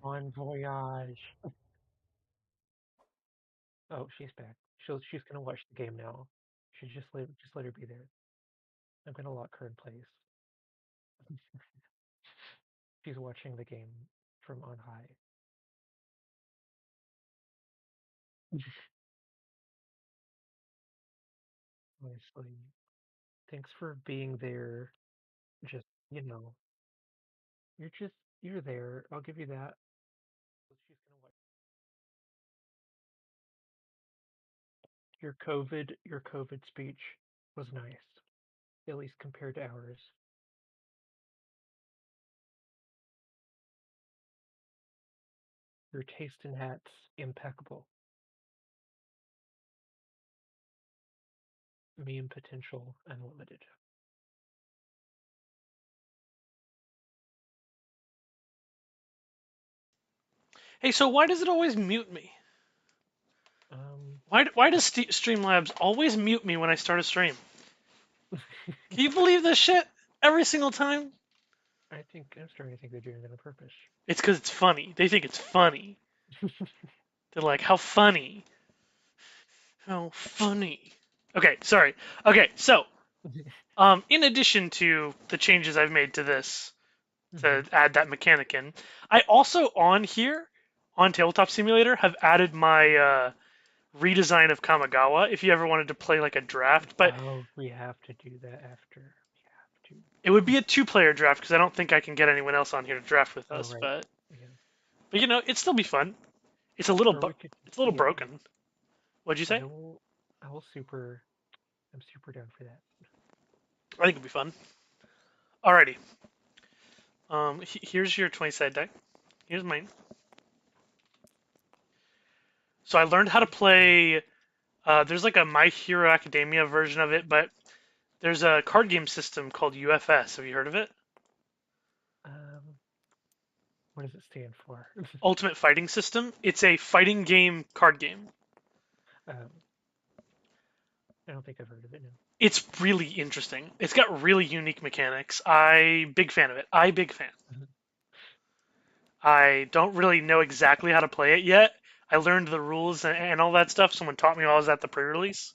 Bon voyage. Oh, she's back. She's gonna watch the game now. Should just let her be there. I'm gonna lock her in place. She's watching the game from on high. Honestly, thanks for being there. Just you're just you're there. I'll give you that. She's gonna watch your COVID speech was nice, at least compared to ours. Your taste in hats impeccable. Meme potential unlimited. Hey, so why does it always mute me? Um, Why does Streamlabs always mute me when I start a stream? Can you believe this shit every single time? I'm starting to think they're doing it on purpose. It's because it's funny. They think it's funny. They're like, how funny. How funny. Okay, sorry. Okay, so in addition to the changes I've made to this to Mhm. add that mechanic in, I also on here on Tabletop Simulator have added my redesign of Kamigawa. If you ever wanted to play like a draft, but Oh, we have to do that after. We have to. it would be a two-player draft because I don't think I can get anyone else on here to draft with Oh, us. right. Yeah. But it'd still be fun. It's a little Or we could. it's a little Yeah. broken. What'd you I say? will. I will super. I'm super down for that. I think it'd be fun. Alrighty. Here's your 20-side deck. Here's mine. So I learned how to play. There's like a My Hero Academia version of it, but there's a card game system called UFS. Have you heard of it? Um, what does it stand for? Ultimate Fighting System. It's a fighting game card game. um, I don't think I've heard of it. No. It's really interesting. It's got really unique mechanics. I big fan of it. I big fan. I don't really know exactly how to play it yet. I learned the rules and all that stuff. Someone taught me while I was at the pre-release.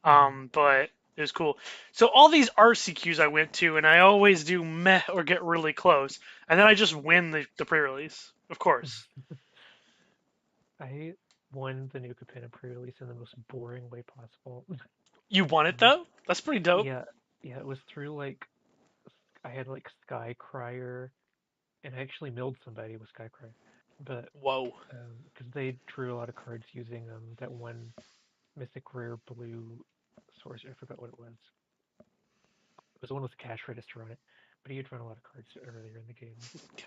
Mhm. But it was cool. So all these RCQs I went to, and I always do meh or get really close, and then I just win the pre-release. Of course. I won the Nuka Pen pre-release in the most boring way possible. You won it Um, though. That's pretty dope. yeah, yeah, it was through like I had like Sky Crier, and I actually milled somebody with Sky Crier, but Whoa. because they drew a lot of cards using that one mythic rare blue source. I forgot what it was. It was the one with the cash register on it, but he had run a lot of cards earlier in the game.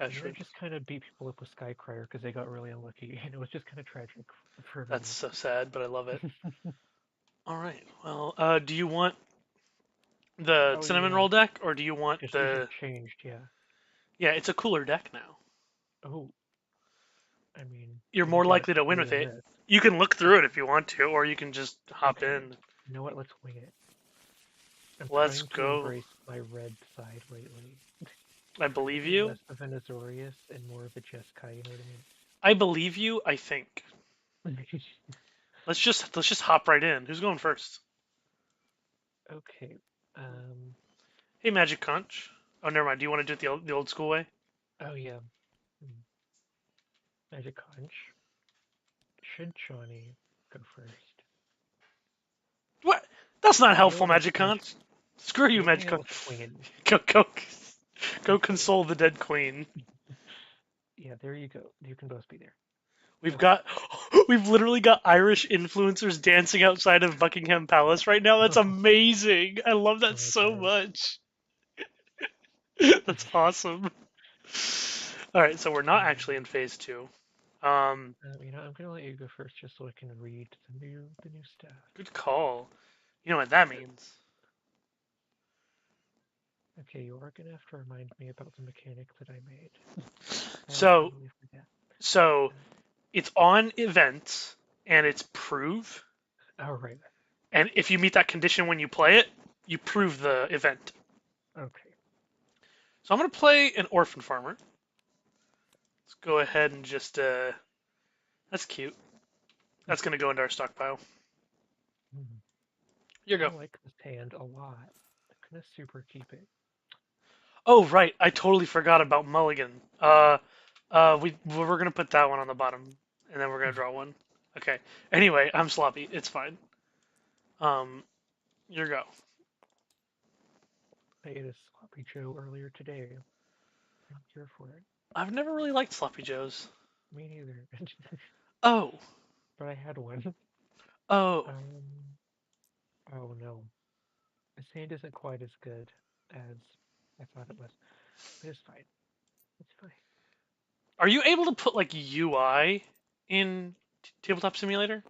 And Cash then I rig. just kind of beat people up with Sky Crier because they got really unlucky, and it was just kind of tragic for That's everyone. so sad, but I love it. All right. Well, do you want the Oh cinnamon yeah, roll deck, or do you want it just the? changed. Yeah. Yeah, it's a cooler deck now. Oh, I mean, You're I think more it gets likely to win cooler with than it. this. You can look through it if you want to, or you can just hop Okay, in. you know what? Let's wing it. I'm Let's trying to go. embrace my red side lately. I Trying to believe be you. less of an Azorius and more of a Jeskai, you know I believe you. I think. what I mean? Let's just hop right in. Who's going first? Okay. Um. Hey, Magic Conch. Oh, never mind. Do you want to do it the old school way? Oh yeah. Hmm. Magic Conch. Should Johnny go first? What? That's not You know helpful, what? Magic Conch. Screw you, Help me Magic out Conch. with the queen. Go Okay. console the dead queen. Yeah. There you go. You can both be there. We've Okay. got, we've literally got Irish influencers dancing outside of Buckingham Palace right now. That's amazing. I love Oh that my so god. much. That's awesome. All right, so we're not actually in phase two. Um, I'm gonna let you go first just so I can read the new stuff. Good call. You know what that means? Okay, you are gonna have to remind me about the mechanic that I made. I'll So, totally forget. so it's on events and it's prove. Oh right. And if you meet that condition when you play it, you prove the event. Okay. So I'm gonna play an orphan farmer. Let's go ahead and just that's cute. That's gonna go into our stockpile. Mhm. Here you I go. like this hand a lot. I'm gonna super keep it. Oh right, I totally forgot about Mulligan. We're gonna put that one on the bottom, and then we're gonna draw one. Okay. Anyway, I'm sloppy. It's fine. Um, your go. I ate a sloppy Joe earlier today. I'm here for it. I've never really liked sloppy joes. Me neither. Oh, But I had one. oh. Um, oh no. The sand isn't quite as good as I thought it was, but it's fine. It's fine. Are you able to put like UI in Tabletop Simulator?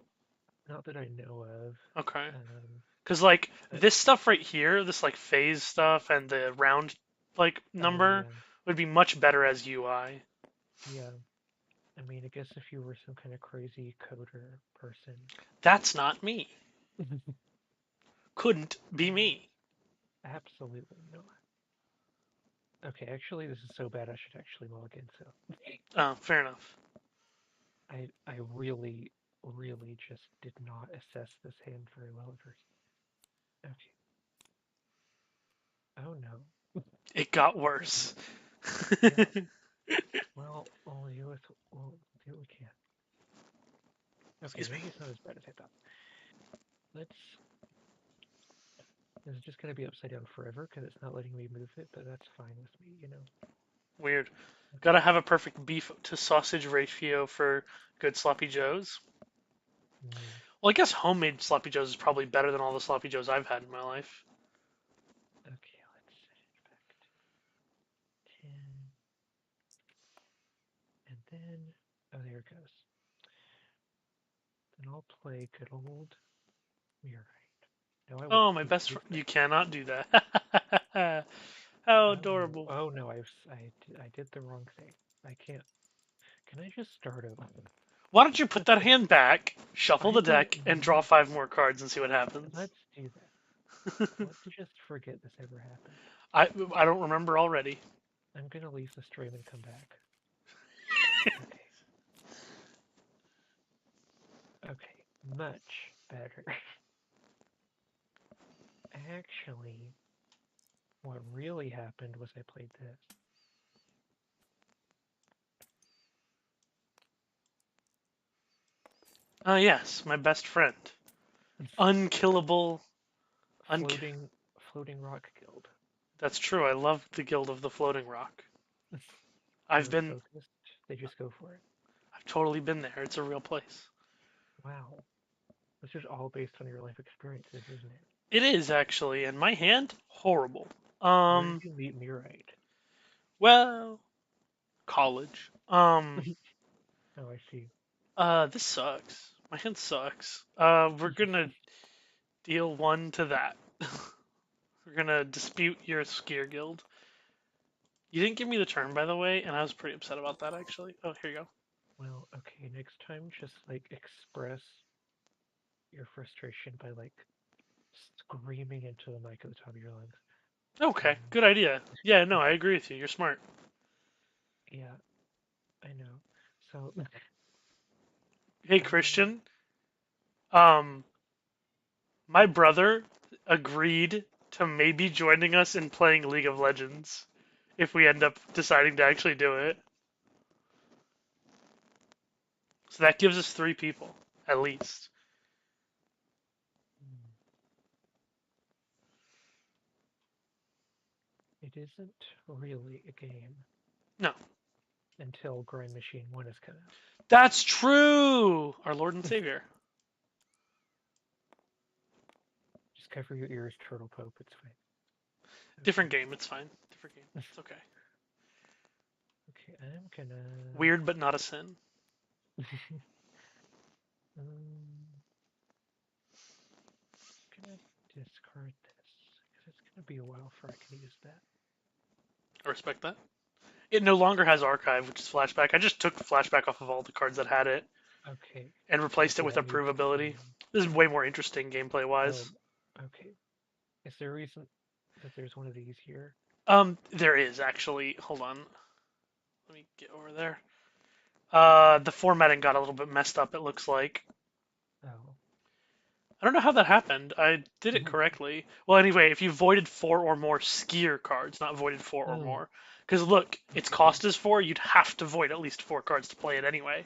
Not that I know of. Okay. Um, Because like but this stuff right here, this like phase stuff and the round like oh number yeah, would be much better as UI. yeah. I mean, I guess if you were some kind of crazy coder person, That's not me. Couldn't be uh, me. absolutely not. Okay, actually, this is so bad I should actually mulligan. So Oh, fair enough. I really, really just did not assess this hand very well at first. Okay. Oh no. It got Oh no. worse. Yeah. Well, we'll do what we can. Okay, Excuse me. maybe it's not as bad as I thought. Let's. This is just gonna be upside down forever because it's not letting me move it, but that's fine with me. Weird. Okay. Gotta have a perfect beef to sausage ratio for good sloppy joes. Mm, Well, I guess homemade sloppy joes is probably better than all the sloppy joes I've had in my life. okay, let's set it back to 10, and then oh, there it goes. Then I'll play good old Mirror. No, I will Oh, my keep best these friend. though. You cannot do that. How Oh no! adorable. Oh no! I did the wrong thing. I can't. Can I just start over? Why don't you put that Okay. hand back, shuffle I the don't deck, and draw know. 5 more cards and see what happens? Let's do that. Let's just forget this ever happened. I I don't remember already. I'm gonna leave the stream and come back. Okay. Okay. Much better. Actually, what really happened was I played this. Oh yes, my best friend. Unkillable. Unki- Floating Rock Guild. That's true. I love the Guild of the Floating Rock. I've They're been. focused. They just go for it. I've totally been there. It's a real place. Wow. This is all based on your life experiences, isn't it? It is actually, and my hand horrible. Where did Um. you meet Mirite? Well, college. Oh, I see. This sucks. My hand sucks. We're gonna deal one to that. We're gonna dispute your skier guild. You didn't give me the turn, by the way, and I was pretty upset about that actually. Oh, here you go. Well, okay, next time just like express your frustration by like screaming into the mic at the top of your lungs. Okay, Um, good idea. Yeah, no, I agree with you. You're smart. yeah, I know. So, Hey, um, Christian. Um, my brother agreed to maybe joining us in playing League of Legends if we end up deciding to actually do it. So that gives us 3 people at least. hmm, it isn't really a game No, until Grind Machine 1 has come out. that's true. Our Lord and Savior. Just cover your ears, Turtle Pope. It's fine. Different Okay. game. It's fine. Different game. It's okay. Okay, I'm gonna. Weird, but not a sin. um, gonna discard this because it's gonna be a while before I can use that. I respect that. It no longer has archive, which is flashback. I just took flashback off of all the cards that had it Okay. and replaced it Okay, with that needs to approvability. be. This is way more interesting gameplay Oh, wise. okay. Is there a reason that there's one of these here? There is actually. Hold on. Let me get over there. The formatting got a little bit messed up, it looks like. Oh. I don't know how that happened. I did it correctly. Well, anyway, if you voided 4 or more skier cards, not voided 4 or Oh. more. Because look, its Okay. cost is 4, you'd have to void at least 4 cards to play it anyway.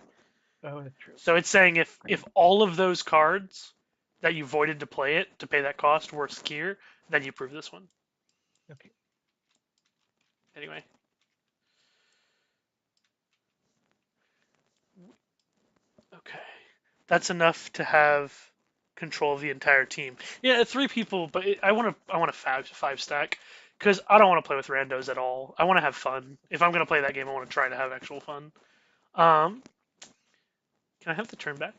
Oh, that's true. So it's saying if Great. all of those cards that you voided to play it, to pay that cost, were skier, then you prove this one. Okay. Anyway. Okay. That's enough to have control of the entire team. Yeah, 3 people, but I want a five stack because I don't want to play with randos at all. I want to have fun. If I'm gonna play that game, I want to try to have actual fun. Um, can I have the turn back?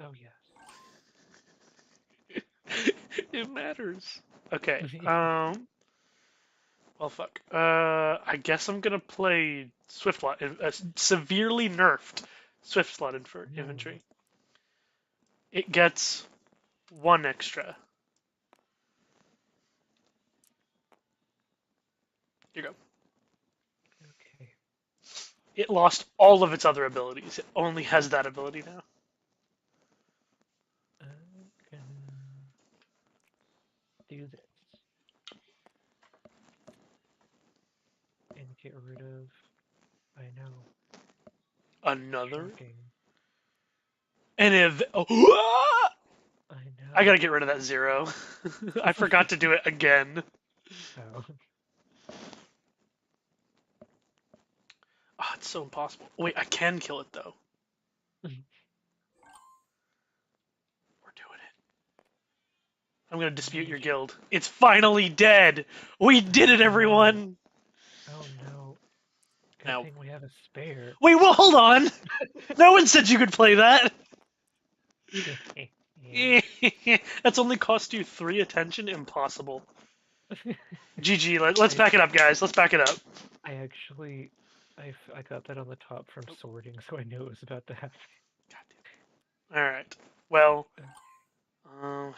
Oh yes. It matters. Okay. Well, fuck. I guess I'm gonna play Swift Slot, severely nerfed Swift Slot No. infantry. It gets 1 extra. Here you go. Okay. It lost all of its other abilities. It only has that ability now. I'm gonna do this and get rid of. I know. Another. Shocking. And if oh, I I gotta know. get rid of that 0. I forgot to do it again. Oh. Oh, it's so impossible. Wait, I can kill it though. We're doing it. I'm gonna dispute your guild. It's finally dead. We did it, Oh no. everyone. Oh no. Good Now, thing we have a spare. wait. Well, hold on. No one said you could play that. That's only cost you 3 attention. Impossible. GG. Let's I back it up, guys. Let's back it up. I actually I got that on the top from sorting, so I knew it was about to happen. All right. Well, Okay. um,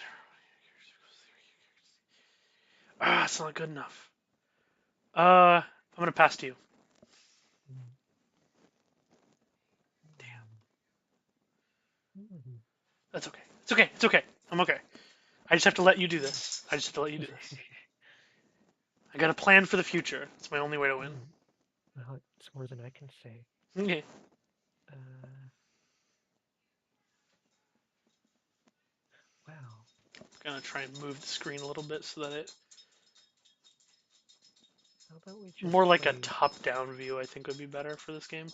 it's not good enough. I'm gonna pass to you. Mm, Damn. mm, That's okay. It's okay. It's okay. I'm okay. I just have to let you do this. I just have to let you do this. I got a plan for the future. It's my only way to win. well, it's more than I can say. Okay. Uh, wow. I'm gonna try and move the screen a little bit so that it How about we just more like a play? top-down view. I think would be better for this game.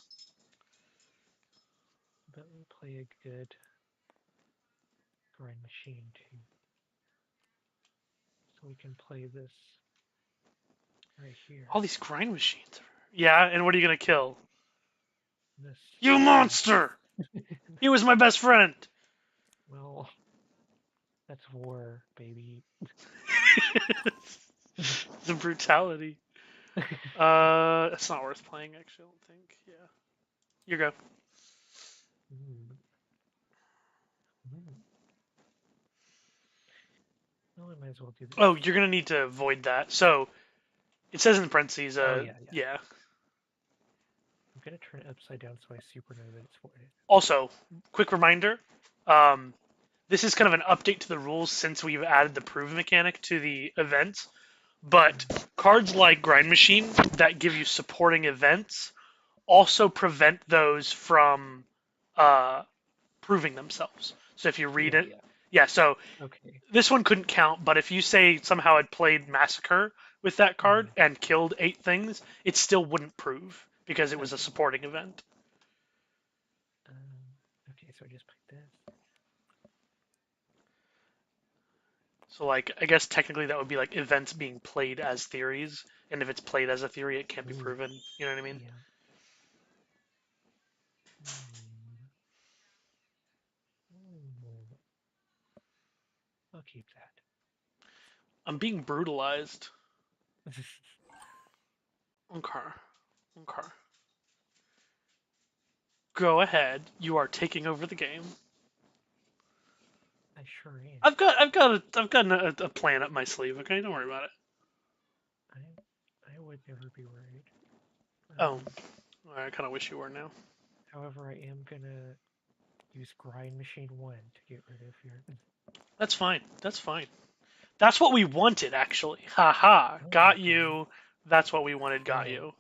How about we play a good grind machine too, so we can play this right here. All these grind machines. Yeah, and what are you gonna kill? This. You monster! He was my best friend. Well, that's war, baby. The brutality. It's not worth playing. Actually, I don't think. Yeah. You go. Mm. Mm. Well, I might as well do this. Oh, you're gonna need to avoid that. So it says in parentheses. Oh yeah, yeah. Yeah. I'm gonna turn it upside down so I super know that it's voided. Also, quick reminder. Um, this is kind of an update to the rules since we've added the prove mechanic to the event. But cards like Grind Machine that give you supporting events also prevent those from uh, proving themselves. So if you read Yeah, it, yeah. yeah. So Okay. this one couldn't count, but if you say somehow I'd played Massacre with that card Mm. and killed 8 things, it still wouldn't prove because it was a Okay. supporting event. Okay, so I just put this. So like I guess technically that would be like events being played as theories, and if it's played as a theory, it can't be Ooh, proven. You know what I mean? yeah. Mm. Mm. I'll keep I'm being brutalized. that. Okay. Okay. Go ahead. You are taking over the game. I sure am. I've got a plan up my sleeve. Okay, don't worry about it. I would never be worried. Oh, I kind of wish you were now. However, I am gonna use Grind Machine 1 to get rid of your... That's fine. That's fine. That's what we wanted, actually. Haha. Oh, Got okay. you. That's what we wanted. Got Oh, you.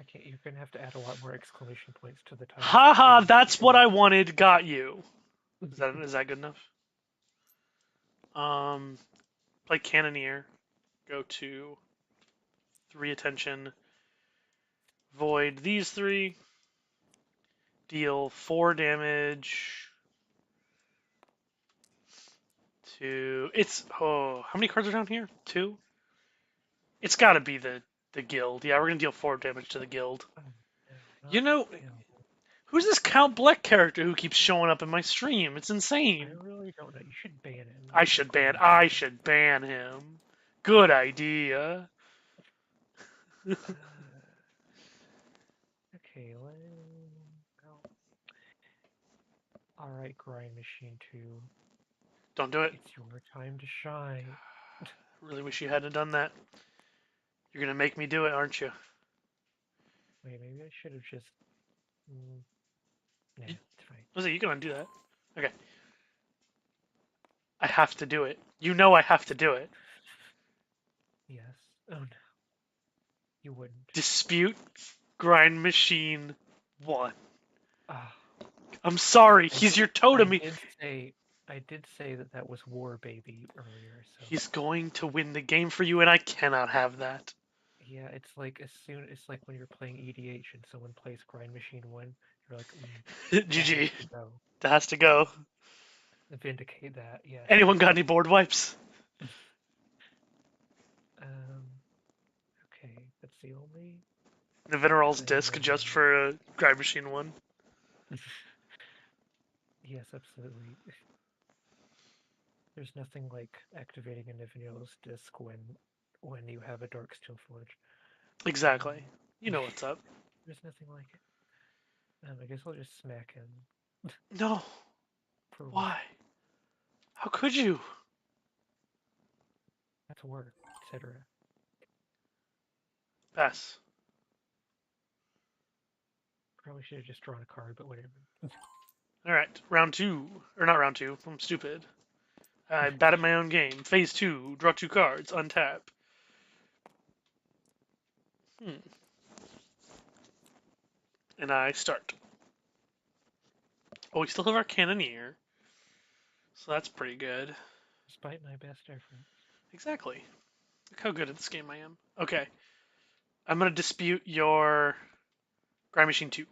okay, you're gonna have to add a lot more exclamation points to the title Haha. to That's what show I wanted. Got you. Is that good enough? Play Cannoneer. Go to 3 attention. Void these 3. Deal 4 damage to. It's. Oh, how many cards are down here? 2? It's gotta be the guild. Yeah, we're gonna deal 4 damage to the guild. Oh, no, You not know, kill. who's this Count Bleck character who keeps showing up in my stream? It's I insane. really don't know. You should ban him. I That's should ban. crazy. I should ban him. Good idea. Okay, alright, Grind Machine 2. Don't do it. It's your time to shine. Really wish you hadn't done that. You're gonna make me do it, aren't you? Wait, maybe I should have just... nah, it's fine. Listen, you can undo that. Okay. I have to do it. You know I have to do it. Yes. Oh no. You wouldn't. Dispute Grind Machine 1. Ah, I'm sorry, he's your totem. I did say that that was War Baby earlier, so... He's going to win the game for you, and I cannot have that. Yeah, it's like it's like when you're playing EDH and someone plays Grind Machine 1, you're like, GG. that has to go. That has to go. Vindicate that, yes. Anyone got any board wipes? Okay, that's the only... The Veneral's disc just for Grind Machine 1. Yes, absolutely. There's nothing like activating a Nivinil's disc when you have a Dark Steel Forge. Exactly. You know what's up. There's nothing like it. I guess I'll just smack him. No. Why? How could you? That's work, etc. Pass. Probably should have just drawn a card, but whatever. Alright, round 2. Or not round 2. I'm stupid. I bat at my own game. Phase 2. Draw 2 cards. Untap. And I start. Oh, we still have our Cannoneer. So that's pretty good. Despite my best efforts. Exactly. Look how good at this game I am. Okay. I'm going to dispute your Grind Machine 2.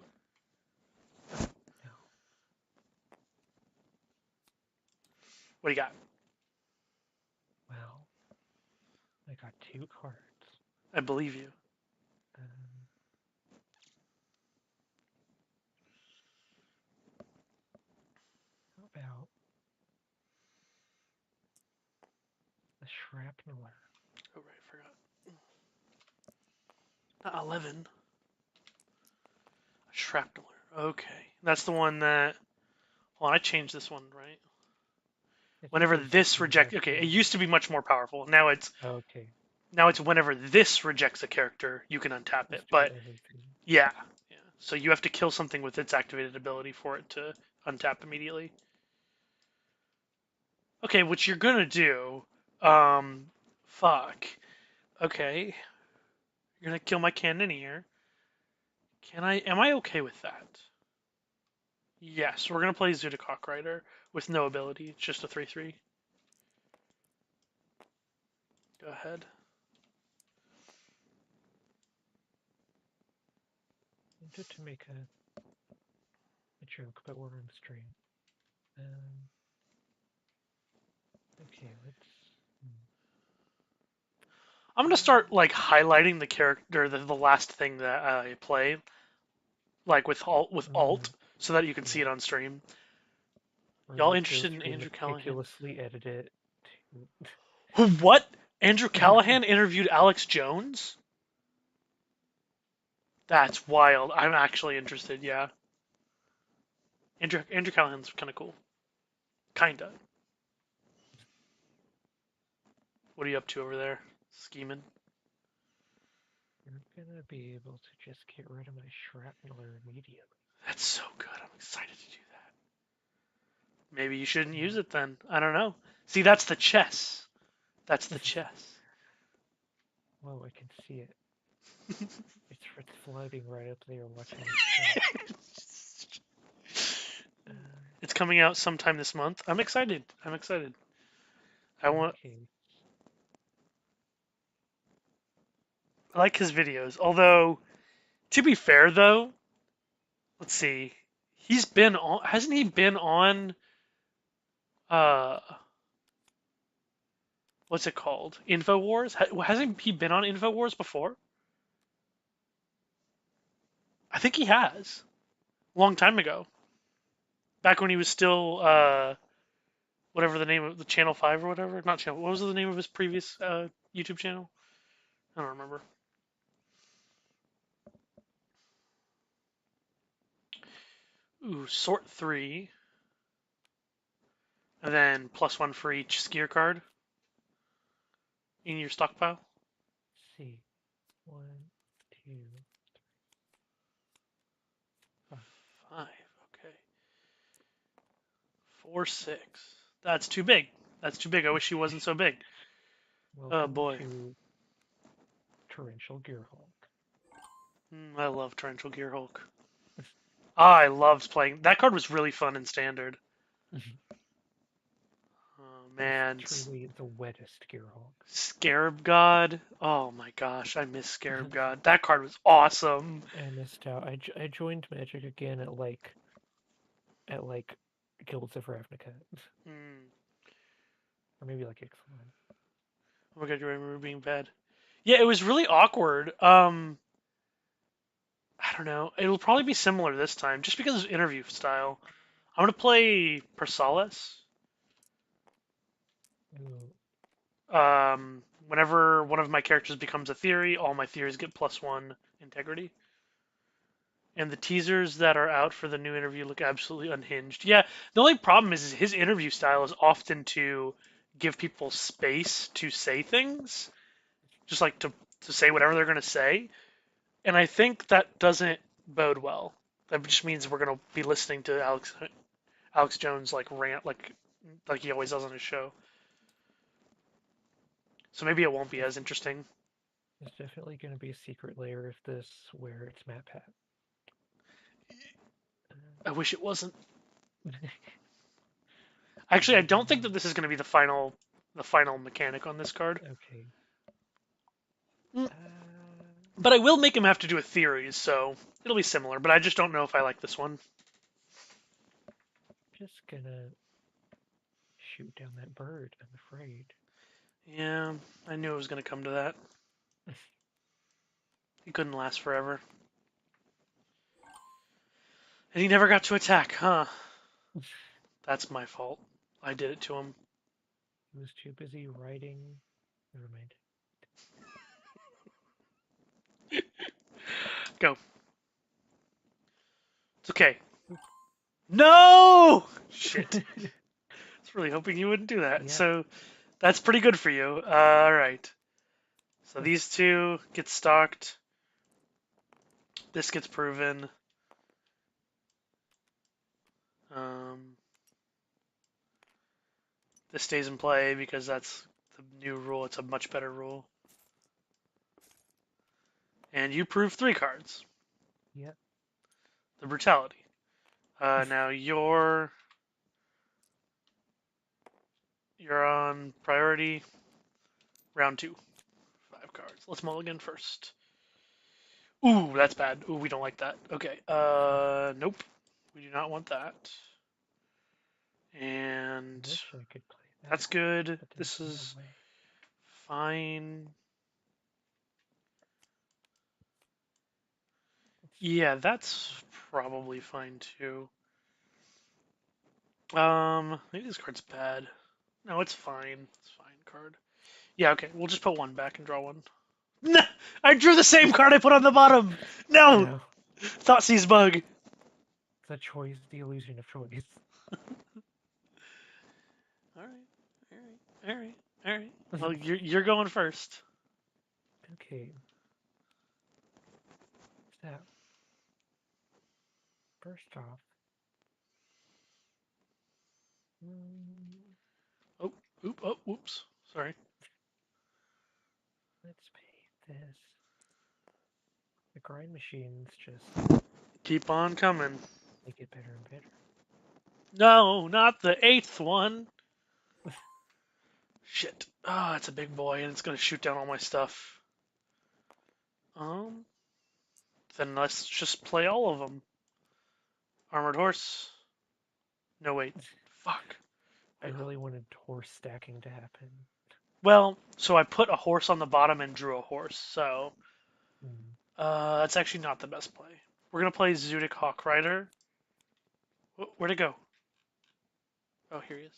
No. What do you got? Well, I got 2 cards. I believe you. How about the Shrapneler? Oh, right, I forgot. Not 11. Shrapneler. Okay. That's the one that... Hold on, I changed this one, right? Whenever this rejects... Okay, it used to be much more powerful. Now it's... Okay. Now it's whenever this rejects a character, you can untap it. But, yeah. So you have to kill something with its activated ability for it to untap immediately. Okay, what you're gonna do... Fuck. Okay. You're gonna kill my Cannoneer. Am I okay with that? Yes, we're gonna play Zudikok Rider with no ability. It's just a 3/3. Go ahead. I wanted to make a joke, but we're on stream. Okay, let's... I'm gonna start like highlighting the character, the last thing that I play, like with Alt, so that you can see it on stream. Y'all interested in Andrew Callahan? Meticulously edit it. What? Andrew Callahan interviewed Alex Jones? That's wild. I'm actually interested. Yeah. Andrew Callahan's kind of cool. Kinda. What are you up to over there? Scheming? You're gonna be able to just get rid of my shrapneler immediately. That's so good. I'm excited to do that. Maybe you shouldn't use it then. I don't know. See, that's the chess. That's the chess. Whoa, I can see it. It's floating right up there watching its shot. It's coming out sometime this month. I'm excited. I'm excited. I want. Okay. I like his videos. Although, to be fair though, let's see. He's been on. Hasn't he been on? Uh, what's it called? Infowars. Hasn't he been on Infowars before? I think he has. Long time ago. Back when he was still whatever the name of the Channel 5 or whatever. Not Channel. What was the name of his previous YouTube channel? I don't remember. Ooh, sort 3. And then +1 for each skier card in your stockpile. Let's see. 1, 2, 5. 5. Okay. 4, 6. That's too big. That's too big. I wish he wasn't so big. Oh Welcome boy. to Torrential Gearhulk. I love Torrential Gearhulk. I loved playing. That card was really fun in Standard. Oh man. It's truly the wettest Gearhulk. Scarab God. Oh my gosh, I miss Scarab God. That card was awesome. I missed out. I joined Magic again at Guilds of Ravnica. Or maybe like Ixalan. Oh my god, you remember being bad. Yeah, it was really awkward. I don't know. It'll probably be similar this time, just because of interview style. I'm gonna play Persalis. Whenever one of my characters becomes a theory, all my theories get +1 integrity. And the teasers that are out for the new interview look absolutely unhinged. Yeah, the only problem is his interview style is often to give people space to say things, just like to say whatever they're gonna say. And I think that doesn't bode well. That just means we're gonna be listening to Alex Jones like rant like he always does on his show. So maybe it won't be as interesting. There's definitely going to be a secret layer of this where it's Map Pat. I wish it wasn't. Actually, I don't think that this is going to be the final mechanic on this card. Okay. But I will make him have to do a theory, so it'll be similar. But I just don't know if I like this one. Just gonna shoot down that bird, I'm afraid. Yeah, I knew it was going to come to that. He couldn't last forever. And he never got to attack, huh? That's my fault. I did it to him. He was too busy writing. Never mind. Go. It's okay. No! Shit. I was really hoping you wouldn't do that. Yeah. So that's pretty good for you. All right. So these two get stocked. This gets proven. This stays in play because that's the new rule. It's a much better rule. And you prove 3 cards. Yep. The brutality. Now you're on priority. Round 2. 5 cards. Let's mulligan first. Ooh, that's bad. Ooh, we don't like that. Okay. Nope. We do not want that. And I wish I could play that. that's good. But This there's is no way. fine. Yeah, that's probably fine too. Maybe this card's bad. No, it's fine. It's fine card. Yeah, okay. We'll just put 1 back and draw 1. No, I drew the same card I put on the bottom. No. No. Thoughtseize bug. The choice, the illusion of choice. All right. Well, you're going first. Okay. So, first off, mm, Oh, oh, whoops. Sorry. let's pay this. The grind machines just Keep on coming. make it better and better. No, not the eighth one. Shit. Ah, it's a big boy and it's gonna shoot down all my stuff. Um, then let's just play all of them. Armored horse. No, wait. Fuck. I Wait. really wanted horse stacking to happen. Well, so I put a horse on the bottom and drew a horse, so Mm. that's actually not the best play. We're gonna play Zudik Hawk Rider. Where'd it go? Oh, here he is.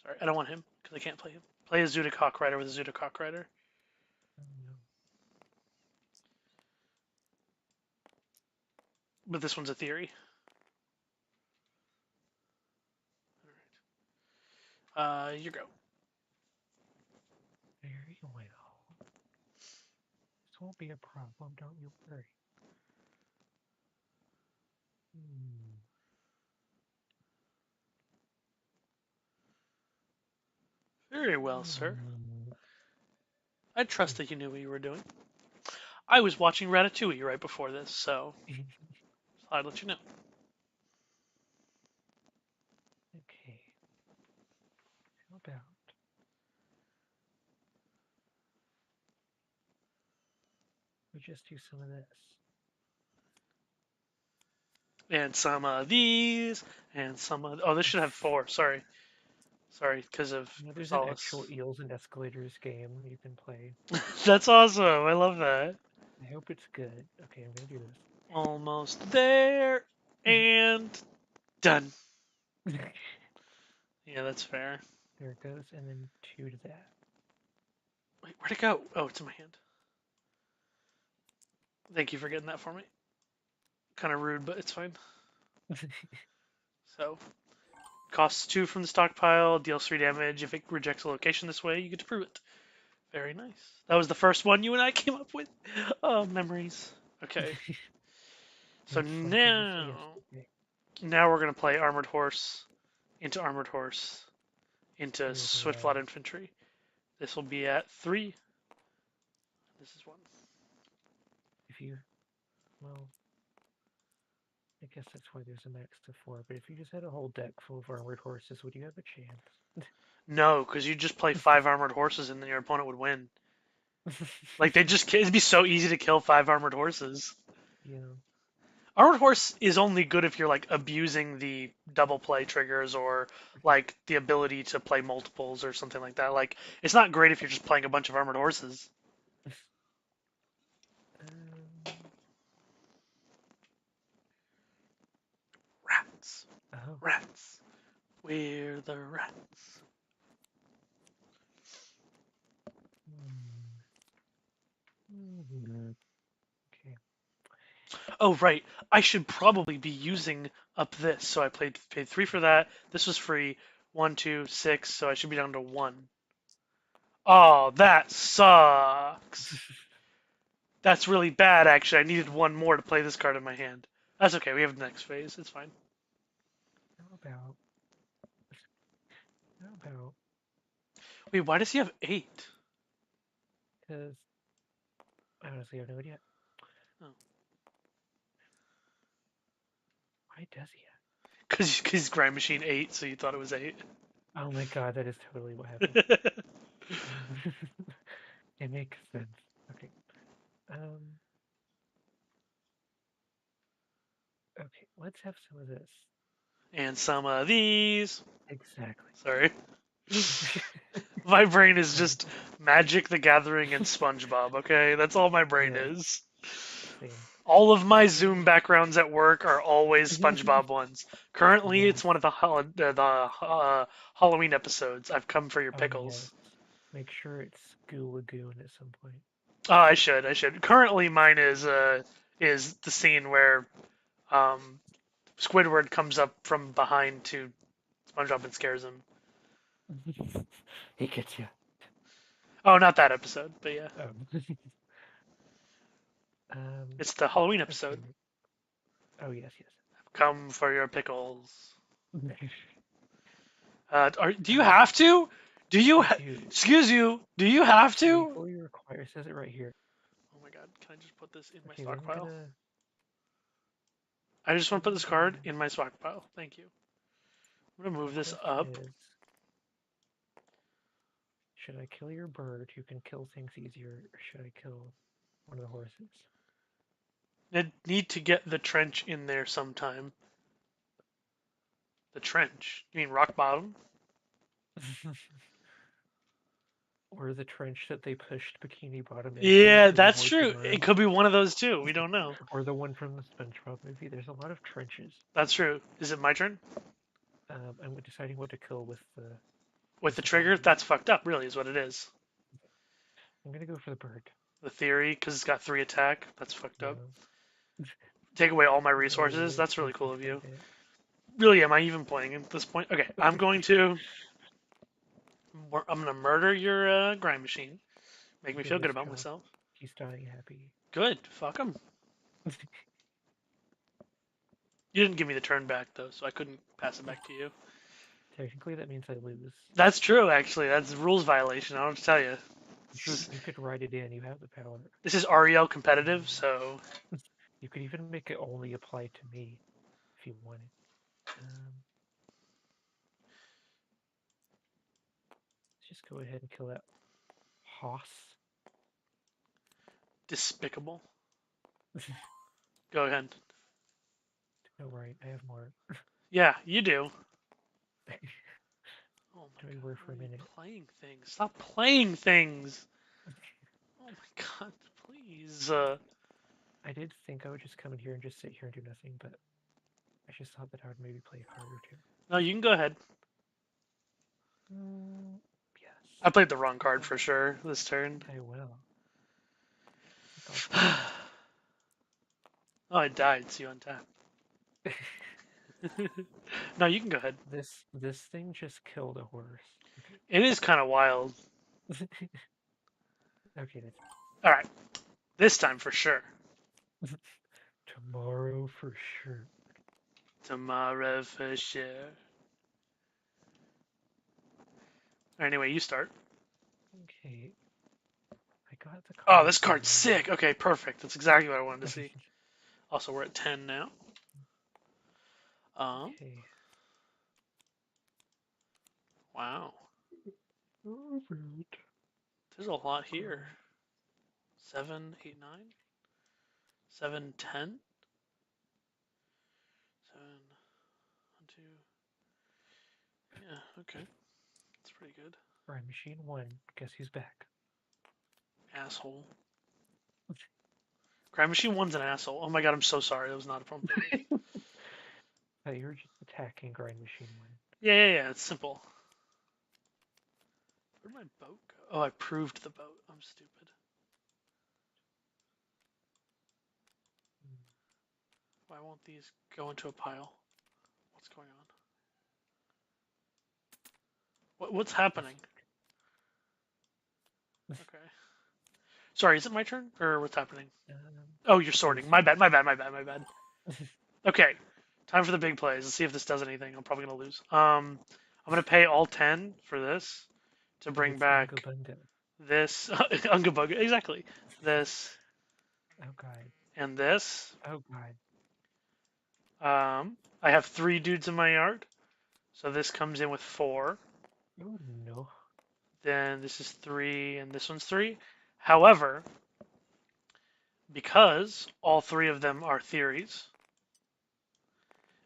Sorry, I don't want him because I can't play him. Play a Zudik Hawk Rider with a Zudik Hawk Rider. Oh, no. But this one's a theory. You go. Very well. This won't be a problem, don't you worry. Hmm. Very well, sir. Hmm. I trust that you knew what you were doing. I was watching Ratatouille right before this, so I'd let you know. Okay. How about we just do some of this? And some of these, and some of. Oh, this should have 4. Sorry. Sorry, because of You know, there's an Solace. actual Eels and Escalators game you can play. That's awesome. I love that. I hope it's good. Okay, I'm gonna do Almost there. And done. this. Yeah, that's fair. There it goes, and then 2 to that. Wait, where'd it go? Oh, it's in my hand. Thank you for getting that for me. Kind of rude, but it's fine. So, costs 2 from the stockpile, deals 3 damage. If it rejects a location this way, you get to prove it. Very nice. That was the first one you and I came up with. Oh, memories. Okay. So Much like it was now, yesterday. now we're gonna play armored horse into Very swift light well. infantry. This will be at 3. This is 1. If you, well, I guess that's why there's a max to 4, but if you just had a whole deck full of armored horses, would you have a chance? No, because you just play 5 armored horses and then your opponent would win. Like it'd be so easy to kill 5 armored horses. Yeah. Armored horse is only good if you're like abusing the double play triggers or like the ability to play multiples or something like that. Like it's not great if you're just playing a bunch of armored horses. Um, Rats, oh. rats, we're the rats. Okay. Oh right, I should probably be using up this. So I paid 3 for that. This was free. 1, 2, 6. So I should be down to 1. Oh, that sucks. That's really bad, actually. I needed 1 more to play this card in my hand. That's okay. We have the next phase. It's fine. How about? How about? Wait, why does he have 8? Because I honestly have no idea. Oh. Why does he have? Because he's Grind Machine 8, so you thought it was 8. Oh my god, that is totally what happened. It makes sense. Okay. Okay, let's have some of this. And some of these. Exactly. Sorry. My brain is just Magic the Gathering and SpongeBob, okay? That's all my brain Yeah, is. same. All of my Zoom backgrounds at work are always SpongeBob ones. Currently, Yeah. it's one of the Halloween episodes. I've come for your Oh pickles. yes. Make sure it's Goo Lagoon at some point. Oh, I should. Currently, mine is the scene where Squidward comes up from behind to SpongeBob and scares him. He gets you. Oh, not that episode, but yeah. Um, It's the Halloween episode. Okay. Oh yes, Come for your pickles. yes. Do you have to? Do you? I do. Excuse you. Do you have to? Legally required. It says it right here. Oh my god! Can I just put this in my Okay, then I'm stockpile? gonna. I just want to put this card in my stockpile. Thank you. I'm gonna move The this question up. is, should I kill your bird who can kill things easier, or should I kill one of the horses? I need to get the trench in there sometime. The trench? You mean rock bottom? Or the trench that they pushed Bikini Bottom into Yeah, to that's avoid the true. It worm, could be one of those too. We don't know. or the one from the SpongeBob movie. There's a lot of trenches. That's true. Is it my turn? I'm deciding what to kill with the With the trigger? body. That's fucked up, really, is what it is. I'm gonna go for the bird. The theory, because it's got 3 attack. That's fucked up. Yeah. Take away all my Really resources. That's really think cool of I you. did. Really, am I even playing at this point? Okay, I'm going to. I'm gonna murder your grind machine. Make me Okay, feel good nice about job. myself. He's dying happy. Good. Fuck him. You didn't give me the turn back though, so I couldn't pass it back to you. Technically, that means I lose. That's true, actually. That's a rules violation. I don't have to tell you. You could write it in. You have the power. This is REL competitive, so You could even make it only apply to me if you wanted. Let's just go ahead and kill that hoss. despicable. Go ahead. No, right. I have more. Yeah, you do. Oh Do my we god, work for a why are you minute? playing things? Stop playing things. Oh my god, please. I did think I would just come in here and just sit here and do nothing, but I just thought that I would maybe play a card or two. No, you can go ahead. Yes. I played the wrong card for sure this turn. I will. Oh, I died. See you on tap. No, you can go ahead. This thing just killed a horse. It is kind of wild. Okay, that's All right, this time for sure. tomorrow for sure. Tomorrow for sure. Anyway, you start. Okay. I got the card. Oh, this card's sick. Okay, perfect. That's exactly what I wanted to see. Also, we're at 10 now. Okay. Wow. Alright. There's a lot here. 7, 8, 9. 7, 10. 7, 1, 2. Yeah, okay. That's pretty good. Grind Machine 1. Guess who's back? Asshole. Grind Machine 1's an asshole. Oh my god, I'm so sorry. That was not a fun thing. Oh, you were just attacking Grind Machine 1. Yeah. It's simple. Where'd my boat go? Oh, I proved the boat. I'm stupid. Why won't these go into a pile? What's going on? What's happening? Okay. Sorry, is it my turn? Or what's happening? Oh, you're sorting. My bad. Okay. Time for the big plays. Let's see if this does anything. I'm probably going to lose. I'm going to pay all 10 for this to bring back Unga this. Unga Bunga. Exactly. This. Oh, God. And this. Oh, God. I have 3 dudes in my yard. So this comes in with 4. Oh, no. Then this is 3, and this one's 3. However, because all 3 of them are theories,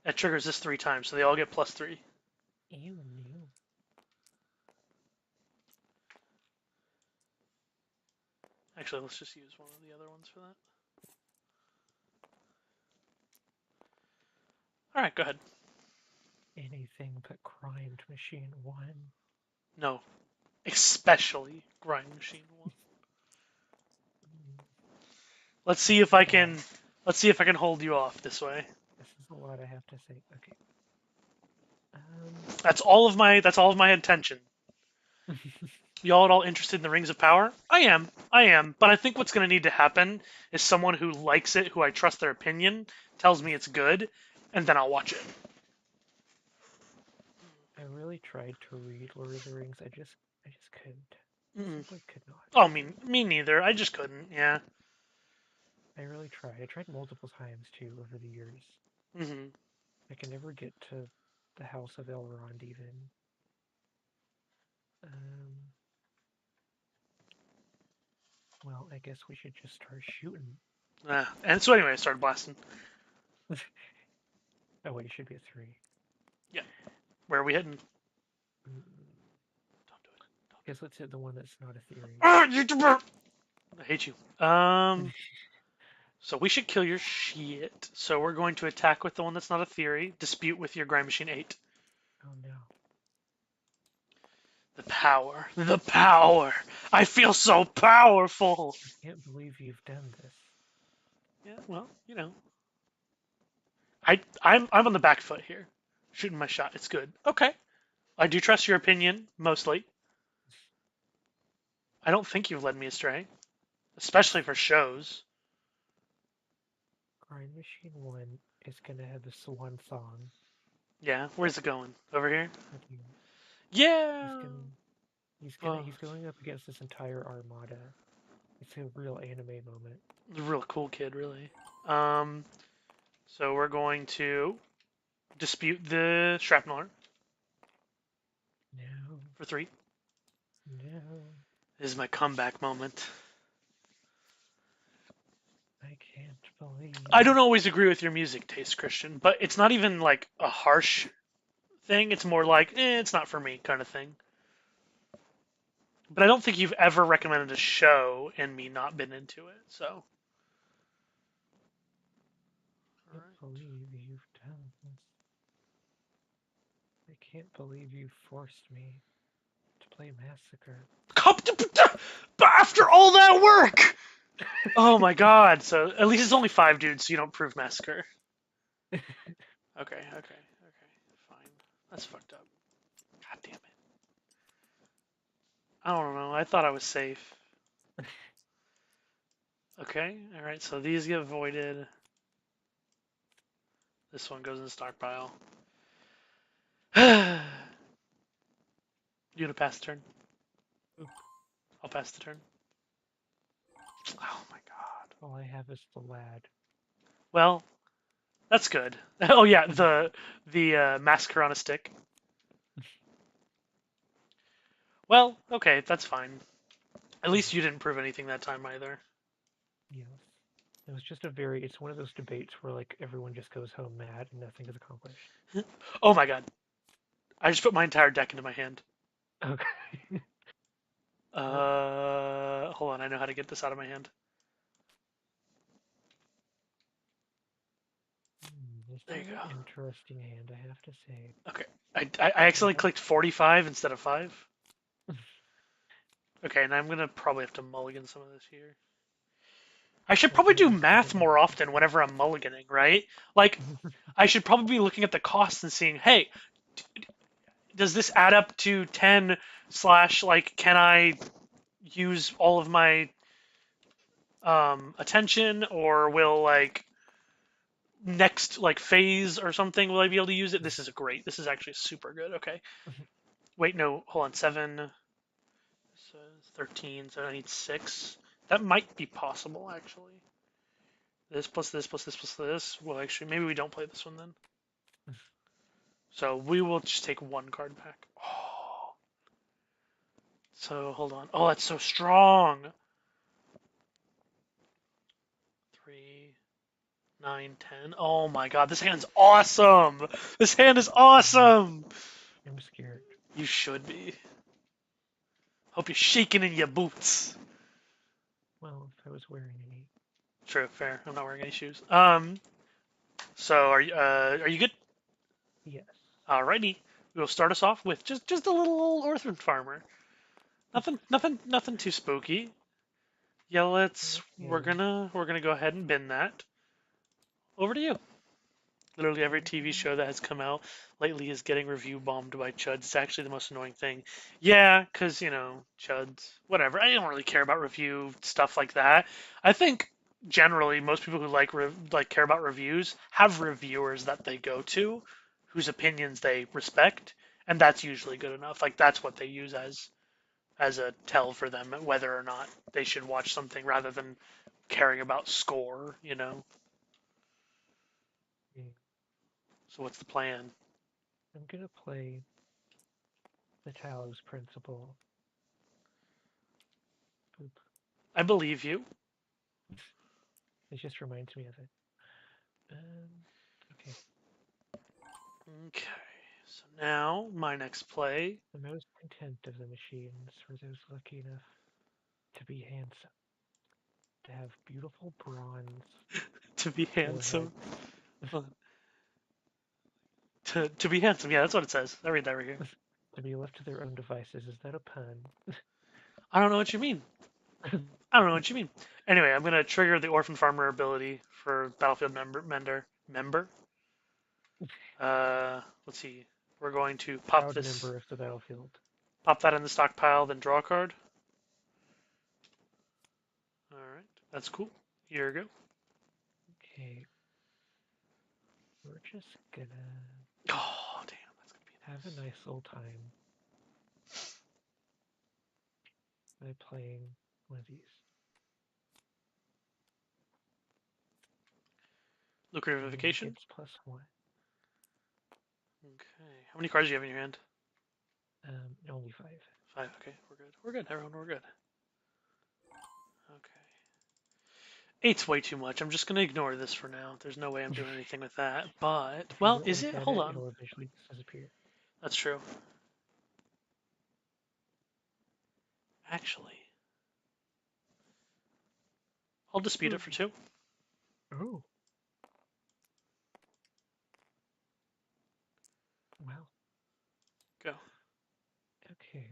it triggers this 3 times, so they all get +3. Ew, no. Actually, let's just use one of the other ones for that. Alright, go ahead. Anything but Grind Machine 1. No. Especially Grind Machine 1. Let's see if I can hold you off this way. This is a lot I have to say. Okay. That's all of my attention. Y'all at all interested in the Rings of Power? I am. But I think what's going to need to happen is someone who likes it, who I trust their opinion, tells me it's good, and then I'll watch it. I really tried to read Lord of the Rings. I just couldn't. Mm. Simply could not. Oh, me neither. I just couldn't. Yeah. I really tried. I tried multiple times too over the years. Hmm. I can never get to the House of Elrond even. Um, well, I guess we should just start shooting. And so anyway, I started blasting. Oh wait, it should be a 3. Yeah. Where are we heading? Mm, Don't do it. guess let's hit the one that's not a theory. YouTuber! I hate you. So we should kill your shit. So we're going to attack with the one that's not a theory. Dispute with your Grind Machine 8. Oh no. The power. The power. I feel so powerful. I can't believe you've done this. Yeah, well, you know. I'm on the back foot here. Shooting my shot. It's good. Okay. I do trust your opinion, mostly. I don't think you've led me astray. Especially for shows. Grind Machine 1 is gonna have the Swan Song. Yeah, where's it going? Over here? Right here. He's Yeah. gonna Oh, he's going up against this entire armada. It's a real anime moment. a real cool kid, really. Um, so we're going to dispute the shrapnel No, for 3. no, This is my comeback moment. I can't believe. I don't always agree with your music taste, Christian, but it's not even like a harsh thing. It's more like, it's not for me kind of thing. But I don't think you've ever recommended a show and me not been into it. So, I can't believe you've done this. I can't believe you forced me to play Massacre. but after all that work, oh my god! So at least it's only 5 dudes, so you don't prove massacre. Okay, fine. That's fucked up. God damn it. I don't know. I thought I was safe. Okay, alright, so these get voided. This one goes in the stockpile. You gonna pass the turn? Oop. I'll pass the turn. Oh my god. All I have is the lad. Well, that's good. Oh yeah, the massacre on a stick. Well, okay, that's fine. At least you didn't prove anything that time either. Yes. It was just a very, it's one of those debates where like everyone just goes home mad and nothing is accomplished. Oh my god. I just put my entire deck into my hand. Okay. Hold on, I know how to get this out of my hand. This There is you an go. interesting hand, I have to say. Okay. I accidentally clicked 45 instead of 5. Okay, and I'm gonna probably have to mulligan some of this here. I should Well, probably good do luck with math it. more often whenever I'm mulliganing, right? Like, I should probably be looking at the costs and seeing, hey, does this add up to 10 slash, like, can I use all of my attention, or will, like, next, like, phase or something, will I be able to use it? This is great. This is actually super good. Okay. Wait, no, hold on. 7, so 13, so I need 6. That might be possible, actually. This plus this plus this plus this. Well, actually, maybe we don't play this one then. So we will just take 1 card back. Oh. So hold on. Oh, that's so strong. 3, 9, 10. Oh my god, this hand's awesome. This hand is awesome. I'm scared. You should be. Hope you're shaking in your boots. Well, if I was wearing any. True, fair. I'm not wearing any shoes. So are you good? Yes. Alrighty. We'll start us off with just a little old orphan farmer. Nothing too spooky. Yeah, we're Okay. gonna go ahead and bin that. Over to you. Literally every TV show that has come out lately is getting review bombed by chuds. It's actually the most annoying thing. Yeah, because, chuds, whatever. I don't really care about review stuff like that. I think generally most people who like care about reviews have reviewers that they go to whose opinions they respect, and that's usually good enough. Like that's what they use as a tell for them whether or not they should watch something rather than caring about score. Okay. So what's the plan? I'm gonna play the Talos Principle. Oop. I believe you. It just reminds me of it. Okay. Okay, so now my next play. The most content of the machines for those lucky enough to be handsome, to have beautiful bronze To be foreheads, handsome. To be handsome, yeah, that's what it says. I read that right here. to be left to their own devices. Is that a pun? I don't know what you mean. I don't know what you mean. Anyway, I'm gonna trigger the Orphan Farmer ability for Battlefield Member. Let's see. We're going to Proud member of the battlefield. pop that in the stockpile, then draw a card. All right, that's cool. Here we go. Okay. We're just gonna Oh damn, that's gonna be have a nice little time by playing one of these. lucrative And he vacation. gets +1. Okay, how many cards do you have in your hand? Only 5. 5. Okay, we're good. We're good, everyone. We're good. Okay. 8's way too much. I'm just going to ignore this for now. There's no way I'm doing anything with that. But, If you well, don't is look it? at Hold it, on. it'll eventually disappear. That's true. Actually, I'll dispute it for 2. Oh, wow. Go. Okay.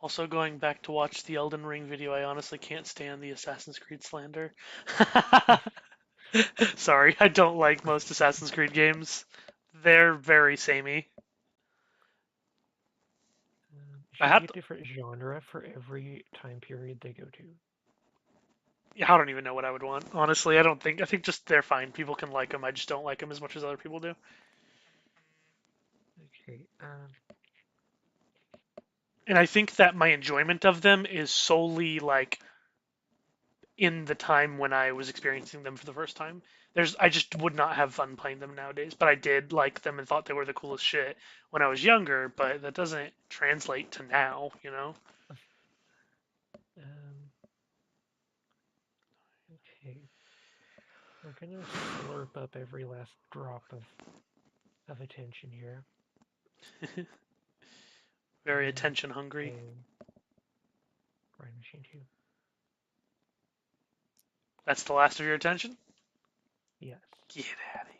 Also, going back to watch the Elden Ring video, I honestly can't stand the Assassin's Creed slander. Sorry, I don't like most Assassin's Creed games. They're very samey. It I should be have a to. different genre for every time period they go to. I don't even know what I would want. Honestly, I don't think. I think just they're fine. People can like them. I just don't like them as much as other people do. Okay. And I think that my enjoyment of them is solely like in the time when I was experiencing them for the first time. I just would not have fun playing them nowadays, but I did like them and thought they were the coolest shit when I was younger, but that doesn't translate to now. Um, okay. We're gonna slurp up every last drop of attention here. Very And attention hungry. play Grind Machine 2. That's the last of your attention? Yes. Get out of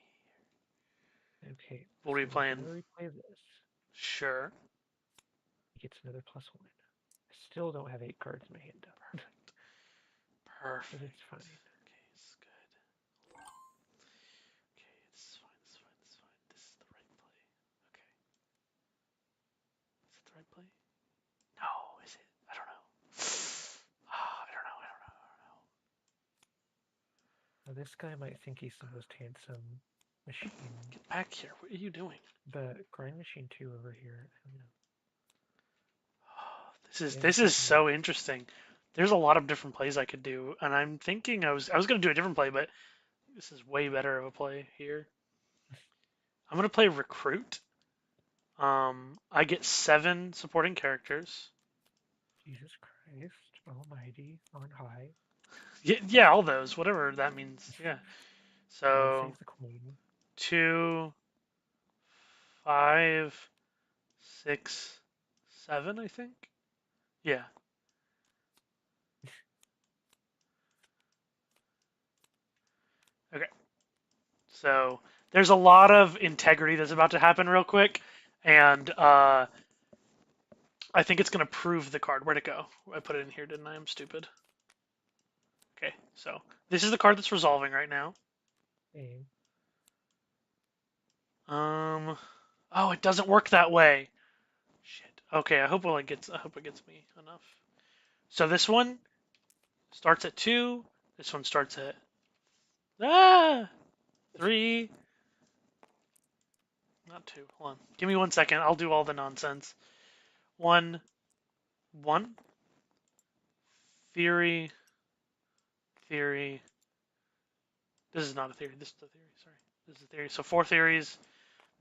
here. Okay. What are we So we're playing? gonna replay this. Sure. He gets another +1. I still don't have 8 cards in my hand though. Perfect. But it's fine. Okay, it's good. Okay, this is fine. This is fine. This is fine. This is the right play. Okay. Is it the right play? No, is it? I don't know. I don't know. I don't know. I don't know. Now this guy might think he's the most handsome machine, Get back here. What are you doing? but Grind Machine 2 over here, I don't know. This is so interesting. There's a lot of different plays I could do, and I'm thinking I was gonna do a different play, but this is way better of a play here. I'm gonna play Recruit. I get 7 supporting characters. Jesus Christ, Almighty, on high. Yeah, all those, whatever that means. Yeah. God So save the Queen. 2, 5, 6, 7, I think. Yeah. Okay. So there's a lot of integrity that's about to happen real quick, and I think it's gonna prove the card. Where'd it go? I put it in here, didn't I? I'm stupid. Okay, so this is the card that's resolving right now. Hey, Oh, it doesn't work that way. Shit. Okay, I hope it gets me enough. So this one starts at 2. This one starts at 3. Not 2. Hold on. Give me 1 second. I'll do all the nonsense. 1, 1. Theory. Theory. This is not a theory. This is a theory. Sorry. This is a theory. So 4 theories.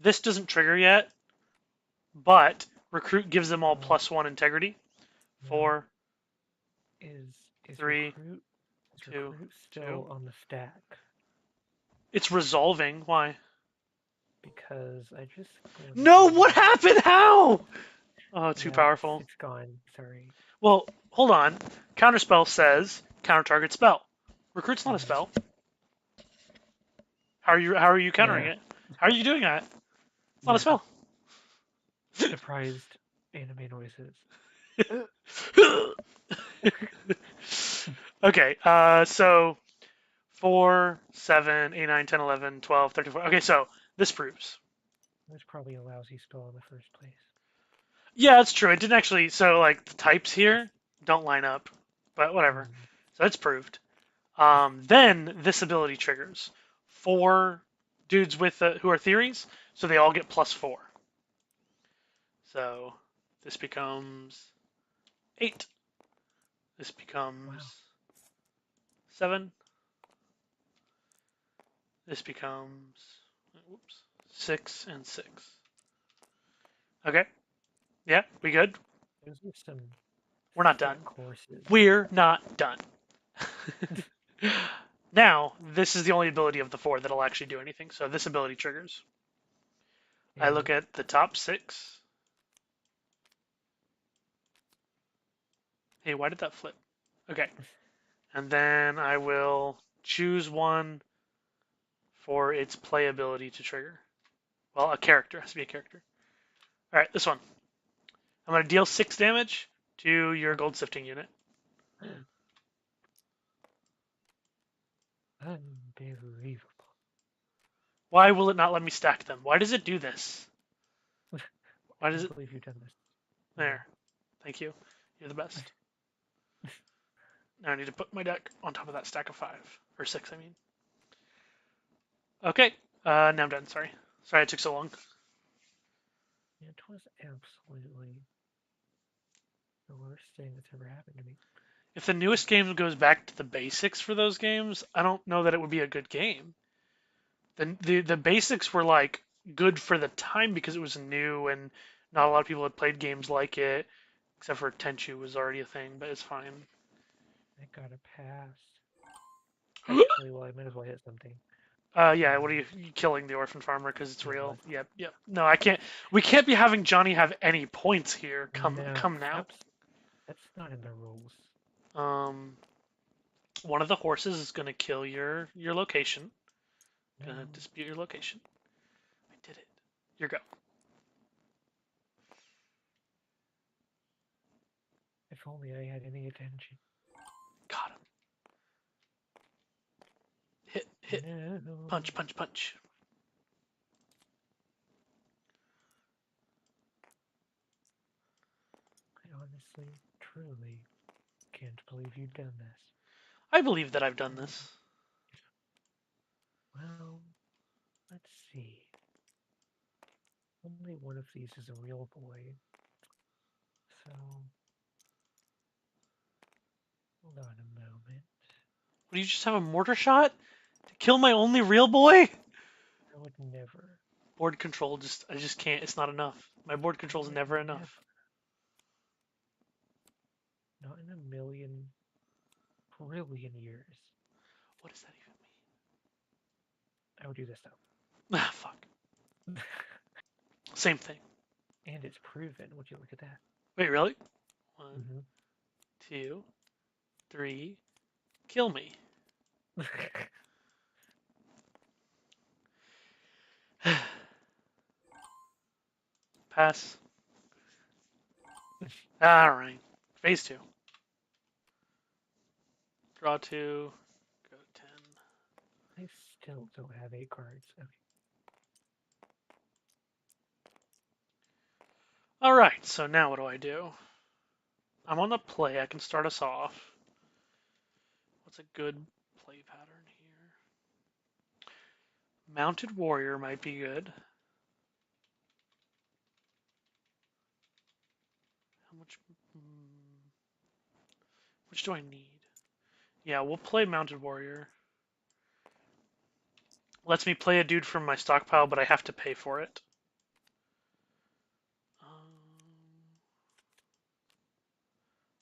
This doesn't trigger yet, but recruit gives them all +1 integrity. No. 4. Is 3. Is 2. recruit still 2. on the stack? It's resolving. Why? Because I just No, what happened? How? Oh, too yeah, powerful. It's gone. Sorry. Well, hold on. Counterspell says counter target spell. Recruit's not a spell. How are you countering it? How are you doing that? It's not a spell. Surprised anime noises. Okay, so 4, 7, 8, 9, 10, 11, 12, 13, 14. Okay, so this proves. That's probably a lousy spell in the first place. Yeah, that's true. It didn't actually. So, like, the types here don't line up, but whatever. So it's proved. Then this ability triggers 4 dudes with who are theories, so they all get +4. So this becomes 8. This becomes 7. This becomes 6 and 6. Okay. Yeah, we good? Those are some We're not done. courses. We're not done. Now, this is the only ability of the 4 that'll actually do anything. So this ability triggers. I look at the top 6. Hey, why did that flip? Okay. And then I will choose one for its playability to trigger. Well, a character. It has to be a character. All right, this one. I'm going to deal 6 damage to your gold sifting unit. Unbelievable. Why will it not let me stack them? Why does it do this? Why does it? I believe you've done this. There. Thank you. You're the best. Now I need to put my deck on top of that stack of 5. Or 6, I mean. Okay. Now I'm done. Sorry. Sorry it took so long. It was absolutely the worst thing that's ever happened to me. If the newest game goes back to the basics for those games, I don't know that it would be a good game. The basics were like good for the time because it was new and not a lot of people had played games like it, except for Tenchu was already a thing, but it's fine. I got a pass. Actually, well, I might as well hit something. Yeah, what are you killing the orphan farmer because it's real? Yep. No, I can't. We can't be having Johnny have any points here. Come now. That's not in the rules. One of the horses is gonna kill your location. No. Gonna dispute your location. I did it. Your go. If only I had any attention. Got him. Hit. No. Punch. I honestly, truly can't believe you've done this. I believe that I've done this. Well, let's see. Only one of these is a real boy. So, hold on a moment. Would you just have a mortar shot to kill my only real boy? I would never. Board control I just can't. It's not enough. My board control is never enough. Not in a million trillion years. What does that even mean? I would do this though. Ah, fuck. Same thing. And it's proven. Would you look at that? Wait, really? 1, 2, 3. Kill me. Pass. Alright. Phase 2. Draw 2. Go 10. I still don't have 8 cards. Okay. All right, so now what do I do? I'm on the play. I can start us off. What's a good play pattern here? Mounted warrior might be good. How much? Which do I need? Yeah, we'll play mounted warrior. Lets me play a dude from my stockpile, but I have to pay for it.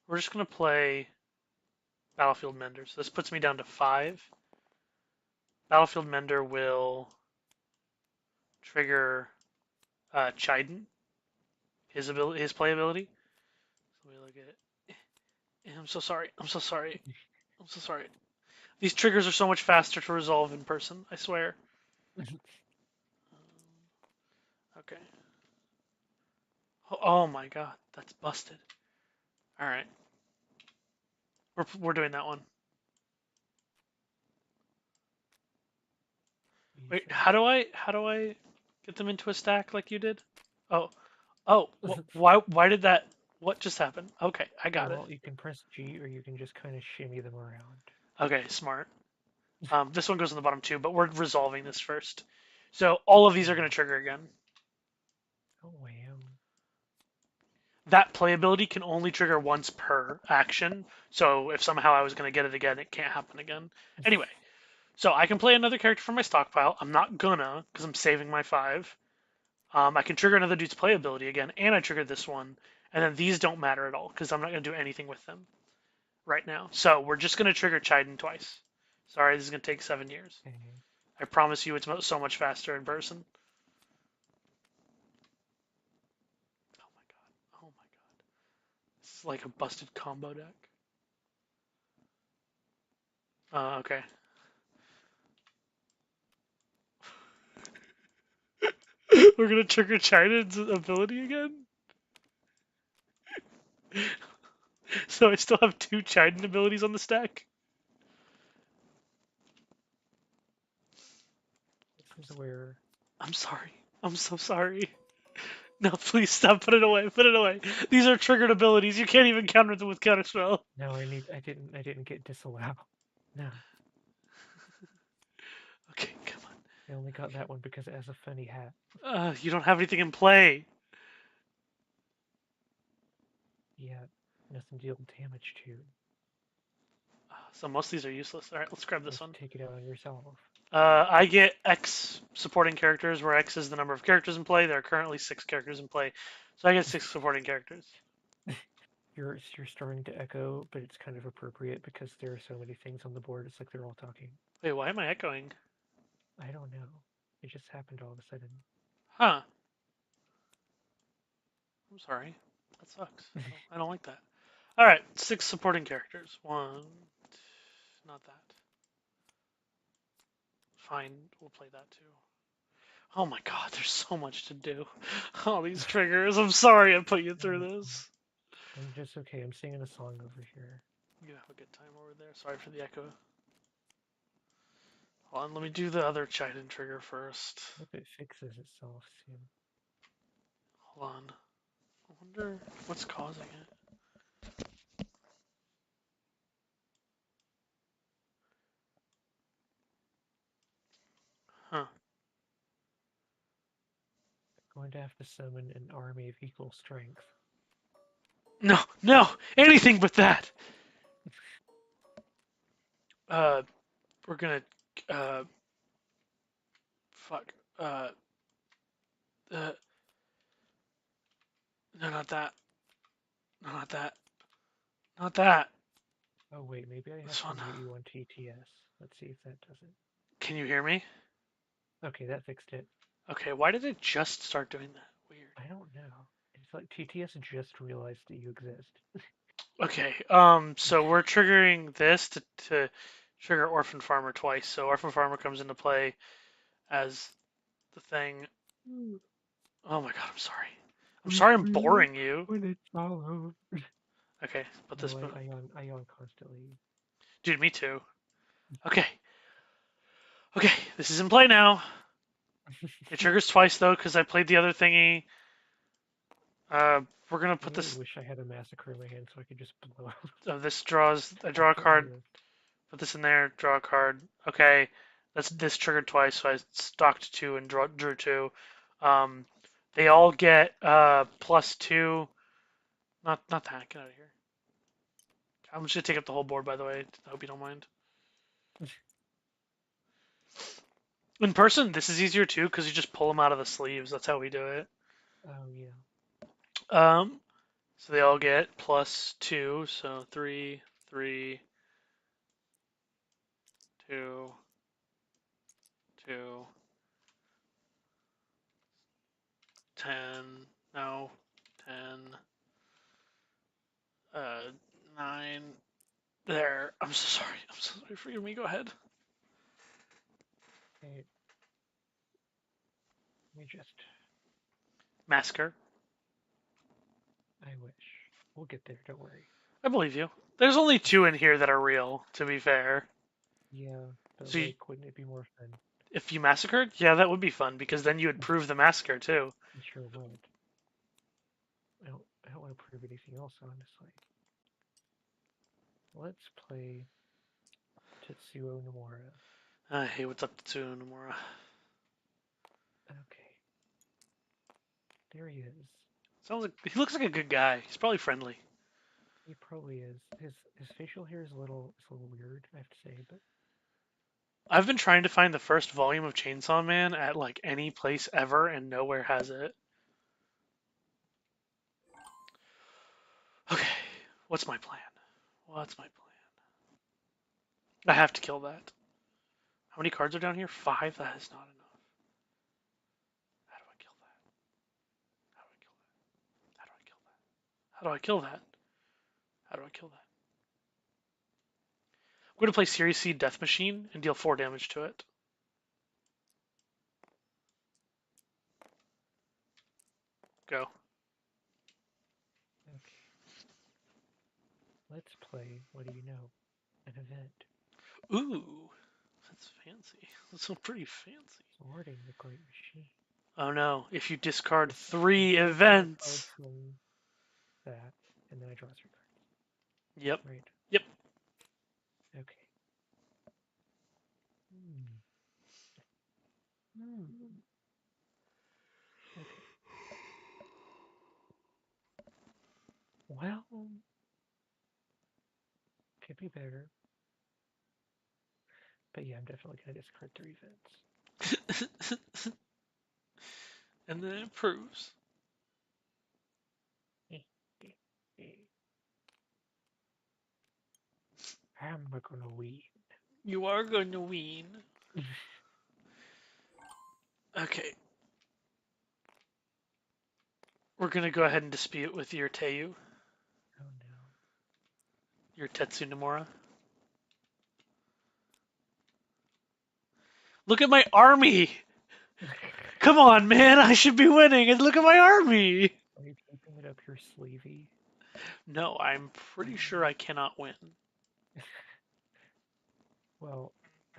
We're just gonna play Battlefield Mender. So this puts me down to 5. Battlefield Mender will trigger Chiden, his play ability. So we look at it. I'm so sorry. I'm so sorry. I'm so sorry. These triggers are so much faster to resolve in person. I swear. Okay. Oh my god, that's busted. All right, we're doing that one. Wait, how do I get them into a stack like you did? Oh, oh, why did that? What just happened? Okay, I got it. Well, you can press G or you can just kind of shimmy them around. Okay, smart. This one goes on the bottom too, but we're resolving this first. So all of these are going to trigger again. Oh, wow. That playability can only trigger once per action. So if somehow I was going to get it again, it can't happen again. Anyway, so I can play another character from my stockpile. I'm not gonna, because I'm saving my 5. I can trigger another dude's playability again, and I triggered this one. And then these don't matter at all, because I'm not going to do anything with them right now. So we're just going to trigger Chiden twice. Sorry, this is going to take 7 years. Okay. I promise you it's so much faster in person. Oh my god. Oh my god. This is like a busted combo deck. Okay. We're going to trigger Chiden's ability again? So I still have 2 Chiden abilities on the stack? This is where. I'm sorry. I'm so sorry. No, please stop. Put it away. Put it away. These are triggered abilities. You can't even counter them with counterspell. No, I didn't get disallow. No. Okay, come on. I only got that one because it has a funny hat. You don't have anything in play. Yeah, nothing deal damage to. So most of these are useless. All right, let's grab this Just one. take it out on yourself. I get X supporting characters, where X is the number of characters in play. There are currently 6 characters in play, so I get 6 supporting characters. You're starting to echo, but it's kind of appropriate because there are so many things on the board. It's like they're all talking. Wait, why am I echoing? I don't know. It just happened all of a sudden. Huh. I'm sorry. That sucks. I don't like that. All right, 6 supporting characters. One. Not that. Fine, we'll play that too. Oh my god, there's so much to do. All these triggers. I'm sorry I put you through this. I'm just okay. I'm singing a song over here. You have a good time over there. Sorry for the echo. Hold on, let me do the other Chiden trigger first. I hope it fixes itself soon. Hold on. I wonder what's causing it. Huh. I'm going to have to summon an army of equal strength. No, no, anything but that. We're gonna, uh, fuck, no, not that, no, not that, not that. Oh wait, maybe I have This to one. mute you on TTS. Let's see if that does it. Can you hear me? Okay, that fixed it. Okay, why did it just start doing that? Weird. I don't know. It's like TTS just realized that you exist. Okay, so we're triggering this to trigger Orphan Farmer twice. So Orphan Farmer comes into play as the thing. Oh my god, I'm sorry. I'm sorry I'm boring you. When it's all over. Okay, put this. No, I yawn constantly. Dude, me too. Okay. Okay, this is in play now. It triggers twice though, because I played the other thingy. We're gonna put I really this. wish I had a massacre in my hand so I could just blow up. This draws. I draw a Put one of card. the. Put this in there. Draw a card. Okay, this triggered twice, so I stocked two and drew two. Um, they all get +2. Not that. Get out of here. I'm just gonna take up the whole board. By the way, I hope you don't mind. In person, this is easier too because you just pull them out of the sleeves. That's how we do it. Oh yeah. So they all get +2. So 3, 3, 2, 2, 10. No, 10. 9. There. I'm so sorry. I'm so sorry. Forgive me. Go ahead. Hey, let me just. Massacre. I wish. We'll get there. Don't worry. I believe you. There's only 2 in here that are real, to be fair. Yeah, but So wouldn't it be more fun? if you massacred, yeah, that would be fun because then you would prove the massacre too. It sure would. I don't want to prove anything else, honestly. Let's play Tetsuo Nomura. Hey, what's up, Tetsuya Nomura? Okay. There he is. Sounds like he looks like a good guy. He's probably friendly. He probably is. His facial hair is a little weird, I have to say, but I've been trying to find the first volume of Chainsaw Man at like any place ever, and nowhere has it. Okay, what's my plan? What's my plan? I have to kill that. How many cards are down here? 5? That is not enough. How do I kill that? How do I kill that? How do I kill that? How do I kill that? How do I kill that? I'm going to play Series C Death Machine and deal 4 damage to it. Go. okay. Let's play, what do you know? An event. Ooh, that's fancy. That's so pretty fancy. Sorting the Great Machine. Oh no, if you discard It's 3 you draw a card events. from that, and then I draw 3 cards. Yep. Right. Yep. Okay. Hmm. Hmm. Okay. Well, could be better. But yeah, I'm definitely gonna discard 3 events. And then it proves. I'm gonna win. You are going to win. Okay. We're going to go ahead and dispute with your Teiyu, Oh no. your Tetsu Nomura. Look at my army! Come on, man, I should be winning, and look at my army! Are you keeping it up your sleevey? No, I'm pretty sure I cannot win. Well,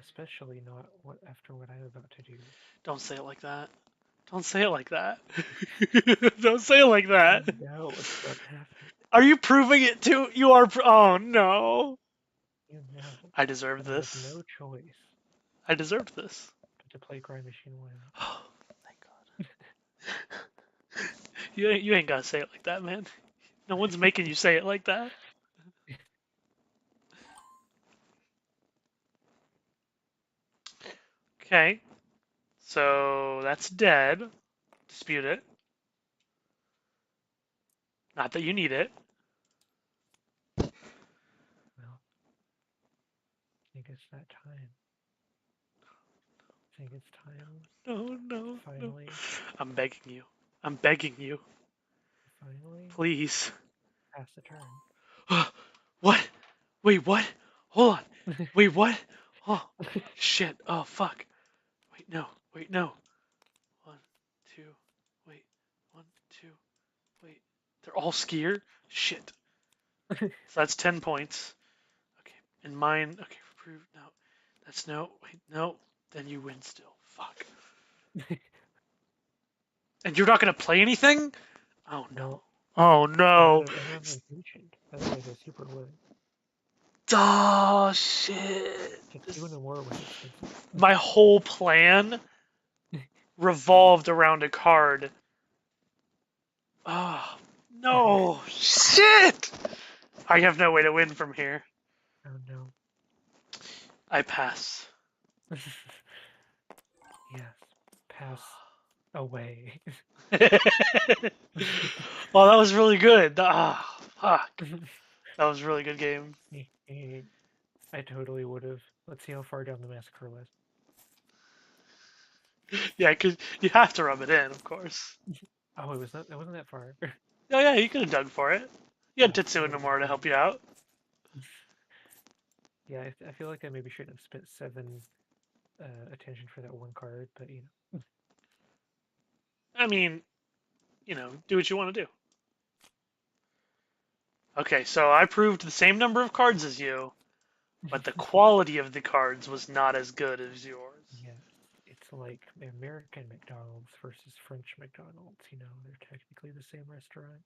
especially not after what I'm about to do. Don't say it like that. Don't say it like that. Don't say it like that. No, it's what happened. Are you proving it too? You are. Oh no. You know. I deserve But I have this. no choice I deserved this. but to play Grind Machine 1. Oh, thank God. You ain't gotta say it like that, man. No one's making you say it like that. Okay. So that's dead. Dispute it. Not that you need it. Well, I think it's that time. I think it's time. No, no, Finally. no. I'm begging you. I'm begging you. Finally. Please. Pass the turn. What? Wait, what? Hold on. Wait, what? Oh, shit. Oh, fuck. Wait, no. Wait, no. 1, 2. Wait. 1, 2. Wait. They're all skier? Shit. So that's 10 points. Okay. And mine. Okay, prove. No. That's no. Wait, no. Then you win still. Fuck. And you're not gonna play anything? Oh no. No, Oh no. I don't have impatient. Otherwise, I super would. Oh shit. Tetsuo no Mora was expensive. My whole plan revolved around a card. Oh no. Shit. I have no way to win from here. Oh no. I pass. Yes. Pass away. Well, that was really good. Ah, fuck. That was a really good game. I totally would have. Let's see how far down the massacre was. Yeah, because you have to rub it in, of course. Oh, it was not. It wasn't that far. Oh yeah, you could have dug for it. You had Oh, that Tetsuo would have been Nomura to cool. help you out. Yeah, I feel like I maybe shouldn't have spent 7 attention for that one card, but you know. I mean, do what you want to do. Okay, so I proved the same number of cards as you, but the quality of the cards was not as good as yours. Yes, it's like American McDonald's versus French McDonald's. You know, they're technically the same restaurant,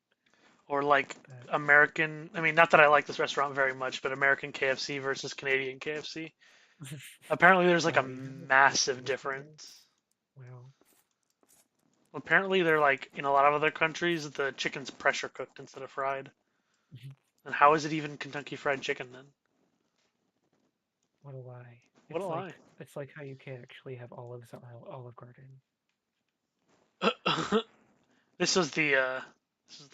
Or like but American, I mean, not that I like this restaurant very much, but American KFC versus Canadian KFC. Apparently, there's like a wow, you have the KFC massive listed there. difference. Wow. Apparently, they're like in a lot of other countries, the chicken's pressure cooked instead of fried. And how is it even Kentucky Fried Chicken then? What a lie. What a lie. It's like how you can't actually have olives at Olive Garden. This was the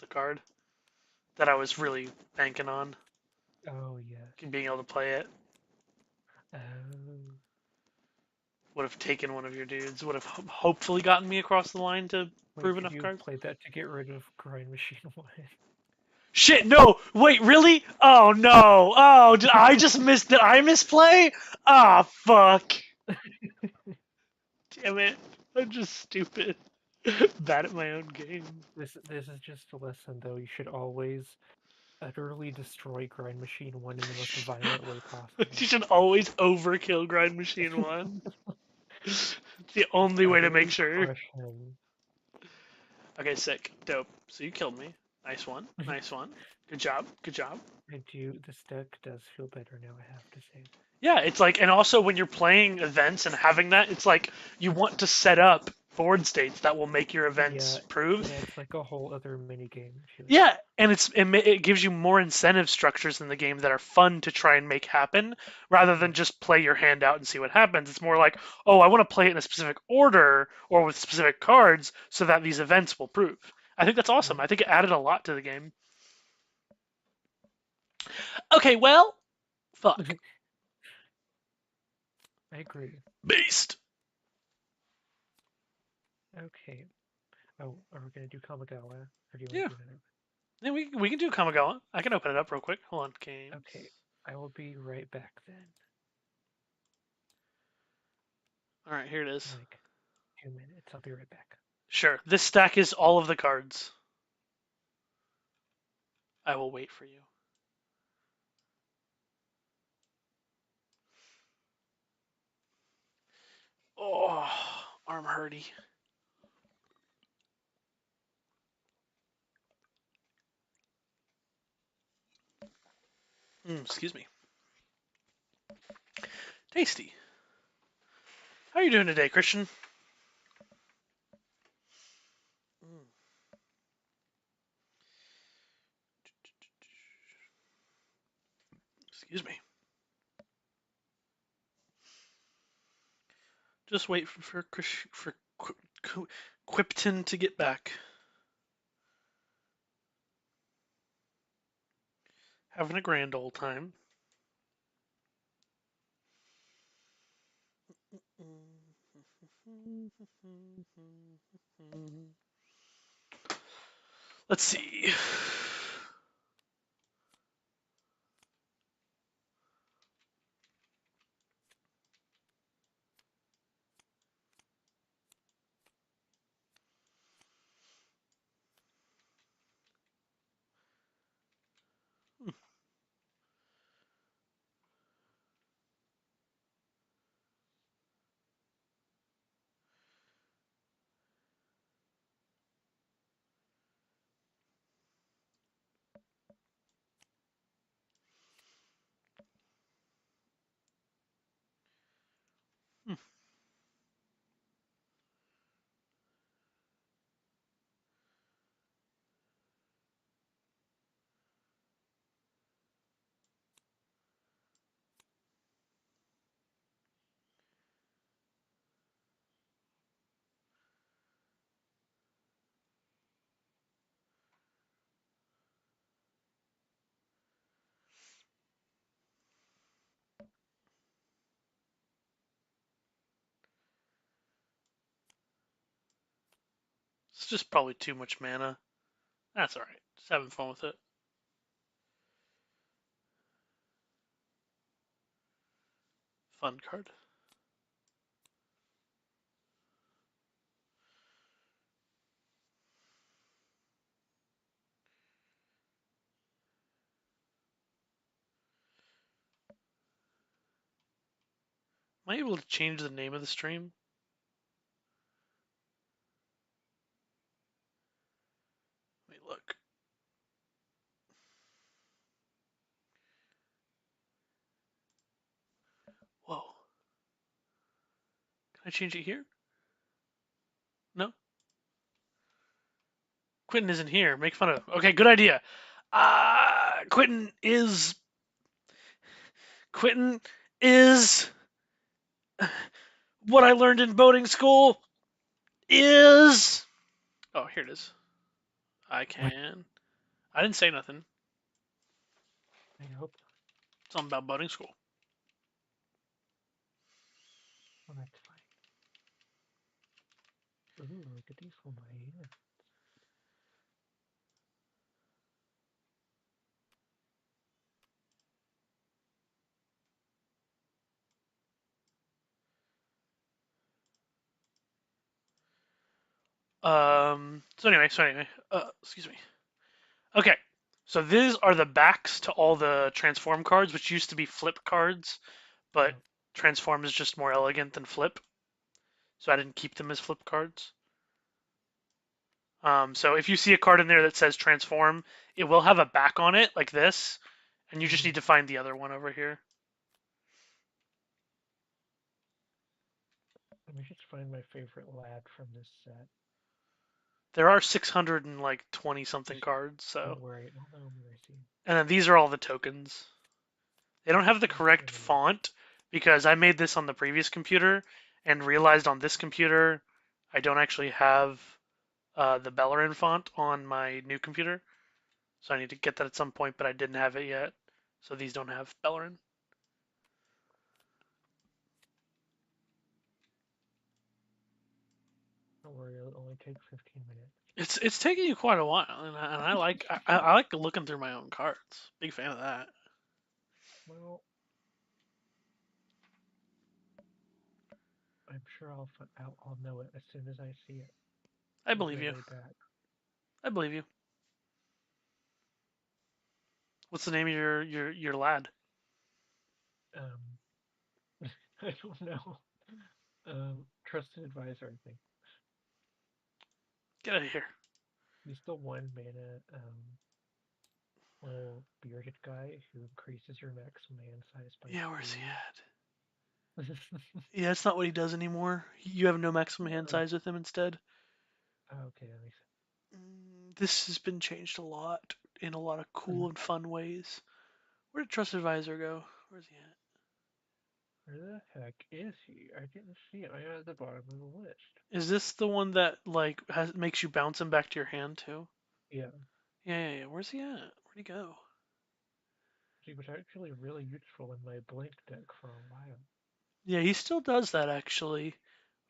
card that I was really banking on Oh yes. being able to play it. Oh. Would have taken one of your dudes. Would have hopefully gotten me across the line to Wait, prove did enough you cards. play that to get rid of Grind Machine 1? Shit! No! Wait, really? Oh no! Oh, did I just miss? Did I misplay? Ah, fuck! Damn it! I'm just stupid. Bad at my own game. This is just a lesson though. You should always utterly destroy Grind Machine 1 in the most violent way You possible. should always overkill Grind Machine 1. It's the only way to make Utterly sure. crush him. Okay, sick. Dope. So you killed me. Nice one. Nice one. Good job. Good job. This deck does feel better now, I have to say. Yeah, it's like, and also when you're playing events and having that, it's like you want to set up board states that will make your events Yeah, prove. yeah, it's like a whole other mini game. Yeah, and it gives you more incentive structures in the game that are fun to try and make happen, rather than Yeah. just play your hand out and see what happens. It's more like, oh, I want to play it in a specific order or with specific cards so that these events will prove. I think that's awesome. Yep. I think it added a lot to the game. Okay, well, fuck. I agree. Beast. Okay. Oh, are we gonna do Kamigawa, or do you want Yeah. to do another? Yeah, we can do Kamigawa. I can open it up real quick. Hold on, games. Okay, I will be right back then. All right, here it is. In like 2 minutes, I'll be right back. Sure. This stack is all of the cards. I will wait for you. Oh, arm hurty. Excuse me. Tasty. How are you doing today, Christian? Mm. Excuse me. Just wait for Quipton to get back. Having a grand old time. Let's see. just probably too much mana. That's all right. Just having fun with it. Fun card. Am I able to change the name of the stream? Let me look. Whoa. Can I change it here? No? Quentin isn't here. Make fun of. Okay, good idea. Quentin is. Quentin is. What I learned in boating school is. Oh, here it is. I What? can. I didn't say nothing. I hope. Something about boating school. Well, that's fine. Ooh, look at these for my ear. So anyway. Excuse me. Okay. So these are the backs to all the transform cards, which used to be flip cards, but Oh, transform is just more elegant than flip. So I didn't keep them as flip cards. So if you see a card in there that says transform, it will have a back on it like this, and you just need to find the other one over here. let me just find my favorite lad from this set. There are 620 something Just cards, so where I don't know where I see. and then these are all the tokens. They don't have the That's correct really font because I made this on the previous computer and realized on this computer I don't actually have the Bellerin font on my new computer. So I need to get that at some point, but I didn't have it yet. So these don't have Bellerin. don't worry. It'll only take 15 minutes. It's taking you quite a while, and I like I like looking through my own cards. Big fan of that. Well, I'm sure I'll know it as soon as I see it. I I'll believe go you. way back. I believe you. What's the name of your lad? Um, I don't know. Trusted advisor, I think. Get out of here. He's the one mana little bearded guy who increases your maximum hand size by Yeah, where's he 3. at? Yeah, it's not what he does anymore. You have no maximum hand Oh, size with him instead. okay, that makes This has been changed a lot in a lot of cool sense. and fun ways. Where did Trust Advisor go? Where's he at? Where the heck is he? I didn't see him. I'm at the bottom of the list. Is this the one that like makes you bounce him back to your hand too? Yeah, Yeah. Where's he at? Where'd he go? he was actually really useful in my blink deck for a while. Yeah, he still does that actually.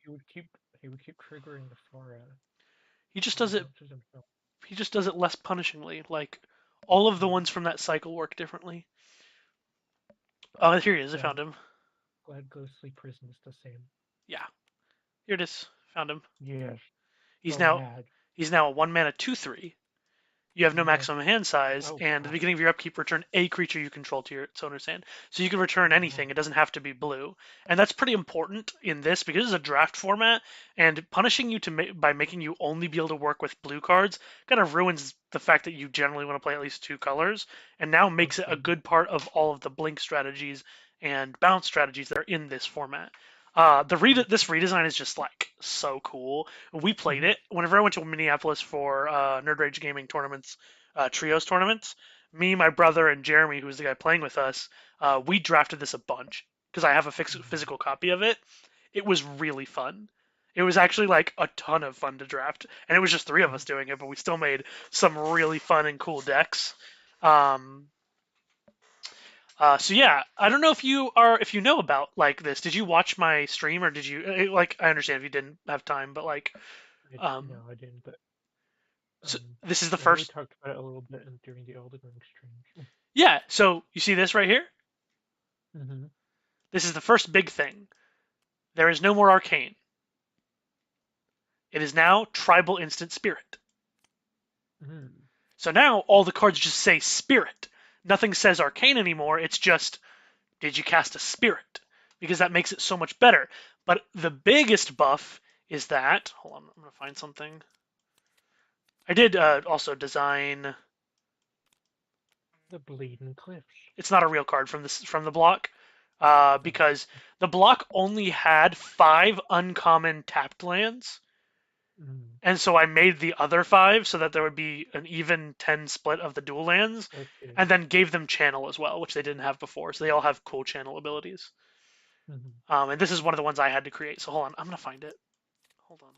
He would keep he would keep triggering the Flora He just when he does it. bounces himself. He just does it less punishingly. Like all of the Mm. ones from that cycle work differently. Oh, here he is. I Glad found him. Glad Ghostly Prison is the same. Yeah, here it is. Found him. Yes, the He's now lad. he's now a 1 mana 2/3. You have no Yes. maximum hand size, Oh and at the God. beginning of your upkeep, return a creature you control to its owner's hand. So you can return Wow. anything. It doesn't have to be blue, and that's pretty important in this because it's a draft format. And punishing you by making you only be able to work with blue cards kind of ruins the fact that you generally want to play at least 2 colors, and now makes it a Okay. good part of all of the blink strategies and bounce strategies that are in this format. This redesign is just like so cool. We played Mhm. it whenever I went to Minneapolis for Nerd Rage Gaming tournaments, trios tournaments. Me, my brother, and Jeremy, who was the guy playing with us, we drafted this a bunch because I have a physical copy of it. It was really fun. It was actually like a ton of fun to draft, and it was just 3 of us Mhm. doing it, but we still made some really fun and cool decks. Um, so yeah, I don't know if you know about like this. Did you watch my stream or did you like? I understand if you didn't have time, but like, No, um, I didn't. But So this is the I know we first. talked about it a little bit during the Elden Ring stream. Yeah. So you see this right here? Mm-hmm. This is the first big thing. There is no more arcane. It is now tribal instant spirit. Mm-hmm. So now all the cards just say spirit. Nothing says arcane anymore. It's just, did you cast a spirit? Because that makes it so much better. But the biggest buff is that, hold on, I'm going to find something. I did also design. The Bleeding Cliffs. It's not a real card from the block, Oh. because the block only had 5 uncommon tapped lands, Mm. and so I made the other 5 so that there would be an even 10 split of the dual lands, Okay. and then gave them channel as well, which they didn't have before. So they all have cool channel abilities. Mm-hmm. And this is one of the ones I had to create. So hold on, I'm gonna find it. Hold on.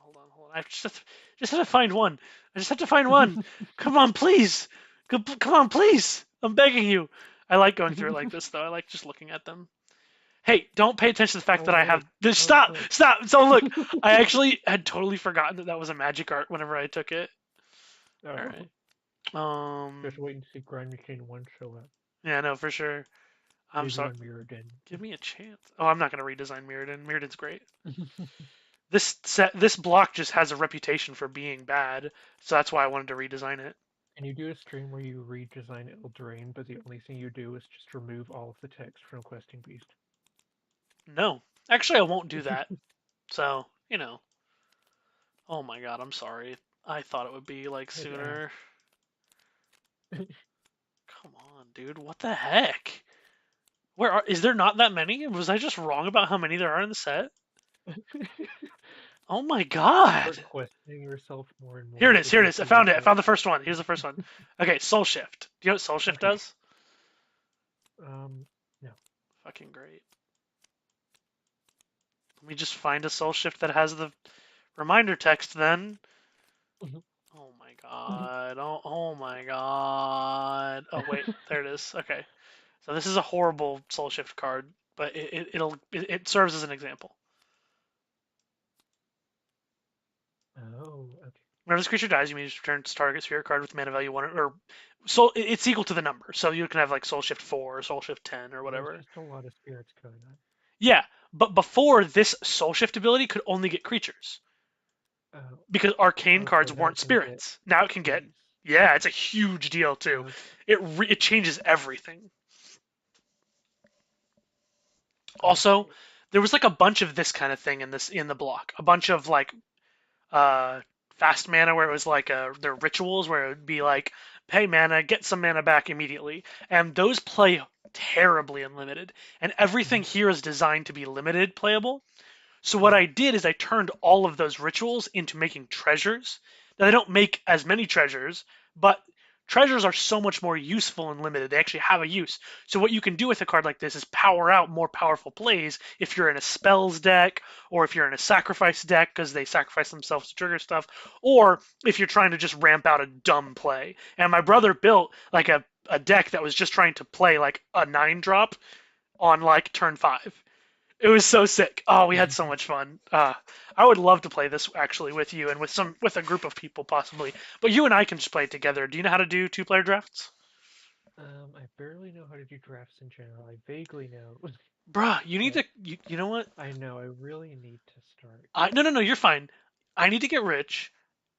I just have to find one. I just have to find one. Come on, please. Come on, please. I'm begging you. I like going through it like this, though. I like just looking at them. Hey, don't pay attention to the fact Oh that I have wait. this. Oh Stop! good. Stop! So look, I actually had totally forgotten that that was a magic art whenever I took it. All Oh. right. Just waiting to see Grind Machine 1 show up. Yeah, no, for sure. I'm Maybe sorry. on Mirrodin. Give me a chance. Oh, I'm not gonna redesign Mirrodin. Mirrodin's great. This block just has a reputation for being bad, so that's why I wanted to redesign it. Can you do a stream where you redesign Eldraine, but the only thing you do is just remove all of the text from Questing Beast? No, actually, I won't do that. So you know. Oh my god, I'm sorry. I thought it would be like Had to ask. sooner. Come on, dude. What the heck? Is there not that many? Was I just wrong about how many there are in the set? Oh my god. Start questioning yourself more and Here more. it is. Here it is. I found it. I What? found the first one. Here's the first one. Okay, Soul Shift. Do you know what Soul Shift Okay. does? No. Fucking great. Let me just find a Soul Shift that has the reminder text then. Oh my god. Oh my god. Oh wait, there it is. Okay. So this is a horrible Soul Shift card, but it serves as an example. Oh, okay. Whenever this creature dies, you may return to target spirit card with mana value 1 or soul. It's equal to the number, so you can have like Soul Shift 4 or Soul Shift 10 or There's whatever. just a lot of spirits going on. Yeah, but before this Soul Shift ability could only get creatures Oh. because arcane Okay, cards now weren't it can get spirits. Now it can get. these. Yeah, it's a huge deal too. Okay. It changes everything. Also, Okay. there was like a bunch of this kind of thing in the block. A bunch of like uh fast mana where it was like their rituals where it would be like, hey mana, get some mana back immediately. And those play terribly in limited. And everything Mhm. here is designed to be limited playable. So what I did is I turned all of those rituals into making treasures. Now they don't make as many treasures, but treasures are so much more useful and limited. They actually have a use. So what you can do with a card like this is power out more powerful plays if you're in a spells deck or if you're in a sacrifice deck because they sacrifice themselves to trigger stuff, or if you're trying to just ramp out a dumb play. And my brother built like a deck that was just trying to play like a 9-drop on like turn 5. It was so sick. Oh, we had so much fun. I would love to play this actually with you and with a group of people possibly. But you and I can just play it together. Do you know how to do 2-player drafts? I barely know how to do drafts in general. I vaguely know. Bruh, you need But to. You know what? I know I really need to start. No. You're fine. I need to get rich,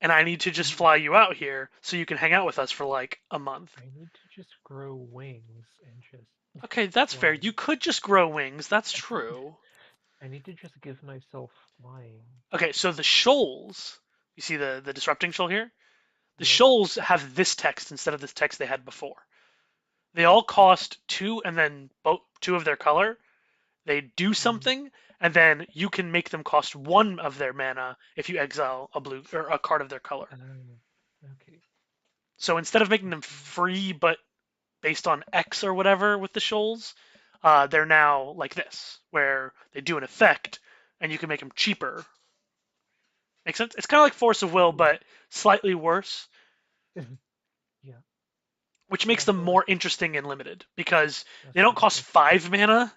and I need to just Mhm. fly you out here so you can hang out with us for like a month. I need to just grow wings and just Okay, that's fair. fly. You could just grow wings. That's true. I need to just give myself flying. Okay, so the shoals. You see the disrupting shoal here? The Yep. shoals have this text instead of this text they had before. They all cost 2 and then 2 of their color. They do Mm. something, and then you can make them cost 1 of their mana if you exile a blue or a card of their color. Okay. So instead of making them Interesting. free but based on X or whatever with the shoals, they're now like this, where they do an effect and you can make them cheaper. Make sense? It's kind of like Force of Will, Yeah. but slightly worse, Yeah. which But makes I them feel more like interesting and limited because that's they don't pretty cost cool. 5 mana.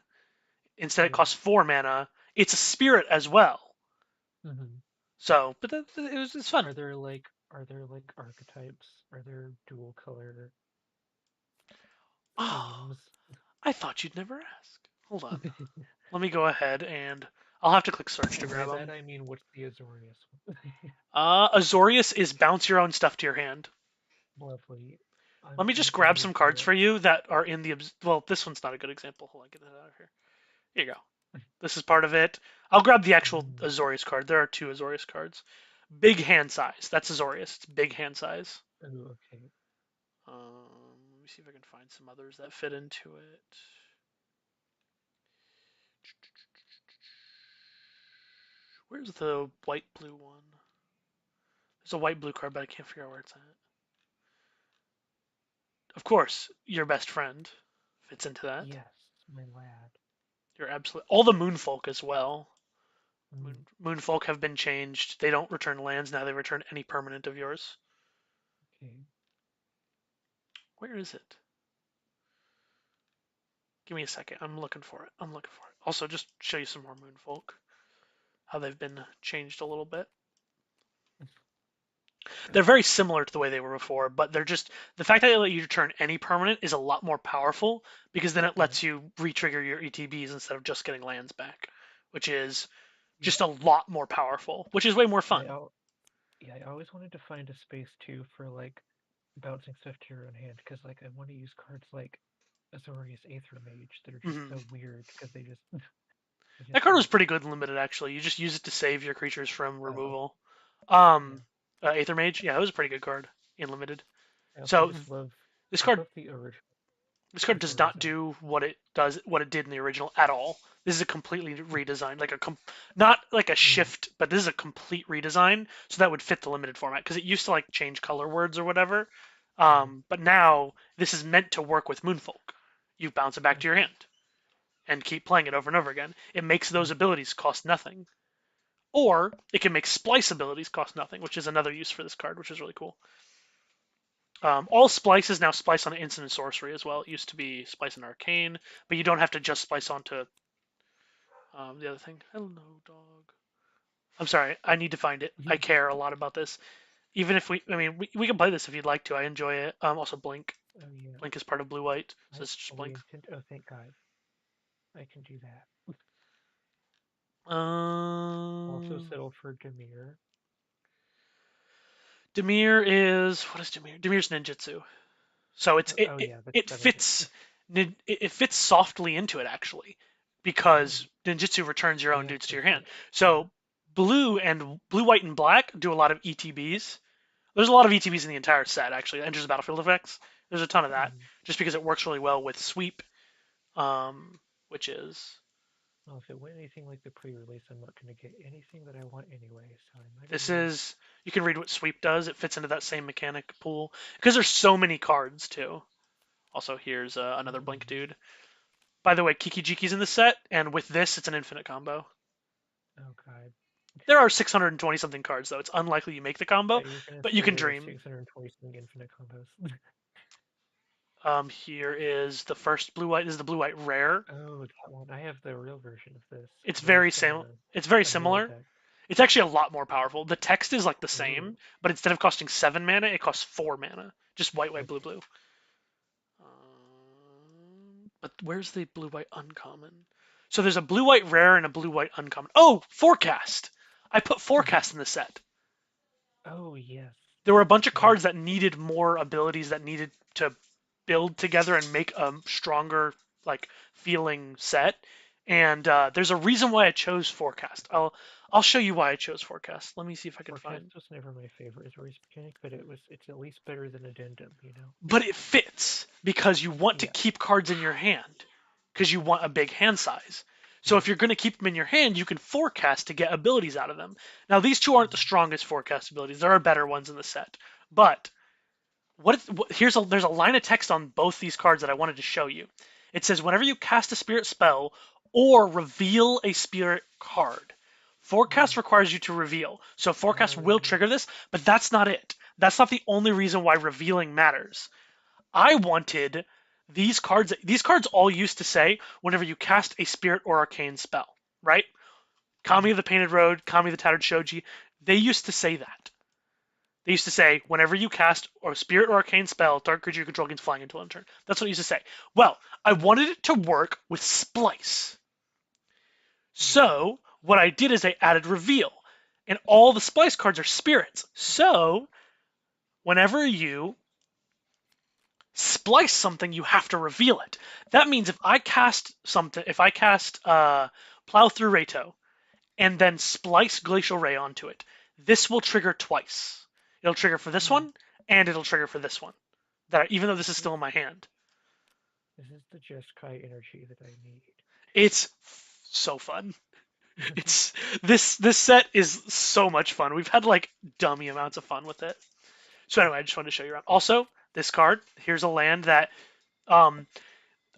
Instead, it Yeah. costs 4 mana. It's a spirit as well. Hmm. So, but it's fun. Are there like are there like archetypes? Are there dual color Oh, themes? I thought you'd never ask. Hold on. Let me go ahead and I'll have to click search to And by grab that them. I mean, what's the Azorius one? Azorius is bounce your own stuff to your hand. Lovely. Let me I'm just grab eager some for cards it. for you that are in the. Well, this one's not a good example. Hold on, get that out of here. Here you go. This is part of it. I'll grab the actual Mm. Azorius card. There are two Azorius cards. Big hand size. That's Azorius. It's big hand size. Oh, okay. Let me see if I can find some others that fit into it. Where's the white blue one? There's a white blue card, but I can't figure out where it's at. Of course, your best friend fits into that. Yes, my lad. You're absolutely all the Moonfolk as well. Mm. Moonfolk have been changed. They don't return lands now. They return any permanent of yours. Okay. Where is it? Give me a second. I'm looking for it. I'm looking for it. Also, just show you some more Moonfolk. How they've been changed a little bit. They're very similar to the way they were before, but they're just the fact that they let you return any permanent is a lot more powerful because then it Yeah. lets you re-trigger your ETBs instead of just getting lands back, which is Yeah. just a lot more powerful, which is way more I fun. al yeah, I always wanted to find a space too for like bouncing stuff to your own hand because like I want to use cards like Azorius Aether Mage that are just Hmm. so weird because they just they That just card was work. pretty good in limited actually. You just use it to save your creatures from Oh, removal. yeah. Um, Aether Mage, yeah, it was a pretty good card in limited. I also So just love this I card love the original does Azorius not art. do what it did in the original at all. This is a completely redesigned, like not like a Mm, shift, but this is a complete redesign, so that would fit the limited format because it used to like change color words or whatever. mm, But now this is meant to work with Moonfolk. You bounce it back to your okay. hand and keep playing it over and over again. It makes those Mm, abilities cost nothing, or it can make splice abilities cost nothing, which is another use for this card, which is really cool. All splice is now splice on instant and sorcery as well. It used to be splice and arcane, but you don't have to just splice onto the other thing. Hello, dog. I'm sorry, I need to find it. I care a lot about this. Even if I mean, we can play this if you'd like to. I enjoy it. Also, Blink. oh yeah. Blink is part of Blue White, so I it's just fully Blink. intend. Oh, thank God, I can do that. Also Um, settled for Demir. Demir is what is Demir? Demir's ninjutsu. So Oh, oh it yeah, that's it that is it. fits it fits softly into it actually Oh, because ninjutsu returns your oh own yes, dudes to your that's hand. right. Yeah. So blue, white, and black do a lot of ETBs. There's a lot of ETBs in the entire set actually. Enters the battlefield effects. There's a ton of that Mm. just because it works really well with sweep, which is Well, if it went anything like the pre-release, I'm not going to get anything that I want anyway, so I might as this well. is you can read what sweep does. It fits into that same mechanic pool because there's so many cards too. Also, here's another blink Mm. dude. By the way, Kiki Jiki's in the set, and with this, it's an infinite combo. Oh God. There are 620 something cards, though. It's unlikely you make the combo, But you were going to but you say can there were dream. 620 something infinite combos. Here is the first blue white. This is the blue white rare. Oh, that one. I have the real version of this It's because I very used to have similar. It's very a real similar. deck. It's actually a lot more powerful. The text is like the Oh, same, but instead of costing 7 mana, it costs 4 mana. Just white, white, blue, okay. blue. But where's the blue white uncommon? So there's a blue white rare and a blue white uncommon. Oh, forecast. I put forecast in the set. Oh, yes. There were a bunch of Yep. cards that needed more abilities that needed to build together and make a stronger like feeling set. And there's a reason why I chose forecast. I'll show you why I chose forecast. Let me see if I can Forecast find. was never my favorite Azorius mechanic, but it's at least better than Addendum, you know? But it fits because you want to Yeah. keep cards in your hand because you want a big hand size. So Mm, if you're going to keep them in your hand, you can forecast to get abilities out of them. Now these two aren't the mm, strongest forecast abilities. There are better ones in the set, but there's a line of text on both these cards that I wanted to show you. It says whenever you cast a spirit spell or reveal a spirit card, forecast mm. requires you to reveal. So forecast will Oh, trigger this, but that's not it. That's not the only reason why revealing matters. I wanted these cards. These cards all used to say whenever you cast a spirit or arcane spell, right? Kami mm, of the Painted Road, Kami of the Tattered Shoji. They used to say that. They used to say, whenever you cast a spirit or arcane spell, target creature you control gains flying until end turn. That's what it used to say. Well, I wanted it to work with Splice. Yeah. So, what I did is I added Reveal. And all the Splice cards are spirits. So, whenever you splice something, you have to reveal it. That means if I cast Plow Through Rato, and then splice Glacial Ray onto it, this will trigger twice. It'll trigger for this Hmm. one, and it'll trigger for this one. That even though this is This still in my hand, this is the Jeskai energy that I need. it's so fun. It's this set is so much fun. We've had like dummy amounts of fun with it. So anyway, I just wanted to show you around. Also, this card, here's a land that um,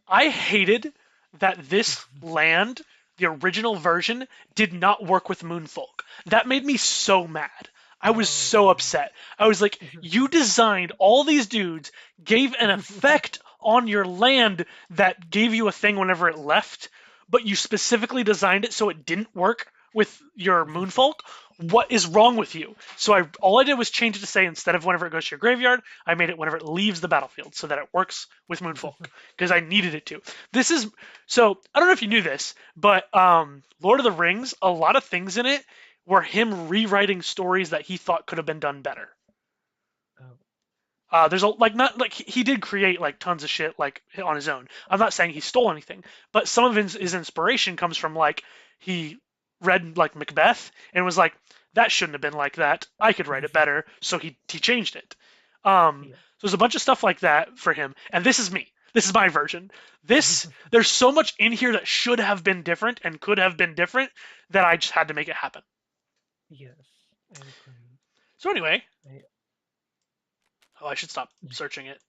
I hated that this land, the original version, did not work with Moonfolk. That made me so mad. I was Oh so yeah. upset. I was like, you designed all these dudes, gave an effect on your land that gave you a thing whenever it left, but you specifically designed it so it didn't work with your Moonfolk. What is wrong with you? So all I did was change it to say instead of whenever it goes to your graveyard, I made it whenever it leaves the battlefield so that it works with Moonfolk because I needed it to. This is so I don't know if you knew this, but Lord of the Rings, a lot of things in it were him rewriting stories that he thought could have been done better. Oh. There's a like not like he did create like tons of shit like on his own. I'm not saying he stole anything, but some of his inspiration comes from like he read like Macbeth and was like that shouldn't have been like that. I could write it better, so he changed it. Yeah. So there's a bunch of stuff like that for him, and this is me. This is my version. There's so much in here that should have been different and could have been different that I just had to make it happen. Yes, I agree. So anyway, I, oh, I should stop searching it.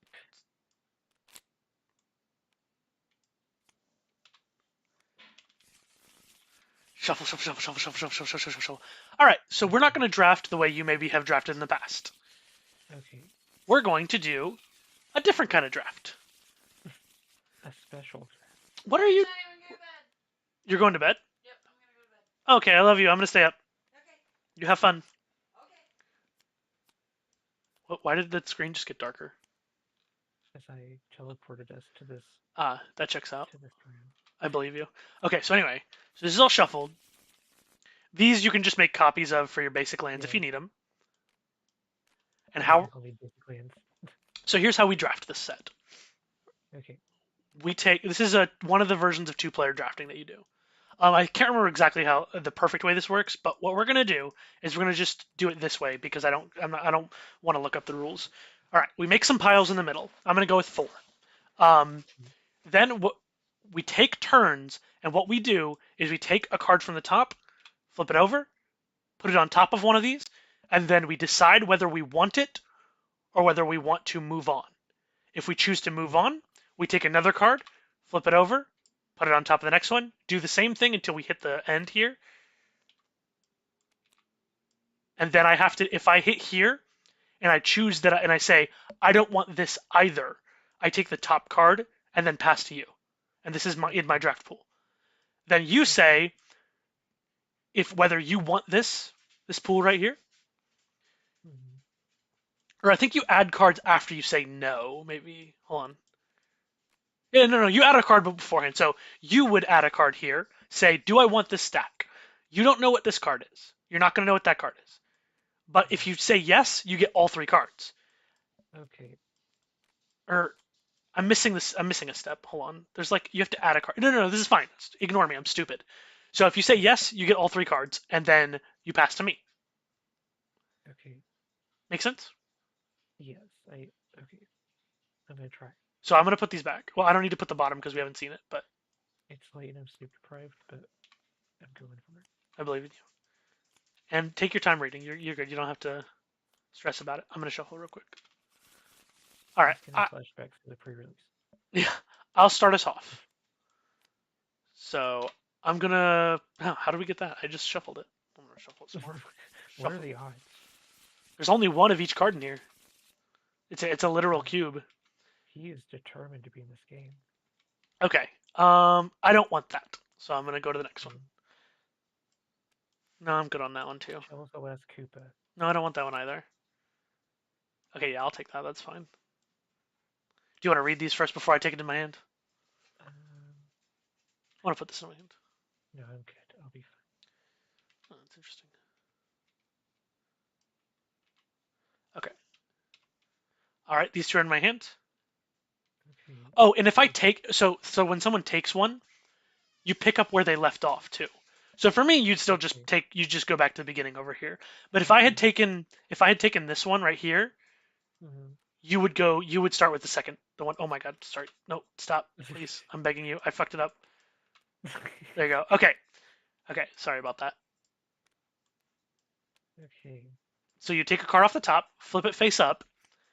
Shuffle, shuffle, shuffle, shuffle, shuffle, shuffle, shuffle, shuffle, shuffle. All right, so we're not going to draft the way you maybe have drafted in the past. okay. We're going to do a different kind of draft. A special. What are you? You're going to bed? Okay, I love you. I'm going to stay up. You have fun. Why did the screen just get darker? As I teleported us to this That checks out. room. I believe you. Okay, so anyway, so this is all shuffled. These you can just make copies of for your basic lands if you need them. And how? I'll need basic lands. So here's how we draft this set. Okay. We take this is one of the versions of two-player drafting that you do. I can't remember exactly how the perfect way this works, but what we're gonna do is we're gonna just do it this way because I don't want to look up the rules. All right, we make some piles in the middle. I'm gonna go with 4. Then we take turns, and what we do is we take a card from the top, flip it over, put it on top of one of these, and then we decide whether we want it or whether we want to move on. If we choose to move on, we take another card, flip it over, put it on top of the next one, do the same thing until we hit the end here. And then I have to, if I hit here and I choose that, and I say, I don't want this either, I take the top card and then pass to you. And this is in my draft pool. Then you say, if whether you want this pool right here, or I think you add cards after you say no. Maybe hold on. Yeah, no, you add a card beforehand. So you would add a card here. Say, do I want this stack? You don't know what this card is. You're not going to know what that card is. But if you say yes, you get all 3 cards. Okay. Or I'm missing this. I'm missing a step. Hold on. There's like you have to add a card. No. This is fine. Ignore me. I'm stupid. So if you say yes, you get all 3 cards, and then you pass to me. Okay. Make sense? Yes. Okay. I'm gonna try. So I'm gonna put these back. Well, I don't need to put the bottom because we haven't seen it, but It's late and I'm sleep deprived, but I'm going for it. I believe in you. And take your time reading. You're good. You don't have to stress about it. I'm gonna shuffle real quick. All right. Flashbacks to the pre-release. Yeah, I'll start us off. So I'm gonna. How do we get that? I just shuffled it. I'm gonna shuffle it some more. What are the odds? There's only one of each card in here. It's a literal cube. He is determined to be in this game. Okay. I don't want that, so I'm gonna go to the next one. No, I'm good on that one too. Also ask Koopa. No, I don't want that one either. Okay, yeah, I'll take that. That's fine. Do you want to read these first before I take it in my hand? I want to put this in my hand. No, I'm good. I'll be fine. Oh, that's interesting. Okay. All right, these two are in my hand. Okay. Oh, and if I take so when someone takes one, you pick up where they left off too. So for me, you'd still just Okay. you just go back to the beginning over here. But Okay. if I had taken this one right here, Mm-hmm. you would start with the second the one. Oh my god, sorry. No, stop, please. I'm begging you. I fucked it up. There you go. Okay. Okay, sorry about that. Okay. So you take a card off the top, flip it face up,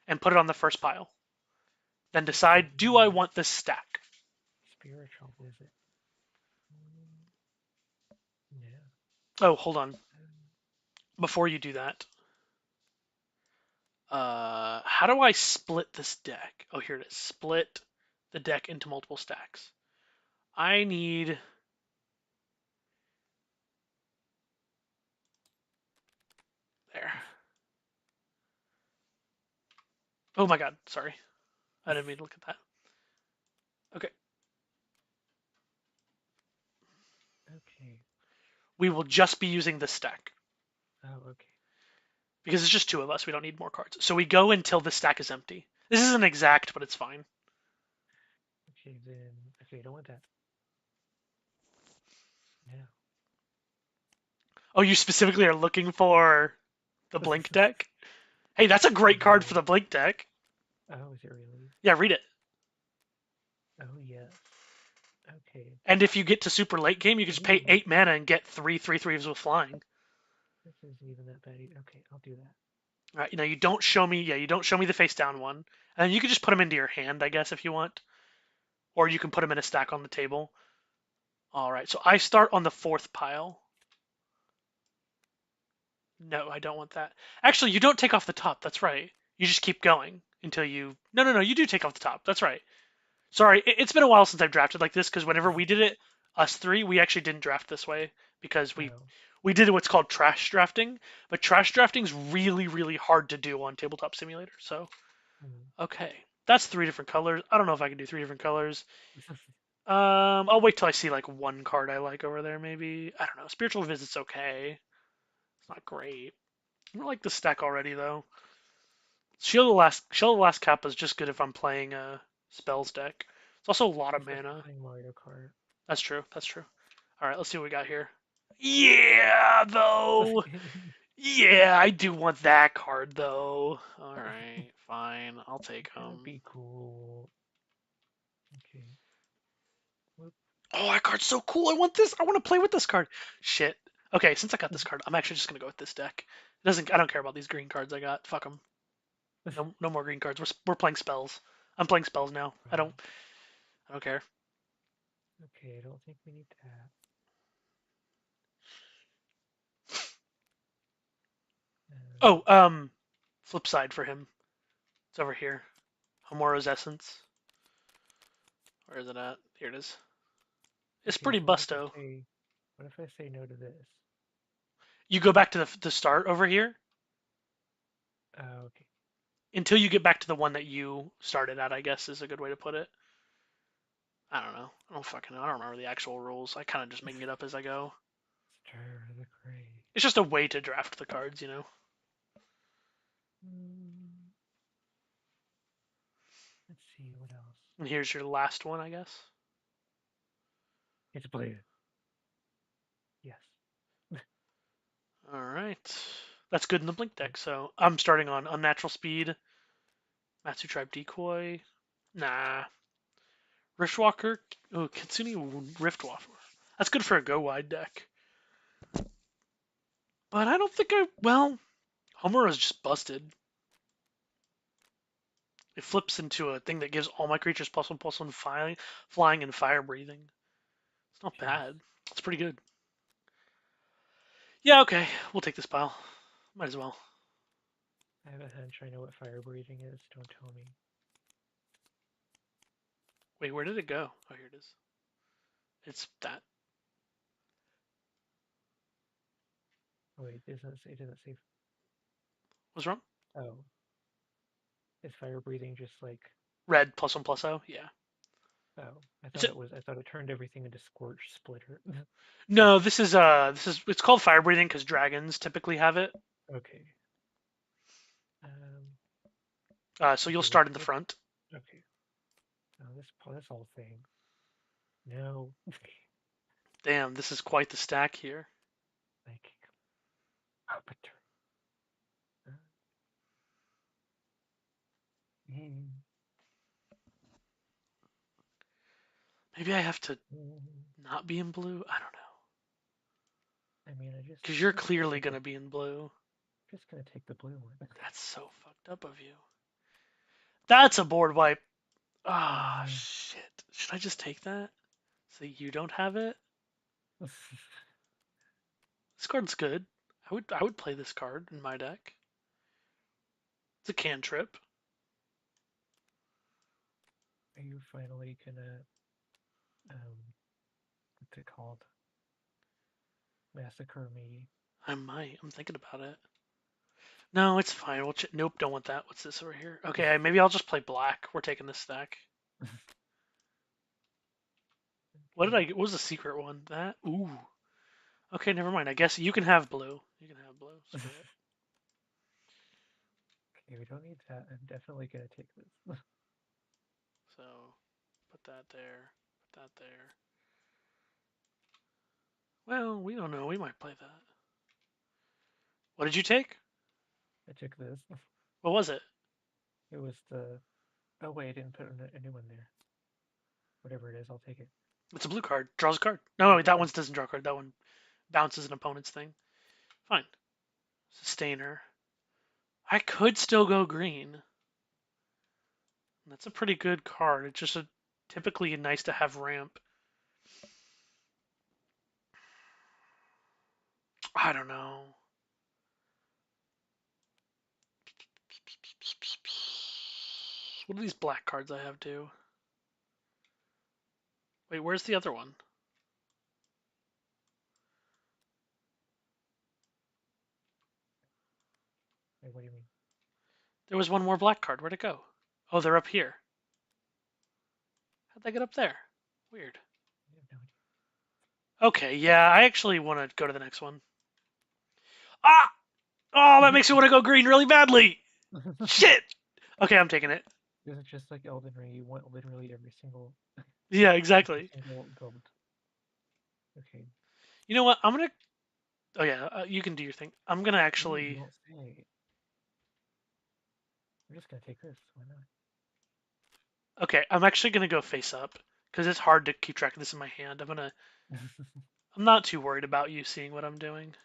and put it on the first pile. Then Okay. decide, do I want this stack? Spiritual visit. Yeah. Oh, hold on. Um, Before you do that, how do I split this deck? Oh, here it is. Split the deck into multiple stacks. I need there. Oh my god, sorry. I didn't mean to look at that. Okay. okay. We will just be using this stack Oh, okay. because it's just two of us. We don't need more cards. So we go until the stack is empty. This isn't exact, but it's fine. Okay, then. Okay, I don't want that. No. Oh, you specifically are looking for the Blink deck? Hey, that's a great card for Yeah. the Blink deck. Oh, is it really? Yeah, read it. Oh, yes. Okay. And if you get to super late game, you can just pay Ooh, 8 mana and get 3/3/3s with flying. this isn't even that bad. Okay, I'll do that. All right, you know, you don't show me, yeah, you don't show me the face down one. And you can just put them into your hand, I guess, if you want. Or you can put them in a stack on the table. All right, so I start on the fourth pile. No, I don't want that. Actually, you don't take off the top. That's right. You just keep going until you. No, no, no. You do take off the top. That's right. Sorry, it's been a while since I've drafted like this because whenever we did it, us three, we actually didn't draft this way because Oh. we did what's called trash drafting. But trash drafting is really, really hard to do on Tabletop Simulator. So Hmm. okay, that's three different colors. I don't know if I can do three different colors. I'll wait till I see like one card I like over there. Maybe I don't know. Spiritual Visit's okay. It's not great. I don't like the stack already though. Shield of the Last Kappa is just good if I'm playing a spells deck. It's also a lot of Especially mana. playing Mario Kart. That's true. That's true. All right, let's see what we got here. Yeah, though. Yeah, I do want that card though. All right, fine. I'll take That would them. be cool. Okay. Whoop. Oh, that card's so cool. I want this. I want to play with this card. Shit. Okay, since I got this card, I'm actually just gonna go with this deck. It doesn't. I don't care about these green cards I got. Fuck them. No, no more green cards. We're playing spells. I'm playing spells now. Wow. I don't care. Okay, I don't think we need that. Oh, flip side for him. It's over here. Homoro's Essence. Where is it at? Here it is. It's Okay, pretty so what if I busto. say, what if I say no to this? You go back to the start over here Okay. until you get back to the one that you started at, I guess is a good way to put it. I don't know. I don't fucking know. I don't remember the actual rules. I kind of just making it up as I go. Stir the crazy. It's just a way to draft the cards, you know. Mm, let's see what else. And here's your last one, I guess. It's blue. Yes. All right. That's good in the Blink deck. So I'm starting on Unnatural Speed, Matsu Tribe Decoy. Nah. Riftwalker. Oh, Kitsune Riftwalker. That's good for a go wide deck. But I don't think I. Well, Homer is just busted. It flips into a thing that gives all my creatures +1/+1 flying and fire breathing. It's not Jeez. bad. It's pretty good. Yeah, okay. We'll take this pile. Might as well. I have a hunch I know what fire breathing is. Don't tell me. Wait, where did it go? Oh, here it is. It's that. Oh, wait, it doesn't say. It doesn't say. What's wrong? Oh. Is fire breathing just like? Red +1/+0. Yeah. Oh, I It's thought a, it was. I thought it turned everything into scorch splitter. no. This is it's called fire breathing because dragons typically have it. Okay. Um. So you'll Okay. start in the front. Okay. Oh, this whole thing. No. Damn, this is quite the stack here. Like. Carpenter. Uh, mm, Maybe I have to mm. not be in blue. I don't know. I mean, Because you're I'm just gonna clearly take gonna be in blue. the blue one. That's so fucked up of you. That's a board wipe. Oh Ah, no. shit. Should I just take that? So you don't have it? This card's good. I would play this card in my deck. It's a cantrip. Are you finally gonna what's it called? Massacre me? I might. I'm thinking about it. No, it's fine. Nope, don't want that. What's this over here? Okay, maybe I'll just play black. We're taking this stack. What did Okay. I get? What was the secret one? That? Ooh. Okay, never mind. I guess you can have blue. You can have blue. Screw it. Okay, we don't need that. I'm definitely gonna take this. So, put that there. Put that there. Well, we don't know. We might play that. What did you take? I took this. What was it? It was the. Oh wait, I didn't put a new one there. Whatever it is, I'll take it. It's a blue card. Draws a card. No, wait, that Oh, one doesn't draw a card. That one bounces an opponent's thing. Fine. Sustainer. I could still go green. That's a pretty good card. It's just typically nice to have ramp. I don't know. What do these black cards I have do? Wait, where's the other one? wait, what do you mean? There was one more black card. Where'd it go? Oh, they're up here. How'd they get up there? Weird. I have no Okay, yeah, I actually want to go to the next one. Ah! Oh, that makes me want to go green really badly. idea. Shit! Okay, I'm taking it. This is just like Elden Ring. You want literally Yeah, every exactly. single gold. Okay. You know what? I'm gonna. Oh yeah, you can do your thing. I'm gonna Ooh, you actually. don't say. I'm just gonna take this. Why Okay, I'm actually gonna go face up because it's hard to keep track of this in my hand. not? I'm not too worried about you seeing what I'm doing.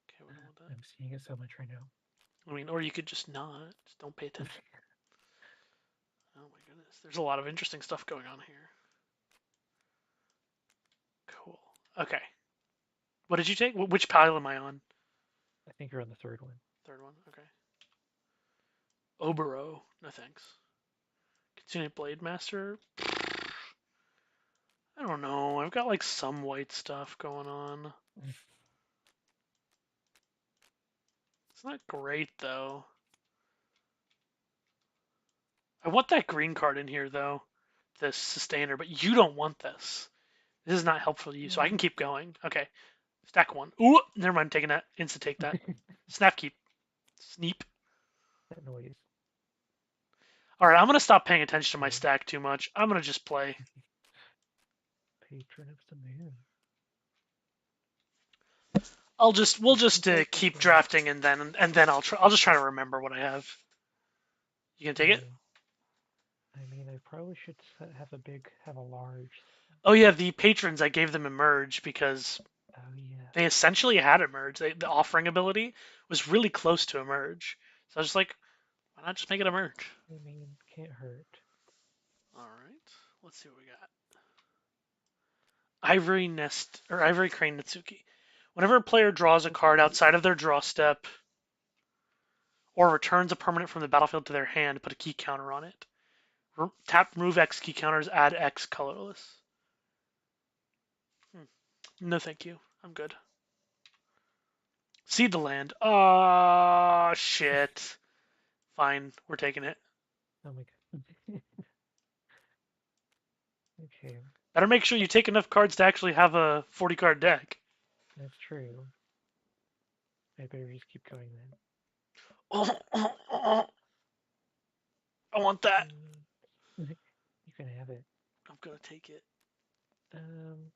Okay, we don't want that. I'm seeing it so much right now. I mean, or you could just not. Just don't pay attention. Oh my goodness, there's a lot of interesting stuff going on here. Cool. Okay. What did you take? Which pile am I on? I think you're on the third one. Third one. Okay. Obero. No thanks. Continue Blade Master. I don't know. I've got like some white stuff going on. It's not great though. I want that green card in here though. This sustainer, but you don't want this. This is not helpful to you, so I can keep going. Okay. Stack one. Ooh, never mind. Taking that. Insta take that. Snap keep. Sneep. That noise. All right, I'm gonna stop paying attention to my Okay. stack too much. I'm gonna just play. Patron of the moon. We'll just Play keep this one. drafting and then I'll just try to remember what I have. You gonna take it? Okay. I mean, I probably should have a large. Oh yeah, the patrons I gave them a merge because Oh yeah. they essentially had a merge. The offering ability was really close to a merge. So I was just like, why not just make it a merge? I mean, can't hurt. All right, let's see what we got. Ivory Nest or Ivory Crane Natsuki. Whenever a player draws a card outside of their draw step or returns a permanent from the battlefield to their hand, put a key counter on it. Tap remove X key counters, add X colorless. No, thank you. I'm good. Seed the land. Oh, shit. Fine, we're taking it. Oh my god. Okay, Better make sure you take enough cards to actually have a 40 card deck. that's true. I better just keep going then. I want that. You can have it. I'm gonna take it. Um.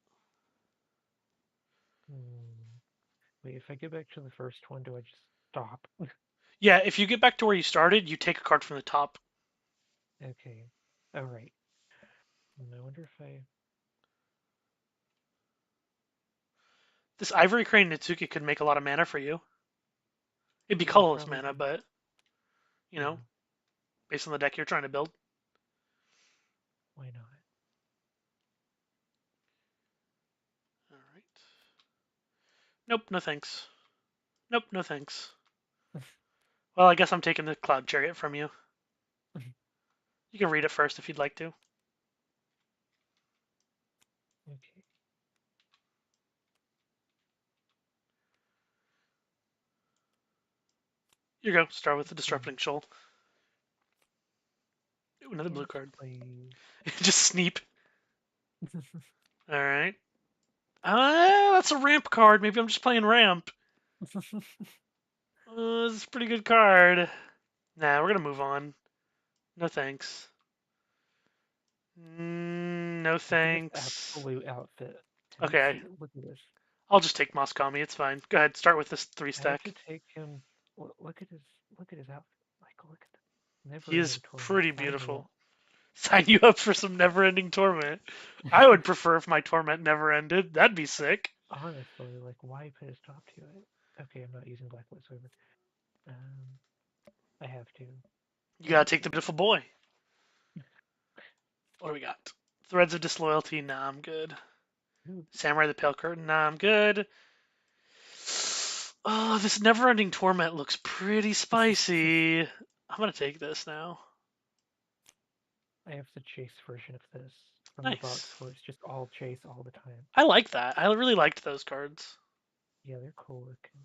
Wait, if I get back to the first one, do I just stop? Yeah, if you get back to where you started, you take a card from the top. Okay. All right. I wonder if I. This Ivory Crane Nitsuki could make a lot of mana for you. It'd be Yeah, colorless probably. mana, but you Yeah. know, based on the deck you're trying to build. Why not? All right. Nope, no thanks. Nope, no thanks. Well, I guess I'm taking the Cloud Chariot from you. You can read it first if you'd like to. Okay. Here you go. Start with the Okay. Disrupting Shoal. Ooh, another blue Yes, card. please. Just Sneep. All right. That's a ramp card. Maybe I'm just playing ramp. This is a pretty good card. Nah, we're gonna move on. No thanks. No Look at this thanks. absolute outfit. Have you Okay, seen? Look at this. I'll just take Moskami. It's fine. Go ahead. Start with this 3 I have stack. to take him. Look at his. Look at his outfit. Like, look at the He is never-ending torment. pretty Sign me beautiful. up. Sign you up for some never-ending torment. I would prefer if my torment never ended. That'd be sick. Honestly, like, why put a stop to it? Okay, I'm not using black whatsoever. Um, I have to. You gotta take the beautiful boy. What do we got? Threads of Disloyalty. Nah, I'm good. Ooh, Samurai the Pale Curtain. Nah, I'm good. Oh, this never-ending torment looks pretty spicy. I'm gonna take this now. I have the chase version of this from the box Nice. where it's just all chase all the time. I like that. I really liked those cards. Yeah, they're cool looking.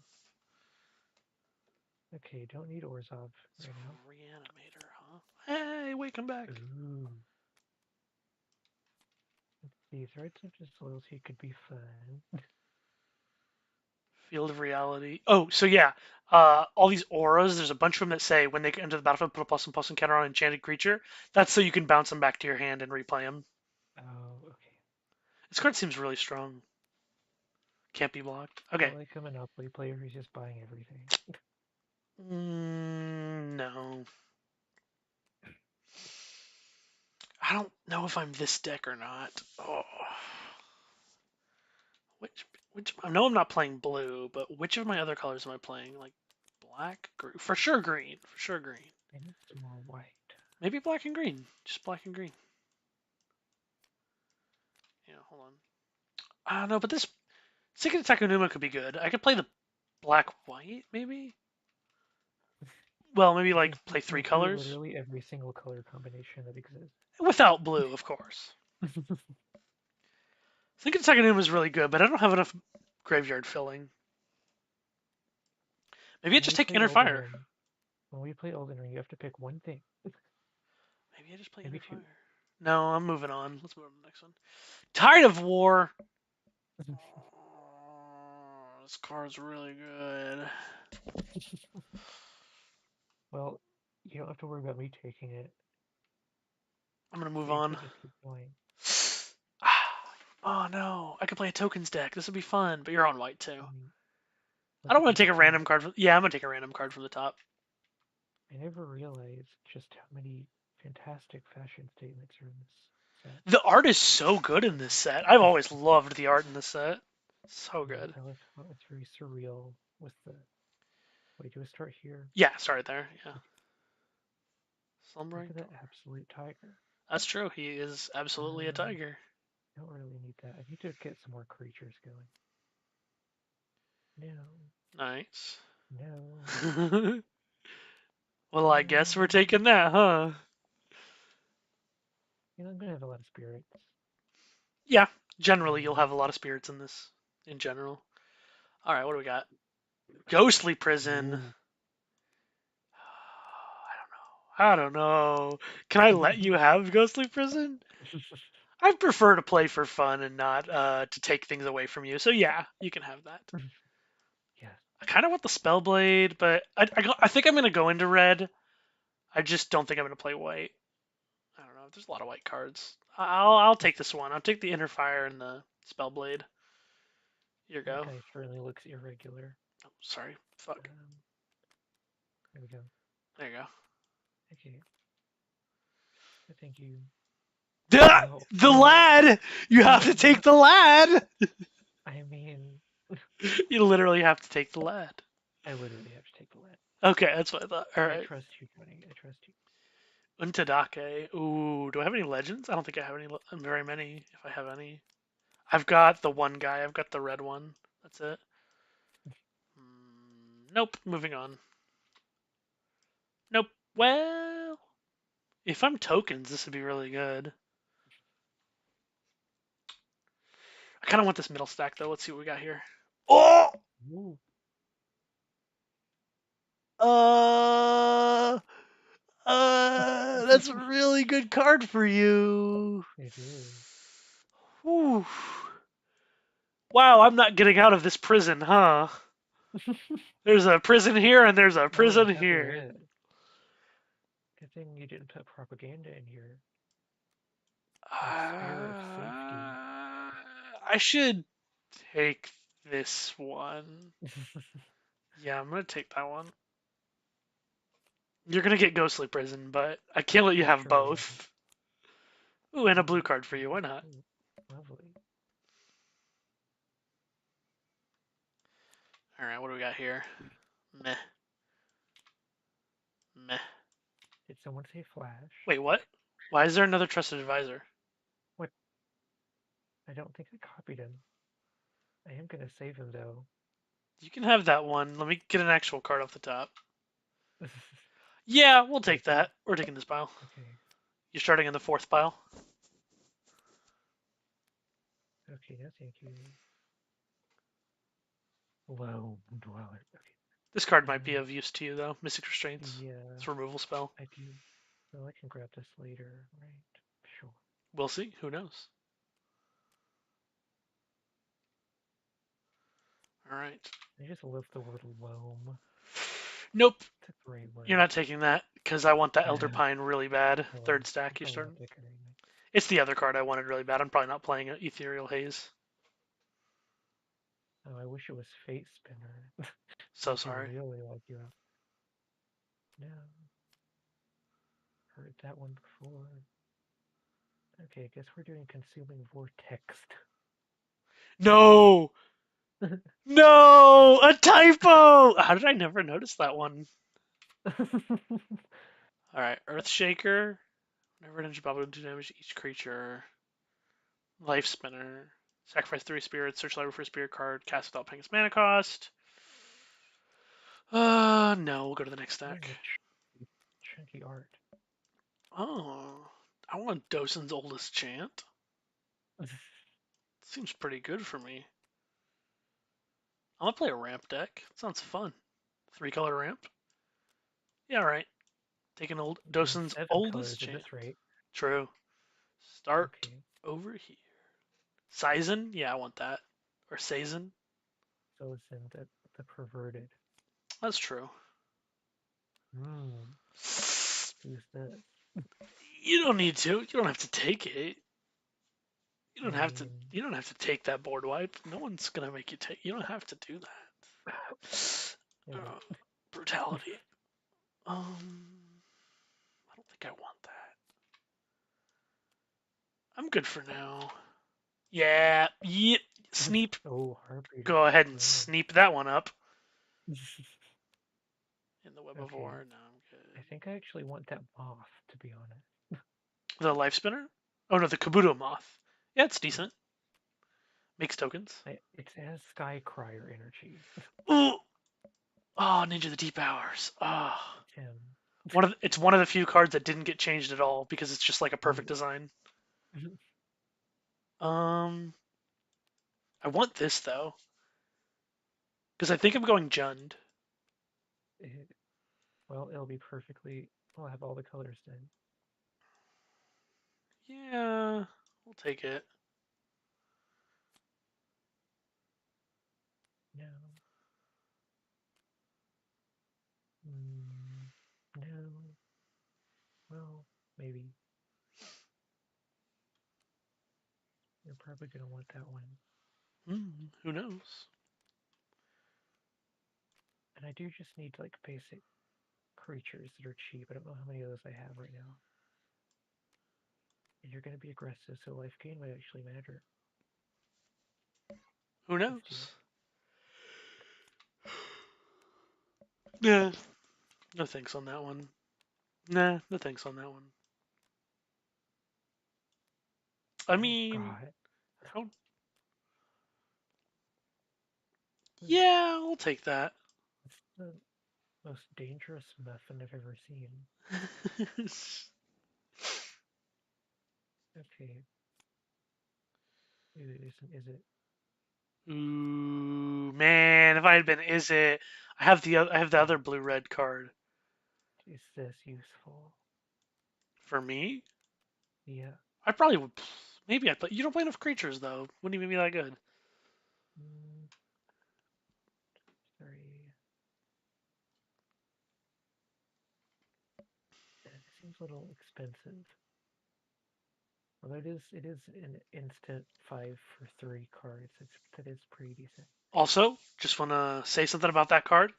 Okay, don't need Orzhov It's right now. Reanimator, huh? Hey, wait, come back. Ooh. Let's see, Threads of Disloyalty could be fun. Field of Reality. Oh, so yeah, all these auras. There's a bunch of them that say when they enter the battlefield, put a plus and counter on an enchanted creature. That's so you can bounce them back to your hand and replay them. Oh, okay. This card seems really strong. Can't be blocked. Okay. But like a Monopoly player who's just buying everything. No. I don't know if I'm this deck or not. Oh. Which I know I'm not playing blue, but which of my other colors am I playing? Like black, for sure green, for sure green. I need some more white. Maybe black and green, just black and green. Yeah, hold on. I don't know, but this Secret Takunuma could be good. I could play the black white, maybe. Well, maybe You can like play three play colors literally every single color combination that exists. without blue, of course. Secret Takunuma is really good, but I don't have enough graveyard filling. Maybe I when just we take play Inner Elden Fire. Ring, when we play Elden Ring, you have to pick one thing. Maybe I just play Maybe Inner two. Fire. No, I'm moving on. Let's move on to the next one. Tired of War. Oh, this card's really good. Well, you don't have to worry about me taking it. I'm gonna move So you on. can just keep going. Oh no, I could play a tokens deck. This would be fun, but you're on white too. I Look don't at want this to take a art. random card. Yeah, I'm gonna take a random card from the top. I never realized just how many fantastic fashion statements are in this set. The art is so good in this set. I've always loved the art in this set. So Yeah, good. I love how it's very surreal with the. Wait, do I start here? Yeah, start there. Yeah. Okay. Look Slumbering at that Tor. absolute tiger. That's true. He is absolutely a tiger. Don't really need that. I need to get some more creatures going. No, Nice. no, Well, I guess we're no. taking that, huh? You know, I'm gonna have a lot of spirits. Yeah. Generally, you'll Um, have a lot of spirits in this. In general. All right. What do we got? Ghostly Prison. ooh, I don't know. Can I let you have Ghostly Prison? I prefer to play for fun and not to take things away from you. So yeah, you can have that. Yes. I kind of want the Spellblade, but I think I'm gonna go into red. I just don't think I'm gonna play white. I don't know. There's a lot of white cards. I'll take this one. I'll take the Inner Fire and the Spellblade. Here you That go. guy certainly looks irregular. Oh, sorry. Fuck. There we go. There you go. Okay. I think you. Ah! No, The no, lad! You have to no. take the lad! I mean, You literally have to take the lad. I literally have to take the lead. Okay, that's what I thought. I Alright. trust you, Johnny. I trust you. Untadake. Ooh, do I have any legends? I don't think I have any. Very many, if I have any. I've got the one guy. I've got the red one. That's it. Nope. Moving on. Nope. Well, if I'm tokens, this would be really good. I kind of want this middle stack though. Let's see what we got here. Oh! Ooh, Uh, that's a really good card for you. it is. Whew. Wow, I'm not getting out of this prison, huh? There's a prison here and there's a Oh, prison yeah, there here. is. Good thing you didn't put propaganda in here. A spear of safety. I should take this one. Yeah, I'm gonna take that one. You're gonna get Ghostly Prison, but I can't let you I'm have sure I will. both. Ooh, and a blue Oh, card for you. Why not? ooh, lovely. All right, what do we got here? Meh, meh. Did someone say flash? Wait, what? Why is there another trusted advisor? What? I don't think I copied him. I am gonna save him though. You can have that one. Let me get an actual card off the top. Okay. Yeah, we'll take that. We're taking this pile. Okay. You're starting in the fourth pile. Okay. No, thank you. Low dweller. Okay. This card might be of use to you though. Mystic Restraints. Yeah, It's a removal spell. I do. Well, I can grab this later, right? Sure. We'll see. Who knows? All right. I just love the word loam. Nope. It's a great word. You're not taking that because I want that Elder Yeah. Pine really bad. Oh, Third I'm stack, you're probably not starting. bickering. It's the other card I wanted really bad. I'm probably not playing Ethereal Haze. Oh, I wish it was Fate Spinner. So I could sorry. really like you out. No. Heard that one before. Okay, I guess we're doing Consuming Vortex. No! No! A typo! How did I never notice that one? Alright, Earthshaker. Whenever energy bubble do damage to each creature. Life Spinner. Sacrifice 3 spirits, search library for a spirit card, cast without paying its mana cost. No, we'll go to the next That is stack. a chunky art. Oh, I want Dosen's Oldest Chant. Seems pretty good for me. I'm gonna play a ramp deck. Sounds fun. 3-color ramp. Yeah, alright. Taking old Getting Dosen's 7 colors Oldest at Chant. this rate. True. Start Okay. over here. Sizen? Yeah, I want that. Or Sazen? So it's in the perverted. That's true. Hmm. Who's this? You don't need to. You don't have to take it. You I don't have to. mean, You don't have to take that board wipe. No one's gonna make you take. You don't have to do that. maybe. Brutality. I don't think I want that. I'm good for now. Yeah. Yep. Sneep. Oh, Heartbeat. Go ahead and Grown. sneep that one up. In the web of Okay. war. No, I'm I good. think I actually want that moth, to be honest. The life spinner? Oh no, the Kabuto moth. Yeah, it's decent. Makes tokens. It has Sky Crier energy. Ooh. Oh, Ninja of the Deep Hours. Oh. Tim. It's one of the few cards that didn't get changed at all because it's just like a perfect design. I want this though because I think I'm going Jund. Well, it'll be perfectly I'll have all the colors then. Yeah, we'll take it. No. No. Well, maybe. You're probably gonna want that one. Who knows? And I do just need like basic creatures that are cheap. I don't know how many of those I have right now. And you're gonna be aggressive, so life gain might actually matter. Who Let's do knows? it. Yeah. No thanks on that one. Nah, no thanks on that one. I Oh mean, God. how? That's, Yeah, I'll take that. that's the most dangerous muffin I've ever seen. Okay. Is it? Ooh, man, if I had been, is it? I have the other blue red card Is this useful? for me. Yeah. I probably would. Maybe I'd play. You don't play enough creatures though. Wouldn't even be that good. Mm, 3. It seems a little expensive. Although it is an instant 5 for 3 cards. That is pretty decent. Also, just want to say something about that card.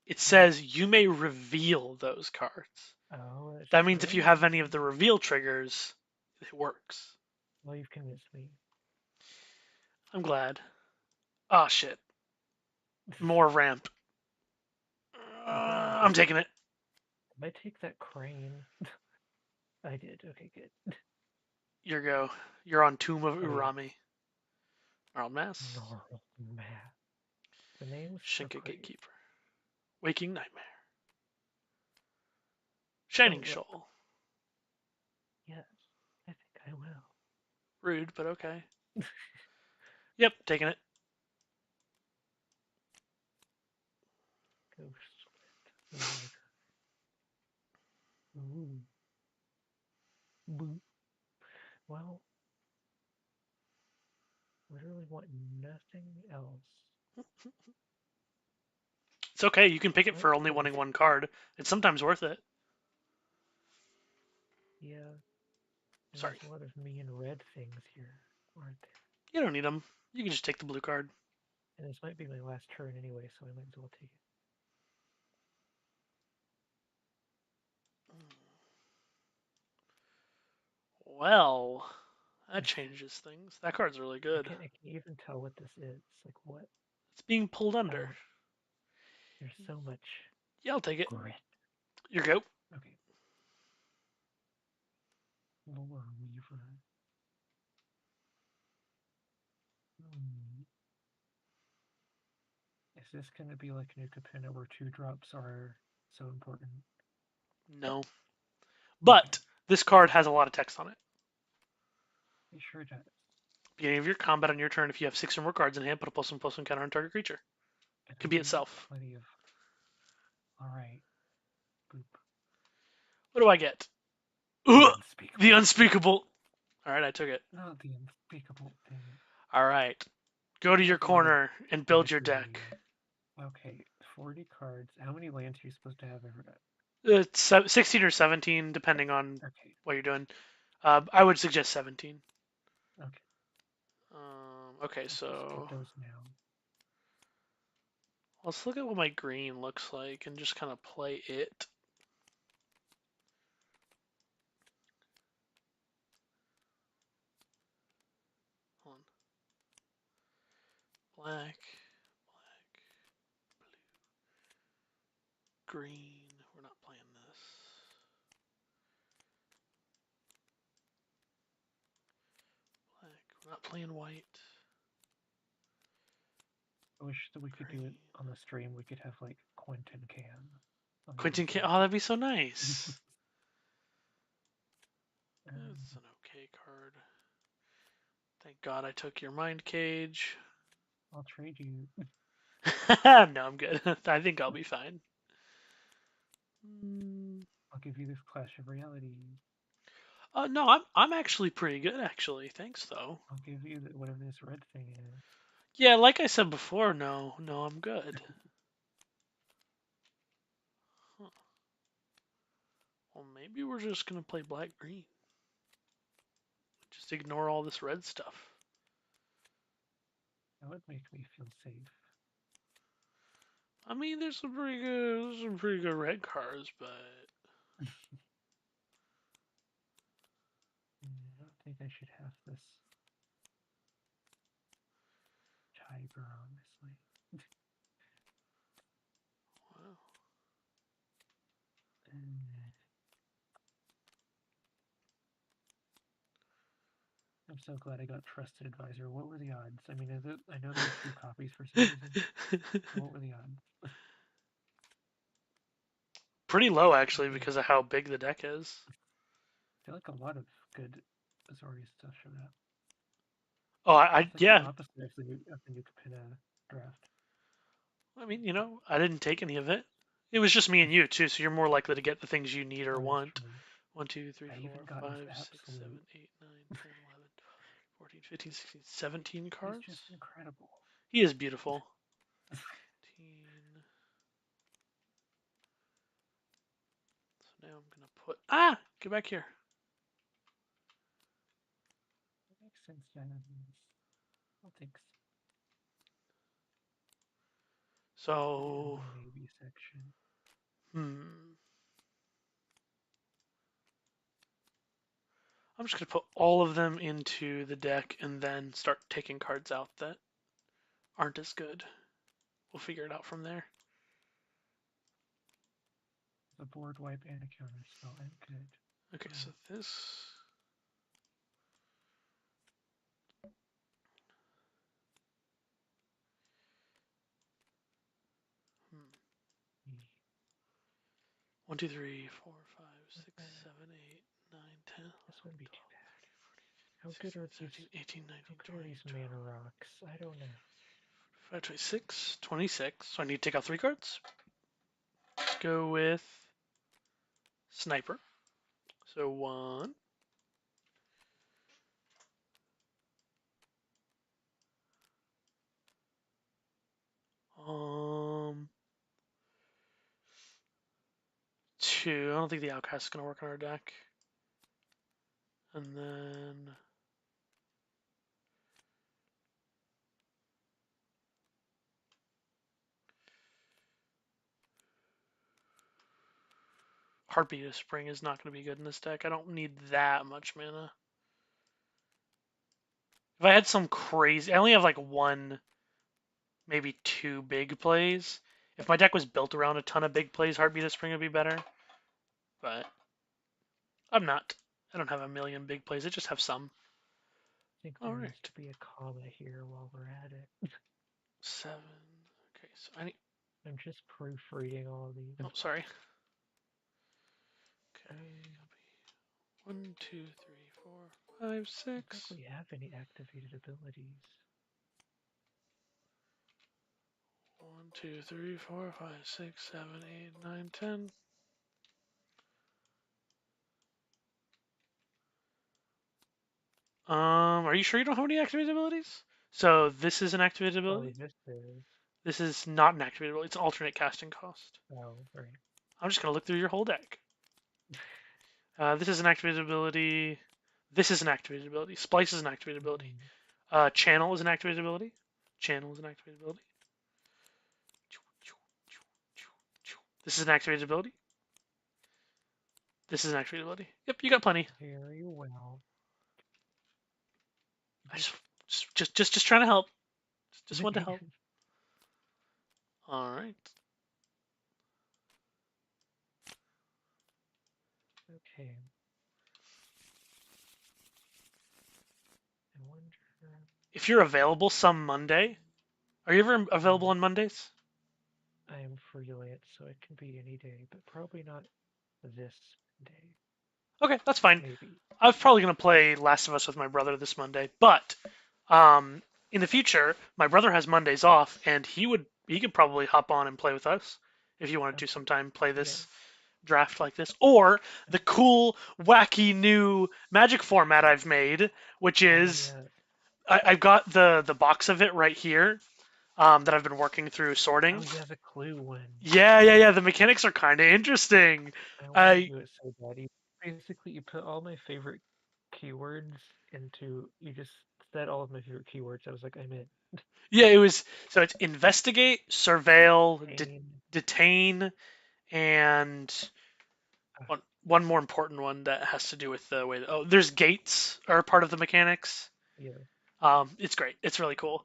It Hmm. says you may reveal those cards. Oh, that's That means if you have true. any of the reveal triggers, it works. Well, you've convinced me. I'm glad. Oh shit. More ramp. Oh, I'm good. taking it. I might take that crane. I did. Okay, good. Your go. You're on Tomb of Oh yeah. Urami. Gnarled Mass. Gnarled math. The names are Shinka great. Gatekeeper. Waking Nightmare. Oh Shining look. Shoal. Yes, I think I will. Rude, but okay. Yep, taking it. Ghost Rider. Ooh. Boo. Well, literally want nothing else. It's okay. You can pick it What for only is wanting it? one card. It's sometimes worth it. Yeah, and Sorry. there's a lot of me and red things here, aren't there? You don't need them. You can just take the blue card. And this might be my last turn anyway, so I might as well take it. Well, that changes things. That card's really good. I can even tell what this is. Like what? It's being pulled under. Oh, there's so much Yeah, I'll take it. grit. Your go. Okay. Lore Weaver. Hmm. Is this going to be like New Capenna where 2 drops are so important? No. Okay. But this card has a lot of text on it. It sure does. Beginning of your combat on your turn, if you have 6 or more cards in hand, put a +1/+1 counter on target creature. And I Could be do itself. plenty of. Alright. Boop. What do I get? The Ugh! The unspeakable. unspeakable. All right, I took it. Not the unspeakable thing. All right. Go to I your have a lot of corner and build your deck. imagery. Okay, 40 cards. How many lands are you supposed to have ever? It's 16 or 17, depending on Okay, what you're doing. I would suggest 17. okay. Okay, Let's just get so those now. let's look at what my green looks like and just kind of play it. Hold on. Black, black, blue, green. We're not playing this. Black. We're not playing white. I wish that we could do it Green. on the stream. We could have like Quentin Cam on the other Quentin can. side. Oh, that'd be so nice. It's um, an okay card. Thank God I took your mind cage. I'll trade you. No, I'm good. I think I'll be fine. I'll give you this Clash of Reality. No, I'm actually pretty good actually. Thanks though. I'll give you whatever this red thing is. Yeah, like I said before, no, I'm good. Huh. Well, maybe we're just gonna play black green. Just ignore all this red stuff. That would make me feel safe. I mean, there's some pretty good red cards, but I don't think I should have this tiger, honestly. wow. I'm so glad I got Trusted Advisor. What were the odds? I mean, I know there are 2 copies for some reason. What were the odds? Pretty low actually Okay. because of how big the deck is. I feel like a lot of good Azorius stuff showed up. Oh, It's like the yeah. opposite of the new Capena draft. I mean, I didn't take any of it. It was just me and you too, so you're more likely to get the things you need or That is want. true. 1, 2, 3, I 4, even got his 5, 6, 7, absolute. 8, 9, 10, 11, 14, 15, 16, 17 He's cards. just incredible. He is beautiful. 18. So now I'm gonna put get back here. That makes sense, Janice. I'll take So maybe section. I'm just gonna put all of them into the deck and then start taking cards out that aren't as good. We'll figure it out from there. The board wipe and a counter spell. I'm good. Okay, so this. Hmm. 1, 2, 3, 4, 5, 6, 7, 8, 9, 10. This wouldn't be too bad. 16, How good are 17, these? 18, 19, How good 20, are these mana rocks? I don't know. 5, 26, 26. So I need to take out 3 cards. Let's go with Sniper. So 1. Um, 2. I don't think the Outcast is gonna work on our deck. And then Heartbeat of Spring is not going to be good in this deck. I don't need that much mana. If I had some crazy, I only have like 1, maybe 2 big plays. If my deck was built around a ton of big plays, Heartbeat of Spring would be better. But I'm not. I don't have a million big plays. I just have some. I think All there right. needs to be a comma here while we're at it. 7. Okay, so I need. I'm just proofreading all of these. Oh, sorry. Okay. 1, 2, 3, 4, 5, 6. I don't really have any activated abilities. 1, 2, 3, 4, 5, 6, 7, 8, 9, 10. Are you sure you don't have any activated abilities? So this is an activated Oh, ability. this is. This is not an activated ability. It's an alternate casting cost. Oh, right. I'm just gonna look through your whole deck. This is an activated ability. This is an activated ability. Splice is an activated ability. Channel is an activated ability. Channel is an activated ability. This is an activated ability. This is an activated ability. Yep, you got plenty. Very well. I just trying to help. Just want to help. All right. Okay. I wonder. If you're available some Monday, are you ever available on Mondays? I am freelance, so it can be any day, but probably not this day. Okay, that's fine. Maybe. I was probably going to play Last of Us with my brother this Monday, but in the future, my brother has Mondays off, and he could probably hop on and play with us if you wanted to sometime play this draft like this, or the cool, wacky new Magic format I've made, which Oh is yeah. I've got the box of it right here that I've been working through Oh sorting. yeah, the clue one. Yeah. The mechanics are kind of interesting. I want to I do it so bad. Basically you put all my favorite keywords into. You just said all of my favorite keywords. I was like, I'm in. Yeah, it was so it's investigate, surveil, Pain. detain, and Uh, one more important one that has to do with the way. Oh, there's gates are part of the mechanics. yeah. It's great. It's really cool.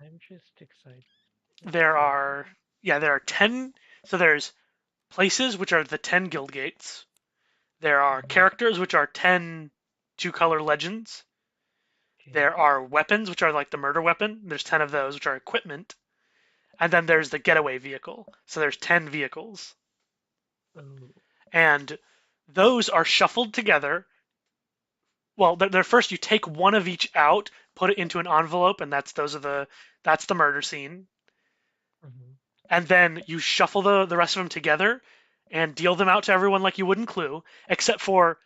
I'm just excited There for are there are 10. So there's places which are the 10 guild gates. There are mhm, characters which are 10 two-color legends. okay. There are weapons which are like the murder weapon. There's 10 of those which are equipment. And then there's the getaway vehicle. So there's 10 vehicles. Oh. And those are shuffled together. Well, they're first you take one of each out, put it into an envelope, and that's the murder scene. Mhm, And then you shuffle the rest of them together and deal them out to everyone like you would in Clue, except for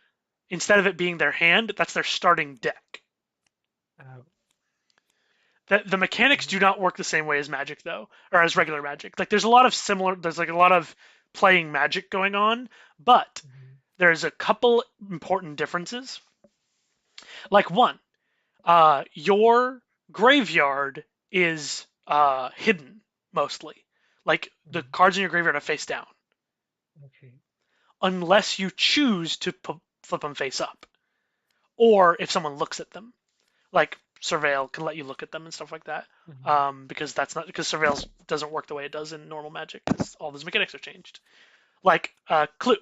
instead of it being their hand, that's their starting deck. oh. The mechanics do not work the same way as Magic though, or as regular Magic. Like there's like a lot of playing Magic going on, but Mhm, there's a couple important differences. Like one, your graveyard is hidden mostly. Like the mhm, cards in your graveyard are face down, okay. unless you choose to flip them face up, or if someone looks at them. Like Surveil can let you look at them and stuff like that. Mhm, Because that's not because Surveil doesn't work the way it does in normal Magic because all those mechanics are changed. Like clue.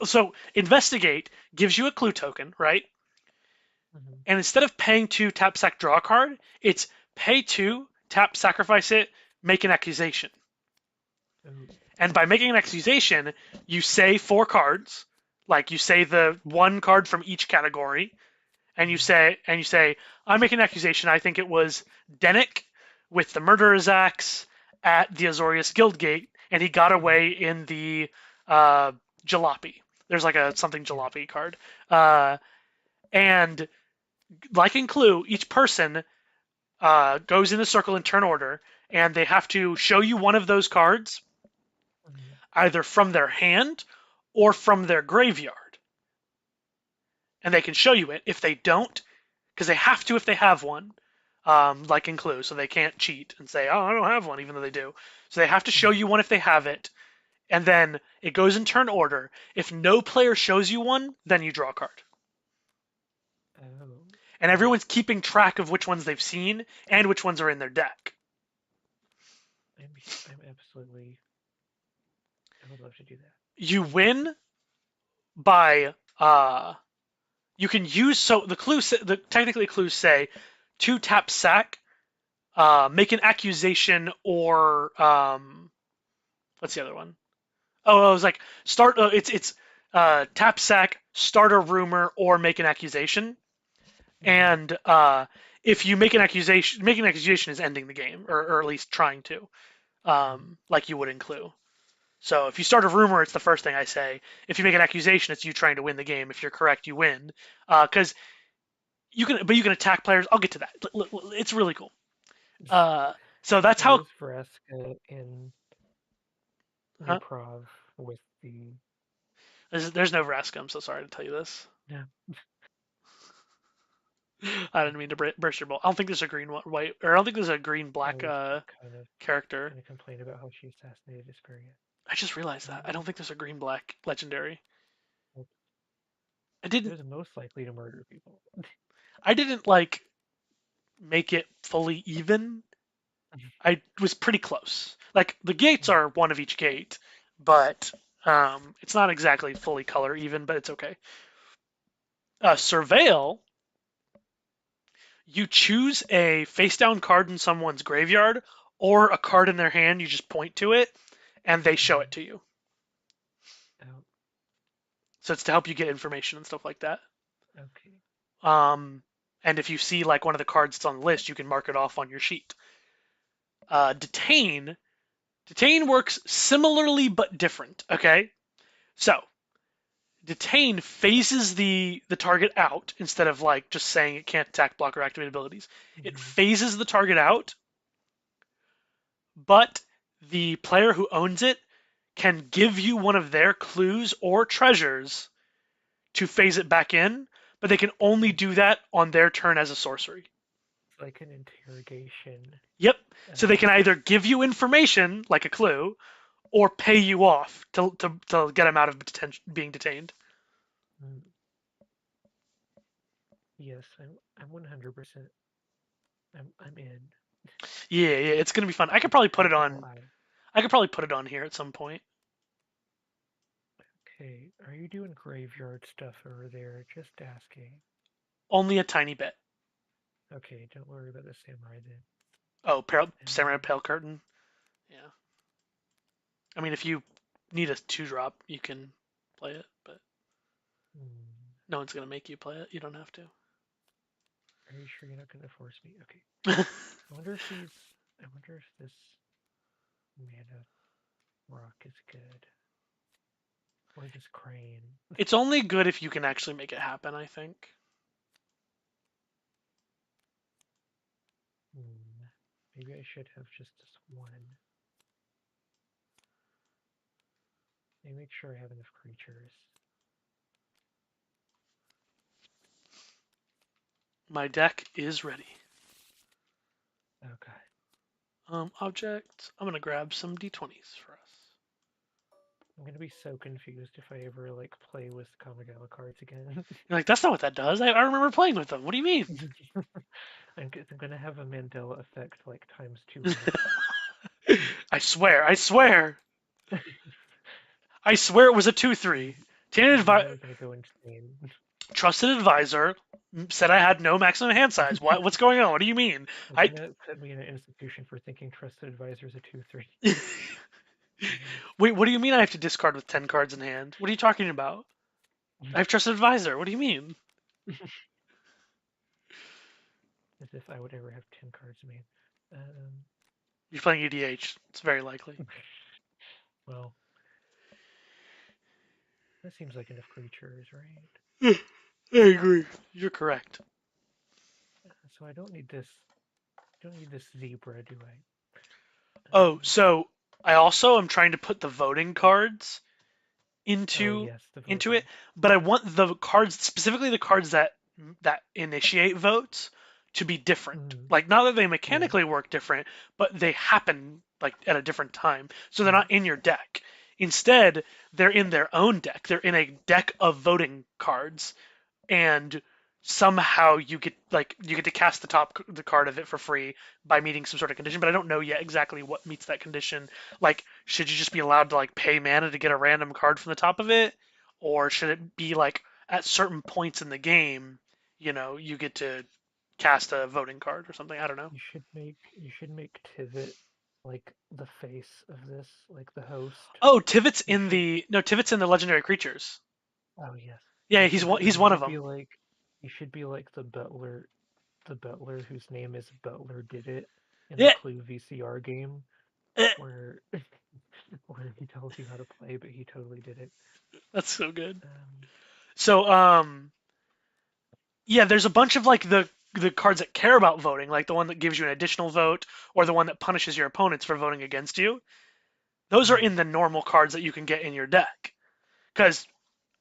So investigate gives you a clue token, right? mhm, And instead of paying 2, tap, sack, draw a card, it's pay 2, tap, sacrifice it, make an accusation. oh. And by making an accusation, you say 4 cards, like you say the one card from each category, and Mhm, you say, I make an accusation. I think it was Denick with the murderer's axe at the Azorius Guildgate, and he got mhm, away in the uh, Jalopy. There's like a something yeah. Jalopy card. And like in Clue, each person goes in a circle in turn order, and they have to show you one of those cards, Mhm, either from their hand or from their graveyard. And they can show you it. If they don't, because they have to if they have one, like in Clue, so they can't cheat and say, "Oh, I don't have one," even though they do. So they have to show you one if they have it, and then it goes in turn order. If no player shows you one, then you draw a card, oh. and Okay. everyone's keeping track of which ones they've seen and which ones are in their deck. I'm absolutely. I would love to do that. You win by you can use so the clues the technically clues say 2 tap sack, make an accusation or what's the other one? Oh, it was like start. It's tap sack, start a rumor, or make an accusation. Mhm, And if you make an accusation is ending the game, or at least trying to, mhm, like you would in Clue. So if you start a rumor, it's the first thing I say. If you make an accusation, it's you trying to win the game. If you're correct, you win. Because you can attack players. I'll get to that. It's really cool. Uh, so that's how. Where's Vraska in Huh? improv with the? There's no Vraska. I'm so sorry to tell you this. No, I didn't mean to burst your bubble. I don't think there's a green white, or I don't think there's a green I black was kind of character. gonna complain about how she assassinated Asperia. I just realized that. I don't Um, think there's a green black legendary. well, I didn't. who's most likely to murder people? I didn't like make it fully even. I was pretty close. Like the gates Mm, are one of each gate, but it's not exactly fully color even, but it's okay. Surveil, you choose a face down card in someone's graveyard or a card in their hand. You just point to it, and they show mhm. it to you. Oh, So it's to help you get information and stuff like that. okay. Um, and if you see like one of the cards that's on the list, you can mark it off on your sheet. Detain works similarly but different. Okay, So detain phases the target out instead of like just saying it can't attack, block, or activate abilities. It Mm-hmm. phases the target out, but the player who owns it can give you one of their clues or treasures to phase it back in, but they can only do that on their turn as a sorcery. It's like an interrogation. Yep. So they Uh, can either give you information, like a clue, or pay you off to get them out of being detained. mm, yes, I'm 100%. I'm in. Yeah, yeah, it's gonna be fun. I could probably put it Capital on. I. I could probably put it on here at some point. Okay, are you doing graveyard stuff over there? Just asking. Only a tiny bit. Okay, don't worry about the samurai then. Oh, Samurai Pale Curtain. Yeah. I mean, if you need a 2-drop, you can play it, but Hmm, no one's gonna make you play it. You don't have to. are you sure you're not gonna force me? Okay. I wonder if these. I wonder if this mana rock is good, or this crane. It's only good if you can actually make it happen, I think. Hmm. Maybe I should have just this one. Let me make sure I have enough creatures. My deck is ready. Oh god. Object. I'm gonna grab some d20s for us. I'm gonna be so confused if I ever like play with Kamigawa cards again. You're like, that's not what that does. I remember playing with them. What do you mean? I'm gonna have a Mandela effect like times 200. I swear. I swear. I swear it was a 2/3. I'm literally gonna go insane. Trusted advisor said I had no maximum hand size. What's going on? What do you mean? They're I gonna put me in an institution for thinking trusted advisor is a 2/3. Wait, what do you mean I have to discard with 10 cards in hand? What are you talking about? I have trusted advisor. What do you mean? As if I would ever have 10 cards in me. You're playing EDH. It's very likely. Well, that seems like enough creatures, right? I agree. You're correct. So I don't need this. Don't need this zebra, do I? Oh, so I also am trying to put the voting cards Oh into yes, the into voting. it, but I want the cards, specifically the cards that initiate votes, to be different. Mm, Like, not that they yeah, mechanically work different, but they happen like at a different time. So they're yeah. not in your deck. Instead, they're in their own deck. They're in a deck of voting cards, and somehow you get to cast the card of it for free by meeting some sort of condition, but I don't know yet exactly what meets that condition. Like, should you just be allowed to like pay mana to get a random card from the top of it, or should it be like at certain points in the game, you get to cast a voting card or something? I don't know. You should make Tivit like the face of this, like the host. Oh, Tivet's You in should. the no, Tivet's in the legendary creatures. Oh yes. Yeah, You he's should one. be. He's You one of should be them. like. You should be like the butler whose name is Butler Did It in the Yeah, Clue VCR game, eh, where where he tells you how to play, but he totally did it. that's so good. Um, So, yeah, there's a bunch of like the cards that care about voting, like the one that gives you an additional vote, or the one that punishes your opponents for voting against you. Those are mm, in the normal cards that you can get in your deck. Because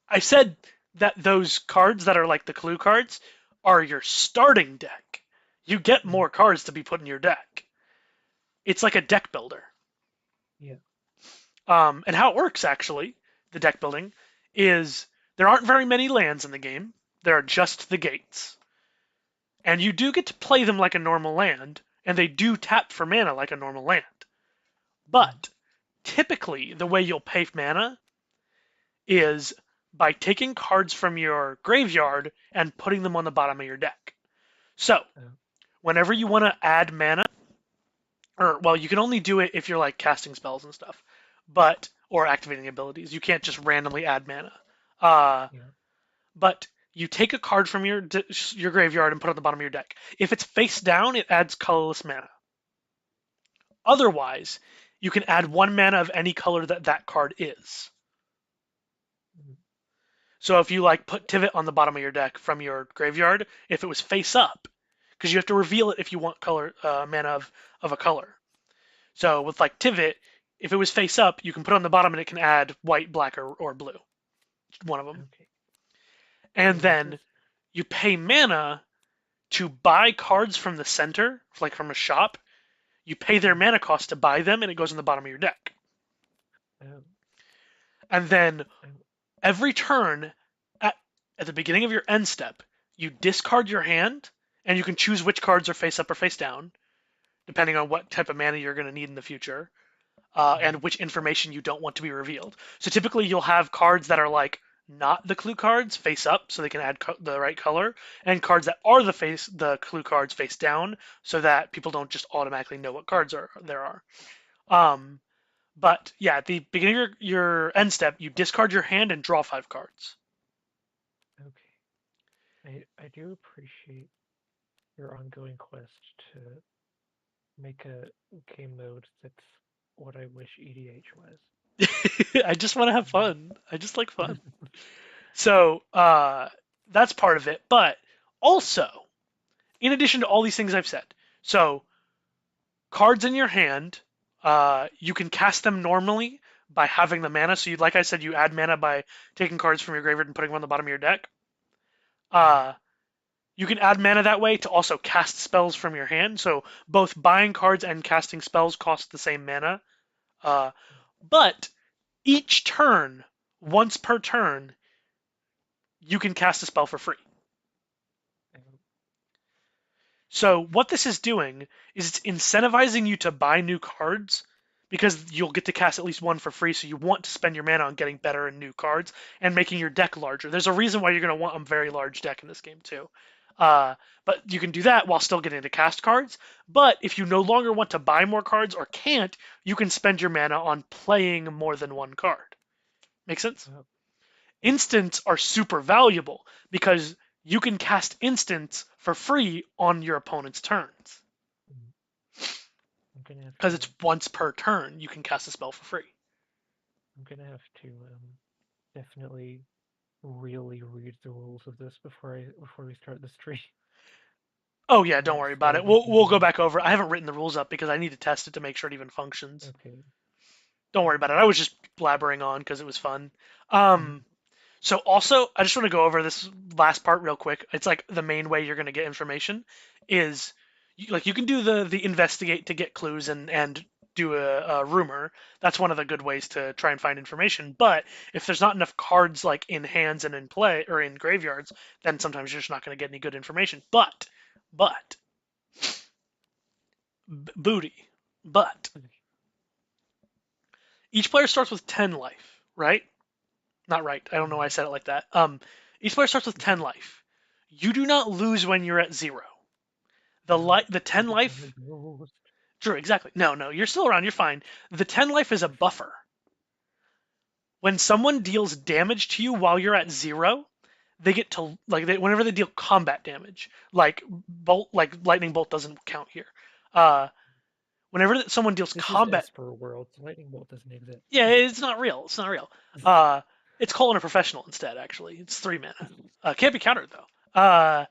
I said that those cards that are like the clue cards are your starting deck. You get mm, more cards to be put in your deck. It's like a deck builder. yeah. And how it works, actually, the deck building, is there aren't very many lands in the game. There are just the gates. And you do get to play them like a normal land, and they do tap for mana like a normal land. Mm, But typically, the way you'll pay mana is by taking cards from your graveyard and putting them on the bottom of your deck. So, oh, whenever you want to add mana, or well, you can only do it if you're like casting spells and stuff, or activating abilities. You can't just randomly add mana. Uh, yeah. but you take a card from your graveyard and put it on the bottom of your deck. If it's face down, it adds colorless mana. Otherwise, you can add 1 mana of any color that that card is. So if you like put Tivit on the bottom of your deck from your graveyard, if it was face up, because you have to reveal it if you want color mana of a color. So with like Tivit, if it was face up, you can put it on the bottom and it can add white, black, or blue, one of them. Okay. And And this then is you pay mana to buy cards from the center, like from a shop. You pay their mm, mana cost to buy them, and it goes in the bottom of your deck. um, And then I'm, every turn, at, at the beginning of your end step, you discard your hand, and you can choose which cards are face up or face down, depending on what type of mana you're going to need in the future, mm, and which information you don't want to be revealed. So typically, you'll have cards that are like not the clue cards face up, so they can add the right color, and cards that are the clue cards face down, so that people don't just automatically know what cards there are. Um, but yeah, at the beginning of your end step, you discard your hand and draw 5 cards. okay. I do appreciate your ongoing quest to make a game mode that's what I wish EDH was. I just want to have fun. I just like fun. So that's part of it. But also, in addition to all these things I've said, so cards in your hand, you can cast them normally by having the mana. So, like I said, you add mana by taking cards from your graveyard and putting them on the bottom of your deck. Mm, Uh, you can add mana that way to also cast spells from your hand. So both buying cards and casting spells cost the same mana. Uh, but each turn, once per turn, you can cast a spell for free. um, So what this is doing is it's incentivizing you to buy new cards because you'll get to cast at least one for free. So you want to spend your mana on getting better and new cards and making your deck larger. There's a reason why you're going to want a very large deck in this game too. Uh, but you can do that while still getting to cast cards. But if you no longer want to buy more cards or can't, you can spend your mana on playing more than one card. Make sense? oh, yeah. Instants are super valuable because you can cast instants for free on your opponent's turns. Mm, I'm gonna have Because to. it's once per turn you can cast a spell for free. I'm gonna have to definitely really read the rules of this before we start the stream. Oh yeah, I'm don't not worry about sure it. if I can We'll do go it. back over. I haven't written the rules up because I need to test it to make sure it even functions. Okay. Don't worry Um, about it. I was just blabbering on because it was fun. mm, Um, so also, I just want to go over this last part real quick. It's like the main way you're going to get information is like you can do the investigate to get clues and do a rumor. That's one of the good ways to try and find information. But if there's not enough cards like in hands and in play or in graveyards, then sometimes you're just not going to get any good information. But booty. But each player starts with 10 life, right? Not right. I don't know why I mm, said it like that. Each player starts with 10 life. You do not lose when you're at 0. The I 10 become a life. ghost. True, exactly. No, you're still around. You're fine. The 10 life is a buffer. When someone deals damage to you while you're at 0, they get to whenever they deal combat damage, like lightning bolt doesn't count here. Uh, whenever someone deals This is combat, Esper World. So lightning bolt doesn't exist. yeah, it's not real. It's not real. Uh, it's calling a professional instead. Actually, it's 3 mana. Can't be countered though.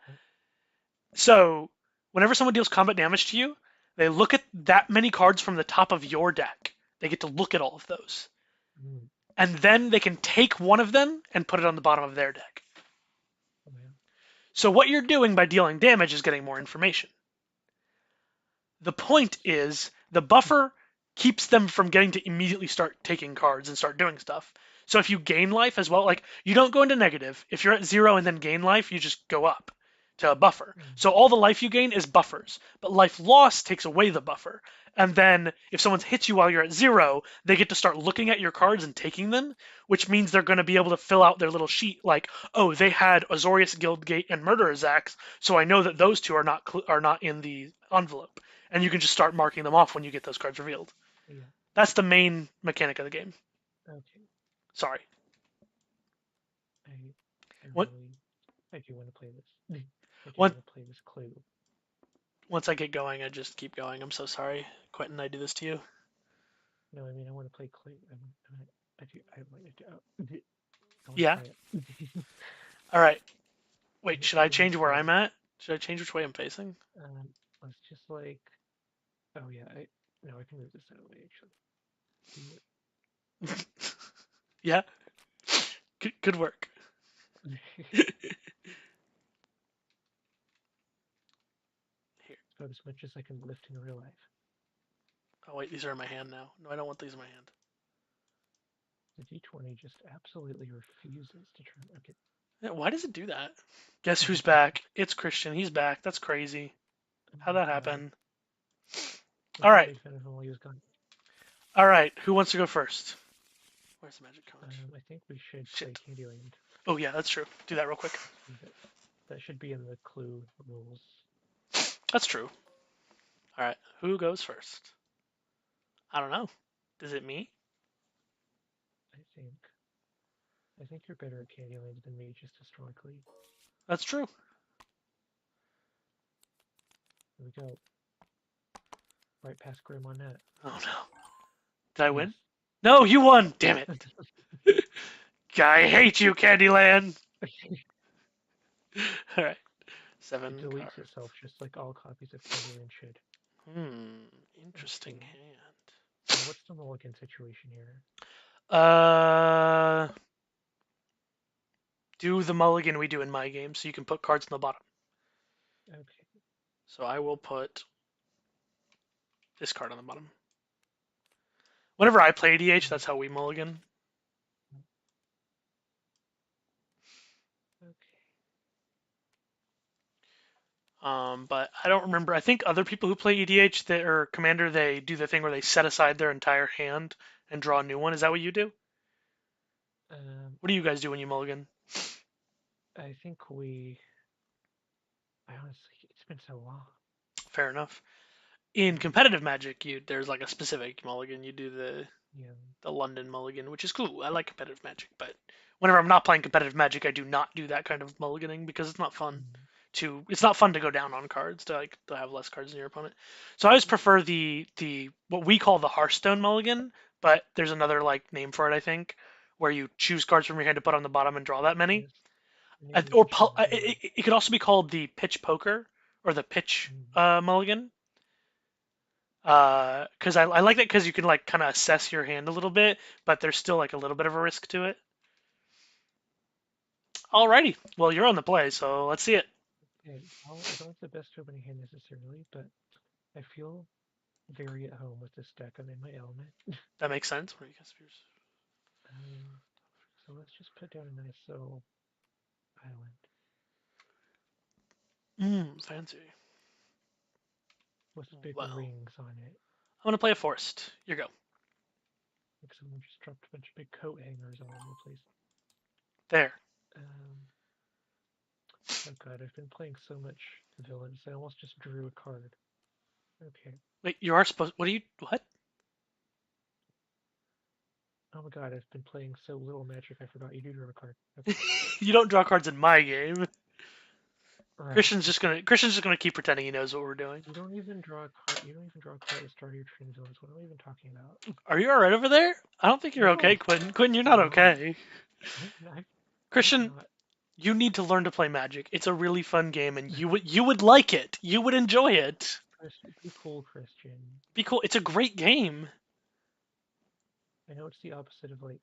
So whenever someone deals combat damage to you, they look at that many cards from the top of your deck. They get to look at all of those. Mm, And then they can take one of them and put it on the bottom of their deck. well, So what you're doing by dealing damage is getting more information. The point is the buffer keeps them from getting to immediately start taking cards and start doing stuff. So if you gain life as well, like you don't go into negative. If you're at 0 and then gain life, you just go up to a buffer. mm, So all the life you gain is buffers, but life loss takes away the buffer. And then if someone hits you while you're at 0, they get to start looking at your cards and taking them, which means they're going to be able to fill out their little sheet like, oh, they had Azorius Guildgate and Murderer's Axe, so I know that those two are not in the envelope, and you can just start marking them off when you get those cards revealed. yeah. That's the main mechanic of the game. Okay. Sorry. I I What really I do want to play this. I do once want to play this clue. once I get going, I just keep going. I'm so sorry, Quentin. I do this to you. No, I mean I want to play clue. I do. I want to do. I want to Yeah. try it. All right. I Wait, hate should I doing change this where though. I'm at? Should I change which way I'm facing? Let's just like. Oh yeah, I no, I can move this out of the way actually. Do Yeah. Good work. it. Here. About as much as I can lift in real life. Oh wait, these are in my hand now. No, I don't want these in my hand. The D20 just absolutely refuses to turn. Okay. Yeah, why does it do that? Guess who's back? It's Christian. He's back. That's crazy. Oh How'd my that god. happen? I All thought I right. made fun of him while he was gone. All right. Who wants to go first? Where's the magic conch? I think we should play Shit. Candyland. Oh yeah, that's true. Do that real quick. That should be in the clue rules. That's true. All right. Who goes first? I don't know. Is it me? I think. I think you're better at Candyland than me, just historically. That's true. Here we go. Right past Grim on that. Oh no. Did I Yes. win? No, you won. Damn it. I hate you, Candyland. All right. It 7 deletes cards. itself just like all copies of Candyland should. Interesting Okay. hand. Now what's the mulligan situation here? Uh, do the mulligan we do in my game, so you can put cards on the bottom. Okay. So I will put this card on the bottom. Whenever I play EDH, that's how we mulligan. Okay. But I don't remember. I think other people who play EDH that or Commander, they do the thing where they set aside their entire hand and draw a new one. Is that what you do? What do you guys do when you mulligan? I think we. I honestly, it's been so long. Fair enough. In Um, competitive Magic, there's like a specific mulligan. You do yeah. the London mulligan, which is cool. I like competitive Magic, but whenever I'm not playing competitive Magic, I do not do that kind of mulliganing because it's not fun. Mm, It's not fun to go down on cards to have less cards than your opponent. So I always prefer the what we call the Hearthstone mulligan, but there's another like name for it I think, where you choose cards from your hand to put on the bottom and draw that many. yes. Maybe we Or should try that one. it could also be called the pitch poker or the pitch Mm, mulligan. Because I like that because you can like kind of assess your hand a little bit, but there's still like a little bit of a risk to it. Alrighty, well you're on the play, so let's see it. okay. Well, I don't have the best opening hand necessarily, but I feel very at home with this deck. I'm in my element. That makes sense. Um, so let's just put down a nice little island Fancy. with big Well, rings on it. I'm gonna play a forest. You go. Like someone just dropped a bunch of big coat hangers all over the place. There. Um, oh god, I've been playing so much villains. I almost just drew a card. Okay. Wait, you are supposed. What are you? What? Oh my god, I've been playing so little Magic. I forgot you do draw a card. Okay. You don't draw cards in my game. Right. Christian's just gonna keep pretending he knows what we're doing. You don't even draw a card. You don't even draw a card at the start of your train zones. What am I even talking about? Are you all right over there? I don't think you're okay, No, Quentin. Quentin, you're not no, okay. I'm Christian, not. you need to learn to play Magic. It's a really fun game, and you would like it. You would enjoy it. Christian, be cool, Christian. Be cool. It's a great game. I know it's the opposite of like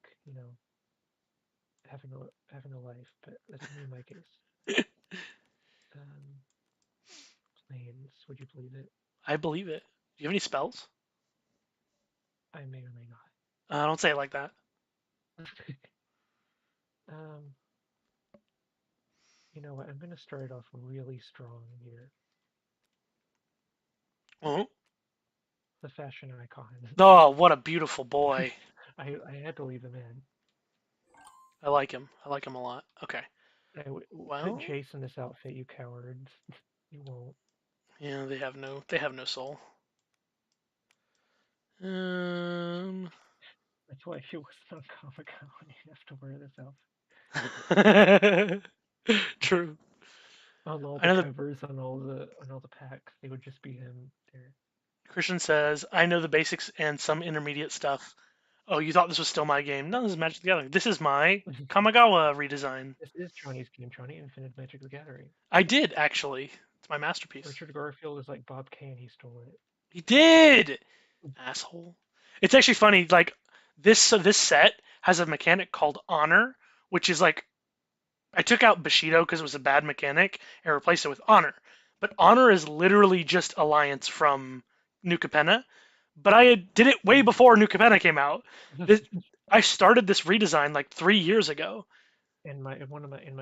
having a life, but that's only my case. Um, planes. Would you believe it? I believe it. Do you have any spells? I may or may Don't say it like that. not. um, you know what? I'm gonna start off really strong here. Oh, The fashion icon. oh, what a beautiful boy. I had to leave them in. I like him. I like him a lot. Okay. Put Well, Jace in this outfit, you cowards. You won't. yeah, they have no soul. Um, That's why if it wasn't on Comic-Con, you have to wear this outfit. true. On all I the know the covers, on all the packs, they would just be him there. Christian says, I know the basics and some intermediate stuff. Oh, you thought this was still my game? No, this is Magic the Gathering. This is my Kamigawa redesign. This is Johnny's game, Johnny Infinite Magic the Gathering. I did actually. It's my masterpiece. Richard Garfield is like Bob Kane, he stole it. He did, asshole. It's actually funny. Like this set has a mechanic called Honor, which is like I took out Bushido because it was a bad mechanic and replaced it with Honor. But Honor is literally just Alliance from New Capenna. But I did it way before New Capenna came out. This, I started this redesign like 3 years ago. In my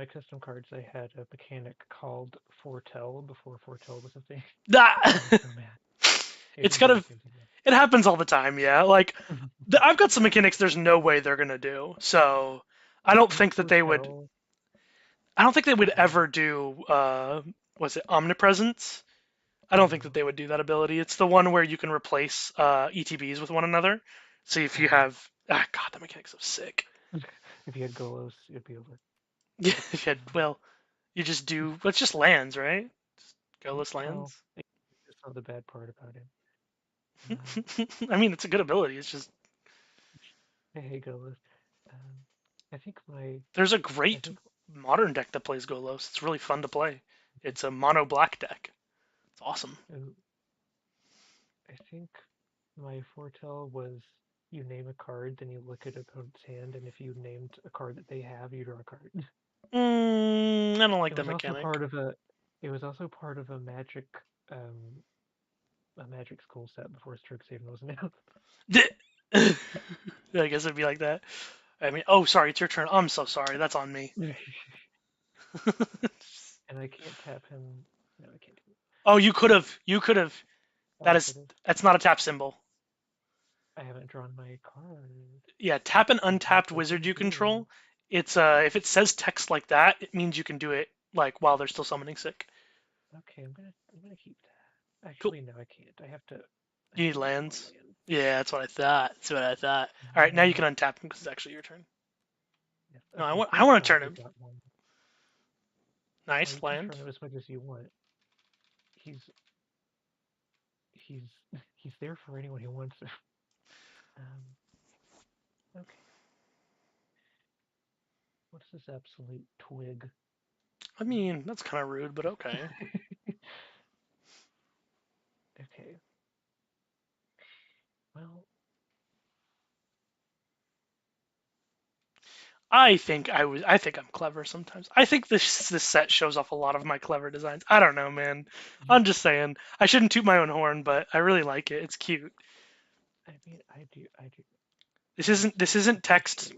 custom cards, I had a mechanic called Foretell before Foretell was a thing. I was so mad. It's kind of it happens all the time, yeah. Like I've got some mechanics there's no way they're gonna do. So I don't think that they would I don't think they would ever do was it Omnipresence? I don't think that they would do that ability. It's the one where you can replace ETBs with one another. So if you have God, that mechanic's so sick. If you had Golos, it'd be over. Yeah, if you had, well, you just do it's just lands, right? Just Golus lands. That's not the bad part about it. I mean, it's a good ability. It's just I hate Golos. I think there's a great modern deck that plays Golos. It's really fun to play. It's a mono black deck. It's awesome. I think my foretell was you name a card, then you look at opponent's hand, and if you named a card that they have, you draw a card. I don't like It that was also mechanic. part of a. It was also part of a Magic School set before Strixhaven was announced. I guess it'd be like that. I mean, oh, sorry, it's your turn. I'm so sorry. That's on me. And I can't tap him. No, I can't do it. Oh, you could have. You could have. Oh, That's not a tap symbol. I haven't drawn my card. Yeah, tap an untapped wizard you control. It's if it says text like that, it means you can do it like while they're still summoning sick. Okay, I'm gonna keep that. Actually, cool. no, I can't. I have to. You need lands. Yeah, that's what I thought. That's what I thought. All right, now you can untap him because it's actually your turn. Yes, okay, no, I want to turn him. Nice well, land. Turn him as much as you want. He's there for anyone who wants him. Okay. What's this absolute twig? I mean, that's kind of rude, but okay. Okay. Well, I think I'm clever sometimes. I think this set shows off a lot of my clever designs. I don't know, man. I'm just saying. I shouldn't toot my own horn, but I really like it. It's cute. I mean, I do. This isn't text.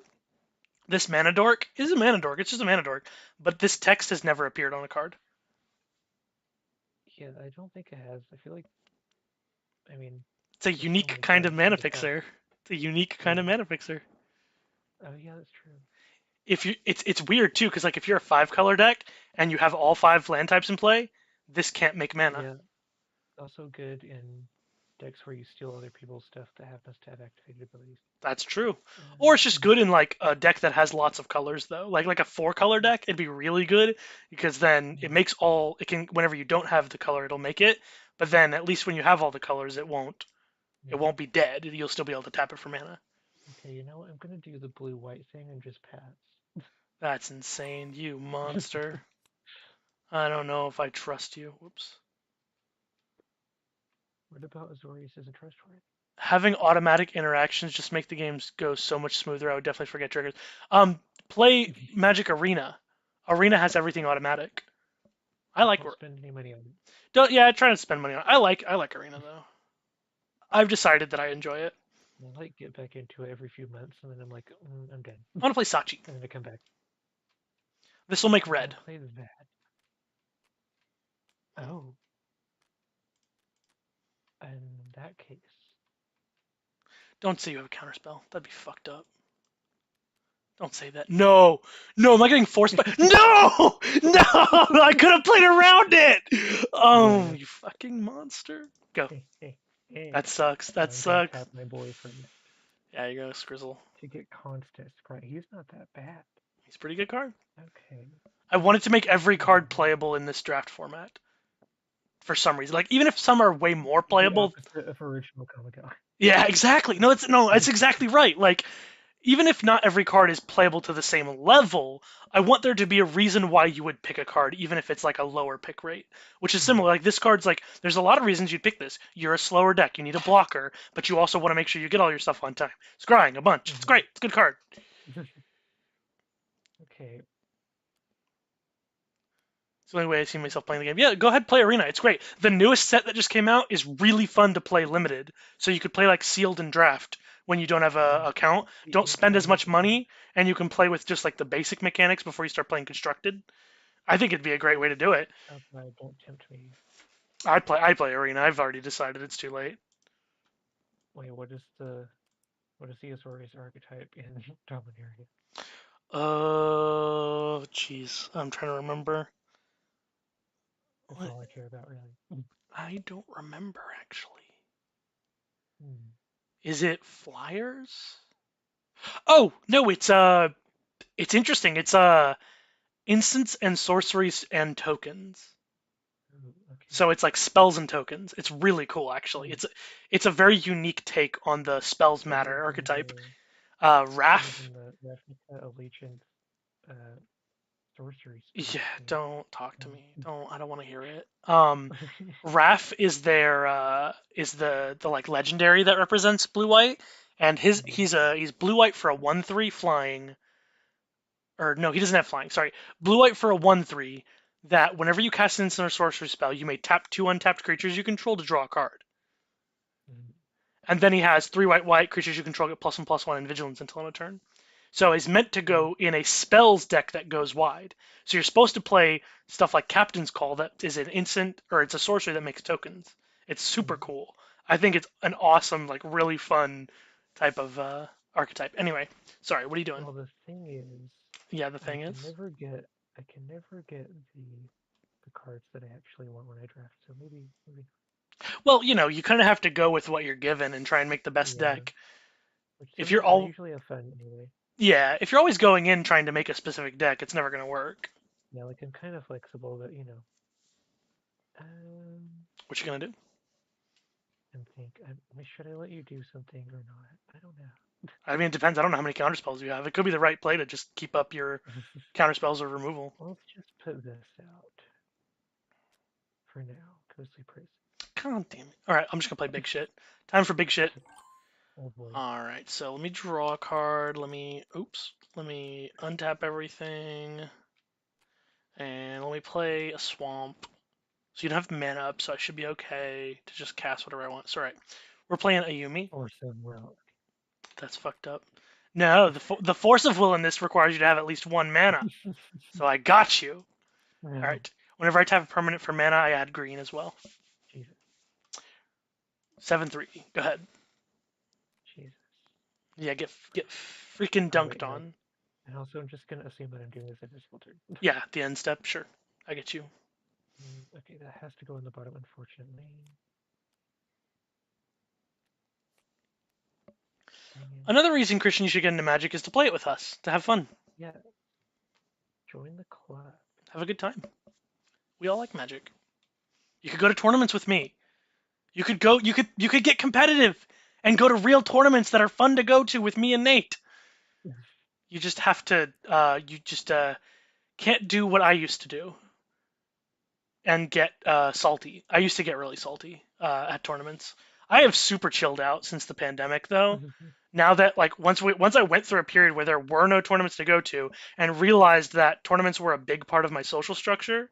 This mana dork is a mana dork. It's just a mana dork. But this text has never appeared on a card. Yeah, I don't think it has. I feel like. I mean. It's a unique kind of mana fixer. It's a unique kind of mana fixer. Oh yeah, that's true. It's weird too, because like if you're a 5-color deck and you have all 5 land types in play, this can't make mana. Yeah. Also good in decks where you steal other people's stuff that happens to have activated abilities. That's true. Or it's just good in like a deck that has lots of colors though. Like a 4-color deck, it'd be really good because then it makes it can whenever you don't have the color, it'll make it. But then at least when you have all the colors, it won't be dead. You'll still be able to tap it for mana. Okay, you know what? I'm gonna do the blue-white thing and just pass. That's insane, you monster. I don't know if I trust you. Whoops. What about Azorius isn't trustworthy? Having automatic interactions just make the games go so much smoother. I would definitely forget triggers. Play Magic Arena. Arena has everything automatic. I like. Don't spend any money on it. Don't. Yeah, try to spend money on it. I like Arena though. I've decided that I enjoy it. I like get back into it every few months, and then I'm like, I'm done. I want to play Sachi. And then I come back. This will make red. Play that. Oh. In that case. Don't say you have a counterspell. That'd be fucked up. Don't say that. No! No, am I getting forced by... No! No! I could have played around it! Oh, you fucking monster. Go. Hey. That sucks. That sucks. Tap my boyfriend. Yeah, you go, Skrizzle. To get constant sprite. He's not that bad. He's a pretty good card. Okay. I wanted to make every card playable in this draft format. for some reason. Like even if some are way more The playable. opposite of original Kamigawa. Yeah, exactly. It's exactly right. Like even if not every card is playable to the same level, I want there to be a reason why you would pick a card, even if it's like a lower pick rate, which is similar. Like this card's like, there's a lot of reasons you'd pick this. You're a slower deck, you need a blocker, but you also want to make sure you get all your stuff on time. Scrying a bunch. It's great. It's a good card. Okay. It's the only way I see myself playing the game. Yeah, go ahead, play Arena. It's great. The newest set that just came out is really fun to play limited. So you could play like sealed and draft when you don't have a account. Don't spend as much money, and you can play with just like the basic mechanics before you start playing constructed. I think it'd be a great way to do it. Don't tempt me. I play Arena. I've already decided it's too late. Wait, what is the Azorius archetype in Dominaria? Jeez, I'm trying to remember. That's What? all I care about, really. I don't remember actually. Hmm. Is it flyers? Oh no, it's interesting. It's instants and sorceries and tokens. Ooh, okay. So it's like spells and tokens. It's really cool, actually. It's a very unique take on the spells matter archetype. Better Wrath. than the Ravnica Allegiance uh, sorcery Yeah, spell thing. don't talk to Um, me. I don't want to hear it. Wrath is is the like legendary that represents blue white, and he's blue white for a 1/3 flying, or no, he doesn't have flying. Sorry, blue white for a 1/3. That whenever you cast an instant or sorcery spell, you may tap 2 untapped creatures you control to draw a card. And then he has 3 white creatures you control get +1/+1 and vigilance until end of turn. So he's meant to go in a spells deck that goes wide. So you're supposed to play stuff like Captain's Call that is an instant or it's a sorcery that makes tokens. It's super cool. I think it's an awesome, like really fun type of archetype. Anyway, sorry, what are you doing? Well, the thing is, Yeah, the I thing can is. never get I can never get the cards that I actually want when I draft. So maybe Well, you kind of have to go with what you're given and try and make the best yeah. deck. Which If some you're I all usually have fun anyway. Yeah, if you're always going in trying to make a specific deck, it's never going to work. Yeah, like I'm kind of flexible, but What you going to do? and think, should I let you do something or not? I don't know. I mean, it depends. I don't know how many counterspells you have. It could be the right play to just keep up your counterspells or removal. Well, let's just put this out for now. Ghostly Prison. God damn it. Alright, I'm just going to play big shit. Time for big shit. Oh boy. Alright, so let me draw a card. Let me untap everything. And let me play a swamp. So you don't have mana up, so I should be okay to just cast whatever I want. So, alright. We're playing Ayumi. Or somewhere else. That's fucked up. No, the force of will in this requires you to have at least 1 mana. So I got you. No. All right. Whenever I tap a permanent for mana, I add green as well. Jesus. 7/3. Go ahead. Jesus. Yeah, get freaking Oh wait, dunked no. on. And also, I'm just gonna assume that I'm doing this every single turn. Yeah, the end step. Sure, I get you. Okay, that has to go in the bottom, unfortunately. Another reason, Christian, you should get into Magic is to play it with us, to have fun, Yeah. Join the club. have a good time. We all like Magic. You could go to tournaments with me. You could go. You could get competitive and go to real tournaments that are fun to go to with me and Nate. You just have to. You just can't do what I used to do and get salty. I used to get really salty at tournaments. I have super chilled out since the pandemic, though. Now that like once I went through a period where there were no tournaments to go to and realized that tournaments were a big part of my social structure,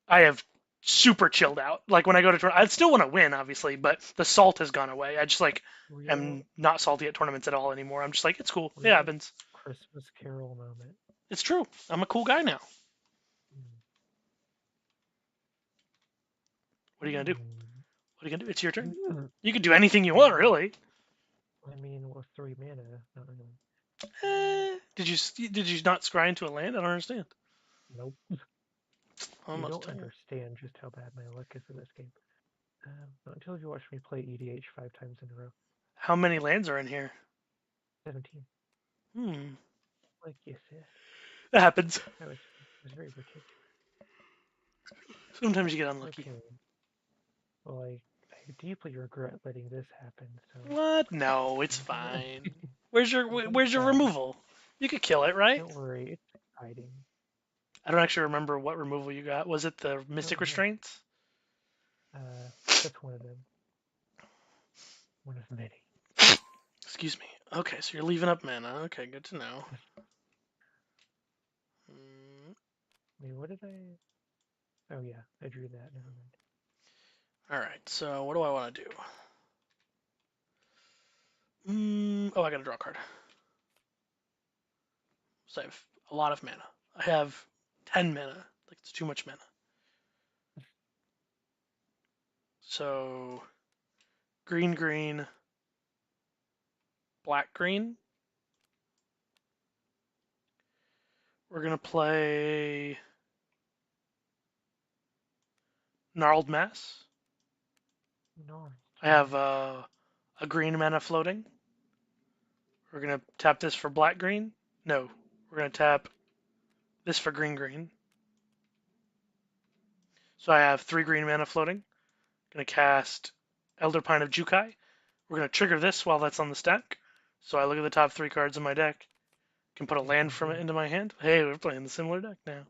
I have super chilled out. Like when I go to tournaments, I still want to win, obviously, but the salt has gone away. I just like Real, am not salty at tournaments at all anymore. I'm just like it's cool. It real happens. Christmas Carol moment. It's true. I'm a cool guy now. What are you gonna do? What are you gonna do? It's your turn. You can do anything you want, really. I mean, with 3 mana, not really. Did you not scry into a land? I don't understand. Nope. You Almost don't time. understand just how bad my luck is in this game. Not until you watch me play EDH 5 times in a row. How many lands are in here? 17. Hmm. Like you said. That happens. That was very ridiculous. Sometimes you get unlucky. Okay. Well, I deeply regret letting this happen. So What? No, it's I'm gonna fine. Where's your I'm gonna Where's your tap. removal? You could kill it, right? Don't worry, it's hiding. I don't actually remember what removal you got. Was it the Oh Mystic yeah. Restraints? Uh, that's one of them. One of many. Excuse me. Okay, so you're leaving up mana. Okay, good to know. Mm, Wait, what did I? Oh yeah, I drew that. Never mind. all right. So what do I want to do? Oh, I got to draw a card. So I have a lot of mana. I have 10 mana. Like it's too much mana. So green, green, black, green. We're gonna play Gnarled Mass. No. I have a green mana floating. We're gonna tap this for black green. No, we're gonna tap this for green green. So I have 3 green mana floating. Gonna cast Elder Pine of Jukai. We're gonna trigger this while that's on the stack. So I look at the top 3 cards in my deck. Can put a Okay, land sounds from it good. into my hand. Hey, we're playing the similar deck now.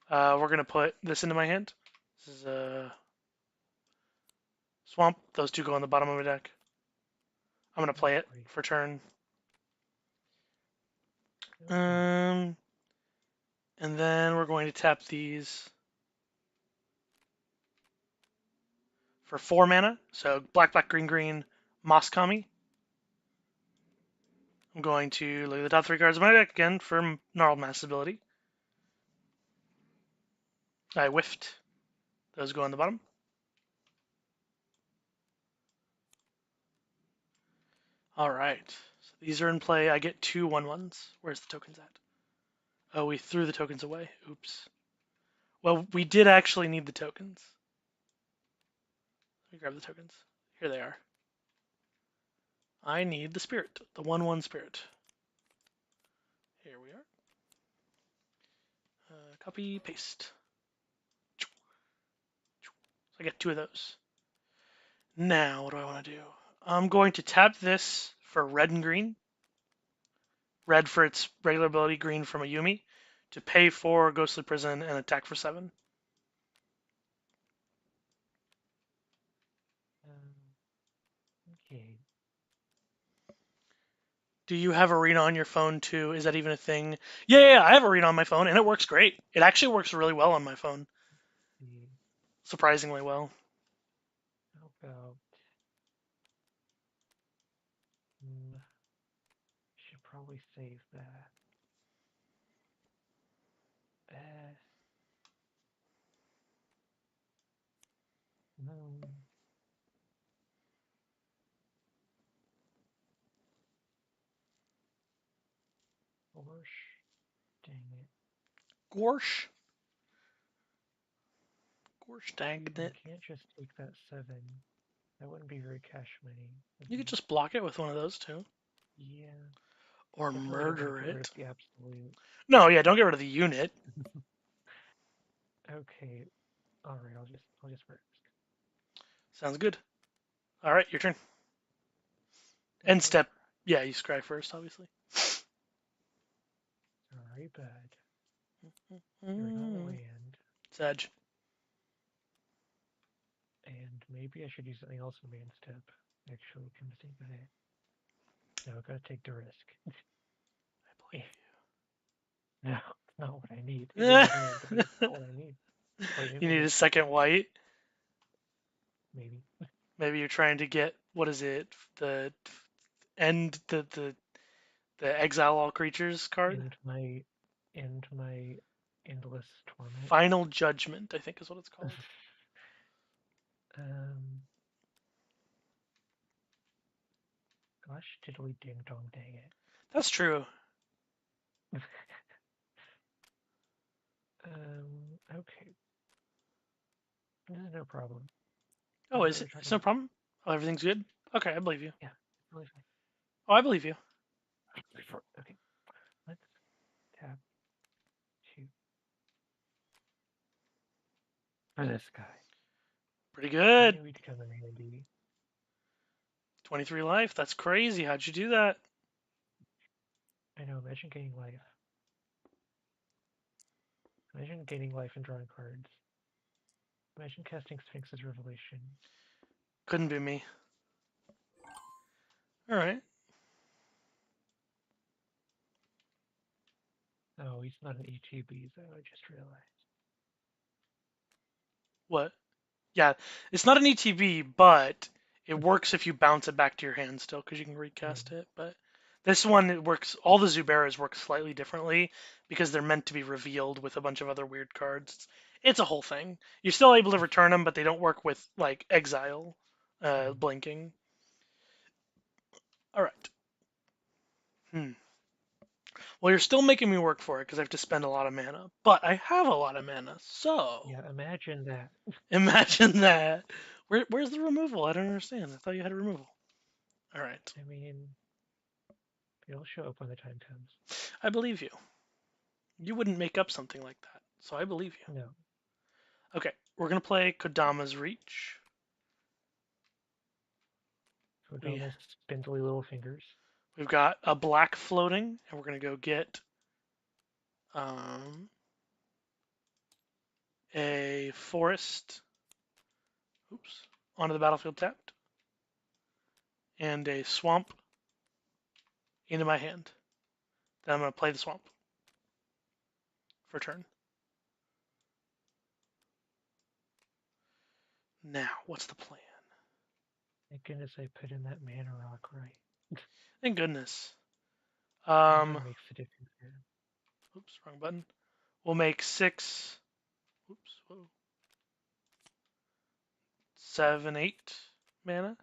We're gonna put this into my hand. This is a swamp. Those 2 go on the bottom of my deck. I'm gonna Oh play it boy. for turn. Okay. And then we're going to tap these for 4 mana. So black, black, green, green, Moss Kami. I'm going to look at the top 3 cards of my deck again for Gnarled Mass ability. I whiffed. Those go on the bottom. All right. So these are in play. I get 2 1/1s. Where's the tokens at? Oh, we threw the tokens away. Oops. Well, we did actually need the tokens. Let me grab the tokens. Here they are. I need the spirit, the 1/1 spirit. Here we are. Copy, paste. So I get 2 of those. Now, what do I want to do? I'm going to tap this for red and green. Red for its regular ability, green from a Yumi, to pay for Ghostly Prison and attack for 7. Okay. Do you have Arena on your phone too? Is that even a thing? Yeah, I have Arena on my phone, and it works great. It actually works really well on my phone, See. surprisingly well. How about? Should probably save that. Uh, no. Gosh, dang it. Gorsh, Gorsh, dang I it! can't just take that 7. That wouldn't be very cash money. That'd You could be, just block it with one of those too, yeah. or Definitely don't want murder to get rid of it. the absolute. No, yeah, don't get rid of the unit. Okay. All right. I'll just risk. Sounds good. All right, your turn. Oh, End I step. Yeah, you scry first, obviously. Sorry, bud. You're not Mm, land. Sag. And maybe I should use something else in main step. Actually, come to think of it. No, I gotta take the risk. I No, it's not what I need. It believe is land, but you. it's not what I need. Wait, You maybe it need a is. second white. Maybe. Maybe you're trying to get what is it? The end the exile all creatures card. And my endless torment. Final Judgment, I think is what it's called. um, gosh, diddly ding dong, dang That's true. it. Okay, this is no problem. Oh, What is are it? we talking It's no about? problem. Oh, everything's good. Okay, I believe you. Yeah, really fine. Oh, I believe you. Okay, let's tap two. for this guy. Pretty I good. knew he'd come in handy. 23 life. That's crazy. How'd you do that? I know, imagine gaining life. Imagine gaining life and drawing cards. Imagine casting Sphinx's Revelation. Couldn't be me. All right. Oh, he's not an ETB though, I just realized. What? Yeah, it's not an ETB, but it works if you bounce it back to your hand still, because you can recast Hmm. it. But this one, it works. All the Zuberas work slightly differently because they're meant to be revealed with a bunch of other weird cards. It's a whole thing. You're still able to return them, but they don't work with like exile, Hmm. blinking. All right. Hmm. Well, you're still making me work for it because I have to spend a lot of mana, but I have a lot of mana, so Yeah, imagine that. imagine that. Where's the removal? I don't understand. I thought you had a removal. All right. I mean, it'll show up when the time comes. I believe you. You wouldn't make up something like that, so I believe you. No. Okay, we're gonna play Kodama's Reach. We Kodama's spindly little fingers. we've got a black floating, and we're gonna go get um, a forest. Oops, onto the battlefield tapped, and a swamp into my hand. Then I'm gonna play the swamp for turn. Now, what's the plan? Thank goodness I put in that mana rock right. Thank goodness. Mana makes a difference here. Oops, wrong button. We'll make six. Oops, whoa. 7, 8 mana.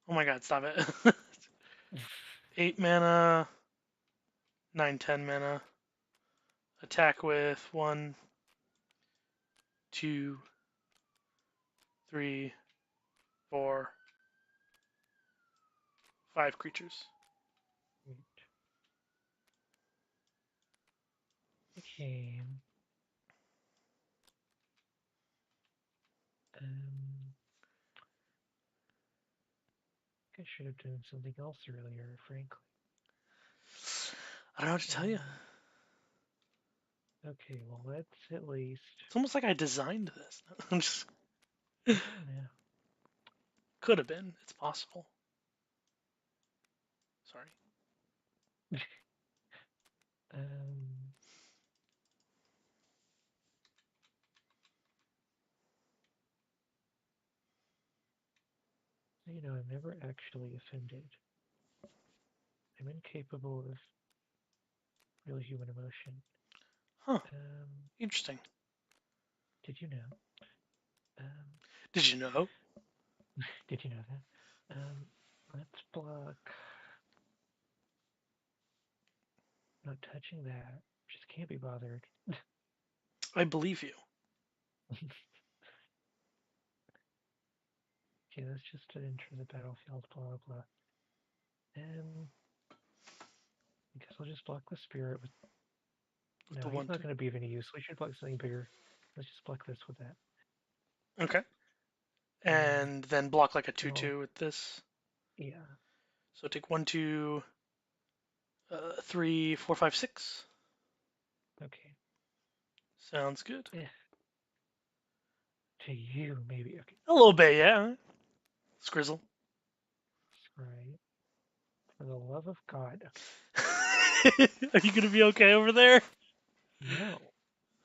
Oh my god, stop it. 8 mana, 9, 10 mana. Attack with 1, 2, 3, 4, 5 creatures. Wait. It came. Um, I should have done something else earlier, frankly. I don't know what to tell you. Okay, well, let's at least. It's almost like I designed this. I'm just I don't know. could have been. It's possible. Sorry. Um, I'm never actually offended. I'm incapable of real human emotion. Huh. Um, Interesting. did you know? Um, Did you know? did you know that? Let's block. Not touching that. Just can't be bothered. I believe you. Okay, let's just enter the battlefield. Blah blah. I guess I'll just block the spirit with. With No, the he's one, not two. going to be of any use. We should block something bigger. Let's just block this with that. Okay. Um, And then block like a and I'll. 2/2 with this. Yeah. So take 1, 2, 3, 4, 5, 6. Okay. Sounds good. Eh, to you, maybe. Okay. A little bit, yeah. Scrizzle. Right. For the love of God. Okay. Are you gonna be okay over there? No.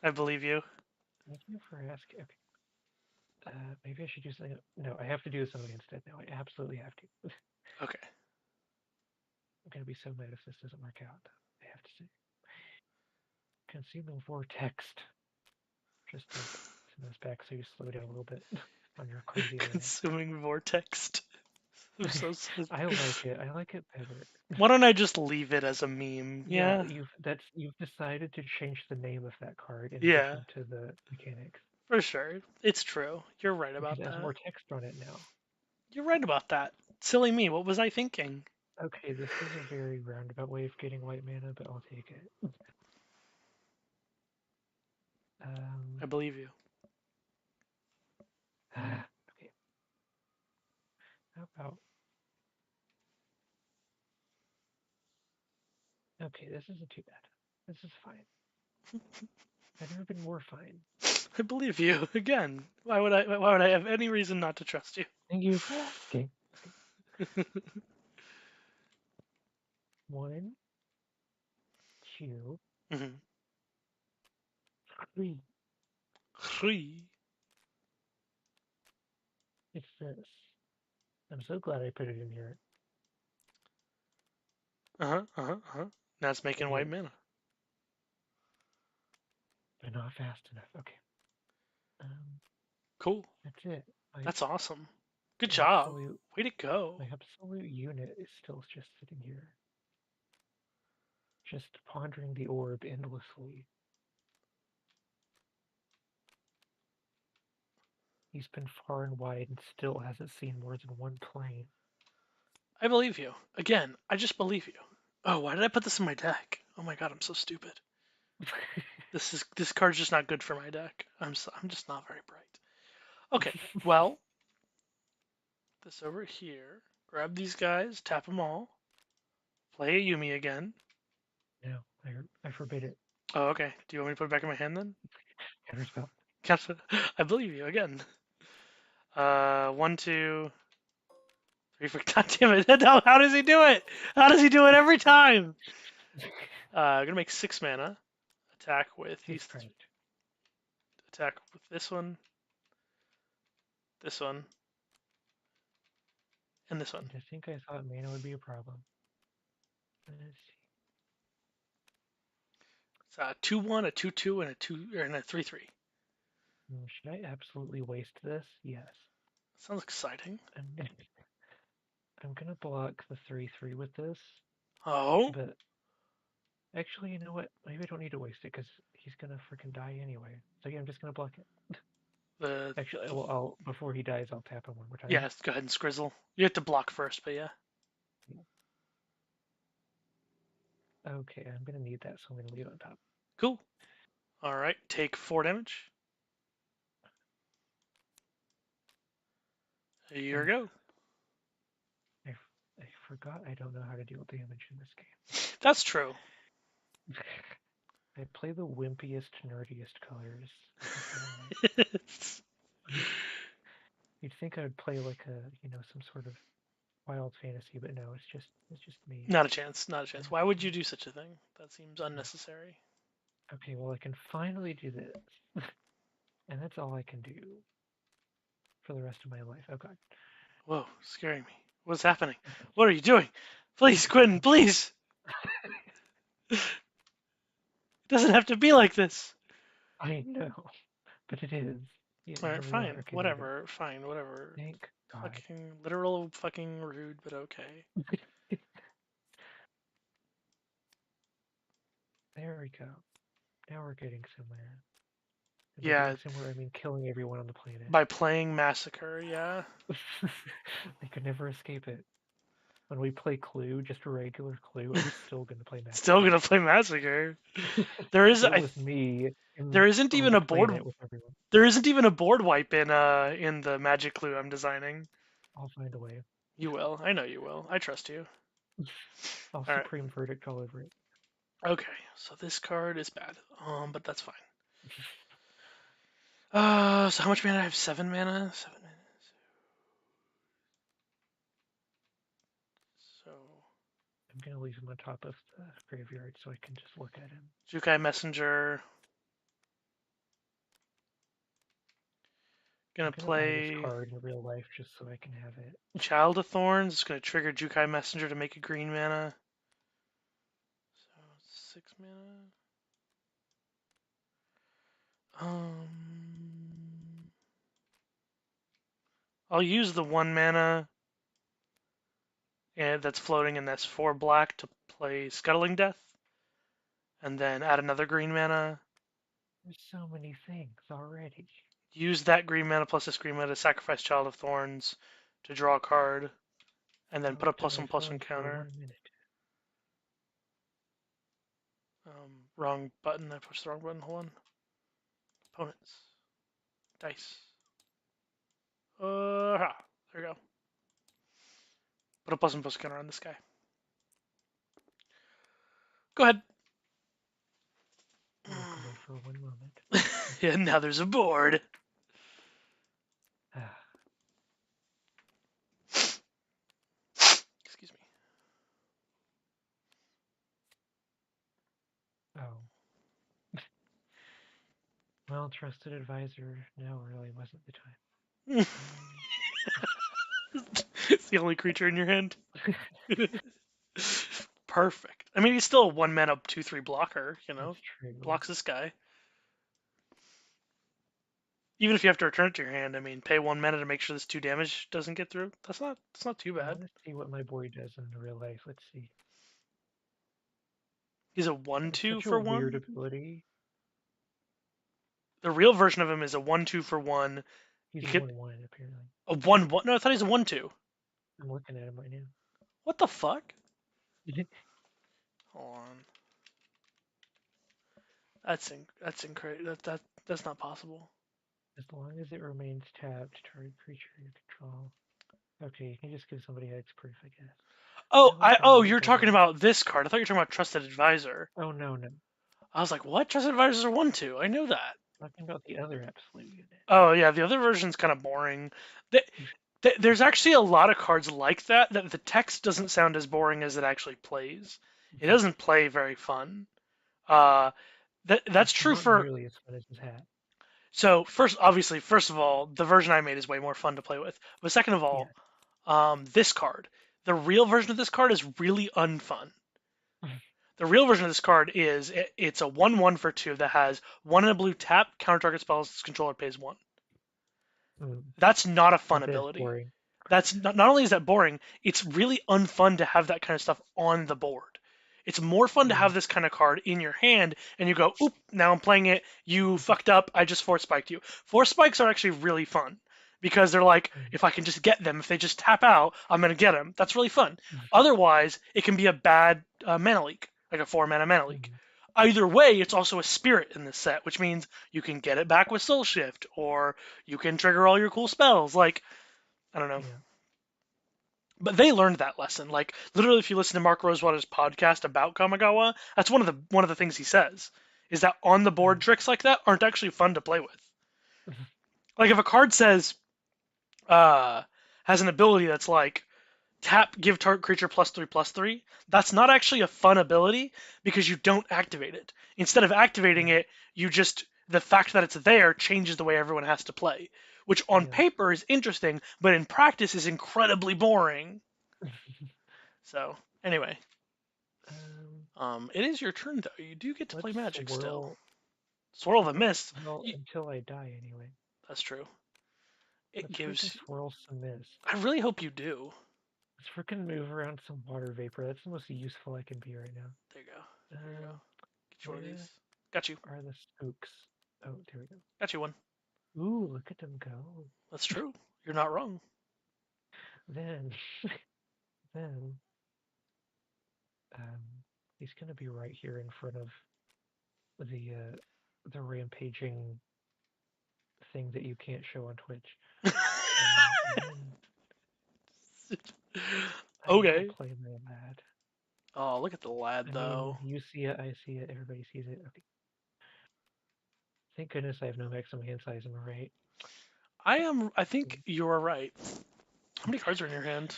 I believe you. Thank you for asking. Okay. Maybe I should do something. No, I have to do something instead now. I absolutely have to. I'm Okay. gonna be so mad if this doesn't work out. I have to say. Consuming vortex. Just to send this back so you slow down a little bit on your crazy land. Consuming vortex. I'm so. I like it. I like it better. Why don't I just leave it as a meme? Yeah, Yeah. you've decided to change the name of that card in Yeah. addition to the mechanics For sure. It's true. You're right because about it has that. more text on it now. You're right about that. Silly me. What was I thinking? Okay, this is a very roundabout way of getting white mana, but I'll take it. I believe you. Okay. How about? Okay, this isn't too bad. This is fine. I've never been more fine. I believe you. Again, why would I have any reason not to trust you? Thank you. Okay. One, two, Mhm. three. Three. It's this. I'm so glad I put it in here. Uh-huh, uh-huh, uh-huh. That's making It white is, mana. but not fast enough. Okay. Cool. That's it. My That's awesome. Good job. absolute, Way to go. my absolute unit is still just sitting here, just pondering the orb endlessly. He's been far and wide and still hasn't seen more than one plane. I believe you. Again, I just believe you. Oh, why did I put this in my deck? Oh my god, I'm so stupid. This card's just not good for my deck. I'm just not very bright. Okay, well, this over here. Grab these guys, tap them all. Play a Yumi again. No, I forbid it. Oh, okay. Do you want me to put it back in my hand then? Counterspell. I believe you again. 1, 2, 3, 4. God damn it! No, how does he do it? How does he do it every time? I'm gonna make 6 mana. Attack with Jesus these. Christ. Attack with this one, and this one. And I think I thought mana would be a problem. Let's see. It's a 2/1, a 2/2, and a 3/3. Should I absolutely waste this? Yes. Sounds exciting. I'm gonna, I'm gonna block the 3/3 with this, Oh, but actually, you know what? Maybe I don't need to waste it because he's gonna freaking die anyway. So yeah, I'm just gonna block it. the Actually, I'll before he dies, I'll tap him one more time. yeah. Go ahead and scrizzle. You have to block first, but yeah. Okay, I'm gonna need that, so I'm gonna leave it on top. Cool. All right, take 4 damage. Here we go. I, I forgot I don't know how to deal damage in this game. That's true. I play the wimpiest, nerdiest colors. You'd think I would play like a, some sort of wild fantasy, but no, it's just me. Not a chance. Not a chance. Why would you do such a thing? That seems unnecessary. Okay, well I can finally do this, and that's all I can do for the rest of my life. Oh God. Whoa, scaring me. What's happening? What are you doing? Please, Quentin, please. It doesn't have to be like this. I know, but it is. Yeah, All here right, we are. fine. Okay, there we go. Whatever. Fine. Whatever. Thank God. Fucking literal fucking rude, but okay. There we go. Now we're getting somewhere. And by Yeah, getting somewhere, I mean killing everyone on the planet. by playing Massacre, yeah. They could never escape it. When we play Clue, just a regular Clue, I'm still gonna play Still Massacre. gonna play Massacre. There is Deal I with me there isn't on even the a board planet with everyone. there isn't even a board wipe in the Magic Clue I'm designing. I'll find a way. You will. I know you will. I trust you. I'll All right. Supreme Verdict all over it. Okay. So this card is bad. But that's fine. So how much mana? I have 7 mana. 7 mana. So I'm gonna leave him on top of the graveyard so I can just look at him. Jukai Messenger. I'm Gonna gonna buy this play card in real life just so I can have it. Child of Thorns. It's gonna trigger Jukai Messenger to make a green mana. So 6 mana. I'll use the 1 mana and that's floating and that's 4 black to play Scuttling Death. And then add another green mana. There's so many things already. Use that green mana plus this green mana to sacrifice Child of Thorns to draw a card. And then put a +1/+1 For counter. 1 minute. Wrong button. I pushed the wrong button. Hold on. Opponents. Dice. There we go. Put a plus and plus counter on this guy. Go ahead. Walk away for 1 moment. And now there's a board. Ah, Excuse me. oh. Well, trusted advisor, no, really wasn't the time. It's the only creature in your hand. Perfect. I mean, he's still a 1 mana 2/3 blocker. That's true. Blocks this guy. Even if you have to return it to your hand, I mean, pay 1 mana to make sure this 2 damage doesn't get through. That's not too I bad. want to see what my boy does in real life. Let's see. He's a It's 1/2 such a for weird 1. ability. The real version of him is a 1/2 for 1. He's You a could 1/1 apparently. a 1/1. No, I thought he was a 1/2. I'm looking at him right now. What the fuck? Hold on. That's incredible. That's not possible. As long as it remains tapped, target creature you control. Okay, you can just give somebody hexproof, I guess. You're talking about this card. I thought you were talking about Trusted Advisor. Oh no. I was like, what? Trusted Advisors are 1/2. I know that. Talking about the other absolute unit. Oh yeah, the other version's kind of boring. There's actually a lot of cards like that the text doesn't sound as boring as it actually plays. It doesn't play very fun. That's It's true not for. nearly as fun as his hat. So first of all, the version I made is way more fun to play with. But second of all, this card, the real version of this card is really unfun. The real version of this card is it's a 1/1 for 2 that has 1 and a blue tap, counter target spells, its controller pays 1. That's not a fun ability. Boring. That's not only is that boring, it's really unfun to have that kind of stuff on the board. It's more fun to have this kind of card in your hand, and you go, oop, now I'm playing it. You fucked up. I just force spiked you. Force spikes are actually really fun because they're like, if I can just get them, if they just tap out, I'm gonna get them. That's really fun. Otherwise, it can be a bad mana leak, like a 4 mana mana leak. Either way, it's also a spirit in this set, which means you can get it back with Soul Shift, or you can trigger all your cool spells. Like, I don't know. Yeah. But they learned that lesson. Like literally, if you listen to Mark Rosewater's podcast about Kamigawa, that's one of the things he says is that on the board tricks like that aren't actually fun to play with. Like if a card says has an ability that's like tap give target creature +3/+3, that's not actually a fun ability because you don't activate it. Instead of activating it, you just the fact that it's there changes the way everyone has to play, which on paper is interesting, but in practice is incredibly boring. So anyway, it is your turn though. You do get to play Magic still. Swirl the Mist. Well, until I die anyway. That's true. It Let's gives. Swirl some Mist. I really hope you do. Let's freaking move around some water vapor. That's the most useful I can be right now. There you go. There you go. Get you one of these. Got you. Are the spooks? Oh, there we go. Got you one. Ooh, look at them go. That's true. You're not wrong. Then, he's gonna be right here in front of the rampaging thing that you can't show on Twitch. Okay. Play my lad. Oh, look at the lad though. You see it, I see it, everybody sees it. Okay. Thank goodness I have no maximum hand size. Am I right? I think you're right. How many cards are in your hand?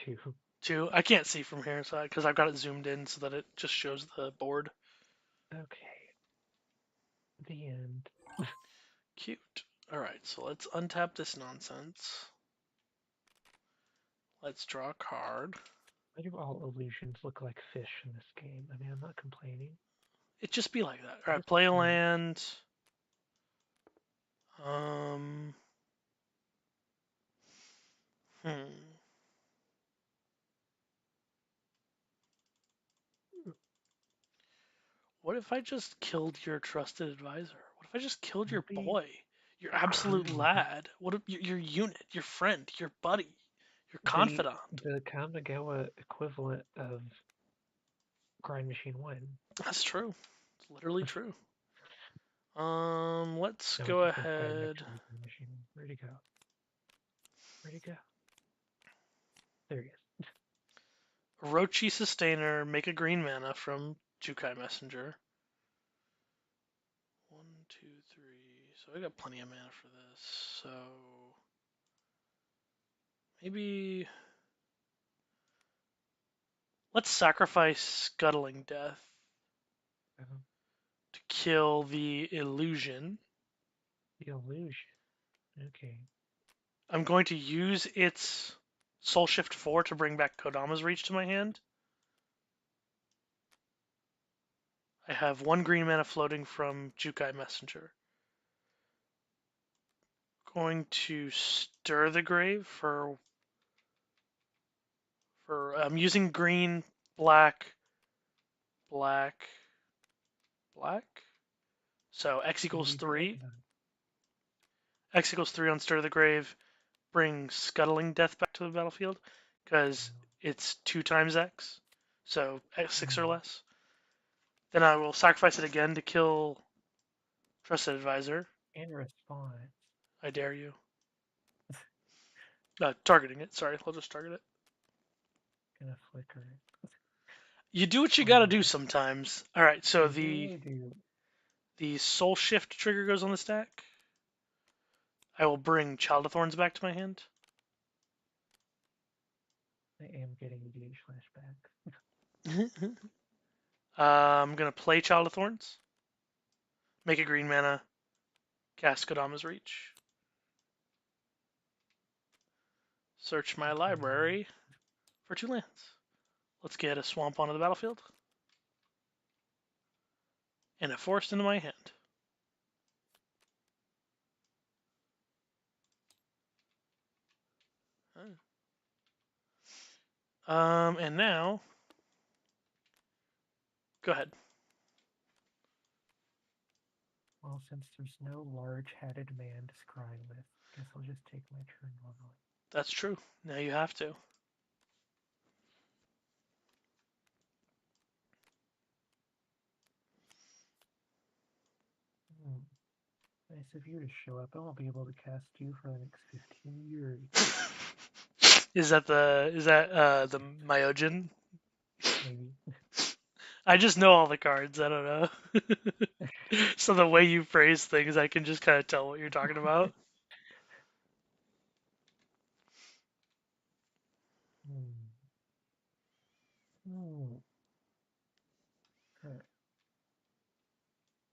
2. 2. I can't see from here, so because I've got it zoomed in so that it just shows the board. Okay. The end. Cute. All right, so let's untap this nonsense. Let's draw a card. Why do all illusions look like fish in this game? I mean, I'm not complaining. It just be like that. All right, play a land. What if I just killed your trusted advisor? What if I just killed your boy? Your absolute lad? What if your unit, your friend, your buddy, your confidant? The Kamigawa equivalent of Grind Machine 1. That's true. It's literally true. Let's No, go it's just right next ahead. to the repair machine. Where'd he go? Where'd he go? There he is. Orochi Sustainer, make a green mana from Jukai Messenger. 1, 2, 3. So I got plenty of mana for this. So maybe let's sacrifice Scuttling Death Uh-huh. to kill the illusion. The illusion. Okay. I'm going to use its Soul Shift 4 to bring back Kodama's Reach to my hand. I have 1 green mana floating from Jukai Messenger. Going to Stir the Grave for I'm using green, black, black, black. So X Gonna equals be very 3. economic. X equals 3 on Stir the Grave. Bring Scuttling Death back to the battlefield because Wow. it's 2 times X. So 6 or Mm. less. Then I will sacrifice it again to kill Trusted Advisor. And response. I dare you. Targeting it. Sorry, I'll just target it. Gonna flicker it. You do what you Why gotta do not? sometimes. All right, so I do, I do. the Soul Shift trigger goes on the stack. I will bring Child of Thorns back to my hand. I am getting EDH flashbacks. I'm gonna play Child of Thorns. Make a green mana. Cast Kodama's Reach. Search my library for 2 lands. Let's get a swamp onto the battlefield. And a forest into my hand. And now, go ahead. Well, since there's no large hatted man to scry with, guess I'll just take my turn normally. That's true. Now you have to. Hmm. Nice of you to show up. I won't be able to cast you for the next 15 years. Is that the Myojin? Maybe. I just know all the cards. I don't know. So the way you phrase things, I can just kind of tell what you're talking about. Hmm. Hmm. Huh.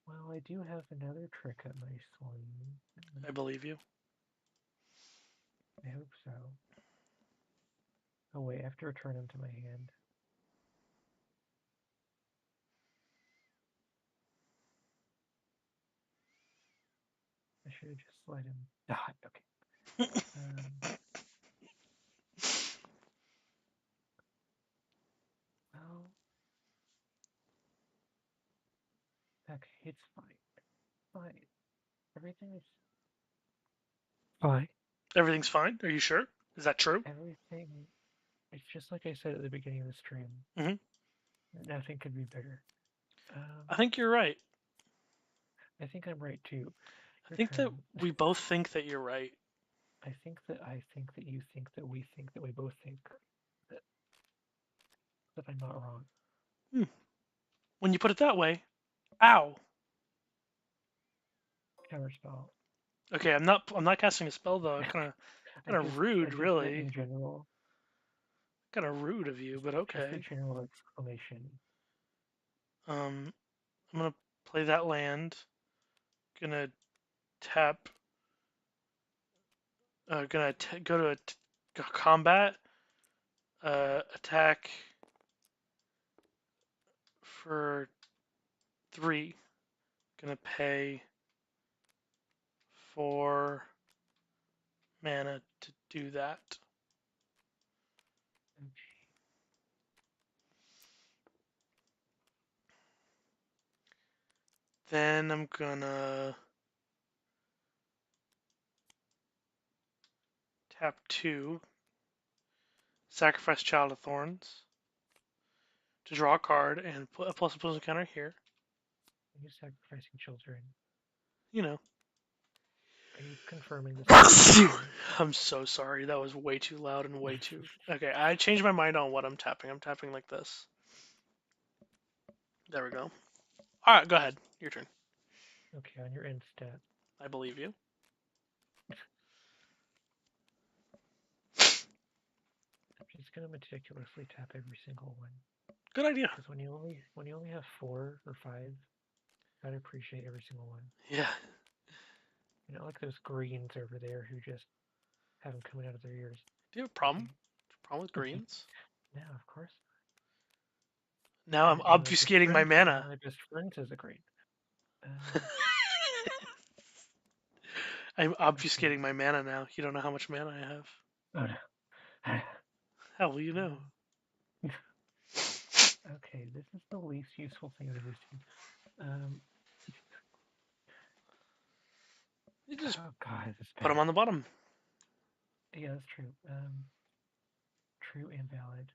Well, I do have another trick up my sleeve. I believe you. I hope so. Oh wait, I have to return him to my hand. I should have just let him die. Okay. Well, okay, it's fine. Fine. Everything is fine. Everything's fine. Are you sure? Is that true? Everything. It's just like I said at the beginning of the stream. Hmm. Nothing could be better. Um, I think you're right. I think I'm right too. I Your think that turn. we both think that you're right. I think that you think that we think that we both think that I'm not wrong. Hmm. When you put it that way, ow. Counterspell. Okay, I'm not casting a spell though. Kind of I rude, just meant in really. general. Kind of rude of you, but Just a okay. general exclamation. I'm gonna play that land. Gonna tap. Go to combat. Attack for 3. Gonna pay 4 mana to do that. Okay. Then I'm gonna tap 2, sacrifice Child of Thorns to draw a card and put a plus counter here. Are you sacrificing children? you know. Are you confirming this is correct? I'm so sorry. That was way too loud and way too. Okay, I changed my mind on what I'm tapping. I'm tapping like this. There we go. All right, go ahead. Your turn. Okay, on your end stat. I believe you. I'm just gonna meticulously tap every single one. Good idea. Because when you only have 4 or 5, gotta appreciate every single one. Yeah. You know, like those greens over there who just have them coming out of their ears. Do you have a problem? Okay. Problem with greens? Now, of course, Now I'm one of my best obfuscating my friends. One of mana. my best friends is a green. I'm Okay. obfuscating my mana now. You don't know how much mana I have. Oh no. How will you know? Okay, this is the least useful thing I've ever seen. Um, You just oh god, this is put them bad. on the bottom. Yeah, that's true. True and valid.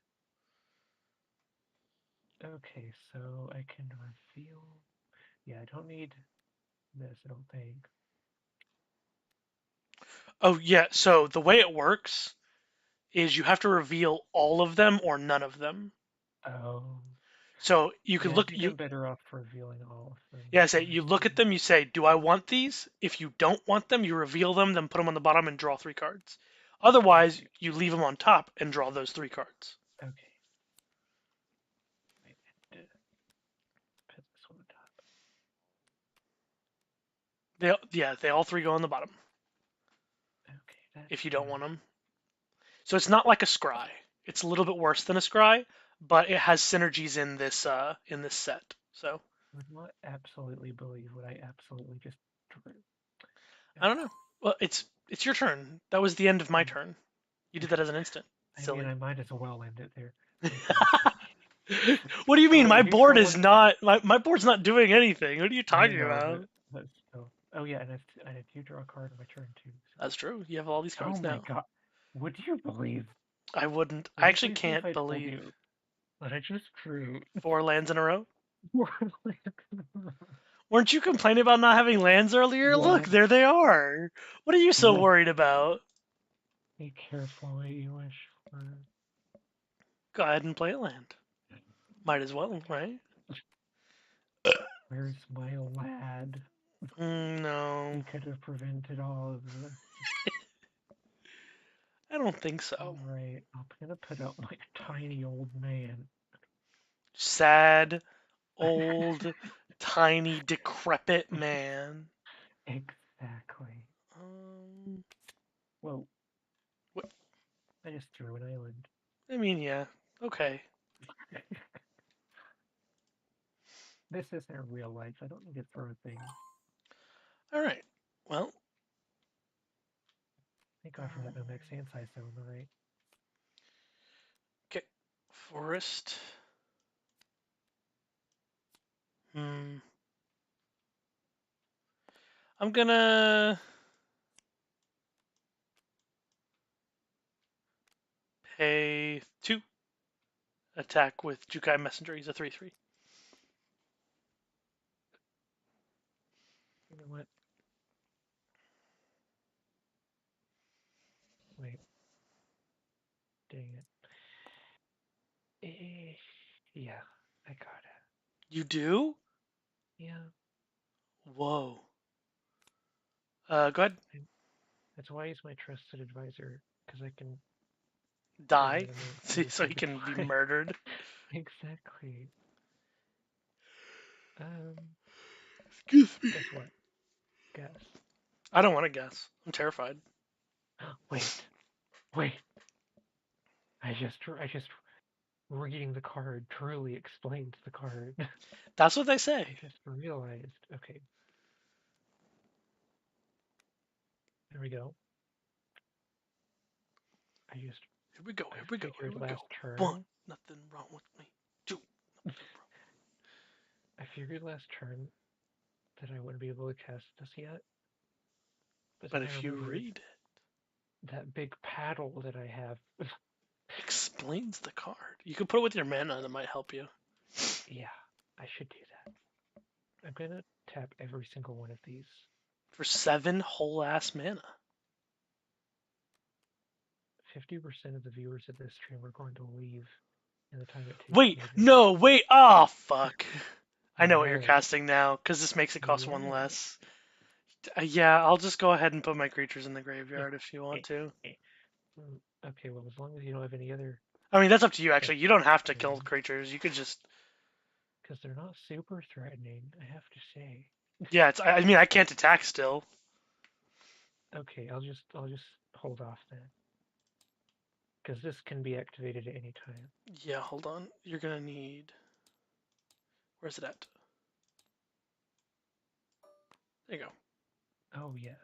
Okay, so I can reveal. Yeah, I don't need this, I don't think. Oh, yeah. So the way it works is you have to reveal all of them or none of them. Oh, So you could yeah, I look think you I'm better off revealing all of them, yeah, say you look honestly. at them, you say, "Do I want these?" If you don't want them, you reveal them, then put them on the bottom and draw 3 cards. Otherwise, Okay, you leave them on top and draw those 3 cards. okay. Wait, put this one on top. They all 3 go on the bottom Okay, that's if you don't want good. them. So it's not like a scry. It's a little bit worse than a scry, but it has synergies in this set. So Would not absolutely believe what I absolutely just drew. I don't know. Well, it's your turn. That was the end of my Oh, turn. You did that as an instant. I mean, Silly. I might as well end it there. Okay. What do you Oh mean? wait, My you board draw is one. not my board's not doing anything. What are you I talking know, about? but still. Oh yeah, and I do draw a card on my turn too. That's true. You have all these So. Oh cards my now. god. Would you believe? I wouldn't. I Would you actually believe me if can't I told believe you that I just drew 4 lands in a row. more Weren't you complaining about not having lands earlier? Look, one? there they are. What are you so What? worried about? Be careful what you wish for. Go ahead and play a land. Might as well, right? Where's my lad? No, He could have prevented all of this. I don't think so. Alright, I'm gonna put out my tiny old man. Sad, old, tiny, decrepit man. Exactly. Um, Whoa, what? I just threw an island. I mean, yeah. Okay. This isn't real life. I don't need to throw things. All right. Well, Thank God for that no max hand size though, am I right? okay. Forest. Hmm. I'm gonna pay 2. Attack with Jukai Messenger. He's a 3/3. You know what? Wait, dang it. Yeah, I got it. You do? Yeah, Whoa. Go ahead. I, that's why he's my trusted advisor, because I can Die, prevent so he anything can be before I... murdered. Exactly. Um, Excuse me. guess what? Guess. I don't want to guess. I'm terrified. Wait, wait. I just reading the card truly explains the card. That's what they I say. just realized. Okay, there we go. I just Here we go. I Here we go. Here figured we go. last 1. turn. Nothing wrong with me. 2. Nothing wrong. I figured last turn that I wouldn't be able to cast this yet, but But then I if you remembered read that big paddle that I have. it, explains the card. You can put it with your mana. That might help you. Yeah, I should do that. I'm gonna tap every single one of these. for 7 whole ass mana. 50% of the viewers of this stream are going to leave in the time it takes Wait, me to. no, wait. Oh, fuck. I know what you're Yes. casting now, because this makes it cost 1 Yes. less. Yeah, I'll just go ahead and put my creatures in the Eh, graveyard if you eh, want to. eh. Okay, well, as long as you don't have any other. I mean, that's up to you, actually. You don't have to kill Because creatures. You could just. they're not super threatening, I have to say. Yeah, I mean, I can't attack still. Okay, I'll just hold off then. Because this can be activated at any time. Yeah, hold on. You're gonna need. Where's it at? There you go. Oh, yes.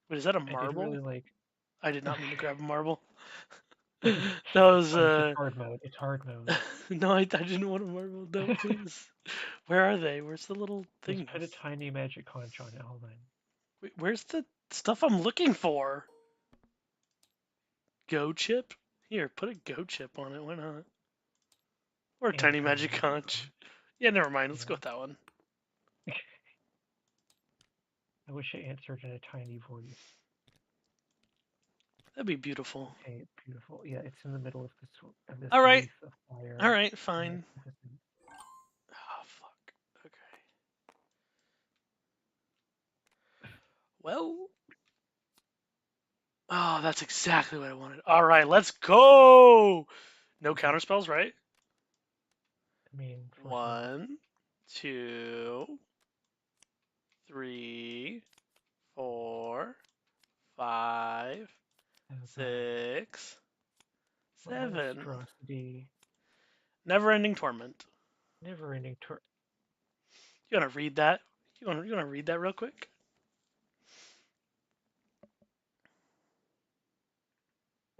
Wait, is that a I did marble? really like. I did not mean to grab a marble. Oh, That was it's hard mode. It's hard mode. No, I didn't want a marble. No, please. Where are they? Where's the little Just things? put a tiny magic conch on it. Hold on. Wait, where's the stuff I'm looking for? Go chip? Here, put a go chip on it. Why not? Or a And a tiny tiny magic magic conch. conch. Yeah, never mind. Let's Yeah. go with that one. I wish I answered in a tiny voice. That'd be beautiful. Okay, beautiful. Yeah, it's in the middle of this All right. wreath of fire. All right. Fine. Magnificent. Oh fuck. Okay. Well. Oh, that's exactly what I wanted. All right, let's go. No counter spells, right? I mean, fortunately. 1, 2, 3, 4, 5, Oh god. 6, What 7. monstrosity. Never-ending torment. Never ending tour. You want to read that? You want to read that real quick?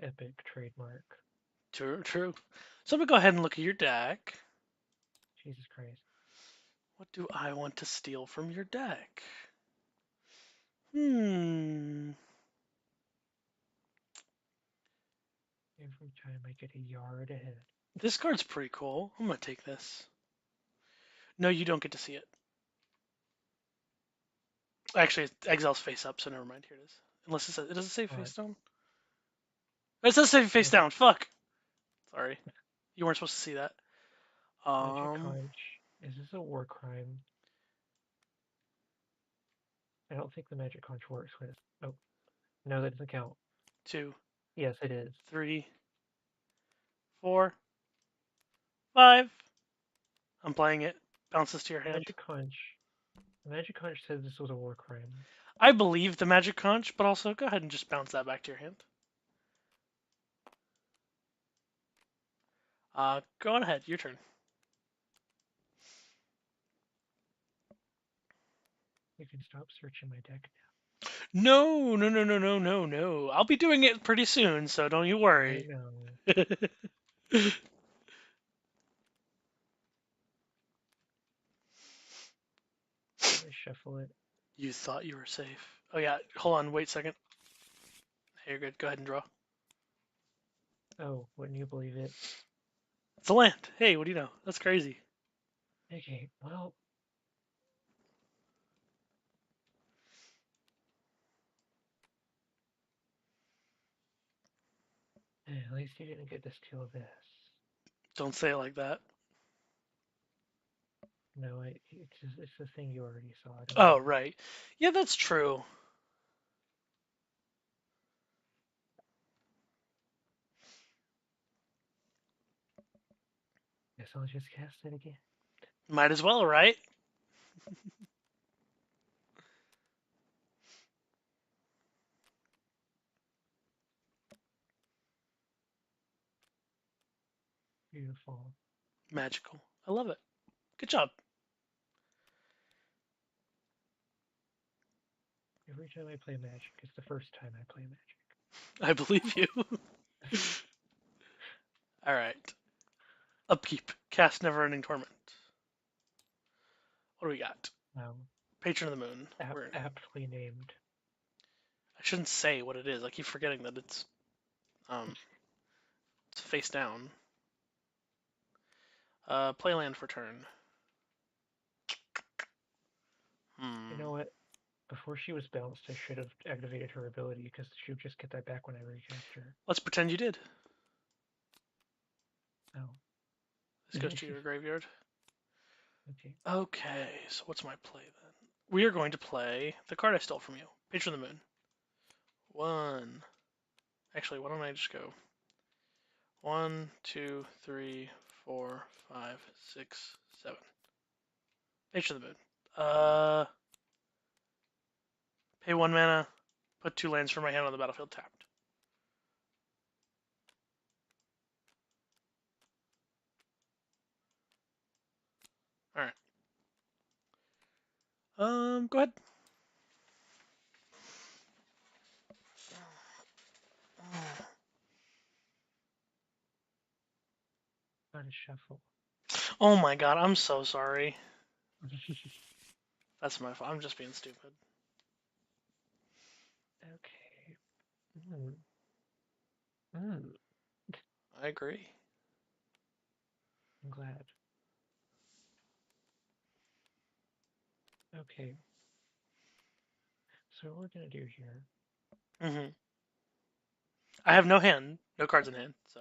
Epic trademark. True, true. So I'm gonna go ahead and look at your deck. Jesus Christ. What do I want to steal from your deck? Hmm. Every time I get a yard ahead. This card's pretty cool. I'm gonna take this. No, you don't get to see it. Actually, Exile's face up, so never mind. Here it is. Unless it says, does it say face down? It says say face down. Fuck. Sorry, you weren't supposed to see that. Magic conch. Is this a war crime? I don't think the magic conch works when it's. Oh, no, that doesn't count. 2, Yes, it is. 3, 4, 5. I'm playing it. Bounces to your hand. Magic conch. The magic conch said this was a war crime. I believe the magic conch, but also go ahead and just bounce that back to your hand. Go on ahead. Your turn. You can stop searching my deck No, no, no, no, no, no, no. I'll be doing it pretty soon, so don't you now. I worry. know. Should I shuffle it? You thought you were safe. Oh yeah, hold on, wait a second. Hey, you're good. Go ahead and draw. Oh, wouldn't you believe it? It's a land. Hey, what do you know? That's crazy. Okay, well. At least you didn't get to steal this. Don't say it like that. No, it's the thing you already saw. Oh, right. Yeah, that's true. Guess I'll just cast it again. Might as well, right? Beautiful. Magical. I love it. Good job. Every time I play Magic, it's the first time I play Magic. I believe you. All right. Upkeep. Cast Never-Ending Torment. What do we got? Patron of the Moon. Aptly named. I shouldn't say what it is. I keep forgetting that it's face down. Play land for turn. You know what? before she was bounced, I should have activated her ability because she would just get that back when I recast her. Let's pretend you did. Oh. This goes to your graveyard. Okay. Okay, so what's my play then? We are going to play the card I stole from you, Patron of the Moon. One. Actually, why don't I just go 1, 2, 3, 4, 5, 6, 7. Patron of the Moon. Pay 1 mana, put 2 lands from my hand on the battlefield tapped. Alright. Go ahead. Trying to shuffle. Oh my god, I'm so sorry. That's my fault. I'm just being stupid. Okay. Mm. Mm. I agree. I'm glad. Okay. So what we're gonna do here? Mm-hmm. I have no hand, no cards in hand, so.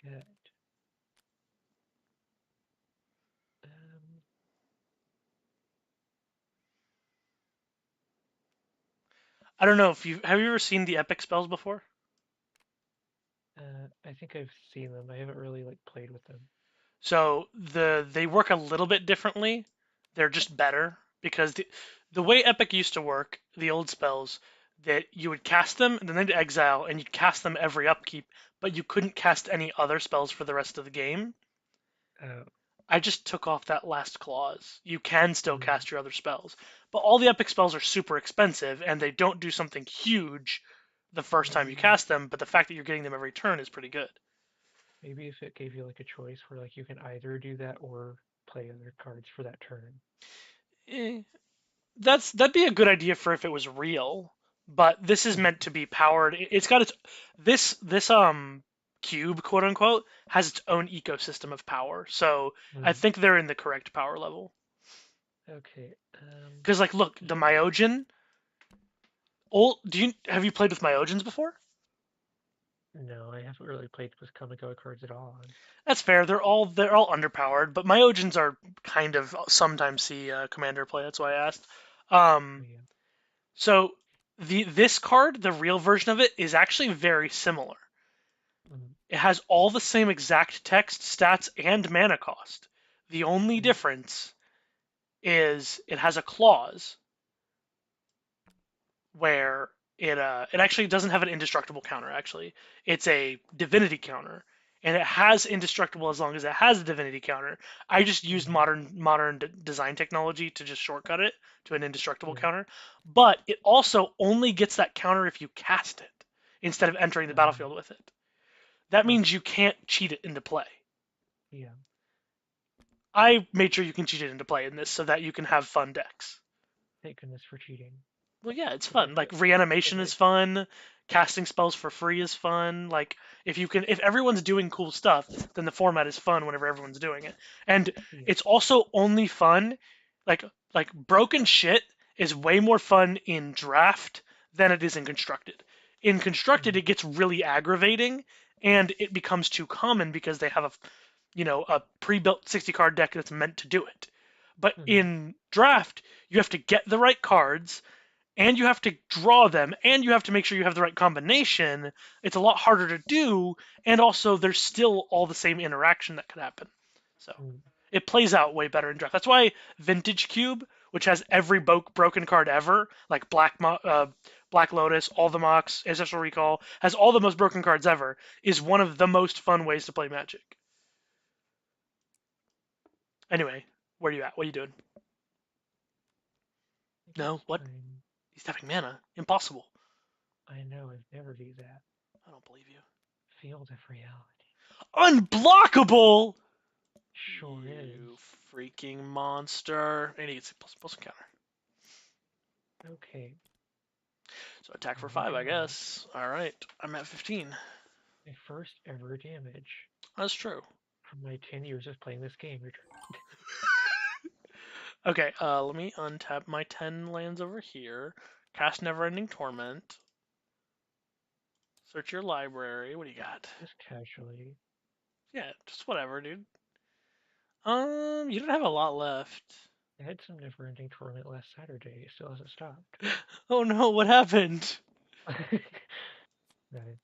Good. Um, I don't know if you have you ever seen the epic spells before? I think I've seen them. I haven't really like played with them. So they work a little bit differently. They're just better because the way Epic used to work, the old spells, that you would cast them and then they'd exile and you'd cast them every upkeep, but you couldn't cast any other spells for the rest of the game. Oh. I just took off that last clause. You can still Mm. cast your other spells, but all the Epic spells are super expensive and they don't do something huge the first time you Mm. cast them, but the fact that you're getting them every turn is pretty good. Maybe if it gave you like a choice where like you can either do that or play other cards for that turn. Eh, that'd be a good idea for if it was real, but this is meant to be powered. It's got its this cube, quote unquote, has its own ecosystem of power. So I Mm. think they're in the correct power level. Okay. Because like, look, the Myojin. Old, do you have you played with Myojins before? No, I haven't really played with Kamigawa cards at all. That's fair. They're all underpowered, but Myojins are kind of sometimes see commander play. That's why I asked. Um, Yeah. so this card, the real version of it, is actually very similar. Mm. It has all the same exact text, stats, and mana cost. The only Mm. difference is it has a clause where it actually doesn't have an indestructible counter. Actually, it's a divinity counter, and it has indestructible as long as it has a divinity counter. I just used Mm. modern design technology to just shortcut it to an indestructible Yeah. counter, but it also only gets that counter if you cast it instead of entering the battlefield with it. That means Okay. you can't cheat it into play. Yeah. I made sure you can cheat it into play in this so that you can have fun decks. Thank goodness for cheating. Well, yeah, it's Because fun. Like reanimation is like fun. Casting spells for free is fun. Like if everyone's doing cool stuff, then the format is fun whenever everyone's doing it. And yeah. it's also only fun like broken shit is way more fun in draft than it is in constructed. In constructed Mm. it gets really aggravating and it becomes too common because they have a pre-built 60 card deck that's meant to do it. But Mm. in draft, you have to get the right cards and you have to draw them and you have to make sure you have the right combination. It's a lot harder to do, and also there's still all the same interaction that could happen. So Mm. it plays out way better in draft. That's why Vintage Cube, which has every broken card ever, like Black Lotus, all the Mox, Ancestral Recall, has all the most broken cards ever, is one of the most fun ways to play Magic. Anyway, where are you at? What are you doing? I think No, it's what? time. He's tapping mana. Impossible. I know I'd never do that. I don't believe you. Field of reality. Unblockable! Sure is. You freaking monster. And he gets a plus counter. Okay. So attack Oh for my 5, I god. guess. Alright, I'm at 15. My first ever damage That's true. from my 10 years of playing this game. Okay, let me untap my 10 lands over here. Cast Neverending Torment. Search your library. What do you got? Just casually. Yeah, just whatever, dude. You don't have a lot left. I had some never-ending torment last Saturday. It still hasn't stopped. Oh no, what happened? Nice.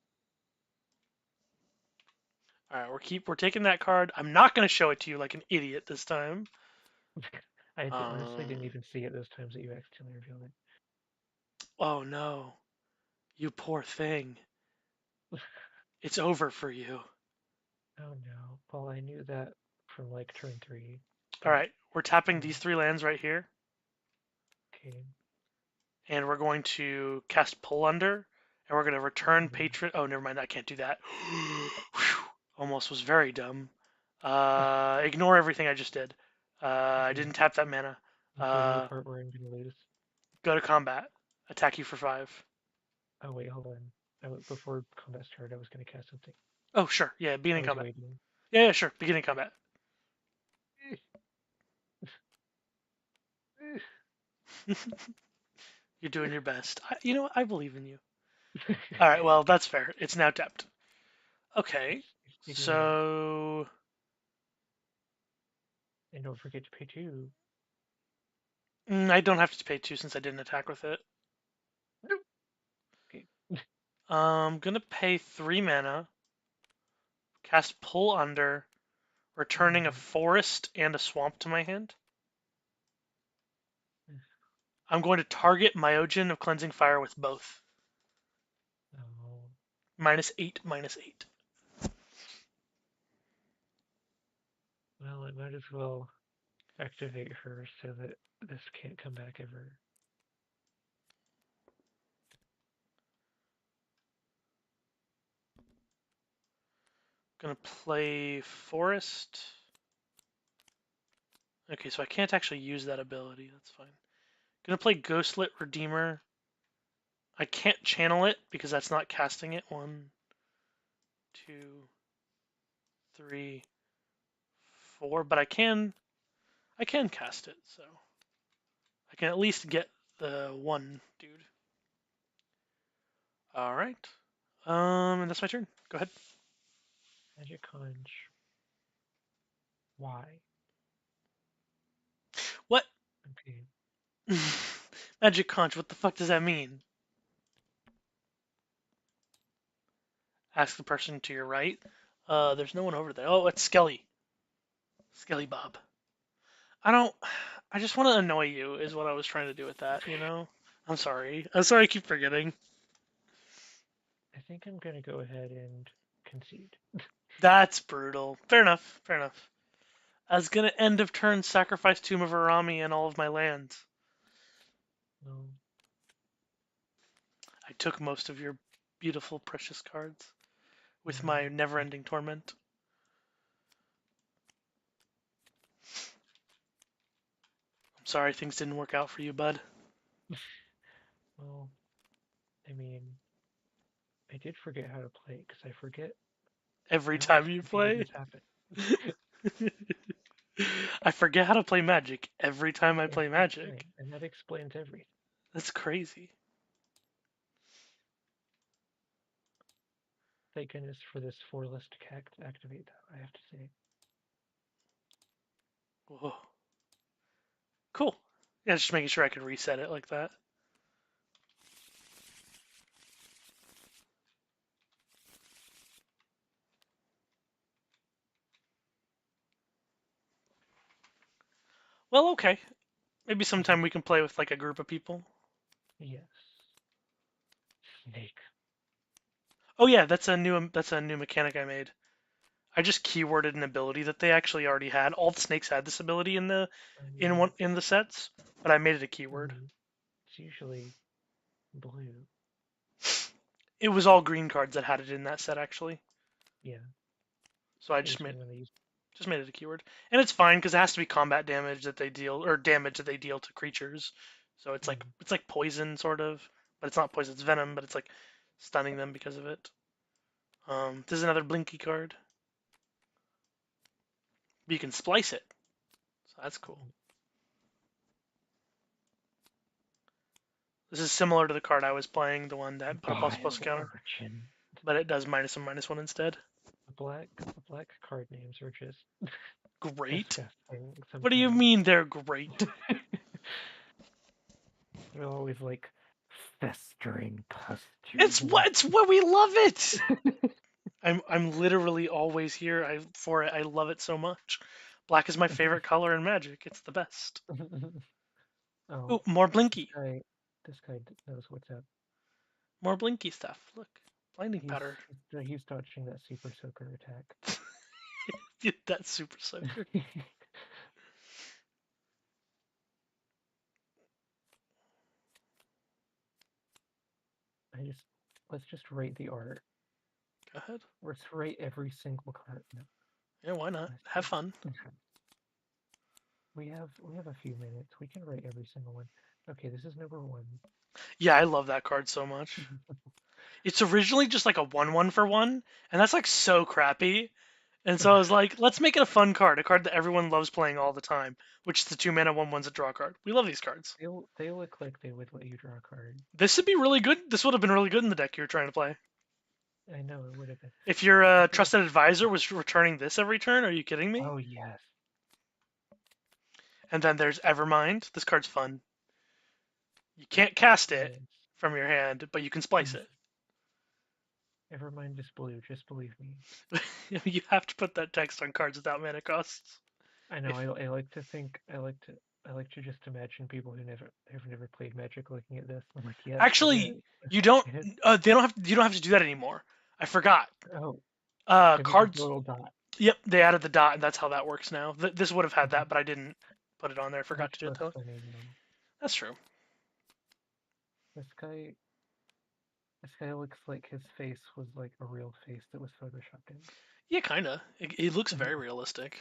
All right, we're taking that card. I'm not gonna show it to you like an idiot this time. Honestly didn't Um, even see it those times that you accidentally revealed oh no, you poor thing. it. It's over for you. Oh no. Well, I knew that from like turn 3, All but right, we're tapping um, these 3 lands right here, okay. and we're going to cast Pull Under, and we're gonna return Ooh. Patron. Oh, never mind, I can't do that. Almost was very dumb. Ignore everything I just did. I Okay. didn't tap that mana. Including the Uh, part where I'm gonna lose. go to combat. Attack you for 5. Oh wait, hold on. Before combat started, I was gonna cast something. Oh, sure. Yeah, I beginning was combat. waiting. Yeah, sure. Beginning combat. You're doing your best. You know what? I believe in you. All right, well, that's fair. It's now tapped. Okay, It's taking a minute. so And don't forget to pay 2. I don't have to pay 2 since I didn't attack with it. Nope. Okay. I'm gonna pay 3 mana, cast Pull Under, returning a Mm, forest and a swamp to my hand. I'm going to target Myojin of Cleansing Fire with both. oh. -8, -8. Well, I might as well activate her so that this can't come back ever. Gonna play Forest. Okay, so I can't actually use that ability. That's fine. Gonna play Ghostlit Redeemer. I can't channel it because that's not casting it. 1, 2, 3, 4. But I can cast it, so I can at least get the 1 dude. All right. And that's my turn. Go ahead. Magic Conch. Why? What? Okay. Magic Conch. What the fuck does that mean? Ask the person to your right. There's no one over there. Oh, it's Skelly. Skelly Bob. I don't. I just want to annoy you, is what I was trying to do with that, you know? I'm sorry. I'm sorry I keep forgetting. I think I'm gonna go ahead and concede. That's brutal. Fair enough. Fair enough. I was gonna end of turn sacrifice Tomb of Arami and all of my lands. Well, I took most of your beautiful, precious cards with yeah. my never ending torment. I'm sorry things didn't work out for you, bud. Well, I mean, I did forget how to play because I forget Every how time you often things play. just happen. I forget how to play Magic every time I play Every Magic. time, and that explains everything. That's crazy. Thank goodness for this 4 list to activate, though, I have to say. Whoa. Cool. Yeah, just making sure I could reset it like that. Well, okay. Maybe sometime we can play with like a group of people. Yes. Snake. Oh yeah, that's a new mechanic I made. I just keyworded an ability that they actually already had. All the snakes had this ability in the in Yeah. one in the sets, but I made it a keyword. It's usually blue. It was all green cards that had it in that set actually. Yeah. So I just made Occasionally when they use. just made it a keyword, and it's fine because it has to be combat damage that they deal or damage that they deal to creatures. So it's like poison sort of, but it's not poison. It's venom, but it's like stunning them because of it. This is another blinky card. But you can splice it, so that's cool. This is similar to the card I was playing, the one that put a plus plus Vile counter, urchin. but it does -1/-1 instead. The black card names are just Great. disgusting What do you sometimes. mean they're great? They're always like festering It's pustules. what we love it. I'm literally always here for it. I love it so much. Black is my favorite color in Magic. It's the best. Oh, Ooh, more this Blinky. guy, this guy knows what's up. More Blinky stuff. Look, blinding He's powder. he's dodging that super soaker attack. That's super soaker. Let's just rate the art. Go ahead. Let's rate every single card. No, Yeah, why not? Have fun. we have a few minutes. We can rate every single one. Okay, this is number one. Yeah, I love that card so much. It's originally just like a 1/1 for one, and that's like so crappy. And so I was like, let's make it a fun card, a card that everyone loves playing all the time, which is the 2-mana 1/1's a draw card. We love these cards. They look like they would let you draw a card. This would be really good. This would have been really good in the deck you were trying to play. I know it would have been. If your trusted advisor was returning this every turn, are you kidding me? Oh yes. And then there's Evermind. This card's fun. You can't cast it Yes. from your hand, but you can splice it. Never mind, just blue. Just believe me. You have to put that text on cards without mana costs. I know. I like to think. I like to just imagine people who have never played Magic looking at this. I'm like, yes. Actually, you don't. They don't have. You don't have to do that anymore. I forgot. Oh, Cards. little dot. Yep, they added the dot, and that's how that works now. This would have had that, but I didn't put it on there. I forgot to do it though. That's true. This guy looks like his face was like a real face that was photoshopped in. Yeah, kinda. It looks very realistic.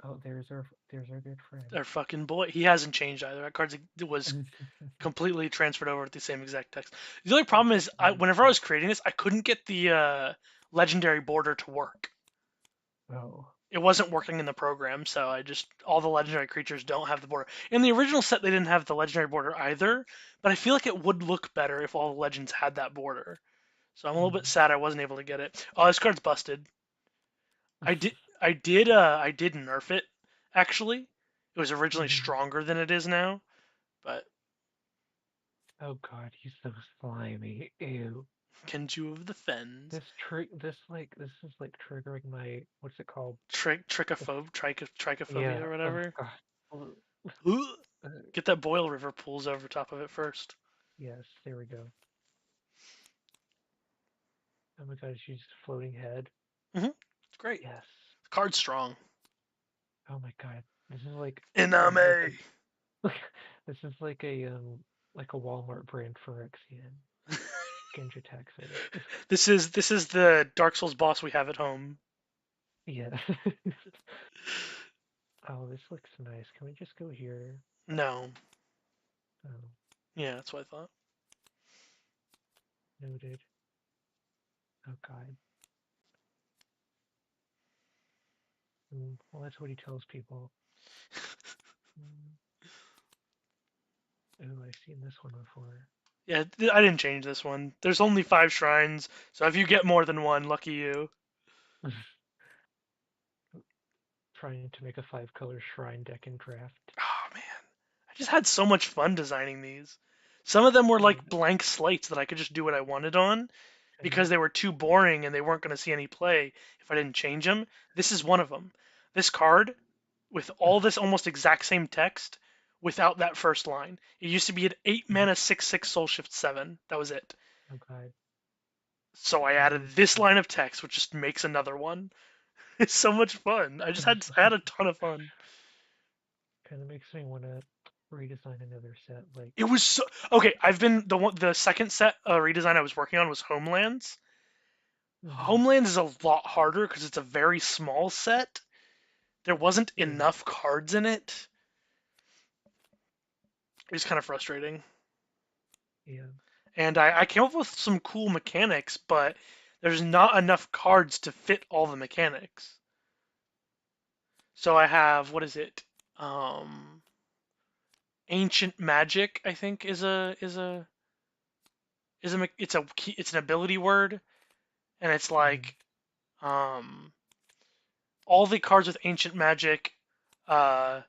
Oh, there's our good friend. Our fucking boy. He hasn't changed either. That card was completely transferred over with the same exact text. The only problem is, whenever I was creating this, I couldn't get the legendary border to work. Oh. It wasn't working in the program, so all the legendary creatures don't have the border. In the original set, they didn't have the legendary border either, but I feel like it would look better if all the legends had that border. So I'm a little bit sad I wasn't able to get it. Oh, this card's busted. I did nerf it, actually. It was originally stronger than it is now, but oh god, he's so slimy. Ew. Kenju of the Fens. This is like triggering my, what's it called? Trichophobia or whatever. Oh, Get that boil river pools over top of it first. Yes, there we go. Oh my god, she's floating head. It's great. Yes. The card's strong. Oh my god, this is like Iname. This is like a Walmart brand for Phyrexian. Genji Taxi. This is the Dark Souls boss we have at home. Yeah. Oh, this looks nice. Can we just go here? No. Oh. Yeah, that's what I thought. Noted. Oh god. Well, that's what he tells people. Oh, I've seen this one before. Yeah, I didn't change this one. There's only 5 shrines, so if you get more than one, lucky you. Trying to make a 5-color shrine deck in draft. Oh man, I just had so much fun designing these. Some of them were like blank slates that I could just do what I wanted on because they were too boring and they weren't going to see any play if I didn't change them. This is one of them. This card, with all this almost exact same text, without that first line. It used to be an 8-mana 6/6 Soul Shift 7. That was it. Okay. So I added this line of text, which just makes another one. It's so much fun. I had a ton of fun. Kind of makes me want to redesign another set. Like it was so okay. The second set redesign I was working on was Homelands. Homelands is a lot harder because it's a very small set. There wasn't enough cards in it. It was kind of frustrating. Yeah. And I came up with some cool mechanics, but there's not enough cards to fit all the mechanics. So I have, what is it? Ancient Magic, I think, it's an ability word, and it's Mm-hmm. like um all the cards with Ancient Magic, uh,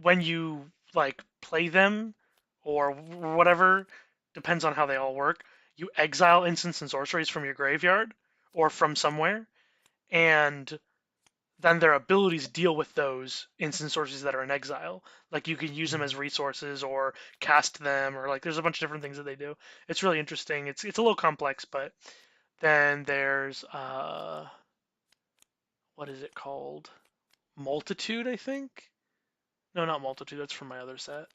when you like play them or whatever, depends on how they all work. You exile instants and sorceries from your graveyard or from somewhere, and then their abilities deal with those instant sorceries that are in exile. Like you can use them as resources or cast them, or like there's a bunch of different things that they do. It's really interesting. It's a little complex, but then there's what is it called? Multitude, I think. No, not multitude. That's from my other set.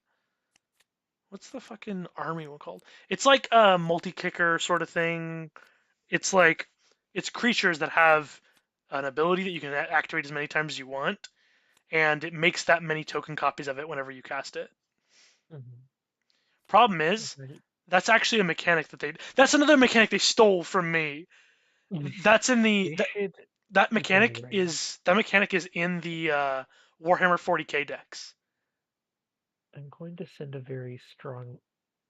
What's the fucking army one called? It's like a multi-kicker sort of thing. It's like it's creatures that have an ability that you can activate as many times as you want, and it makes that many token copies of it whenever you cast it. Mm-hmm. Problem is, Okay. that's actually a mechanic that they. That's another mechanic they stole from me. That's in the They should. that Tell me mechanic right now. is that mechanic is in the Warhammer 40k decks. I'm going to send a very strong,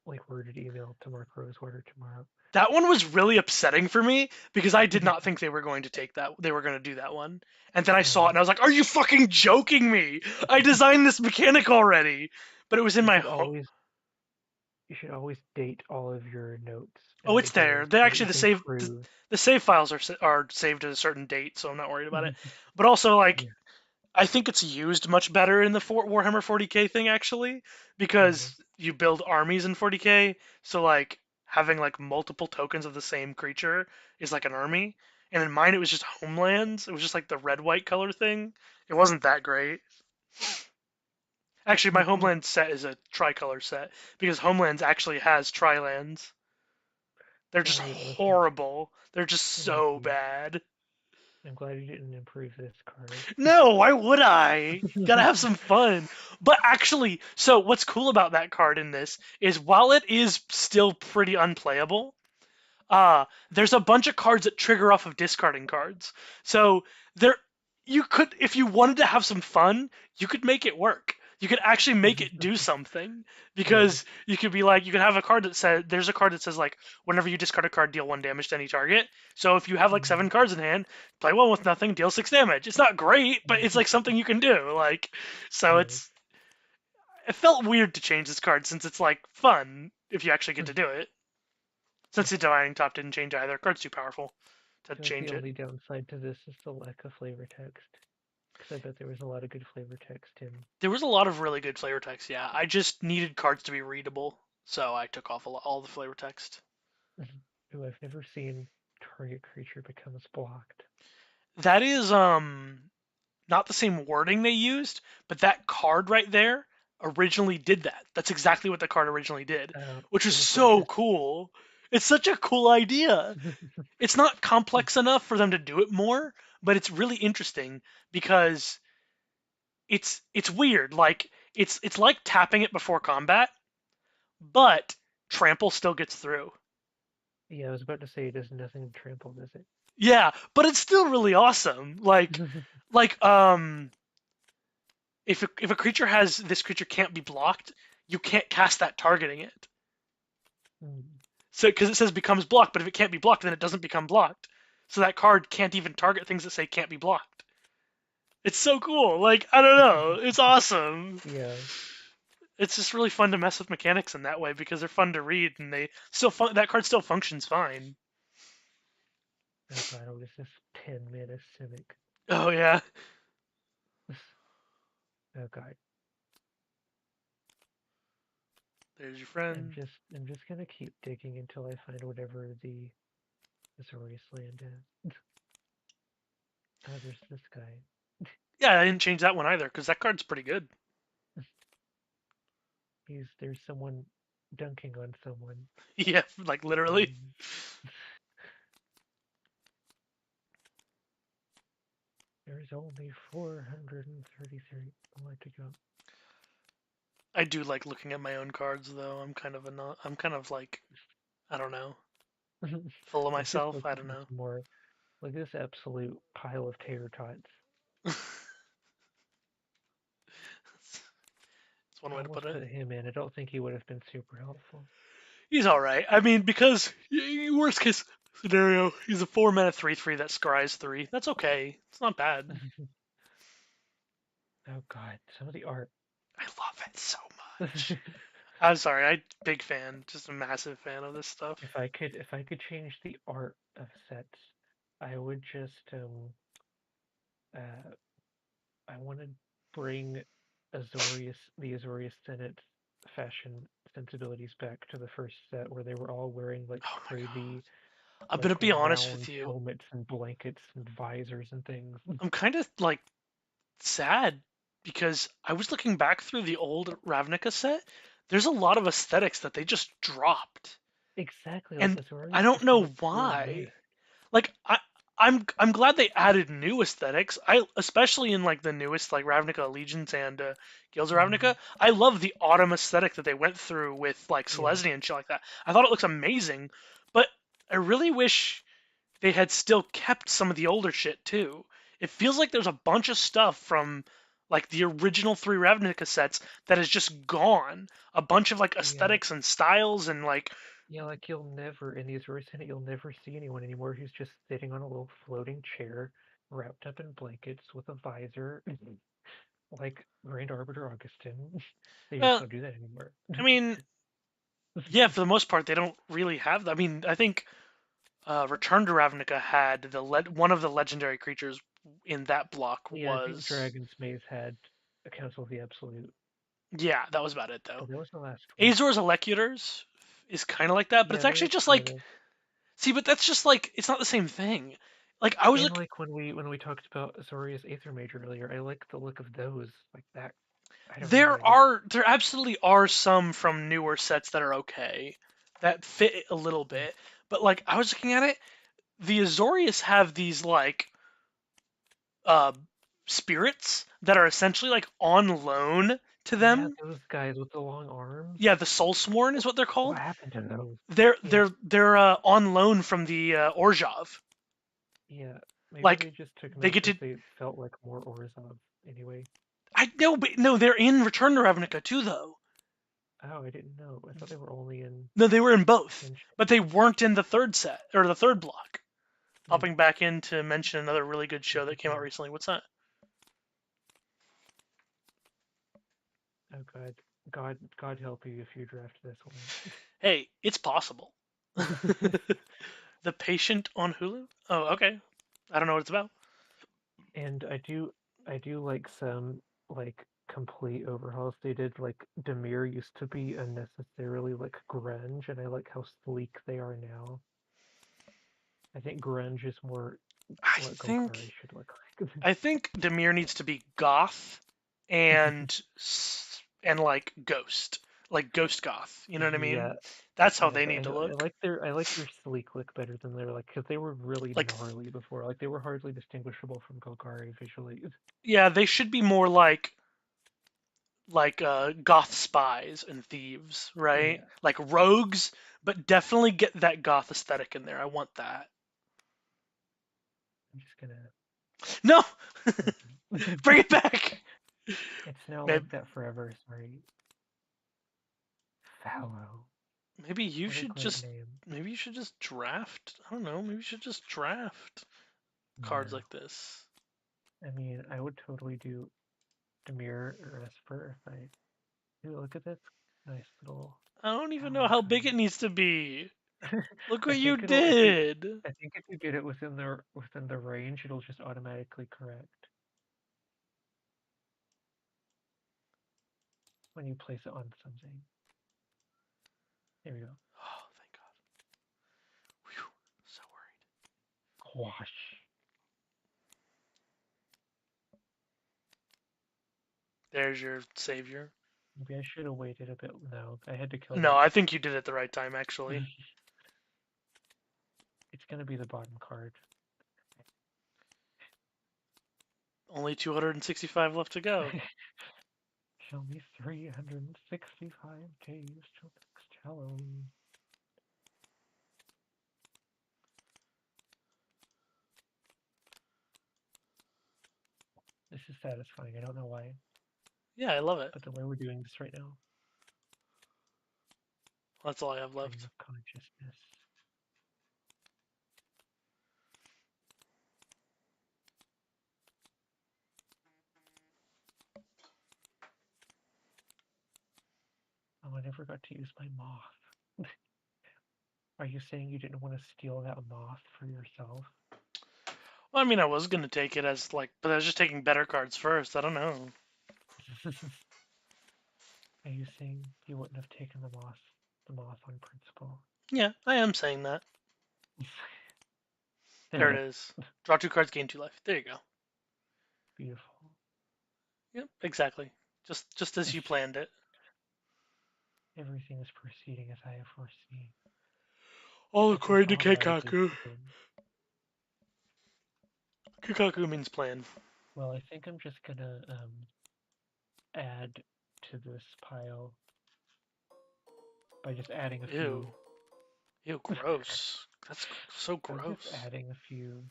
like, worded email to Mark Rosewater tomorrow. That one was really upsetting for me because I did not think they were going to take that. They were going to do that one, and then I saw it Uh, and I was like, "Are you fucking joking me? I designed this mechanic already." But it was in you my should always you should always date all of your notes and Oh, it's there. ideas They so that actually you can improve. the save files are saved at a certain date, so I'm not worried about it. But also, like, Yeah. I think it's used much better in the Warhammer 40k thing actually, Uh, because you build armies in 40k. So like having like multiple tokens of the same creature is like an army. And in mine, it was just homelands. It was just like the red white color thing. It wasn't that great. Actually, my homeland set is a tricolor set because homelands actually has trilands. They're just listen. horrible. They're just so Mikey, bad. I'm glad you didn't improve this card. No, why would I? Gotta have some fun. But actually, so what's cool about that card in this is while it is still pretty unplayable, there's a bunch of cards that trigger off of discarding cards. So there, you could, if you wanted to have some fun, you could make it work. You could actually make it do something Yeah. because you could be like, you could have a card that says, there's a card that says like, whenever you discard a card, deal 1 damage to any target. So if you have like 7 cards in hand, play one with nothing, deal 6 damage. It's not great, but it's like something you can do. Like, so Yeah. it felt weird to change this card since it's like fun if you actually get to do it. Since the Divining Top didn't change either, card's too powerful to I feel like the change it. only downside to this is the lack of flavor text. Because I bet there was a lot of good flavor text in. There was a lot of really good flavor text, yeah. I just needed cards to be readable, so I took off all the flavor text. Ooh, I've never seen target creature becomes blocked. That is not the same wording they used, but that card right there originally did that. That's exactly what the card originally did, which was Was that so just. cool. It's such a cool idea. It's not complex enough for them to do it more, but it's really interesting because it's weird. Like it's like tapping it before combat, but trample still gets through. Yeah, I was about to say it does nothing to trample, does it? Yeah, but it's still really awesome. Like if a creature has this creature can't be blocked, you can't cast that targeting it. So because it says becomes blocked, but if it can't be blocked, then it doesn't become blocked. So that card can't even target things that say can't be blocked. It's so cool. Like I don't know, it's awesome. Yeah. It's just really fun to mess with mechanics in that way because they're fun to read and they still that card still functions fine. Oh god, what is this 10 mana Civic? Oh yeah, Oh god. there's your I'm friend. just I'm just gonna keep digging until I find whatever the Azorius land is. Oh, there's this guy. Yeah, I didn't change that one either because that card's pretty good. There's someone dunking on someone. Yeah, like literally. Um, there's only 433. I'll let to go. I do like looking at my own cards though. I'm kind of like I don't know, full of Like just myself. look I at don't this know. more. Look at this absolute pile of tater tots. It's That's one I way to put almost it. put him in. I don't think he would have been super helpful. He's all right. I mean, because worst case scenario, he's a 4-mana 3/3 that scries 3. That's okay. It's not bad. Oh god, some of the art. I love it so much. I'm sorry, I'm big fan, just a massive fan of this stuff. If I could change the art of sets, I would just uh I want to bring the Azorius Senate fashion sensibilities back to the first set where they were all wearing like Oh my crazy god. I'm like gonna be honest round with you. helmets and blankets and visors and things. I'm kind of like sad because I was looking back through the old Ravnica set. There's a lot of aesthetics that they just dropped, Exactly, like and I Azorius don't just know didn't feel why. right. Like I'm glad they added new aesthetics. I especially in like the newest like Ravnica Allegiance and Guilds of Mm, Ravnica. I love the autumn aesthetic that they went through with like yeah, Selesnya and shit like that. I thought it looks amazing, but I really wish they had still kept some of the older shit too. It feels like there's a bunch of stuff from like the original 3 Ravnica sets that is just gone. A bunch of like yeah, aesthetics and styles and like yeah. Like you'll never in the Azorius Senate, you'll never see anyone anymore who's just sitting on a little floating chair, wrapped up in blankets with a visor, like Grand Arbiter Augustin. They just well, don't do that anymore. I mean, yeah, for the most part they don't really have that. I mean, I think Return to Ravnica had one of the legendary creatures in that block Yeah, I think was Dragon's Maze had a Council of the Absolute, yeah, that was about it though. but that was the last one. Azor's Elecutors is kind of like that, but Yeah, it's actually they're just kind like of. see, but that's just like it's not the same thing. Like I was And like, like when we talked about Azorius Aether Mage earlier, I like the look of those. Like that, I don't know. there absolutely are some from newer sets that are okay, that fit a little bit. But like I was looking at it, the Azorius have these like uh spirits that are essentially like on loan to Yeah, them. those guys with the long arms. Yeah, the Soulsworn is what they're What called. happened to those? They're Yeah, they're they're on loan from the Orzhov. yeah. Maybe Like they just took them they out get because to they felt like more Orzhov anyway. I know, but no, they're in Return to Ravnica too, though. Oh, I didn't know. I thought they were only in No, they were in both, Ascension. but they weren't in the third set or the third block. Hmm. Popping back in to mention another really good show that came out recently. What's that? Oh God, God help you if you draft this one. Hey, it's possible. The Patient on Hulu. Oh, okay. I don't know what it's about. And I do like some like complete overhauls they did. Like Demir used to be unnecessarily like grunge, and I like how sleek they are now. I think grunge is more I what think Golgari should look like. I think Demir needs to be goth and and like ghost goth. You know what I mean? Yeah, That's how yeah, they but need to I look. like their sleek look better than their like because they were really Like gnarly before. Like they were hardly distinguishable from Golgari visually. yeah, they should be more like goth spies and thieves, right? Yeah, Like rogues, but definitely get that goth aesthetic in there. I want that. I'm just gonna. No, Mhm. bring it back. It's now Maybe, like that forever. Sorry, Fallow. maybe you What a should great just name. draft. I don't know. Maybe you should just draft cards No. like this. I mean, I would totally do Demir or Esper if I. Ooh, look at this nice little I don't even know Fallow how big card. it needs to be. Look I what you think it'll if you. did. I think if you get it within the range, it'll just automatically correct when you place it on something. There we go. Oh, thank God. Whew, so worried. Quash. There's your savior. Maybe I should have waited a bit. No, I had to kill No, that. I think you did it the right time, actually. It's gonna be the bottom card. Only 265 left to go. Show me 365 days till next Halloween. This is satisfying. I don't know why. Yeah, I love it. But the way we're doing this right now, That's all I have stream left. of consciousness. Oh, I never got to use my moth. Are you saying you didn't want to steal that moth for yourself? Well, I mean, I was gonna take it as like, but I was just taking better cards first. I don't know. Are you saying you wouldn't have taken the moth on principle? Yeah, I am saying that. There it There. is. Draw 2 cards, gain 2 life. There you go. Beautiful. Yep, exactly. Just as you planned it. Everything is proceeding as I have foreseen. All As if according to all rises Keikaku. begin. Keikaku means plan. Well, I think I'm just gonna add to this pile by just adding a Ew. few. Ew, gross. That's so I'm just gross. adding a few,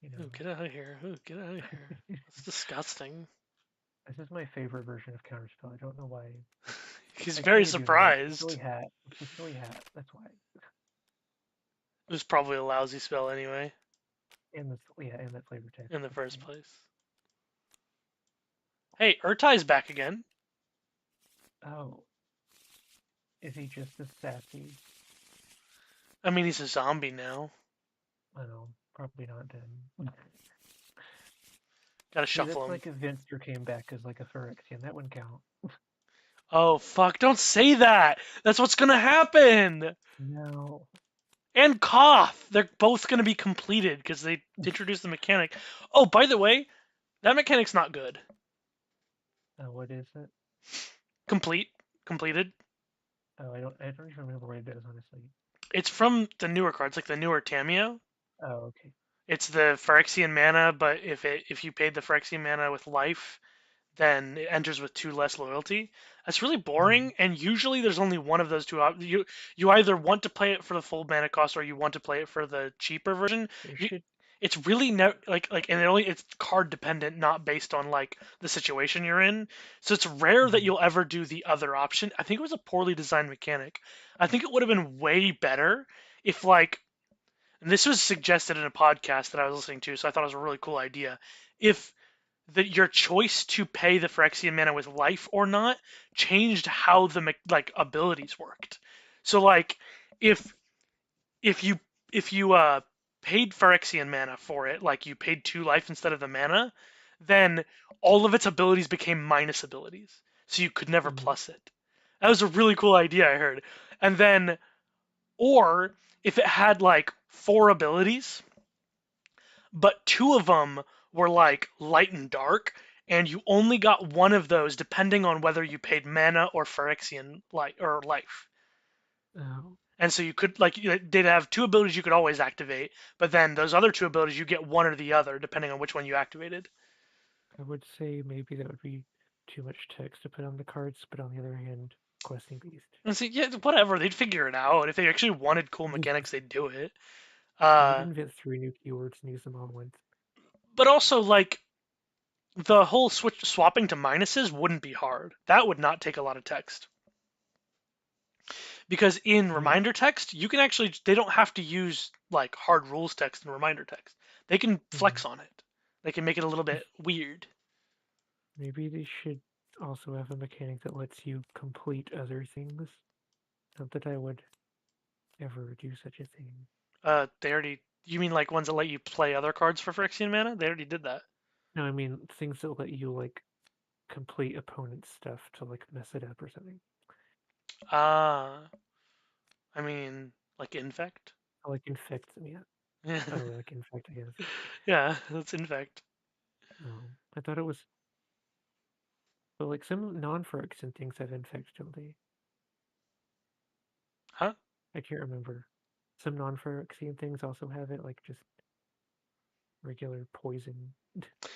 you Ooh, know. get out of here. Ooh, get out of here. That's disgusting. This is my favorite version of Counterspell. I don't know why. He's I can't very really do that. It's a surprised. silly hat. It's a silly hat. That's why. It was probably a lousy spell anyway, And that flavor text. in the That's first right. place. Hey, Urtai's back again. Oh, is he just as sassy? I mean, he's a zombie now. I don't know. Probably not then. Gotta See, shuffle that's him. like if Vinster came back as like a Phyrexian. That wouldn't count. Oh, fuck. Don't say that. That's what's gonna happen. No. And Koth. They're both gonna be completed because they introduced the mechanic. Oh, by the way, that mechanic's not good. What is it? Completed. Oh, I don't even remember what it is, honestly. It's from the newer cards, like the newer Tameo. Oh, okay. It's the Phyrexian mana, but if you paid the Phyrexian mana with life, then it enters with 2 less loyalty. That's really boring, and usually there's only one of those two options. You either want to play it for the full mana cost or you want to play it for the cheaper version. They You, should. it's really and it's card dependent, not based on like the situation you're in. So it's rare that Mhm. you'll ever do the other option. I think it was a poorly designed mechanic. I think it would have been way better if like, and this was suggested in a podcast that I was listening to, so I thought it was a really cool idea. If your choice to pay the Phyrexian mana with life or not changed how the like abilities worked. So like if if you if you paid Phyrexian mana for it, like you paid 2 life instead of the mana, then all of its abilities became minus abilities. So you could never Mhm. plus it. That was a really cool idea I heard. And then or if it had like 4 abilities, but 2 of them were like light and dark, and you only got one of those depending on whether you paid mana or Phyrexian light or life. Oh, And so you could like they'd have 2 abilities you could always activate, but then those other 2 abilities you get one or the other depending on which one you activated. I would say maybe that would be too much text to put on the cards, but on the other hand, questing beast. And so yeah, whatever, they'd figure it out. If they actually wanted cool They mechanics, they'd do it. would Uh, invent 3 new keywords and use them all at once. but also like the whole switch swapping to minuses wouldn't be hard. That would not take a lot of text. Because in Yeah. reminder text, you can actually they don't have to use like hard rules text and reminder text. They can Mhm. flex on it. They can make it a little bit weird. Maybe they should also have a mechanic that lets you complete other things. Not that I would ever do such a thing. They already. You mean like ones that let you play other cards for Phyrexian mana? They already did that. No, I mean things that let you like complete opponent's stuff to like mess it up or something. Ah, I mean like infect. Or, like infect them, yeah. Yeah, Oh, like infect, I guess. yeah, that's infect. Oh, I thought it was. But like some non-Phyrexian things have infect, don't they? Huh? I can't remember. Some non-Phyrexian things also have it, like just regular poison.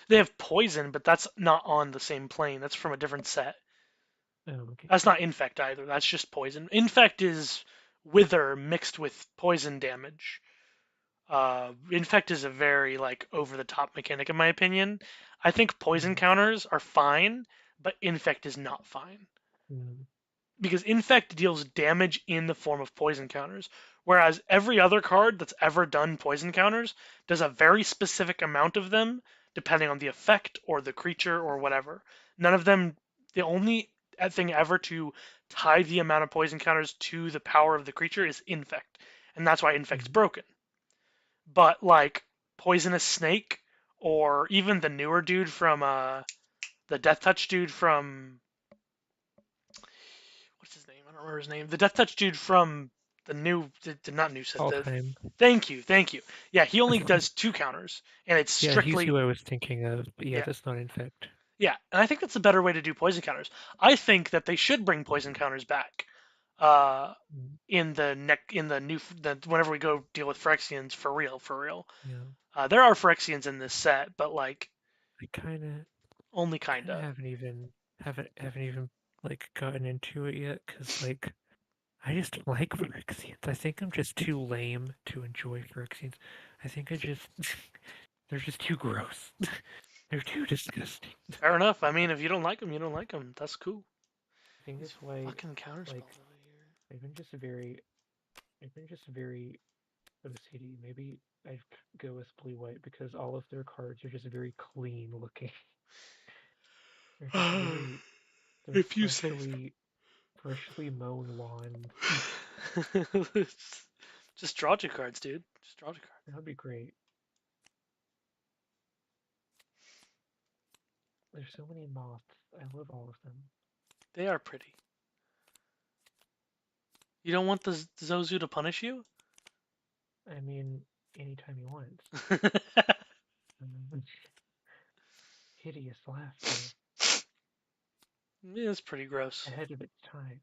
They have poison, but that's not on the same plane. That's from a different set. Oh, okay. That's not infect either. That's just poison. Infect is wither mixed with poison damage. Infect is a very like over the top mechanic in my opinion. I think poison Mhm. counters are fine, but Infect is not fine. Mm. Because Infect deals damage in the form of poison counters, whereas every other card that's ever done poison counters does a very specific amount of them, depending on the effect or the creature or whatever. None of them, the only thing ever to tie the amount of poison counters to the power of the creature is Infect, and that's why Infect's Mm. broken. But like Poisonous Snake, or even the newer dude from the Death Touch dude from what's his name? I don't remember his name. The Death Touch dude from the new, not new set. All time. Thank you, thank you. Yeah, he only does 2 counters, and it's Yeah, he's strictly who I was thinking of. But yeah, yeah, that's not infect. yeah. And I think that's a better way to do poison counters. I think that they should bring poison counters back. Uh, Mm. in the new whenever we go deal with Phyrexians for real, for real. Yeah, There are Phyrexians in this set, but like I only kind of kinda. haven't even like gotten into it yet because like I just like Phyrexians. I think I'm just too lame to enjoy Phyrexians. I think I just they're just too gross. They're too disgusting. Fair enough. I mean, if you don't like them, you don't like them. That's cool. I think These that's why fucking counter like spells over here. I've been just very OCD. Maybe I'd go with blue white because all of their cards are just very clean looking. They're just very they're If you say freshly mown lawn. so. Just draw 2 cards, dude. Just draw 2 cards. That would be great. There's so many moths. I love all of them. They are pretty. You don't want the Zozu to punish you? I mean, anytime he wants. Hideous laughter. Yeah, it's pretty gross. Ahead of its time.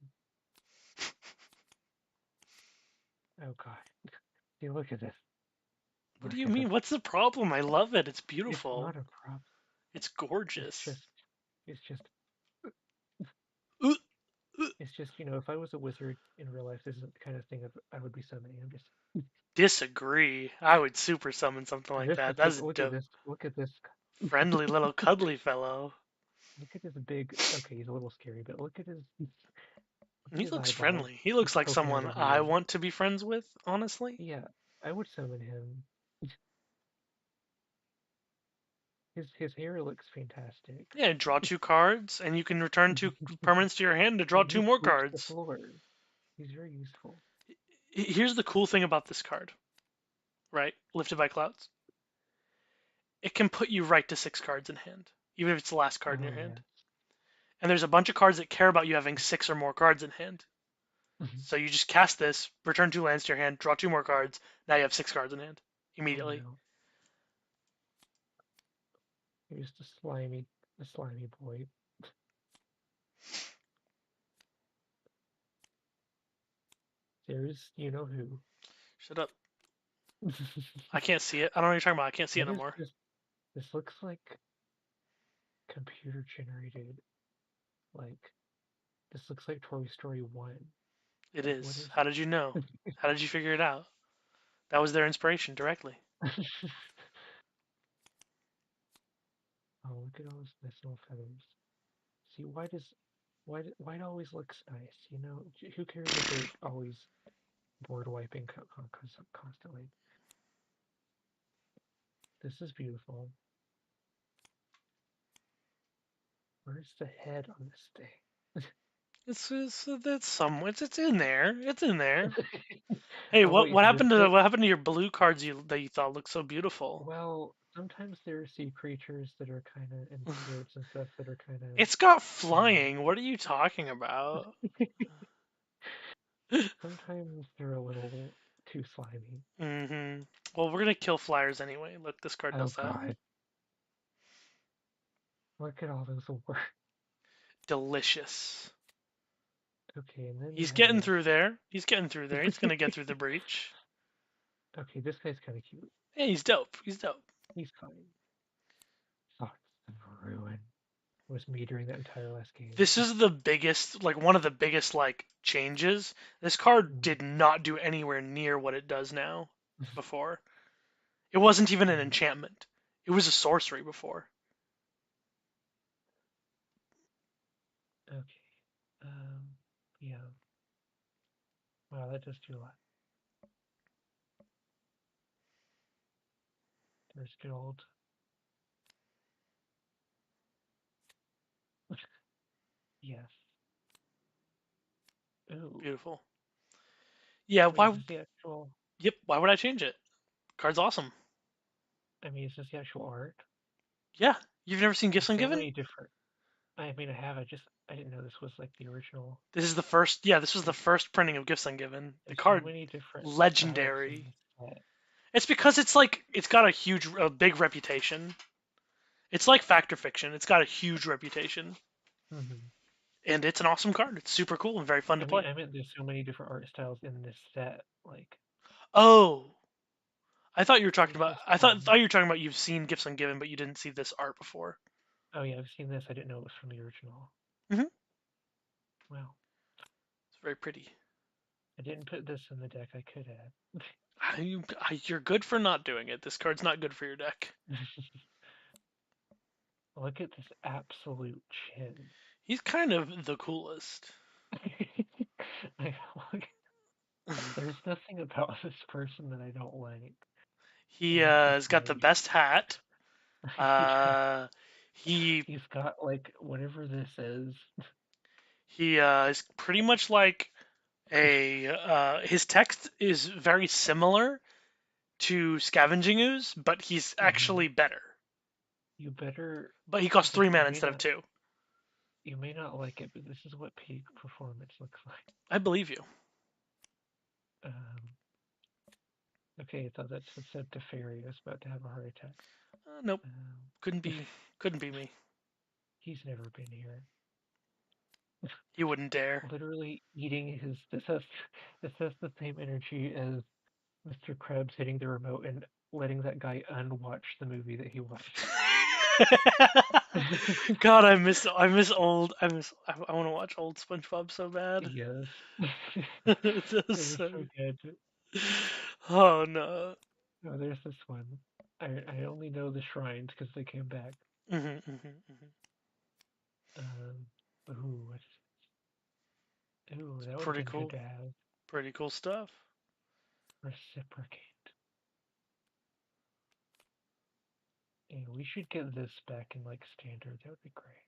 Oh god. See, look at this. What Look do you at this. mean? What's the problem? I love it. It's It's beautiful. not a problem. It's It's gorgeous. just, it's just, Uh, it's just, if I was a wizard in real life, this is the kind of thing I would be summoning. I'm just, Disagree. I would super summon something like this that. is the, That's a look at this, friendly little cuddly fellow. look at his big, okay, he's a little scary, but look at He his looks eyeballs friendly. He just looks like poking out someone of the I ear. want to be friends with, honestly. Yeah, I would summon him. His hair looks fantastic. Yeah, draw 2 cards, and you can return 2 permanents to your hand to draw two He more sweeps the cards. floor. He's very useful. Here's the cool thing about this card, right? Lifted by Clouds. It can put you right to 6 cards in hand, even if it's the last card in Oh your hand. yes. And there's a bunch of cards that care about you having 6 or more cards in hand. So you just cast this, return 2 lands to your hand, draw 2 more cards. Now you have 6 cards in hand Oh immediately. no. Here's the slimy boy. There's you know who. Shut up. I can't see it. I don't know what you're talking about. I can't see it What no is more. this? This looks like computer generated. Like this looks like Toy Story 1. It Like what is. is How did you know? How did you figure it out? That was their inspiration directly. Oh, look at all those nice little feathers. See, why it always looks nice? Who cares if they're always board wiping constantly? This is beautiful. Where's the head on this thing? It's somewhere. It's in there. It's in there. Hey, Oh wait, what happened to your blue cards that you thought looked so beautiful? well, sometimes there are sea creatures that are kind of and spirits and stuff that are kind of It's got um flying. What are you talking about? sometimes they're a little too slimy. Mm-hmm. Well, we're gonna kill flyers anyway. Look, this card Oh does that. god, look at all those words. Delicious. Okay, and then you He's getting have through there. He's getting through there. He's gonna get through the breach. okay, this guy's kind of cute. Yeah, he's dope. He's dope. He's fine. Thoughts of ruin was me during that entire last game. This is the biggest, like one of the biggest, like changes. This card Mm. did not do anywhere near what it does now. Before, it wasn't even an Mm. enchantment. It was a sorcery before. Yeah. Wow, that does do a lot. There's good old. Yes. Ooh. Beautiful. Yeah, Wait, is why? this the actual? Yep, why would I change it? Card's awesome. I mean, is this the actual art? Yeah, you've never seen There's Gifts so Ungiven? many different. I mean, I have. I didn't know this was like the original. This is the first. Yeah, this was the There's first printing of Gifts Ungiven. The there's so card, many different styles in legendary. this set. It's because it's like it's got a big reputation. It's like Fact or Fiction. It's got a huge reputation, Hmm. and it's an awesome card. It's super cool and very fun to I mean, play. I meant there's so many different art styles in this set. Like, Oh, I thought you were talking this about. is I thought, fun. thought you were talking about you've seen Gifts Ungiven, but you didn't see this art before. Oh yeah, I've seen this. I didn't know it was from the original. Mm-hmm. Wow. It's very pretty. I didn't put this in the deck. I could have. You're good for not doing it. This card's not good for your deck. Look at this absolute chin. He's kind of the coolest. I, like, there's nothing about this person that I don't like. He And it's just has got the like best hat. yeah, Uh, he he's got like whatever this is. he is pretty much like a. His text is very similar to Scavenging Ooze, but he's Hmm. actually better. You better But he costs like 3 mana instead of 2. you may not like it, but this is what peak performance looks like. I believe you. Um, okay, I thought that said Teferi. I was about to have a heart attack. Nope, Um, couldn't be. Couldn't be me. he's never been here. He wouldn't dare. Literally eating his. This has the same energy as Mr. Krabs hitting the remote and letting that guy unwatch the movie that he watched. God, I miss old. I want to watch old SpongeBob so bad. Yes. It It was was so. so good. Oh no. Oh, there's this one. I only know the shrines because they came back. Hmm. Um, ooh, ooh, that would have Pretty been good cool. to have. Pretty cool stuff. Reciprocate. Yeah, we should get this back in like standard. That would be great.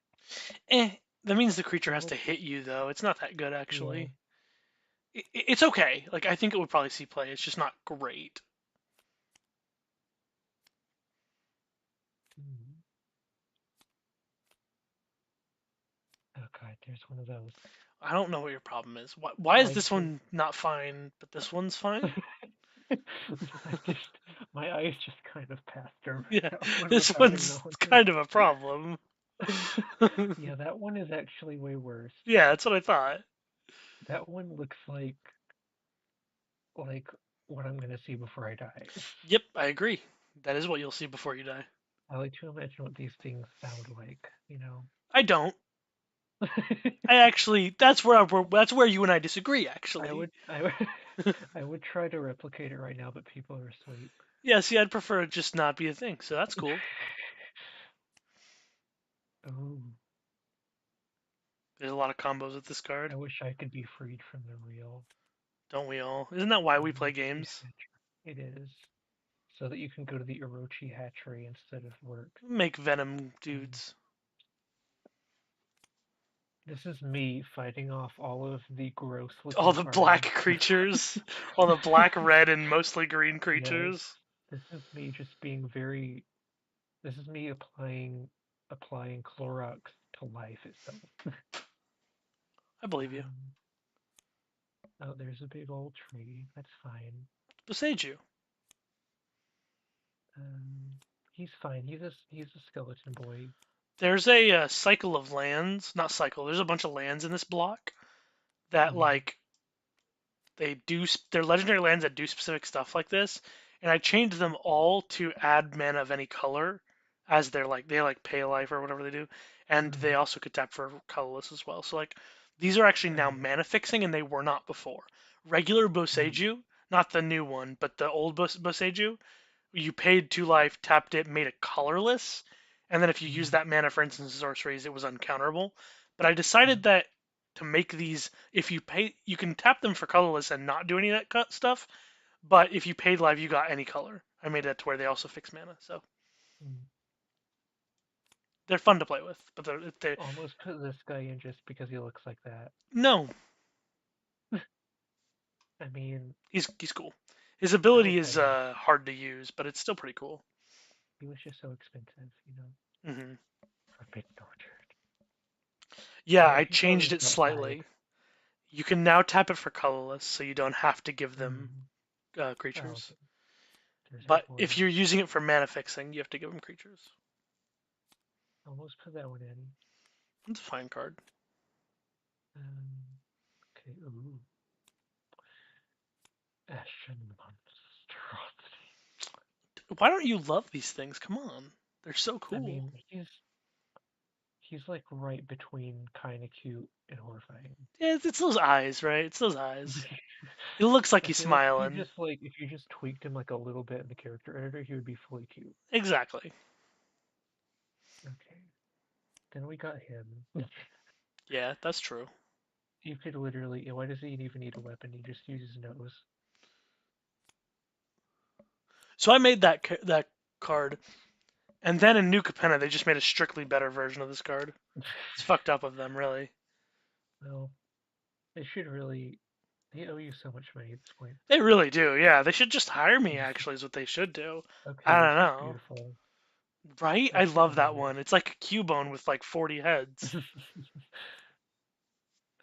That means the creature has to Well, hit you though. It's not that good yeah. actually. It's okay. Like I think it would probably see play. It's just not great. Mm. Oh god, there's one of those. I don't know what your problem is. Why is I this just, one not fine, but this one's fine? I just, my eyes just kind of passed over Yeah, that one this without one's acknowledging. kind of a problem. Yeah, that one is actually way worse. Yeah, that's what I thought. That one looks like what I'm gonna see before I die. Yep, I agree. That is what you'll see before you die. I like to imagine what these things sound like, you know. I don't. I actually, that's where you and I disagree. Actually, I would, I would try to replicate it right now, but people are asleep. yeah. See, I'd prefer it just not be a thing. So that's cool. Oh, There's a lot of combos with this card, I wish I could be freed from the real don't we all? Isn't that why we play games? hatchery. It is so that you can go to the Orochi hatchery instead of work. Make Venom Um, dudes. this is me fighting off all of the All gross-looking the cards. black creatures, all the black, red, and mostly green Yes, creatures. this is me just being very. This is me applying Clorox to life itself. I believe you. Um, oh, there's a big old tree. That's fine. Beside you. He's fine. He's a skeleton boy. There's a cycle of lands. Not cycle. There's a bunch of lands in this block that Mm, like they're legendary lands that do specific stuff like this, and I changed them all to add mana of any color, as they like pay life or whatever they do, and they mm, also could tap for colorless as well. So like these are actually now oh, mana fixing, and they were not before. Regular mm, Boseiju, not the new one, but the old Boseiju, you paid 2 life, tapped it, made it colorless, and then if you use mm, that mana, for instance, sorceries, it was uncounterable. But I mm, decided that to make these. If you pay, you can tap them for colorless and not do any of that stuff. But if you paid live, you got any color. I made that to where they also fix mana, so Mm. they're fun to play with. But they're Almost put this guy in just because he looks like that. no, I mean, he's cool. His ability is okay, hard to use, but it's still pretty cool. he was just so expensive, you know. Hmm. Forbidden Orchard. Yeah, What I if you throw changed this it outside? slightly. You can now tap it for colorless, so you don't have to give them Mm. Oh, creatures. okay. There's our But boy. if you're using it for mana fixing, you have to give them creatures. Almost put that one in. It's a fine card. Okay, ooh. Ashen Monstrosity. Why don't you love these things? Come on, they're so I cool. mean, he's like right between kind of cute and horrifying. Yeah, it's those eyes, right? It's those eyes. It looks like I he's feel like smiling. if you just tweaked him like a little bit in the character editor, he would be fully cute. Exactly. Okay. Then we got him. Yeah, that's true. You could literally. Why does he even need a weapon? He just uses his nose. So I made that card, and then in New Capenna they just made a strictly better version of this card. It's fucked up of them, really. Well, they should really. They owe you so much money at this point. They really do. Yeah, they should just hire me. Actually, is what they should do. Okay, I this don't is know. beautiful. Right? I That's kind love of that nice. one. It's like a Cubone with like 40 heads.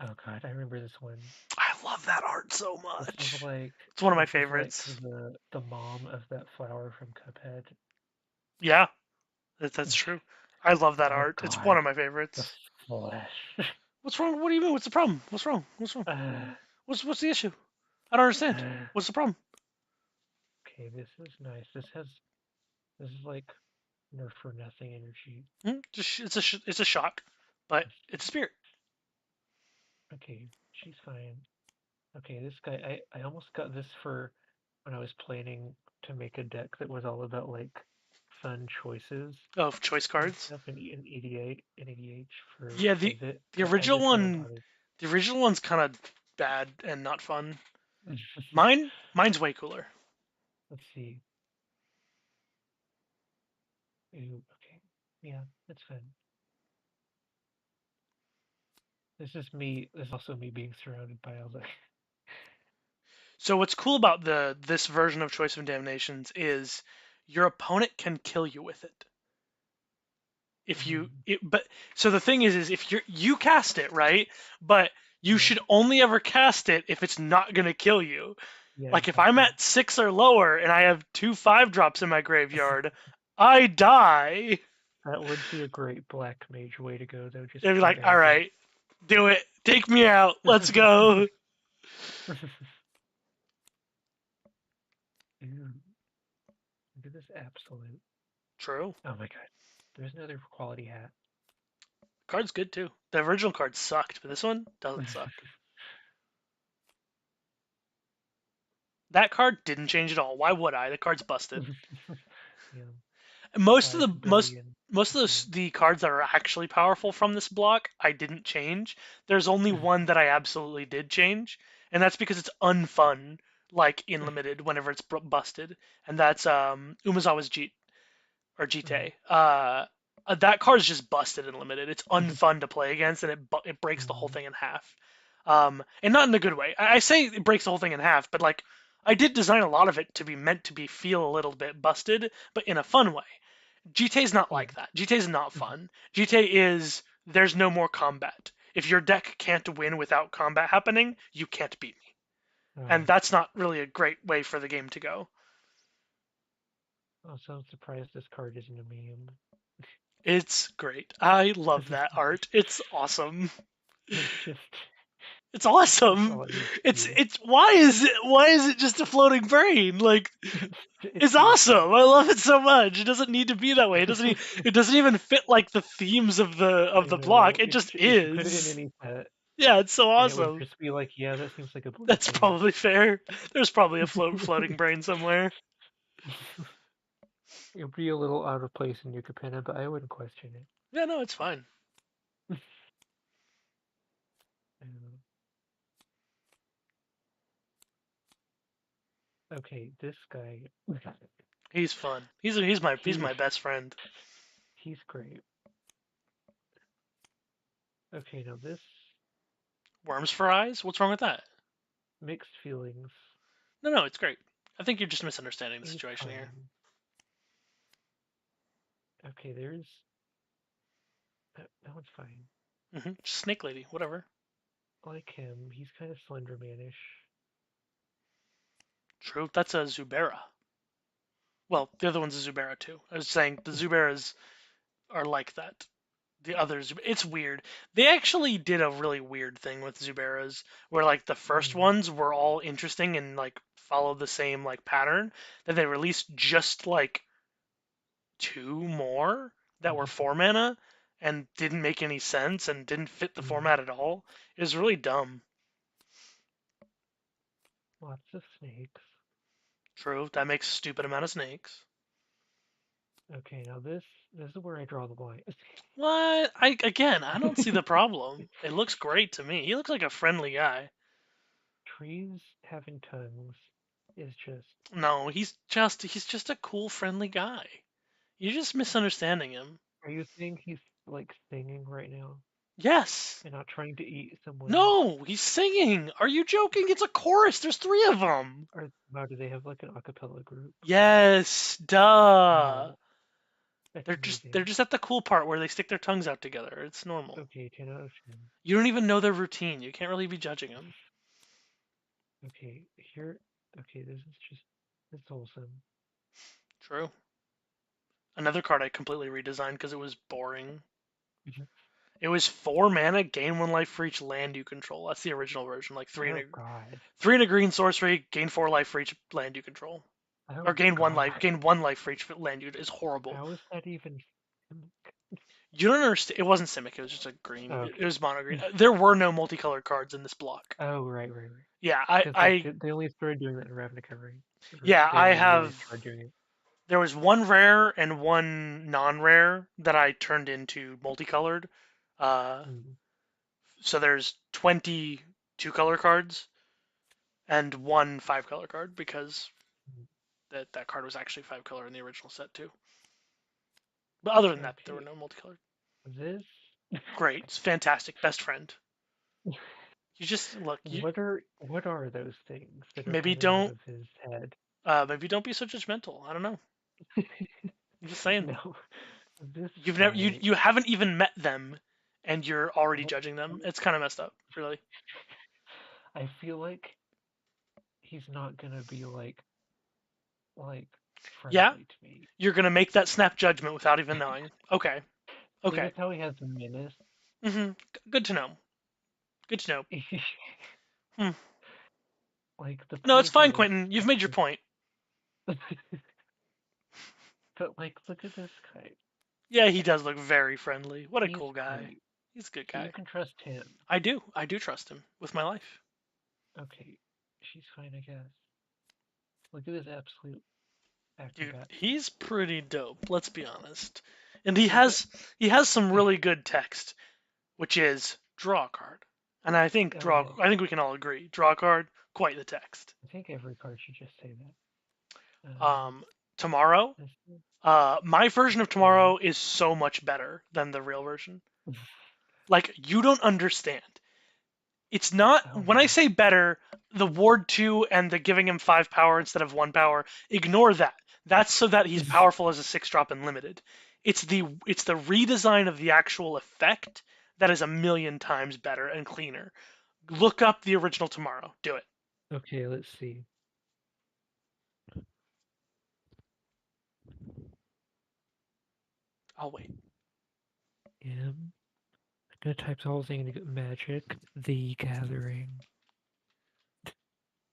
Oh god, I remember this one. I love that art so This is much. like It's one of my this is like favorites. the mom of that flower from Cuphead. Yeah, that's true. I love that Oh art. It's one god, of my the favorites. flesh. What's wrong? What do you mean? What's the problem? What's wrong? What's wrong? uh, What's the issue? I don't understand. uh, What's the problem? okay, this is nice. This is like nerf for nothing energy. Just it's a shock, but it's a spirit. Okay, she's fine. Okay, this guy, I almost got this for when I was planning to make a deck that was all about like fun choices Oh, choice and cards. stuff in EDH for Yeah, Pivot, the but I original just haven't one, bothered. the original one's kind of bad and not fun. Mine's way cooler. Let's see. Ooh, okay. Yeah, that's fun. This is me. This is also me being surrounded by all the. So what's cool about the this version of Choice of Damnations is your opponent can kill you with it. If you Mm, it, but so the thing is if you cast it, right? But you yeah, should only ever cast it if it's not going to kill you. yeah, Like if I'm exactly. at 6 or lower and I have 2/5 drops in my graveyard, I die. That would be a great black mage way to go, though. Just They'd be two like, "All bad drops. right, do it. Take me out. Let's go." Ooh, look at this absolute. True. Oh my god. There's another quality hat. Card's good too. The original card sucked, but this one doesn't suck. That card didn't change at all. Why would I? The card's busted. Yeah, Most of the 5 billion. most of the cards that are actually powerful from this block I didn't change. There's only one that I absolutely did change, and that's because it's unfun, like in limited whenever it's busted, and that's Umazawa's Jeet or Jite. That card is just busted and limited. It's unfun to play against, and it breaks the whole thing in half. And not in a good way. I say it breaks the whole thing in half, but like I did design a lot of it to be meant to be feel a little bit busted, but in a fun way. GTA is not Yeah. like that. GTA is not fun. GTA is there's no more combat. If your deck can't win without combat happening, you can't beat me. And Oh, that's not really a great way for the game to go. also, I'm surprised this card isn't a meme. It's great. I love that art. It's awesome. It's just, It's that's awesome. all it needs to be. It's why is it just a floating brain? Like It's it's beautiful. awesome. I love it so much. It doesn't need to be that way. It doesn't even fit like the themes of I the block. know. It just You could put it in is. any set, Yeah, it's so and it would awesome. just be like, yeah, that seems like a blue That's thing. probably fair. There's probably a floating brain somewhere. It would be a little out of place in Yucapena, but I wouldn't question it. Yeah, no, it's fine. Okay, this guy. He's fun. He's my He best friend. he's great. Okay, now this Worms for eyes? What's wrong with that? mixed feelings. No, no, it's great. I think you're just misunderstanding the He's situation here. fine. Okay, there's that one's fine. Just Snake Lady, whatever. I like him. He's kind of Slendermanish. True, that's a Zubera. Well, the other one's a Zubera too. I was saying the Zuberas are like that. The others, it's weird. They actually did a really weird thing with Zuberas, where like the first Mm, ones were all interesting and like followed the same like pattern. Then they released just like two more that were 4 mana and didn't make any sense and didn't fit the mm. format at all. It was really dumb. Lots of snakes. True, that makes a stupid amount of snakes. Okay, now this is where I draw the line. What? I don't see the problem. It looks great to me. He looks like a friendly guy. Trees having tongues is just. No, he's just a cool, friendly guy. You're just misunderstanding him. Are you saying he's like singing right now Yes. and not trying to eat someone? No, he's singing. Are you joking? It's a chorus. There's three of them. Or wow, do they have like an a cappella group? Yes, duh. Wow, that's They're amazing. just at the cool part where they stick their tongues out together. It's normal. Okay, 10 out of 10. You don't even know their routine. You can't really be judging them. Okay, here. Okay, this is just. It's wholesome. True. Another card I completely redesigned because it was boring. Mhm. It was 4 mana, gain 1 life for each land you control. That's the original version. Like three and Oh a God. 3 and a green sorcery, gain 4 life for each land you control. Or Oh gain one life. God. Gain 1 life for each land you. Is horrible. How is that even? You don't understand. It wasn't Simic. It was just a green. Oh, It okay. was mono green. There were no multicolored cards in this block. Oh, right, right, right. Yeah, I, Because like I, they only started doing that in Ravnica, right? Or yeah, they I only really have. started doing it. There was one rare and one non-rare that I turned into multicolored. Uh, Mm, so there's 20 two-color cards and one five-color card because mm. that card was actually five-color in the original set too. But other than that, there were Okay, no multicolored. this. Great, it's fantastic, best friend. You just look. What are those things that are Maybe coming out don't of his head? maybe don't be so judgmental. I don't know. I'm just saying. No, this You've never you guy. you haven't even met them, and you're already judging them. It's kind of messed up, really. I feel like he's not gonna be like Yeah, friendly to me. you're gonna make that snap judgment without even knowing. Okay, Like okay. it's how he has menace. Good to know. Good to know. Hmm. Like the No, it's point fine, is, Quentin. You've made your point. but like look at this guy. Yeah, he does look very friendly. What a He's cool guy. great. He's a good So you guy. can trust him. I do. I do trust him with my life. Okay, she's fine, I guess. Look at this absolute Dude, acrobat. he's pretty dope. Let's be honest. And he But has some really good text, which is draw a card. And I think oh yeah, I think we can all agree. Draw a card, quite the text. I think every card should just say that. Um, Tomorrow, This my version of yeah. Tomorrow is so much better than the real version. Like you don't understand. It's not Oh when I no. say better, the Ward 2 and the giving him 5 power instead of 1 power, ignore that. That's so that he's powerful as a 6 drop and limited. It's the redesign of the actual effect that is a million times better and cleaner. Look up the original Tomorrow. Do it. Okay, let's see. I'll wait. I'm gonna type the whole thing into Magic the Gathering.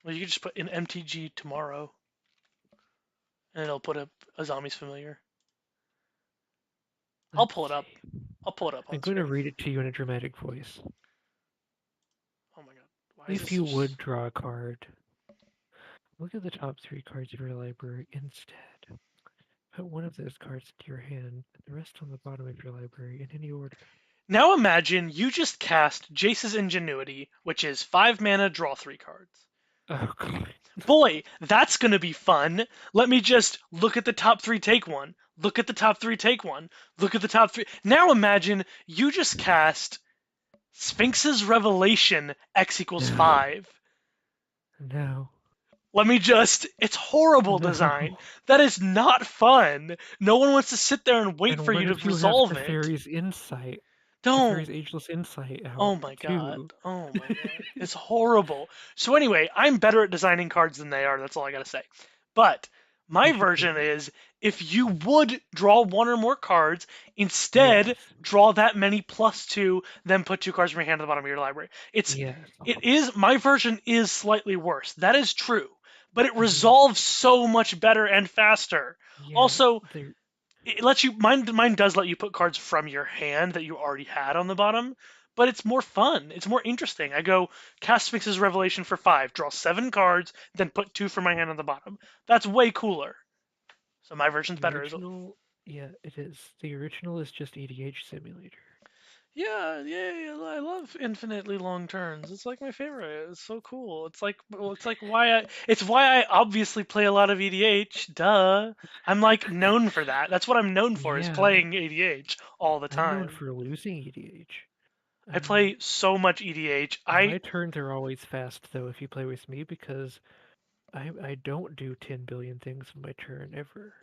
Well, you can just put in MTG Tomorrow and it'll put up a Zombies Familiar. I'll Let's pull it up. see. I'll pull it up I'm on going to screen. read it to you in a dramatic voice. Oh my god. Why is If this you so would draw a card, look at the top 3 cards of your library instead. Put one of those cards into your hand, and the rest on the bottom of your library in any order. Now imagine you just cast Jace's Ingenuity, which is 5 mana, draw 3 cards. Oh god. Boy, that's gonna be fun. Let me just look at the top three, take one. Look at the top three, take one. Look at the top three. Now imagine you just cast Sphinx's Revelation X equals No. 5. No. Let me just. It's horrible design. No. That is not fun. No one wants to sit there and wait And for what you to if you have resolve it. Teferi's insight? Don't. Teferi's ageless insight out Oh my god. too. Oh my god. It's horrible. So anyway, I'm better at designing cards than they are. That's all I gotta say. But my You should prove version it. is if you would draw one or more cards, instead Yes. draw that many +2, then put 2 cards from your hand at the bottom of your library. Yes. It is my version is slightly worse. That is true. But it Hmm. resolves so much better and faster. Yeah. Also, They're it lets you mine does let you put cards from your hand that you already had on the bottom, but it's more fun, it's more interesting. I go cast Sphinx's Revelation for 5, draw 7 cards, then put 2 from my hand on the bottom. That's way cooler. So my version's the better. original. Yeah, it is. The original is just EDH simulator. Yeah, yeah, I love infinitely long turns. It's like my favorite. It's so cool. It's like, well, it's why I obviously play a lot of EDH. Duh. I'm like known for that. That's what I'm known for, is Yeah, playing EDH all the I'm known time. for losing EDH. I play so much EDH. My turns are always fast though if you play with me because I don't do 10 billion things in my turn ever.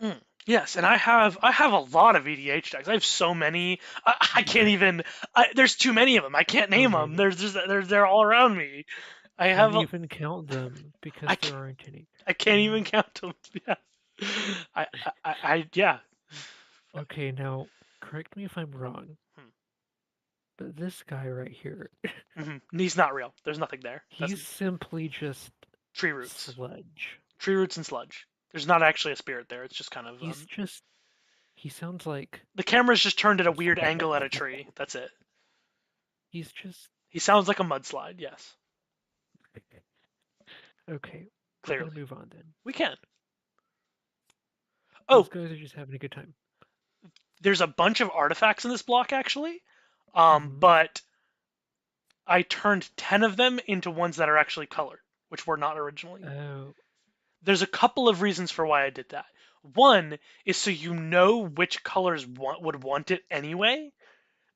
Yes, and I have a lot of EDH decks. I have so many. I can't even. There's too many of them. I can't So name them. many. There's just they're all around me. I Can't have a, even count them I because there can't, aren't any. I can't Uh, even count them. Yeah. Yeah. okay, now correct me if I'm wrong, but this guy right here, He's not real. There's nothing there. That's he's simply just tree roots, sludge. tree roots and sludge. There's not actually a spirit there. It's just kind of He's just he sounds like the camera's just turned at a weird angle at a tree. That's it. he's just He sounds like a mudslide. Yes, okay. We're gonna clearly move on then. we can. Those Oh, guys are just having a good time. there's a bunch of artifacts in this block actually, Hmm. but I turned 10 of them into ones that are actually colored, which were not originally. Oh. There's a couple of reasons for why I did that. One is so you know which colors would want it anyway,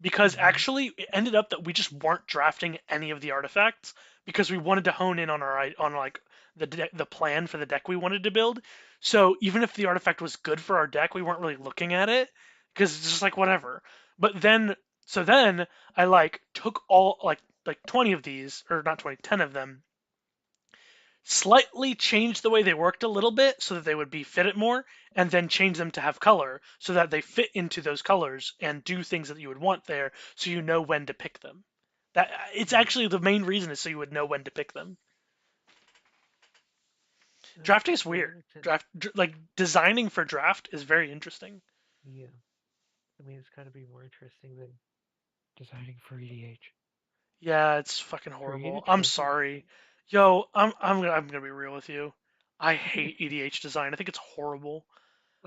because Hmm. actually it ended up that we just weren't drafting any of the artifacts because we wanted to hone in on on like the plan for the deck we wanted to build. So even if the artifact was good for our deck, we weren't really looking at it because it's just like whatever. But then then I like took all like 20 of these, or not 20, 10 of them, slightly changed the way they worked a little bit so that they would be fit it more, and then change them to have color so that they fit into those colors and do things that you would want there, so you know when to pick them. That it's actually the main reason is so you would know when to pick them. Drafting is Yeah, weird. that makes sense. Like designing for draft is very interesting. Yeah. I mean, it's gotta be more interesting than designing for EDH. Yeah, it's fucking horrible. Creative I'm choices. sorry. Yo, I'm gonna be real with you. I hate EDH design. I think it's horrible.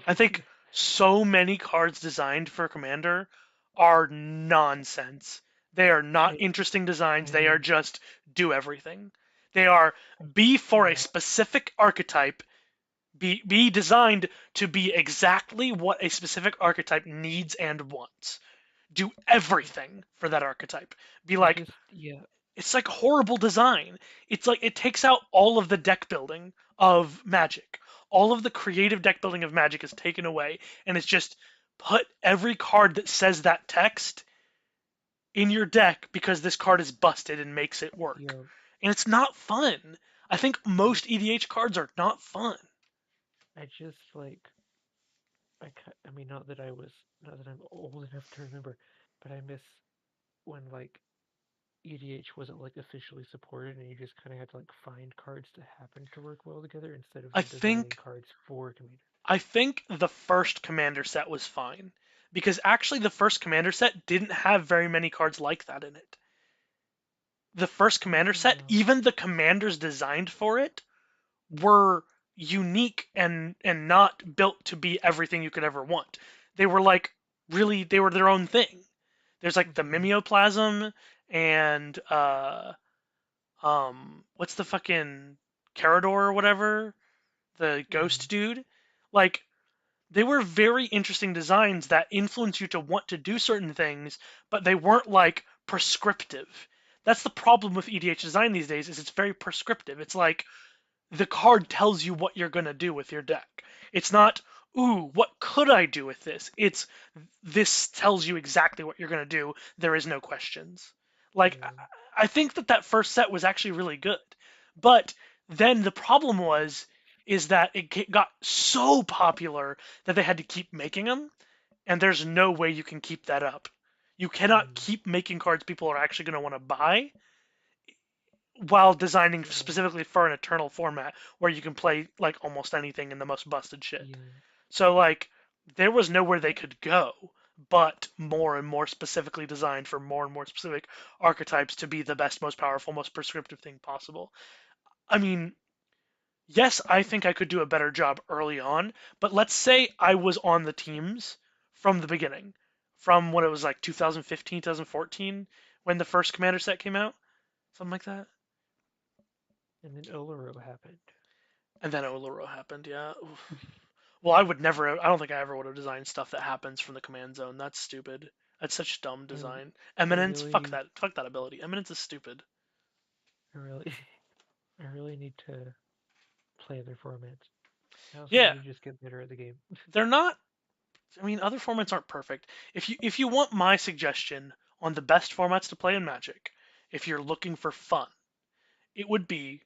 I think so many cards designed for Commander are nonsense. They are not I interesting designs. I They are mean, just do everything. They are be for a yeah. specific archetype, be designed to be exactly what a specific archetype needs and wants. Do everything for that archetype. Be I like just yeah. it's like horrible design. It's like it takes out all of the deck building of Magic. All of the creative deck building of Magic is taken away, and it's just put every card that says that text in your deck because this card is busted and makes it work. Yeah. And it's not fun. I think I most EDH cards are not fun. I just like I mean, not that I'm old enough to remember, but I miss when like EDH wasn't like officially supported, and you just kind of had to like find cards to happen to work well together instead of I them designing think cards for Commander. I think the first Commander set was fine because actually the first Commander set didn't have very many cards like that in it. The first commander set, No. even the commanders designed for it were unique and not built to be everything you could ever want. They were like really they were their own thing. There's like the Hmm. mimeoplasm and what's the fucking Carador or whatever, the ghost dude. Like, they were very interesting designs that influence you to want to do certain things, but they weren't like prescriptive. That's the problem with EDH design these days is it's very prescriptive. It's like the card tells you what you're going to do with your deck. It's not, ooh, what could I do with this? It's this tells you exactly what you're going to do. There is no questions. Like, Yeah. I think that first set was actually really good. But then the problem is that it got so popular that they had to keep making them, and there's no way you can keep that up. You cannot keep making cards people are actually going to want to buy while designing Yeah. specifically for an eternal format where you can play like almost anything in the most busted shit. Yeah. So like there was nowhere they could go but more and more specifically designed for more and more specific archetypes to be the best, most powerful, most prescriptive thing possible. I mean, yes, I think I could do a better job early on, but let's say I was on the teams from the beginning, from what it was like 2015, 2014, when the first Commander set came out, something like that. And then Oloro happened. And then Oloro happened, yeah. Well, I would never. I don't think I ever would have designed stuff that happens from the command zone. That's stupid. That's such dumb I, design. I Eminence, fuck really, that. Fuck that ability. Eminence is stupid. I really, I really need to play other formats. I also Yeah, need to just get better at the game. they're not. I mean, other formats aren't perfect. If you want my suggestion on the best formats to play in Magic, if you're looking for fun, it would be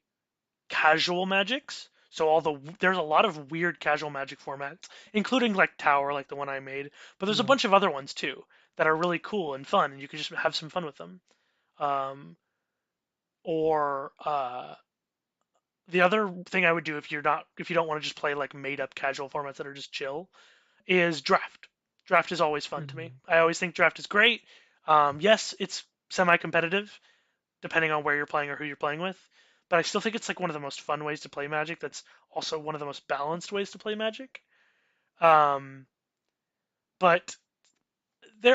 casual magics. So there's a lot of weird casual magic formats, including like Tower, like the one I made. But there's a Yeah. bunch of other ones too that are really cool and fun, and you can just have some fun with them. Um, or the other thing I would do if you don't want to just play like made up casual formats that are just chill is draft. Draft is always fun to me. Hmm. I always think draft is great. Yes, it's semi-competitive depending on where you're playing or who you're playing with, but I still think it's like one of the most fun ways to play Magic. That's also one of the most balanced ways to play Magic. Um, but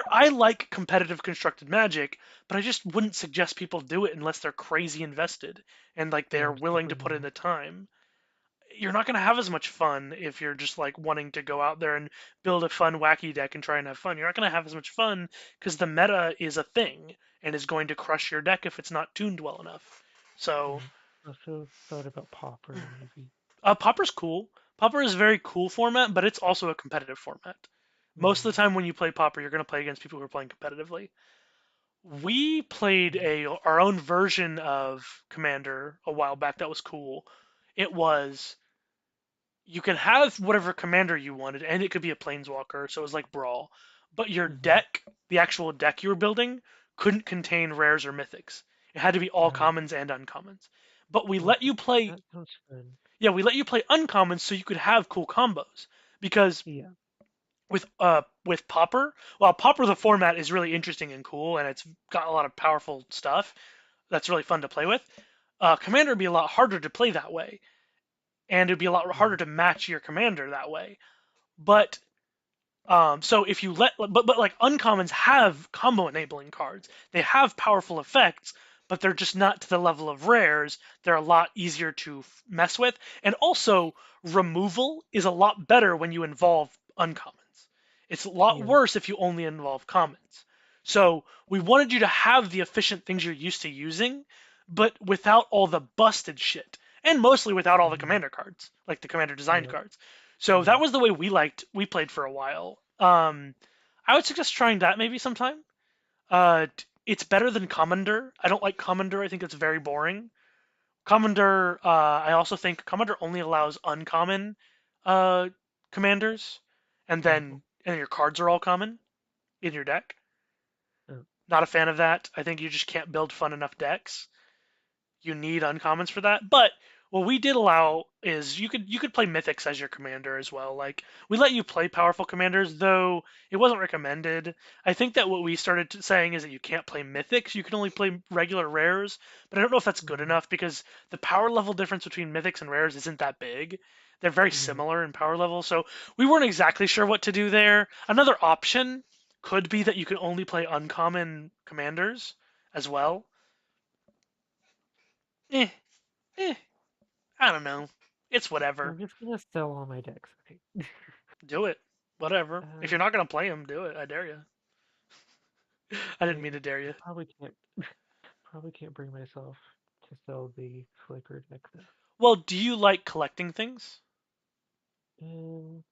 I like competitive constructed Magic, but I just wouldn't suggest people do it unless they're crazy invested and like Yeah, they're I'm willing super to put in new. the time. You're not going to have as much fun if you're just like wanting to go out there and build a fun wacky deck and try and have fun. You're not going to have as much fun because the meta is a thing and is going to crush your deck if it's not tuned well enough. So Also thought about Pauper maybe. Pauper's cool. Pauper is a very cool format, but it's also a competitive format. Most of the Mm. time when you play Pauper, you're going to play against people who are playing competitively. We played Yeah. our own version of Commander a while back that was cool. It was you could have whatever commander you wanted, and it could be a planeswalker, so it was like Brawl. But your Hmm. deck, the actual deck you were building, couldn't contain rares or mythics. It had to be all Oh, commons and uncommons. But we oh, let you play, that sounds fun. yeah, we let you play uncommons so you could have cool combos. Because Yeah. with Pauper, while Pauper the format is really interesting and cool, and it's got a lot of powerful stuff that's really fun to play with, Commander would be a lot harder to play that way, and it'd be a lot harder Mm. to match your commander that way. But so if you but like uncommons have combo enabling cards. They have powerful effects, but they're just not to the level of rares. They're a lot easier to mess with, and also removal is a lot better when you involve uncommons. It's a lot Yeah. worse if you only involve commons. So we wanted you to have the efficient things you're used to using, but without all the busted shit, and mostly without all the Hmm. commander cards, like the commander designed Yeah. cards. So Yeah. that was the way we played for a while. I would suggest trying that maybe sometime. It's better than Commander. I don't like Commander. I think it's very boring. Commander, I also think Commander only allows uncommon uh, commanders, Oh. and your cards are all common in your deck. Oh. Not a fan of that. I think you just can't build fun enough decks. You need uncommons for that. But what we did allow is you could play mythics as your commander as well. Like we let you play powerful commanders, though it wasn't recommended. I think that what we started saying is that you can't play mythics. You can only play regular rares. But I don't know if that's good Hmm. enough because the power level difference between mythics and rares isn't that big. They're very Yeah. similar in power level, so we weren't exactly sure what to do there. Another option could be that you can only play uncommon commanders as well. Eh, eh, I don't know. It's whatever. I'm just gonna sell all my decks. Okay. Do it. Whatever. If you're Um, not gonna play them, do it. I dare you. I didn't mean to dare I you. probably can't bring myself to sell the Flicker deck though. Well, do you like collecting things? Um,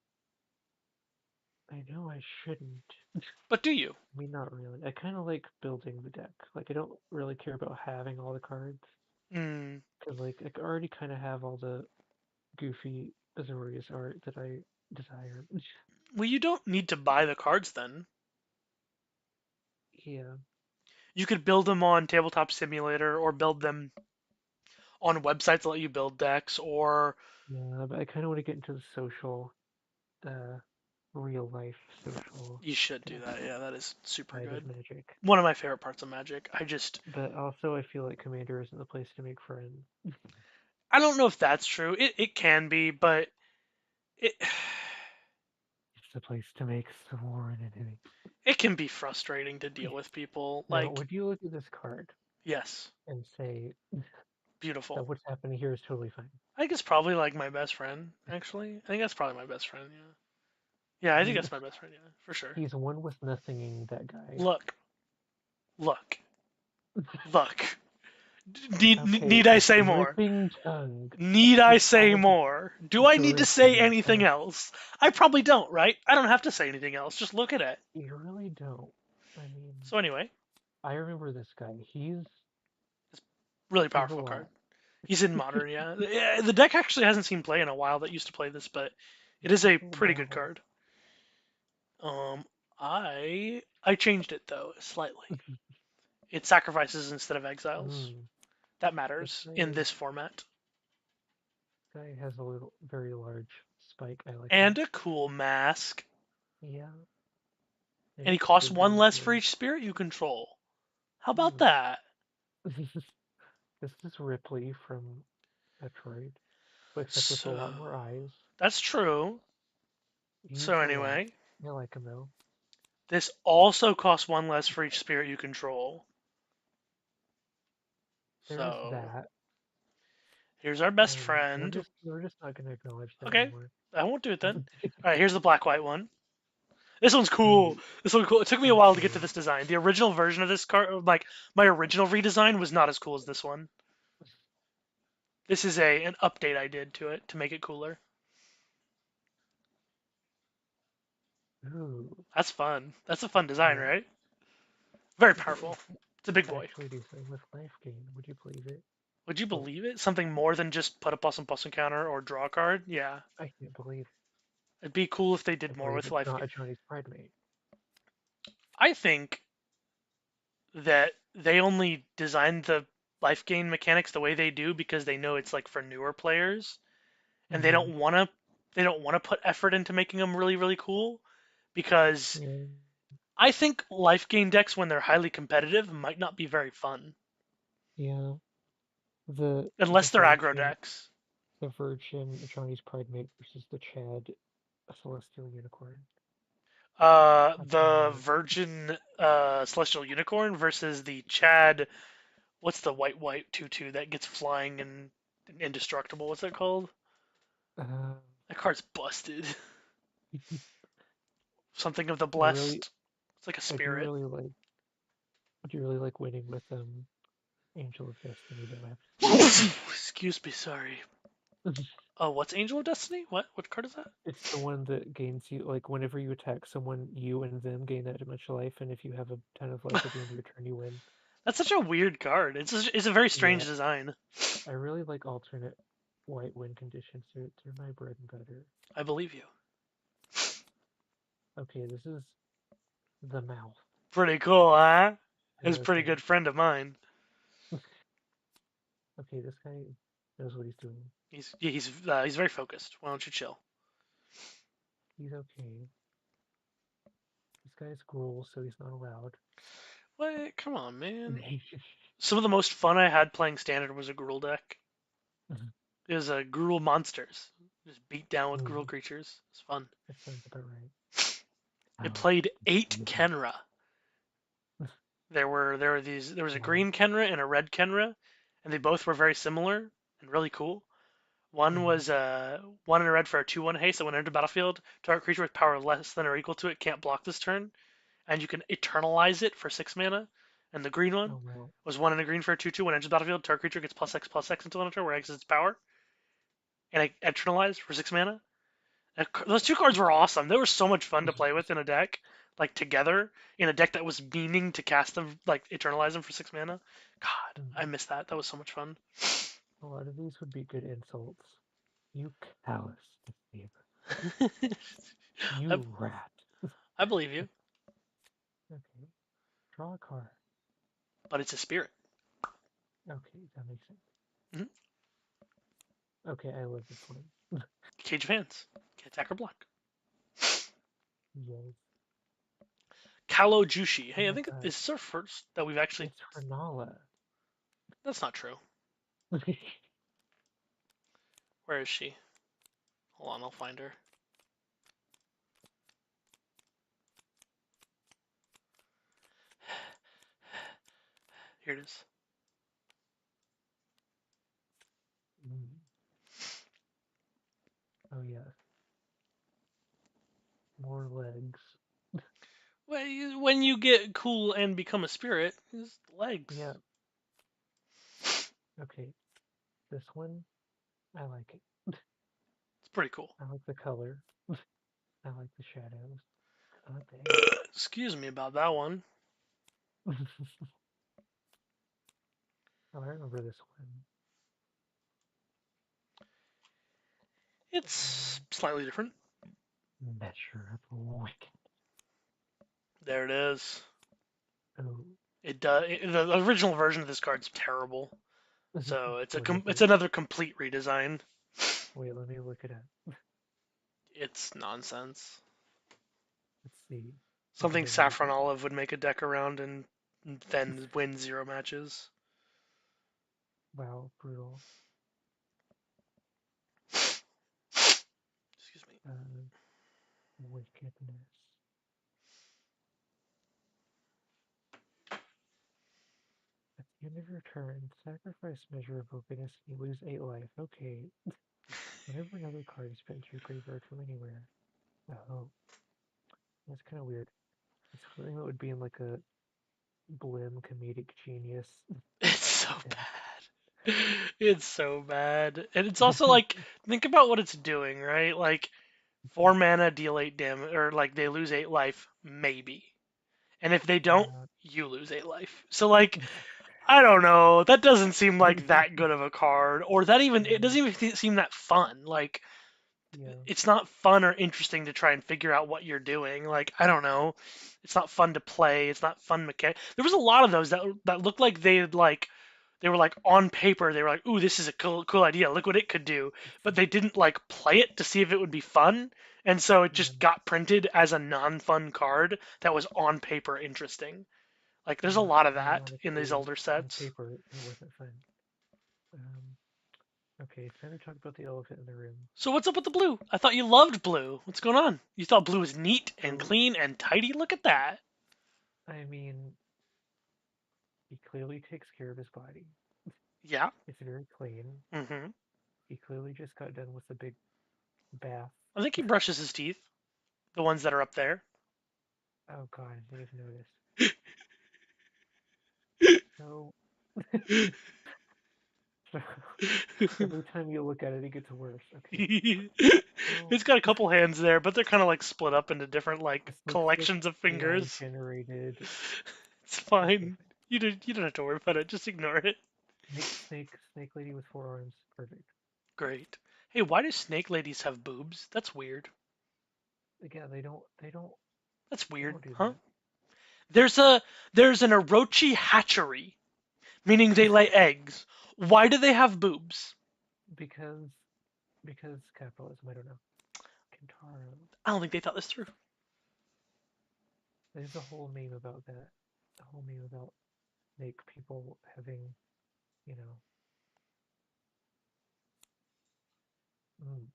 I know I shouldn't. But do you? I mean, not really. I kind of like building the deck. Like, I don't really care about having all the cards. Hmm. Because, like, I already kind of have all the goofy Azorius art that I desire. Well, you don't need to buy the cards then. Yeah. You could build them on Tabletop Simulator or build them on websites that let you build decks, or Yeah, but I kind of want to get into the social, uh, real life social you should do deck that. Yeah, that is super side of good. Magic. One of my favorite parts of Magic. But also, I feel like Commander isn't the place to make friends. I don't know if that's true. It can be, but it It's the place to make sworn enemies. it can be frustrating to deal with people. Now, Like, would you look at this card yes, and say that beautiful. what's happening here is totally fine? I think it's probably like my best friend, actually. I think that's probably my best friend, yeah. Yeah, I think He that's my best friend, yeah, for sure. he's one with nothinging that guy. Look, look, look. Need Okay, I say more? dripping tongue. Need I It's say all more? Do I need to say dripping. anything else? I probably don't, right? I don't have to say anything else. Just look at it. You really don't. I mean, So anyway, I remember this guy. really He's a powerful card. lot. He's in modern, yeah. The deck actually hasn't seen play in a while that used to play this, but it is a So pretty good now, card. Um, I changed it though slightly. It sacrifices instead of exiles. mm, That this matters guy in is this format. guy has a little very large spike. I like that. And a cool mask. Yeah, and And he it's costs one bigger less for than. each spirit you control. How about Ooh. that? This is Ripley from Metroid, but except with a So lot more eyes. that's true. So He's a lot. anyway, I like him though. this also costs one less for each spirit you control. There's So that. here's our best And we're friend. just not gonna acknowledge that Okay, anymore. I won't do it then. All right, here's the black white one. This one's cool. Ooh, This one's cool. It took me a while to get to okay. this design. The original version of this card, like my original redesign, was not as cool as this one. This is an update I did to it to make it cooler. Ooh, That's fun. That's a fun design, yeah. right? Very You could powerful. It's a big boy. actually do something with life gain. Would you believe it? Would you Oh, believe it? Something more than just put a plus and counter or draw a card? Yeah. I can't believe. It'd be cool if they I did more believe with it's life not gain. a Chinese pride mate. I think that they only designed the life gain mechanics the way they do because they know it's like for newer players and Mm-hmm. they don't want to put effort into making them really cool because Yeah. I think life gain decks when they're highly competitive might not be very fun Yeah. The unless they're aggro virgin decks. the virgin Chinese pride mate versus the Chad a celestial unicorn. That's gonna The hurt. Virgin Celestial Unicorn versus the Chad. What's the white 2/2 that gets flying and indestructible? What's that called? Uh, That card's busted. Something of the I really blessed. It's like a I do spirit. really like winning with Angel of Destiny though. I have Excuse me, sorry. to say. Oh, what's Angel of Destiny? What? What card is that? It's the one that gains you like whenever you attack someone, you and them gain that much life, and if you have a ton of life at the end of your turn, you win. That's such a weird card. It's a very Yeah, strange design. I really like alternate white win conditions. They're my bread and butter. I believe you. Okay, this is the mouth. Pretty cool, huh? I He's a like pretty him. good friend of mine. Okay, this guy knows what he's doing. He's very focused. Why don't you chill? He's okay. This guy's gruel, so he's not allowed. What? Come on, man. Some of the most fun I had playing standard was a Gruul deck. It was a Gruul monsters. Just beat down with Gruul Mm, creatures. It's fun. that sounds about right. It I'll played 8 do that. Kenra. There was a Wow. green Kenra and a red Kenra, and they both were very similar and really cool. One was 1 in a red for a 2/1 haste that when entered the battlefield, target creature with power less than or equal to it can't block this turn, and you can eternalize it for 6 mana. And the green one Oh well. was 1 in a green for a 2/2 when enters the battlefield, target creature gets +X/+X until end of turn, where X is its power, and I eternalized for 6 mana. And those two cards were awesome. They were so much fun to play with in a deck, like together in a deck that was meaning to cast them, like eternalize them for 6 mana. God, I Mhm. miss that. That was so much fun. A lot of these would be good insults. You callous deceiver. I, You rat. I believe you, Okay. Draw a card. but it's a spirit. Okay, that makes sense. Mhm. Okay, I love this one. Cage of Hands. Can't attack or block. Yes. Kalo Jushi. Oh Hey, I my think god. this is our first that we've actually. It's Renala. That's not true. Where is she? Hold on, I'll find her. Here it is. Mm. Oh yeah. More legs. When you get cool and become a spirit, his legs. Yeah. Okay. This one, I like it. It's pretty cool. I like the color. I like the shadows. Oh dang. Excuse me about that one. Oh, I remember this one. It's slightly different. Measure of Wicked. There it is. Oh. It does. The original version of this card's terrible, so What is it's it? another complete redesign. Wait, let me look it up. It's nonsense. Let's see. Is it Something a Saffron version? Olive would make a deck around and then win 0 matches. Wow, brutal. Excuse me. Wickedness. At the end of your turn, sacrifice Measure of Openness and you lose 8 life. Okay. Whenever another card is put into your graveyard from anywhere. Oh, that's kind of weird. It's something that would be in like a Blim comedic genius It's so deck. bad. It's so bad. And it's also like, think about what it's doing, right? Like, 4 mana, deal 8 damage, or like they lose 8 life, maybe. And if they don't, Yeah. you lose 8 life. So, like, I don't know. That doesn't seem like that good of a card. Or that even, it No. doesn't even seem that fun. Like, Yeah. it's not fun or interesting to try and figure out what you're doing. Like, I don't know. It's not fun to play. It's not fun mechanic. There was a lot of those that looked like they were like on paper. They were like, "Ooh, this is a cool idea. Look what it could do." But they didn't like play it to see if it would be fun, and so it Yeah. just got printed as a non-fun card that was on paper interesting. Like, there's a Yeah. lot of I mean, that in these honestly, older on sets. paper, it wasn't fun. Um, okay, it's time to talk about the elephant in the room. So what's up with the blue? I thought you loved blue. What's going on? You thought blue was neat and So, clean and tidy. Look at that. I mean, he clearly takes care of his body. Yeah. It's very clean. Mm-hmm. He clearly just got done with a big bath. I think he brushes his teeth, the ones that are up there. Oh god, I didn't even notice. So, so every time you look at it, it gets worse. Okay. So, It's got a couple hands there, but they're kind of like split up into different like this looks like collections of AI fingers. generated. It's Okay, fine. fine. You don't have to worry about it. Just ignore it. Snake lady with 4 arms. Perfect. Great. Hey, why do snake ladies have boobs? That's weird. Again, That's they weird, don't do huh? that There's a there's an Orochi hatchery, meaning they lay eggs. Why do they have boobs? because capitalism. I don't know. Kentaro. I don't think they thought this through. There's a whole meme about that. A whole meme about snake people having, you know. Mm.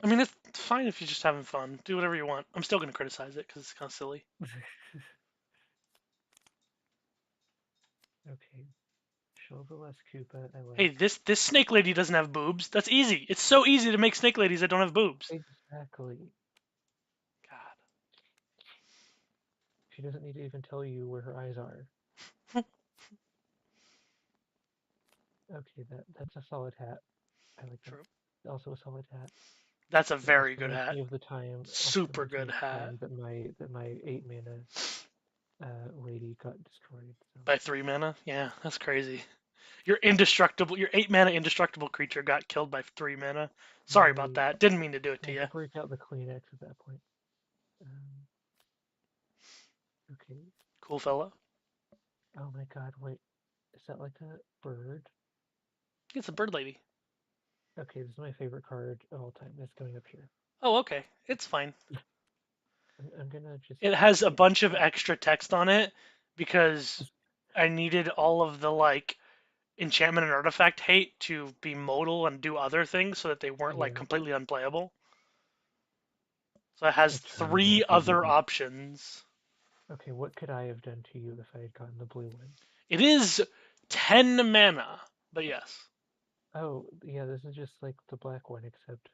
I mean, it's fine if you're just having fun. Do whatever you want. I'm still gonna criticize it because it's kind of silly. Okay. Show the less Koopa. I Hey, like. this snake lady doesn't have boobs. That's easy. It's so easy to make snake ladies that don't have boobs. Exactly. God. She doesn't need to even tell you where her eyes are. Okay, that's a solid hat. I like True. that. Also a solid hat. That's a It also very good reminds hat. me of the time. Also Super reminds me good of the hat. time that my 8 mana lady got destroyed. So By 3 mana? Yeah, that's crazy. Your indestructible, your 8 mana indestructible creature got killed by 3 mana. Sorry about I that. Didn't mean to do it I to had you. to break out the Kleenex at that point. Um, okay. Cool fella. Oh my God! Wait, is that like a bird? It's a bird lady. Okay, this is my favorite card of all time. That's going up here. Oh, okay. It's fine. I'm gonna just It has a yeah. bunch of extra text on it because I needed all of the like enchantment and artifact hate to be modal and do other things so that they weren't like Yeah, completely unplayable. So it has eternal 3 other beauty. options. Okay, what could I have done to you if I had gotten the blue one? It is 10 mana, but yes. Oh, yeah, this is just like the black one, except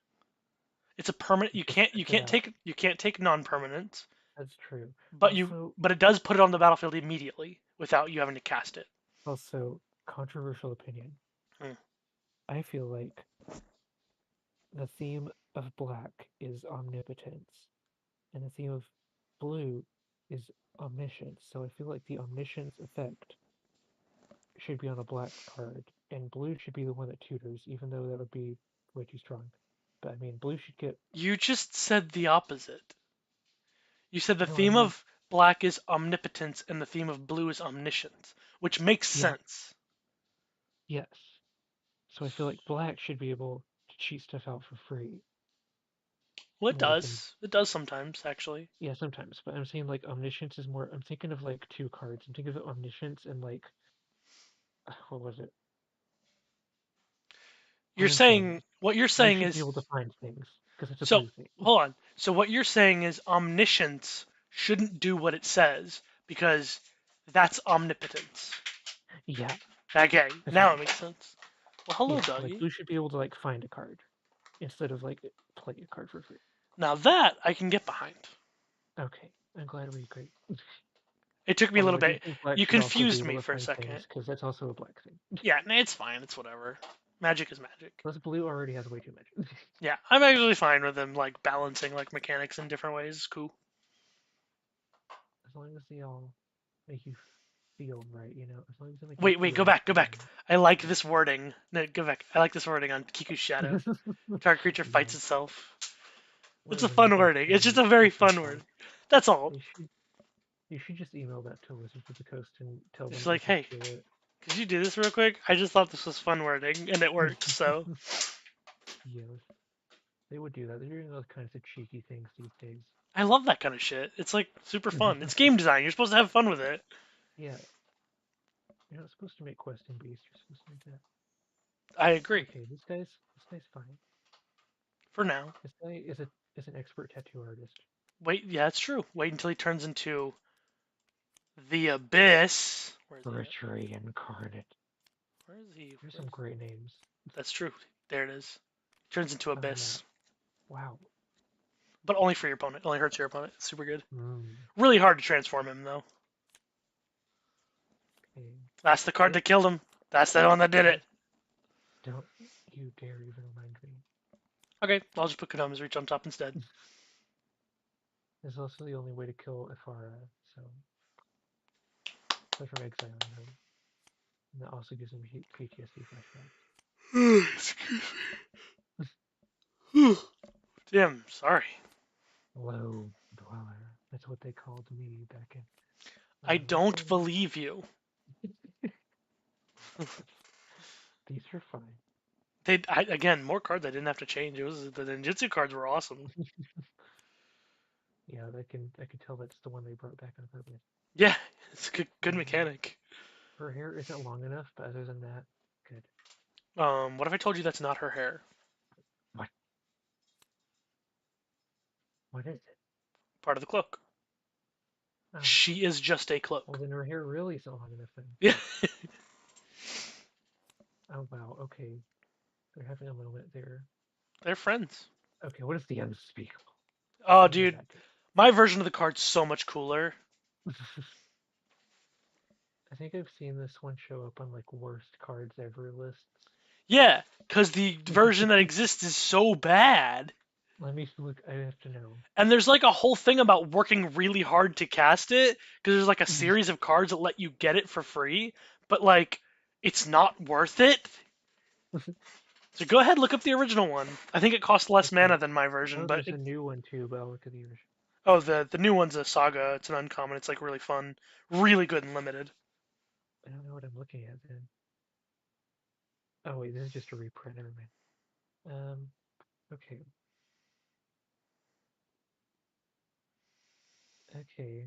It's a permanent. it You just can't you cuts it can't out. take you can't take non-permanents, That's true. but you Also, but it does put it on the battlefield immediately without you having to cast it. also, controversial opinion. Hmm. I feel like the theme of black is omnipotence, and the theme of blue is omniscience. So I feel like the omniscience effect should be on a black card, and blue should be the one that tutors, even though that would be way too strong. But I mean, blue should get. You just said the opposite. You said the No, I theme meant of black is omnipotence and the theme of blue is omniscience, which makes yeah, sense. yes. So I feel like black should be able to cheat stuff out for free, Well, it more than does. It does sometimes, actually. yeah, sometimes. But I'm saying like omniscience is more. I'm thinking of like two cards. I'm thinking of omniscience and like what was it? You're Uncanny. saying what you're Blue saying should be is able to find things because it's a so. blue thing. Hold on. So what you're saying is omniscience shouldn't do what it says because that's omnipotence. Yeah, Okay, that's now right. it makes sense. Well, hello, Yeah, like doggy. blue should be able to like find a card instead of like play a card for free. Now that I can get behind. Okay, I'm glad we agree. It took me a Although little I do bit. think black You should also be confused able me to for a find things second. because that's also a black thing. Yeah, nah, it's fine. It's whatever. Magic is magic. Plus, blue already has way too much. Yeah, I'm actually fine with them like balancing like mechanics in different ways. It's cool. As long as they all make you feel right, you know. As long as they make you Wait, feel go back, go back. entertained. I like this wording. No, go back. I like this wording on Kiku's shadow. Target creature Yeah, fights itself. It's a whatever. fun Nothing's wording. It's just permanent. a very It's just fun fun. word. That's all. You should you should just email that to Wizards of the Coast and tell It's them like, if you hey, steal it. could you do this real quick? I just thought this was fun wording, and it worked. So Yes, they would do that. They're doing those kinds of cheeky things these days. I love that kind of shit. It's like super fun. It's game design. You're supposed to have fun with it. Yeah, you're not supposed to make questing beast. You're supposed to make that. I agree. Okay, this guy's fine. For now. This guy is an expert tattoo artist. Wait, yeah, it's true. Wait until he turns into the abyss. Where is he at? Treachery incarnate. Where is he? There's some great names. That's true. There it is. Turns into Oh yeah. abyss, Wow. but only for your opponent. It only hurts your opponent. It's super good. Mm, Really hard to transform him though. okay. That's the card that killed him. That's the one that did it. Don't you dare even remind me. Okay, I'll just put Konoma's reach on top instead. This is also the only way to kill Ifara, so aside from exiling her. And that also gives him PTSD flashbacks. Excuse me. Damn, sorry. Low dweller. That's what they called me back in I don't school. believe you. These are fine. Again, more cards I didn't have to change. It was the ninjutsu cards were awesome. Yeah, I can tell that's the one they brought back on purpose. Yeah, it's a good Um, mechanic. her hair isn't long enough, but other than that, good. What if I told you that's not her hair? What? What is it? Part of the cloak. Oh, She is just a well cloak. then her hair really isn't long enough then. Yeah. Oh wow. Okay, they're having a moment there. They're friends. Okay, what is the unspeakable? Oh, What does dude, that do? my version of the card's so much cooler. I think I've seen this one show up on like worst cards ever lists. Yeah, because the version that exists is so bad. Let me look. I have to know. And there's like a whole thing about working really hard to cast it because there's like a series of cards that let you get it for free, but like it's not worth it. So go ahead, look up the original one. I think it costs less mana Okay. than my version, Oh, but there's a new one too, but I'll look at the original. oh, the new one's a saga. It's an uncommon. It's like really fun, really good and limited. I don't know what I'm looking at then. Oh wait, this is just a reprint. Never mind. Okay. Okay.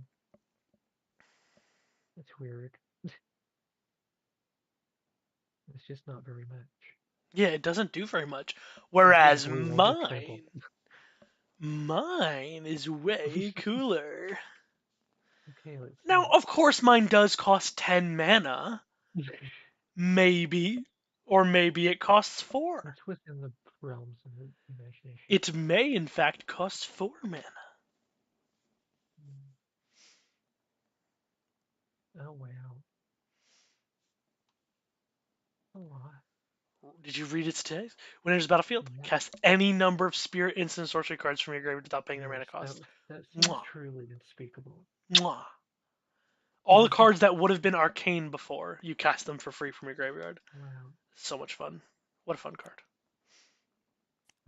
That's weird. It's just not very much. Yeah, it doesn't do very much. This is Whereas blue. I'll just trample. mine is way cooler. Okay, let's Now, see. of course, mine does cost 10 mana. Maybe. Or maybe it costs 4. It's within the realms of the imagination. It may, in fact, cost 4 mana. Mm. Oh wow. A lot. Did you read its text? When enters the battlefield, Yeah. cast any number of spirit, instant, sorcery cards from your graveyard without paying their Yes, mana cost. that seems Mwah. truly unspeakable. Mwah. All the cards that would have been arcane before, you cast them for free from your graveyard. Wow. So much fun. What a fun card.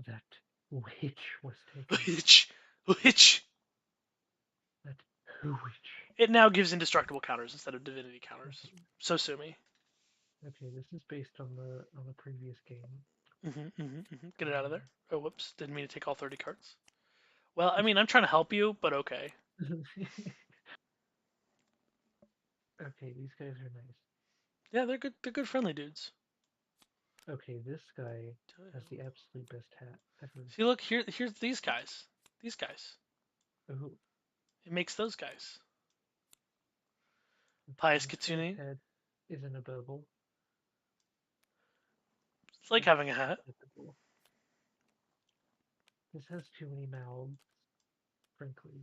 That which was taken. Which, which, That which. it now gives indestructible counters instead of divinity counters. Okay. So sue me. Okay, this is based on the previous game. Get it out of there. Oh, whoops. Didn't mean to take all 30 cards. Well, I mean, I'm trying to help you, but okay. Okay, these guys are nice. Yeah, they're good. They're good, friendly dudes. Okay, this guy has the absolute best hat ever. See, look here. Here's these guys. These guys. Oh, It makes those guys. okay, Pious this guy's Kitsune. head isn't a bubble. It's like That's having a hat. typical. This has too many mouths, frankly.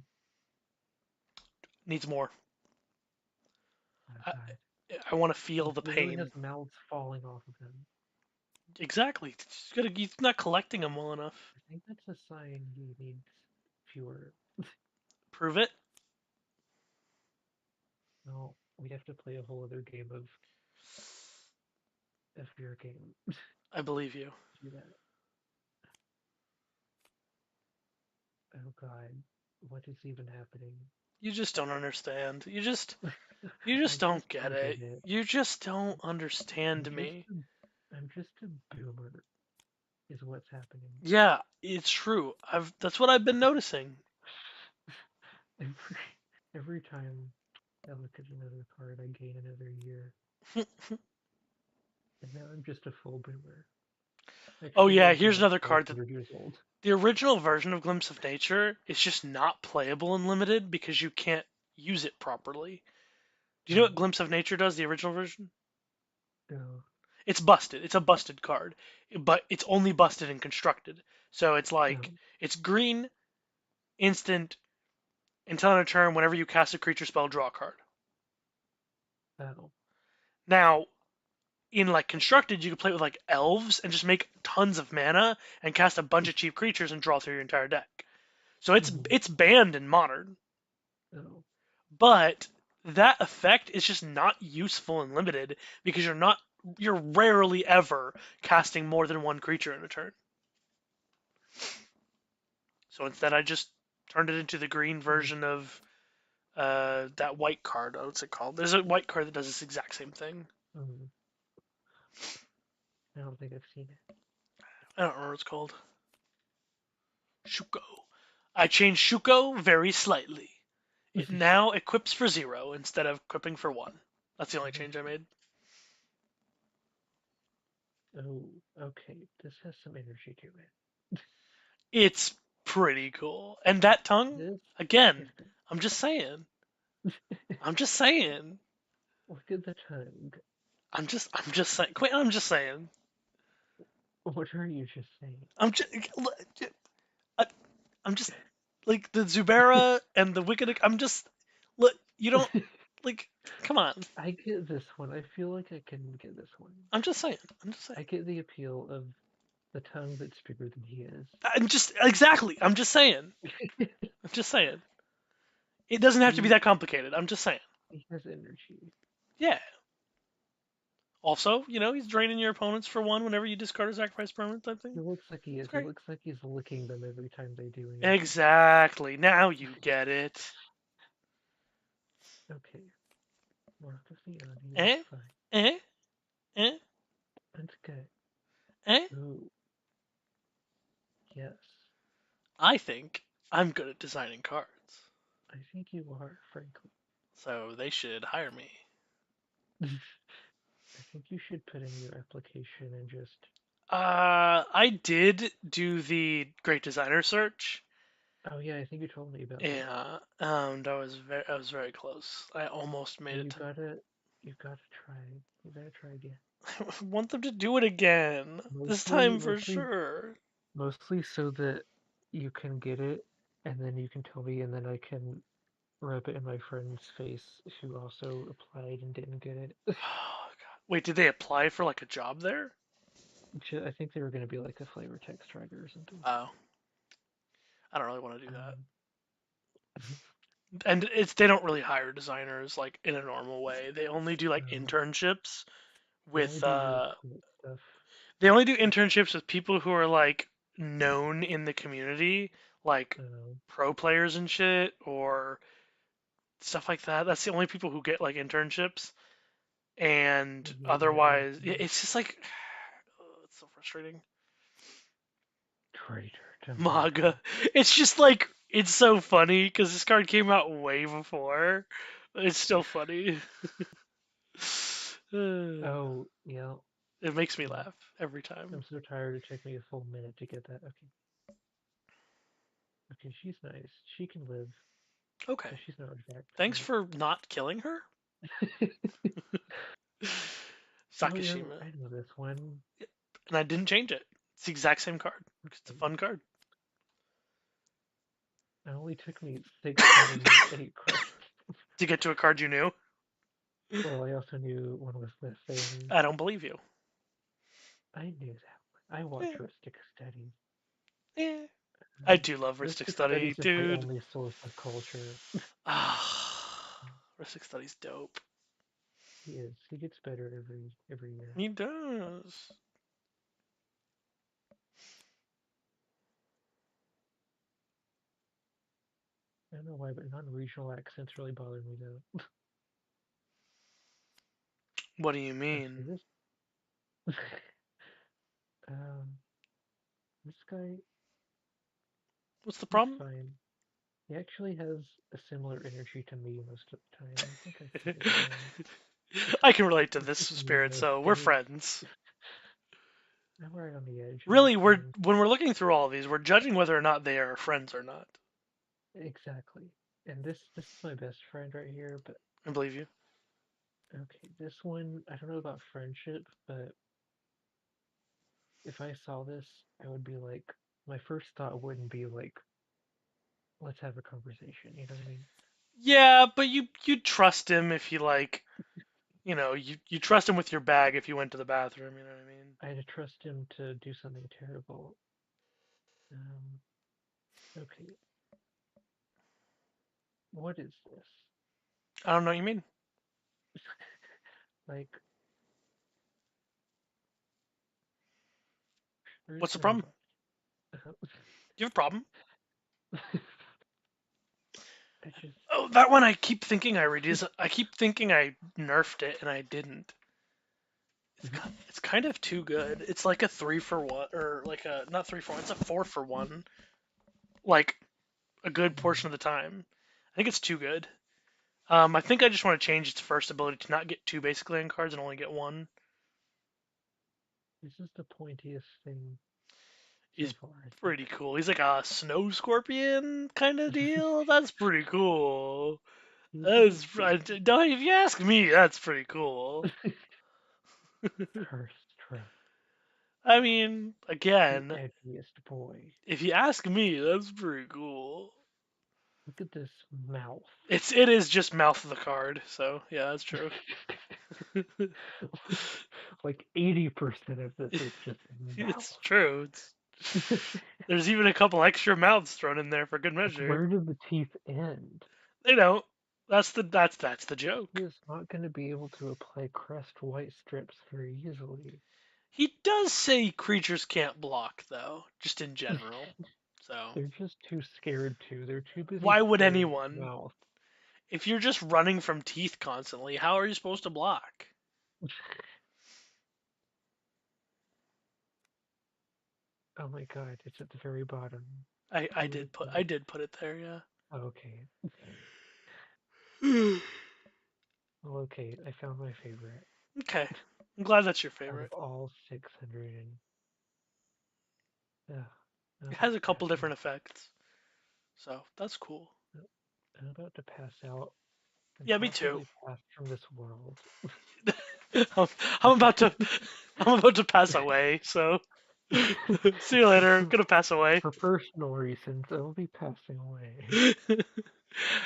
Needs more. Oh I, god. I want to feel He the literally has pain. mouths falling off of him. Exactly. He's not collecting them well enough. I think that's a sign he needs fewer. Prove it. No, we'd have to play a whole other game of a fear game I believe you. to do that. Oh god, what is even happening? You just don't understand. You I just just don't get don't get it. it. You just don't I'm understand just me. I'm just a boomer, is what's happening. Yeah, it's true. I've That's what I've been noticing. Every every time I look at another card, I gain another year, and now I'm just a full boomer. Oh Actually, yeah, no, I'm here's like another card that 500 years old. the original version of Glimpse of Nature is just not playable in limited because you can't use it properly. Do you know what Oh, Glimpse of Nature does, the original version? no. It's busted. It's a busted card, but it's only busted and constructed. So it's like Oh, it's green, instant, until end of turn. Whenever you cast a creature spell, draw a card. oh. Now, in like constructed, you can play with like elves and just make tons of mana and cast a bunch of cheap creatures and draw through your entire deck. So Mm-hmm. it's banned in modern, Oh, but that effect is just not useful in limited because you're rarely ever casting more than one creature in a turn. So instead, I just turned it into the green mm, version of that white card. What's it called? There's a white card that does this exact same thing. mm. I don't think I've seen it. I don't remember what it's called. Shuko. I changed Shuko very slightly. It now equips for 0 instead of equipping for 1. That's the only change I made. Oh, okay. This has some energy to it. It's pretty cool. And that tongue, This is again, good. I'm just saying. I'm just saying. Look at the tongue. I'm just saying. Quinn, I'm just saying. What are you just saying? I'm just, I'm just like the Zubera and the Wicked. I'm just look. You don't like. Come on. I get this one. I feel like I can get this one. I'm just saying. I'm just saying. I get the appeal of the tongue that's bigger than he is. I'm just exactly. I'm just saying. I'm just saying. It doesn't have to be he that complicated. I'm just saying. he has energy. Yeah. Also, he's draining your opponents for one whenever you discard a sacrifice permanent type thing. He looks like he It's is. He great. looks like he's licking them every time they do anything. Exactly. Now you get it. Okay. Mark of the Oni, that's Eh? fine. Eh? Eh? That's good. Eh? Ooh, yes. I think I'm good at designing cards. I think you are, frankly. So they should hire me. I think you should put in your application and just. I did do the great designer search. Oh yeah, I think you told me about that. Yeah, I was very close. I almost made Well, it to. you gotta try. You gotta try again. I want them to do it again. This Mostly, time for mostly, sure. mostly so that you can get it, and then you can tell me, and then I can rub it in my friend's face who also applied and didn't get it. Oh, God. Wait, did they apply for like a job there? I think they were gonna be like a flavor text writer or something. Oh, I don't really want to do that. Um, And they don't really hire designers like in a normal way. They only do like no, internships they only with do really cool stuff. they only do internships with people who are like known in the community, like Um, pro players and shit or stuff like that. That's the only people who get like internships. And yeah, that makes otherwise, sense. it's just like it's so frustrating. Traitor to Maga. Manga. It's just like it's so funny because this card came out way before. It's still funny. It Oh, yeah, makes me yeah. laugh every time. I'm so tired. It took me a full minute to get that. Okay. Okay, she's nice. She can live, Okay. but she's not artifact. Thanks Right. for not killing her, Oh, yeah, Sakashima. I know this one. And I didn't change it. It's the exact same card. It's a Okay. fun card. It only took me 608 questions. To get to a card you knew. Well, I also knew one was missing. I don't believe you. I knew that one. I watch Eh, Ristic Studies. eh. I Um, do love Ristic Ristic Study, Studies is my dude. only source of culture. Ah, Ristic Study's dope. He is. He gets better every year. He does. I don't know why, but non-regional accents really bother me though. What do you Okay, mean? this um this guy, What's the he's problem? fine. He actually has a similar energy to me most of the time. I think I can get along. I can relate to It's this just me spirit, so we're mostly. friends. I'm right on the edge. I'm Really, we're friend. when we're looking through all of these, we're judging whether or not they are friends or not. Exactly. And this is my best friend right here, but I believe you. okay, this one I don't know about friendship, but if I saw this, I would be like my first thought wouldn't be like, let's have a conversation, you know what I mean? Yeah, but you trust him if you like, you trust him with your bag if you went to the bathroom. You know what I mean? I had to trust him to do something terrible. Um, okay, what is this? I don't know what you mean. Like, where's What's the my problem? note? You have a problem? I just, Oh, that one I keep thinking I keep thinking I nerfed it and I didn't. It's kind of too good. It's like a 3 for 1 or like a not 3 for 1. It's a 4 for 1. Like a good portion of the time. I think it's too good. I think I just want to change its first ability to not get two basic land cards and only get one. this is the pointiest thing so He's far, I pretty cool. He's like a snow scorpion kind of think. deal. That's pretty cool. He's That's pretty cool. don't if you ask me, that's pretty cool. Cursed true. I mean, The again, edgiest boy. if you ask me, that's pretty cool. Look at this mouth. It is just mouth of the card, so yeah, that's true. Like 80% of this is just It's mouth. true. There's even a couple extra mouths thrown in there for good Like, measure. where do the teeth end? They don't. That's the He joke. is not going to be able to apply crest white strips very easily. He does say creatures can't block though, just in general. So They're just too scared to. They're too busy why would scared of his anyone? mouth. If you're just running from teeth constantly, how are you supposed to block? Oh my god, it's at the very bottom. I Where did did put the... I did put it there, yeah. Okay. Okay, I found my favorite. Okay. I'm glad that's your Out of favorite. all 600 and... I'm It about has to a pass couple out. different effects. So that's cool. I'm about to pass out and Yeah, me too. possibly pass from this world. I'm, I'm about to I'm about to pass away, so see you later. I'm for, gonna pass away. for personal reasons, I will be passing away.